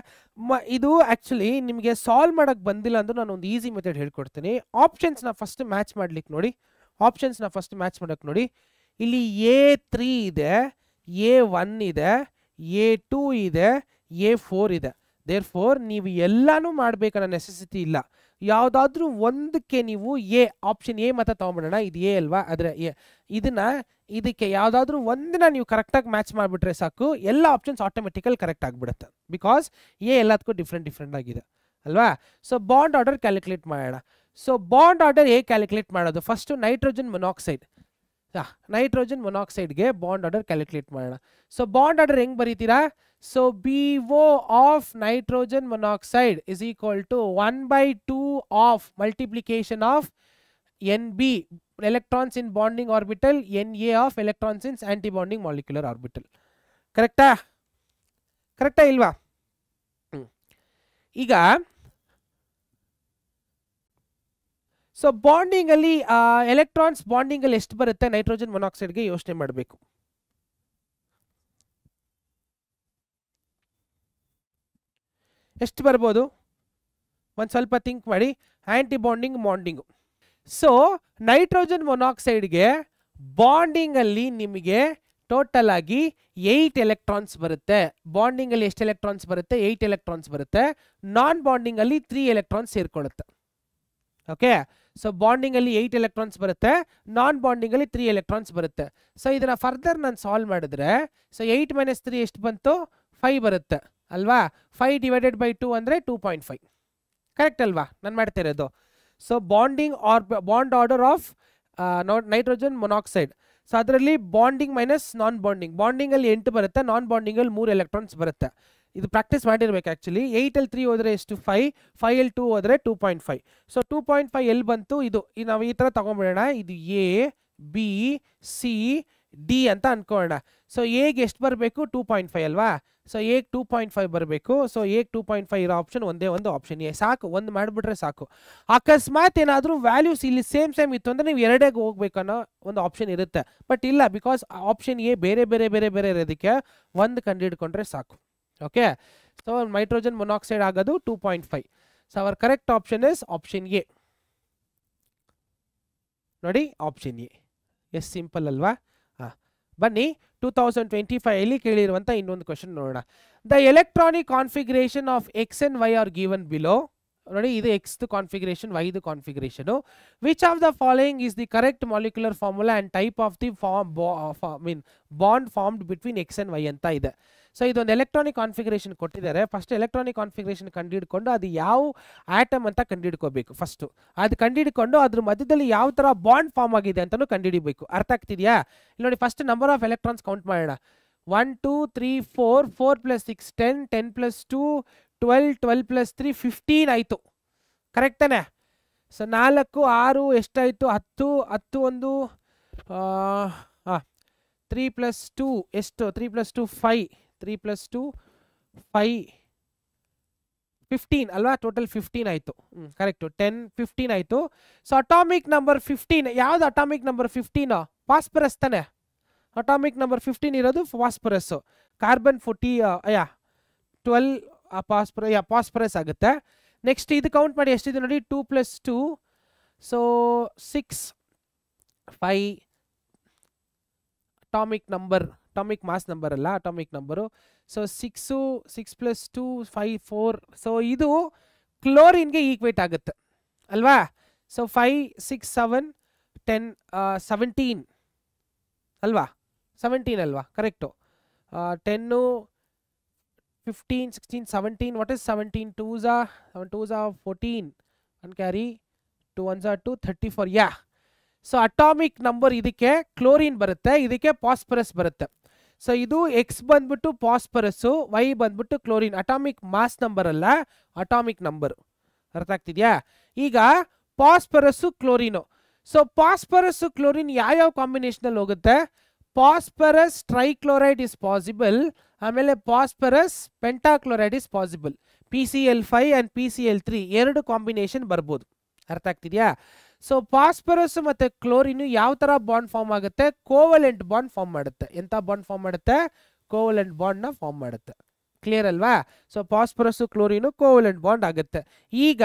ಇದು ಆ್ಯಕ್ಚುಲಿ ನಿಮಗೆ ಸಾಲ್ವ್ ಮಾಡೋಕ್ಕೆ ಬಂದಿಲ್ಲ ಅಂದರೂ ನಾನು ಒಂದು ಈಸಿ ಮೆಥಡ್ ಹೇಳ್ಕೊಡ್ತೀನಿ. ಆಪ್ಷನ್ಸ್ನ ಫಸ್ಟ್ ಮ್ಯಾಚ್ ಮಾಡ್ಲಿಕ್ಕೆ ನೋಡಿ. ಆಪ್ಷನ್ಸ್ನ ಫಸ್ಟ್ ಮ್ಯಾಚ್ ಮಾಡೋಕ್ಕೆ ನೋಡಿ. ಇಲ್ಲಿ A3 ಇದೆ, A1 ಇದೆ, A2 ಇದೆ, A4 ಇದೆ. ದೇರ್ಫೋರ್ ನೀವು ಎಲ್ಲಾನು ಮಾಡಬೇಕನ್ನೋ ನೆಸೆಸಿಟಿ ಇಲ್ಲ. ಯಾವುದಾದ್ರೂ ಒಂದಕ್ಕೆ ನೀವು ಆಪ್ಷನ್ ಎ ಮಾತ್ರ ತೊಗೊಂಬಿಡೋಣ. ಇದು ಎ ಅಲ್ವಾ? ಆದರೆ ಇದಕ್ಕೆ ಯಾವುದಾದ್ರೂ ಒಂದನ್ನ ನೀವು ಕರೆಕ್ಟಾಗಿ ಮ್ಯಾಚ್ ಮಾಡಿಬಿಟ್ರೆ ಸಾಕು, ಎಲ್ಲ ಆಪ್ಷನ್ಸ್ ಆಟೋಮೆಟಿಕಲ್ ಕರೆಕ್ಟ್ ಆಗಿಬಿಡುತ್ತೆ. ಬಿಕಾಸ್ ಎಲ್ಲದಕ್ಕೂ ಡಿಫ್ರೆಂಟ್ ಆಗಿದೆ ಅಲ್ವಾ? ಸೊ ಬಾಂಡ್ ಆರ್ಡರ್ ಕ್ಯಾಲ್ಕುಲೇಟ್ ಮಾಡೋಣ. ಸೊ ಬಾಂಡ್ ಆರ್ಡರ್ ಕ್ಯಾಲ್ಕುಲೇಟ್ ಮಾಡೋದು? ಫಸ್ಟು ನೈಟ್ರೋಜನ್ ಮೊನಾಕ್ಸೈಡ್, ನೈಟ್ರೋಜನ್ ಮೊನಾಕ್ಸೈಡ್ಗೆ ಬಾಂಡ್ ಆರ್ಡರ್ ಕ್ಯಾಲ್ಕುಲೇಟ್ ಮಾಡೋಣ. ಸೊ ಬಾಂಡ್ ಆರ್ಡರ್ ಹೆಂಗೆ ಬರೀತೀರಾ? So BO of nitrogen monoxide is equal to 1/2 of multiplication of NB electrons in bonding orbital, NA of electrons in antibonding molecular orbital. ಕರೆಕ್ಟಾ? ಕರೆಕ್ಟಾ ಇಲ್ವಾ? ಈಗ so bonding ಅಲ್ಲಿ electrons bonding ಅಲ್ಲಿ ಎಷ್ಟು ಬರುತ್ತೆ ನೈಟ್ರೋಜನ್ ಮೊನಾಕ್ಸೈಡ್ಗೆ ಯೋಚನೆ ಮಾಡಬೇಕು. ಎಷ್ಟು ಬರ್ಬೋದು? ಒಂದು ಸ್ವಲ್ಪ ಥಿಂಕ್ ಮಾಡಿ. ಆ್ಯಂಟಿ ಬಾಂಡಿಂಗು. ಸೊ ನೈಟ್ರೋಜನ್ ಮೊನಾಕ್ಸೈಡ್ಗೆ ಬಾಂಡಿಂಗಲ್ಲಿ ನಿಮಗೆ ಟೋಟಲ್ ಆಗಿ 8 ಎಲೆಕ್ಟ್ರಾನ್ಸ್ ಬರುತ್ತೆ. ಬಾಂಡಿಂಗಲ್ಲಿ ಎಷ್ಟು ಎಲೆಕ್ಟ್ರಾನ್ಸ್ ಬರುತ್ತೆ? 8 ಎಲೆಕ್ಟ್ರಾನ್ಸ್ ಬರುತ್ತೆ. ನಾನ್ ಬಾಂಡಿಂಗಲ್ಲಿ 3 ಎಲೆಕ್ಟ್ರಾನ್ಸ್ ಸೇರ್ಕೊಳ್ಳುತ್ತೆ. ಓಕೆ, ಸೊ ಬಾಂಡಿಂಗಲ್ಲಿ 8 ಎಲೆಕ್ಟ್ರಾನ್ಸ್ ಬರುತ್ತೆ, ನಾನ್ ಬಾಂಡಿಂಗಲ್ಲಿ 3 ಎಲೆಕ್ಟ್ರಾನ್ಸ್ ಬರುತ್ತೆ. ಸೊ ಇದನ್ನು ಫರ್ದರ್ ನಾನು ಸಾಲ್ವ್ ಮಾಡಿದ್ರೆ ಸೊ 8 - 3 ಎಷ್ಟು ಬಂತು? 5 ಬರುತ್ತೆ ಅಲ್ವಾ? 5 ಡಿವೈಡೆಡ್ ಬೈ 2 ಅಂದರೆ 2.5. ಕರೆಕ್ಟ್ ಅಲ್ವಾ ನಾನು ಮಾಡ್ತಾ ಇರೋದು? So bond order of nitrogen monoxide. So ಅದರಲ್ಲಿ ಬಾಂಡಿಂಗ್ ಮೈನಸ್ ನಾನ್ ಬಾಂಡಿಂಗ್. ಬಾಂಡಿಂಗಲ್ಲಿ 8 ಬರುತ್ತೆ, ನಾನ್ ಬಾಂಡಿಂಗಲ್ಲಿ 3 ಎಲೆಕ್ಟ್ರಾನ್ಸ್ ಬರುತ್ತೆ. ಇದು ಪ್ರಾಕ್ಟೀಸ್ ಮಾಡಿರ್ಬೇಕು ಆ್ಯಕ್ಚುಲಿ. 8ಅಲ್ಲಿ 3 ಹೋದರೆ ಎಷ್ಟು? 5. 5ಅಲ್ಲಿ 2 ಹೋದರೆ 2.5. ಸೊ 2.5 ಎಲ್ಲಿ ಬಂತು? ಇದು ನಾವು ಈ ಥರ ತೊಗೊಂಬಿಡೋಣ. ಇದು A, B, C, ಡಿ ಅಂತ ಅನ್ಕೊಳ್ಳೋಣ. ಸೊ ಎಗೆ ಎಷ್ಟು ಬರಬೇಕು 2.5 ಅಲ್ವಾ. ಸೊ ಎಗೆ 2.5 ಬರಬೇಕು. ಸೊ ಎಗೆ 2.5 ಇರೋ ಆಪ್ಷನ್ ಒಂದೇ ಒಂದು ಆಪ್ಷನ್ ಎ ಸಾಕು, ಒಂದು ಮಾಡಿಬಿಟ್ರೆ ಸಾಕು. ಅಕಸ್ಮಾತ್ ಏನಾದರೂ ವ್ಯಾಲ್ಯೂಸ್ ಇಲ್ಲಿ ಸೇಮ್ ಇತ್ತು ಅಂದರೆ ನೀವು ಎರಡೇಗೆ ಹೋಗ್ಬೇಕನ್ನೋ ಒಂದು ಆಪ್ಷನ್ ಇರುತ್ತೆ. ಬಟ್ ಇಲ್ಲ, ಬಿಕಾಸ್ ಆಪ್ಷನ್ ಎ ಬೇರೆ ಬೇರೆ ಬೇರೆ ಬೇರೆ ಇರೋದಕ್ಕೆ ಒಂದು ಕಂಡುಹಿಡ್ಕೊಂಡ್ರೆ ಸಾಕು. ಓಕೆ, ಸೊ ನೈಟ್ರೋಜನ್ ಮೊನಾಕ್ಸೈಡ್ ಆಗೋದು 2.5. So our correct option is option A. ನೋಡಿ ಆಪ್ಷನ್ ಎ ಎಷ್ಟು ಸಿಂಪಲ್ ಅಲ್ವಾ. ಹಾಂ, ಬನ್ನಿ 2025 ಕೇಳಿರುವಂಥ ಇನ್ನೊಂದು ಕ್ವಶನ್ ನೋಡೋಣ. The electronic configuration of X and Y are given below. ನೋಡಿ ಇದು ಎಕ್ಸ್ದು ಕಾನ್ಫಿಗರೇಷನ್, ವೈದು configuration. Which of the following is the correct molecular formula and type of the bond formed between X and Y ಅಂತ ಇದೆ. So ಇದೊಂದು electronic configuration ಕೊಟ್ಟಿದ್ದಾರೆ. First electronic configuration ಕಂಡುಹಿಡ್ಕೊಂಡು ಅದು ಯಾವ ಆಟಮ್ ಅಂತ ಕಂಡುಹಿಡ್ಕೋಬೇಕು. ಫಸ್ಟು ಅದು ಕಂಡುಹಿಡ್ಕೊಂಡು ಅದ್ರ ಮಧ್ಯದಲ್ಲಿ ಯಾವ ಥರ ಬಾಂಡ್ ಫಾರ್ಮ್ ಆಗಿದೆ ಅಂತಲೂ ಕಂಡುಹಿಡಿಬೇಕು. ಅರ್ಥ ಆಗ್ತಿದೆಯಾ? ಇಲ್ಲಿ ನೋಡಿ, first number of electrons count ಮಾಡೋಣ. 1 2 3 4 4 + 6 10 10 + 2 12 12 + 3 15 ಆಯಿತು. ಕರೆಕ್ಟ್ ತಾನೆ? ಸೊ 4 6 ಎಷ್ಟಾಯಿತು? 10 10 ಒಂದು 3 + 2 ಎಷ್ಟು? 3 + 2 5 3 + 2 5 15 ಅಲ್ವಾ? ಟೋಟಲ್ 15 ಆಯಿತು. ಕರೆಕ್ಟು, 10 15 ಆಯಿತು. ಸೊ ಅಟಾಮಿಕ್ ನಂಬರ್ 15 ಯಾವುದು? ಅಟಾಮಿಕ್ ನಂಬರ್ 15 ಫಾಸ್ಫರಸ್ ತಾನೆ? ಅಟಾಮಿಕ್ ನಂಬರ್ 15 ಇರೋದು ಫಾಸ್ಫರಸ್ಸು. ಕಾರ್ಬನ್ 12 ಫಾಸ್ಫರಸ್ ಆಗುತ್ತೆ. ನೆಕ್ಸ್ಟ್ ಇದು ಕೌಂಟ್ ಮಾಡಿ ಎಷ್ಟಿದೆ ನೋಡಿ, 2 + 2 so 6 5 atomic number, atomic mass number ಅಲ್ಲ, ಅಟಾಮಿಕ್ ನಂಬರು. ಸೊ 6 + 2 5 4. ಸೊ ಇದು ಕ್ಲೋರಿನ್ಗೆ ಈಕ್ವೇಟ್ ಆಗುತ್ತೆ ಅಲ್ವಾ. ಸೊ 5 6 7 10 17 ಅಲ್ವಾ? 17 ಅಲ್ವಾ? Correct. 10 15 16 17. What is 17? 2s are 14 and carry 2 1s are 2 34. Yeah, so atomic number ಇದಕ್ಕೆ ಕ್ಲೋರಿನ್ ಬರುತ್ತೆ, ಇದಕ್ಕೆ ಫಾಸ್ಫರಸ್ ಬರುತ್ತೆ. ಸೊ ಇದು ಎಕ್ಸ್ ಬಂದ್ಬಿಟ್ಟು ಫಾಸ್ಫರಸ್ಸು, ವೈ ಬಂದ್ಬಿಟ್ಟು ಕ್ಲೋರಿನ್. ಅಟಾಮಿಕ್ ಮಾಸ್ ನಂಬರ್ ಅಲ್ಲ, ಅಟಾಮಿಕ್ ನಂಬರು. ಅರ್ಥ ಆಗ್ತಿದೆಯಾ? ಈಗ phosphorus chlorine. So phosphorus chlorine ಯಾವ್ಯಾವ ಕಾಂಬಿನೇಷನಲ್ಲಿ ಹೋಗುತ್ತೆ? ಫಾಸ್ಫರಸ್ ಟ್ರೈಕ್ಲೋರೈಡ್ ಇಸ್ ಪಾಸಿಬಲ್, ಆಮೇಲೆ phosphorus pentachloride is possible. PCl5 and PCl3 ಎರಡು ಕಾಂಬಿನೇಷನ್ ಬರ್ಬೋದು. ಅರ್ಥ ಆಗ್ತಿದೆಯಾ? ಸೊ ಫಾಸ್ಫರಸ್ ಮತ್ತು ಕ್ಲೋರಿನ್ ಯಾವ ಥರ ಬಾಂಡ್ ಫಾರ್ಮ್ ಆಗುತ್ತೆ? ಕೋವಲೆಂಟ್ ಬಾಂಡ್ ಫಾರ್ಮ್ ಮಾಡುತ್ತೆ. ಎಂಥ ಬಾಂಡ್ ಫಾರ್ಮ್ ಮಾಡುತ್ತೆ? ಕೋವಲೆಂಟ್ ಬಾಂಡ್ನ ಫಾರ್ಮ್ ಮಾಡುತ್ತೆ. ಕ್ಲಿಯರ್ ಅಲ್ವಾ? So phosphorus chlorine covalent bond ಆಗುತ್ತೆ. ಈಗ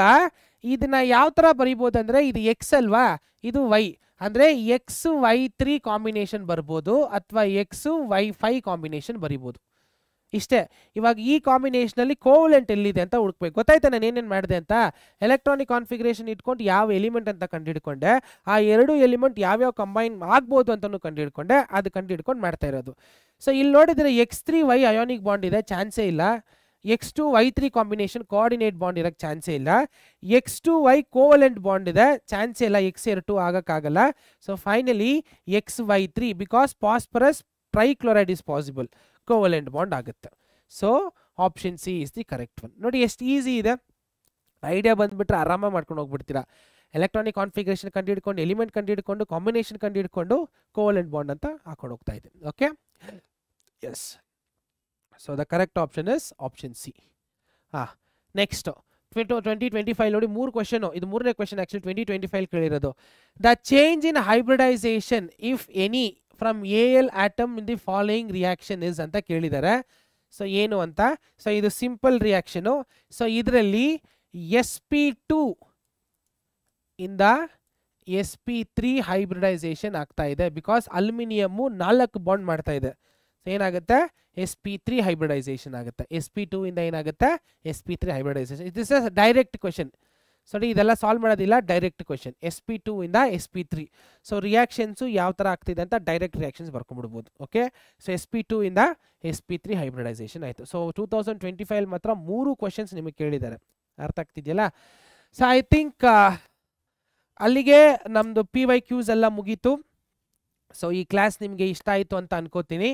ಇದನ್ನ ಯಾವ ಥರ ಬರಿಬೋದು ಅಂದರೆ, ಇದು ಎಕ್ಸ್ ಅಲ್ವಾ, ಇದು ವೈ ಅಂದರೆ XY3 ಕಾಂಬಿನೇಷನ್ ಬರ್ಬೋದು, ಅಥವಾ XY5 ಕಾಂಬಿನೇಷನ್ ಬರಿಬೋದು. ಇಷ್ಟೇ. ಇವಾಗ ಈ ಕಾಂಬಿನೇಷನಲ್ಲಿ ಕೋವಲೆಂಟ್ ಎಲ್ಲಿದೆ ಅಂತ ಹುಡುಕ್ಬೇಕು. ಗೊತ್ತಾಯ್ತಾ ನಾನು ಏನೇನು ಮಾಡಿದೆ ಅಂತ? ಎಲೆಕ್ಟ್ರಾನಿಕ್ ಕಾನ್ಫಿಗರೇಷನ್ ಇಟ್ಕೊಂಡು ಯಾವ ಎಲಿಮೆಂಟ್ ಅಂತ ಕಂಡುಹಿಡ್ಕೊಂಡೆ, ಆ ಎರಡು ಎಲಿಮೆಂಟ್ ಯಾವ್ಯಾವ ಕಂಬೈನ್ ಆಗ್ಬೋದು ಅಂತಲೂ ಕಂಡುಹಿಡ್ಕೊಂಡೆ, ಅದು ಕಂಡುಹಿಡ್ಕೊಂಡು ಮಾಡ್ತಾ ಇರೋದು. ಸೊ ಇಲ್ಲಿ ನೋಡಿದರೆ X3Y ಅಯೋನಿಕ್ ಬಾಂಡ್ ಇದೆ, ಚಾನ್ಸೇ ಇಲ್ಲ. X2Y3 ಕಾಂಬಿನೇಷನ್ ಕೋಆರ್ಡಿನೇಟ್ ಬಾಂಡ್ ಇರೋಕ್ಕೆ ಚಾನ್ಸೇ ಇಲ್ಲ. X2Y ಕೋವಲೆಂಟ್ ಬಾಂಡ್ ಇದೆ, ಚಾನ್ಸೇ ಇಲ್ಲ. X2 ಆಗೋಕ್ಕಾಗಲ್ಲ. So finally XY3 because phosphorus trichloride is possible, covalent bond ಆಗುತ್ತೆ. So option C is the correct one. ನೋಡಿ ಎಷ್ಟು ಈಸಿ ಇದೆ. ಐಡಿಯಾ ಬಂದುಬಿಟ್ರೆ ಆರಾಮಾಗಿ ಮಾಡ್ಕೊಂಡು ಹೋಗ್ಬಿಡ್ತೀರಾ. ಎಲೆಕ್ಟ್ರಾನಿಕ್ ಕಾನ್ಫಿಗರೇಷನ್ ಕಂಡುಹಿಡ್ಕೊಂಡು, ಎಲಿಮೆಂಟ್ ಕಂಡುಹಿಡ್ಕೊಂಡು, ಕಾಂಬಿನೇಷನ್ ಕಂಡುಹಿಡ್ಕೊಂಡು ಕೋವಲೆಂಟ್ ಬಾಂಡ್ ಅಂತ ಹಾಕೊಂಡು ಹೋಗ್ತಾ ಇದೆ. Okay, yes. So the correct option is option C. Next 2025 ನೋಡಿ 3 ಕ್ವೆಶನು. ಇದು 3ನೇ ಕ್ವೆಶನ್ ಆ್ಯಕ್ಚುಲಿ 2025 ಕೇಳಿರೋದು. The change in hybridisation if any from AL atom in the following reaction is ಅಂತ ಕೇಳಿದ್ದಾರೆ. ಸೊ ಏನು ಅಂತ? ಸೊ ಇದು ಸಿಂಪಲ್ ರಿಯಾಕ್ಷನು. ಸೊ ಇದರಲ್ಲಿ sp2 ಇಂದ sp3 ಹೈಬ್ರಿಡೈಸೇಷನ್ ಆಗ್ತಾ ಇದೆ, ಬಿಕಾಸ್ ಅಲ್ಯೂಮಿನಿಯಮ್ಮು 4 ಬಾಂಡ್ ಮಾಡ್ತಾ ಇದೆ. ಸೊ ಏನಾಗುತ್ತೆ? sp3 ಹೈಬ್ರಿಡೈಸೇಷನ್ ಆಗುತ್ತೆ. sp2 ಇಂದ ಏನಾಗುತ್ತೆ? sp3 hybridization. This is direct question. ಸರಿ, ಇದೆಲ್ಲ ಸಾಲ್ವ್ ಮಾಡೋದಿಲ್ಲ, ಡೈರೆಕ್ಟ್ ಕ್ವೆಶನ್. sp2 ಇಂದ sp3. ಸೊ ರಿಯಾಕ್ಷನ್ಸು ಯಾವ ಥರ ಆಗ್ತಿದೆ ಅಂತ ಡೈರೆಕ್ಟ್ ರಿಯಾಕ್ಷನ್ಸ್ ಬರ್ಕೊಂಡ್ಬಿಡ್ಬೋದು. ಓಕೆ, ಸೊ sp2 ಇಂದ sp3 ಹೈಬ್ರಿಡೈಸೇಷನ್ ಆಯಿತು. ಸೊ 2025 ಮಾತ್ರ 3 ಕ್ವೆಶನ್ಸ್ ನಿಮಗೆ ಕೇಳಿದ್ದಾರೆ. ಅರ್ಥ ಆಗ್ತಿದೆಯಲ್ಲ? ಸೊ ಐ ಥಿಂಕ್ ಅಲ್ಲಿಗೆ ನಮ್ಮದು PYQs ಎಲ್ಲ ಮುಗೀತು. ಸೊ ಈ ಕ್ಲಾಸ್ ನಿಮಗೆ ಇಷ್ಟ ಆಯಿತು ಅಂತ ಅನ್ಕೋತೀನಿ.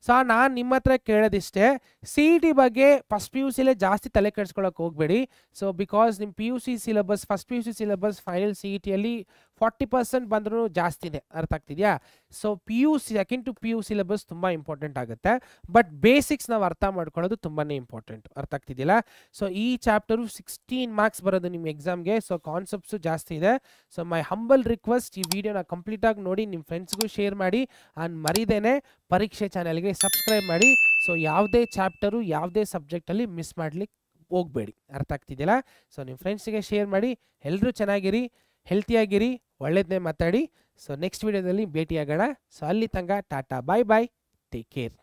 ಸೊ ನಾನು ನಿಮ್ಮ ಹತ್ರ ಕೇಳೋದಿಷ್ಟೇ, CET ಬಗ್ಗೆ ಫಸ್ಟ್ PUCಲೇ ಜಾಸ್ತಿ ತಲೆ ಕೆಡಿಸ್ಕೊಳ್ಳೋಕೆ ಹೋಗಬೇಡಿ. ಸೊ ಬಿಕಾಸ್ ನಿಮ್ಮ PUC syllabus, first PUC syllabus final CETಯಲ್ಲಿ 40% ಬಂದ್ರೂ ಜಾಸ್ತಿನೇ, ಅರ್ಥ ಆಗ್ತಿದೆಯಾ? So P U second two P U syllabus ತುಂಬ ಇಂಪಾರ್ಟೆಂಟ್ ಆಗುತ್ತೆ, ಬಟ್ ಬೇಸಿಕ್ಸ್ ನಾವು ಅರ್ಥ ಮಾಡ್ಕೊಳ್ಳೋದು ತುಂಬಾ ಇಂಪಾರ್ಟೆಂಟ್, ಅರ್ಥ ಆಗ್ತಿದೆಯಲ್ಲ? ಸೊ ಈ ಚಾಪ್ಟರು 16 ಮಾರ್ಕ್ಸ್ ಬರೋದು ನಿಮ್ಮ ಎಕ್ಸಾಮ್ಗೆ. ಸೊ ಕಾನ್ಸೆಪ್ಟ್ಸು ಜಾಸ್ತಿ ಇದೆ. ಸೊ ಮೈ ಹಂಬಲ್ ರಿಕ್ವೆಸ್ಟ್, ಈ ವಿಡಿಯೋನ ಕಂಪ್ಲೀಟಾಗಿ ನೋಡಿ ನಿಮ್ಮ ಫ್ರೆಂಡ್ಸ್ಗೂ ಶೇರ್ ಮಾಡಿ, ಆ್ಯಂಡ್ ಮರಿದೇನೆ ಪರೀಕ್ಷೆ ಚಾನಲ್ಗೆ ಸಬ್ಸ್ಕ್ರೈಬ್ ಮಾಡಿ. ಸೊ ಯಾವುದೇ ಚಾಪ್ಟರು ಯಾವುದೇ ಸಬ್ಜೆಕ್ಟಲ್ಲಿ ಮಿಸ್ ಮಾಡ್ಲಿಕ್ಕೆ ಹೋಗಬೇಡಿ, ಅರ್ಥ ಆಗ್ತಿದೆಯಲ್ಲ? ಸೊ ನಿಮ್ಮ ಫ್ರೆಂಡ್ಸಿಗೆ ಶೇರ್ ಮಾಡಿ. ಎಲ್ಲರೂ ಚೆನ್ನಾಗಿರಿ, ಹೆಲ್ತಿಯಾಗಿರಿ, ಒಳ್ಳೇದನ್ನೇ ಮಾತಾಡಿ. ಸೊ ನೆಕ್ಸ್ಟ್ ವಿಡಿಯೋದಲ್ಲಿ ಭೇಟಿಯಾಗೋಣ. ಸೊ ಅಲ್ಲಿ ತನಕ ಟಾಟಾ, ಬಾಯ್ ಬಾಯ್, ಟೇಕ್ ಕೇರ್.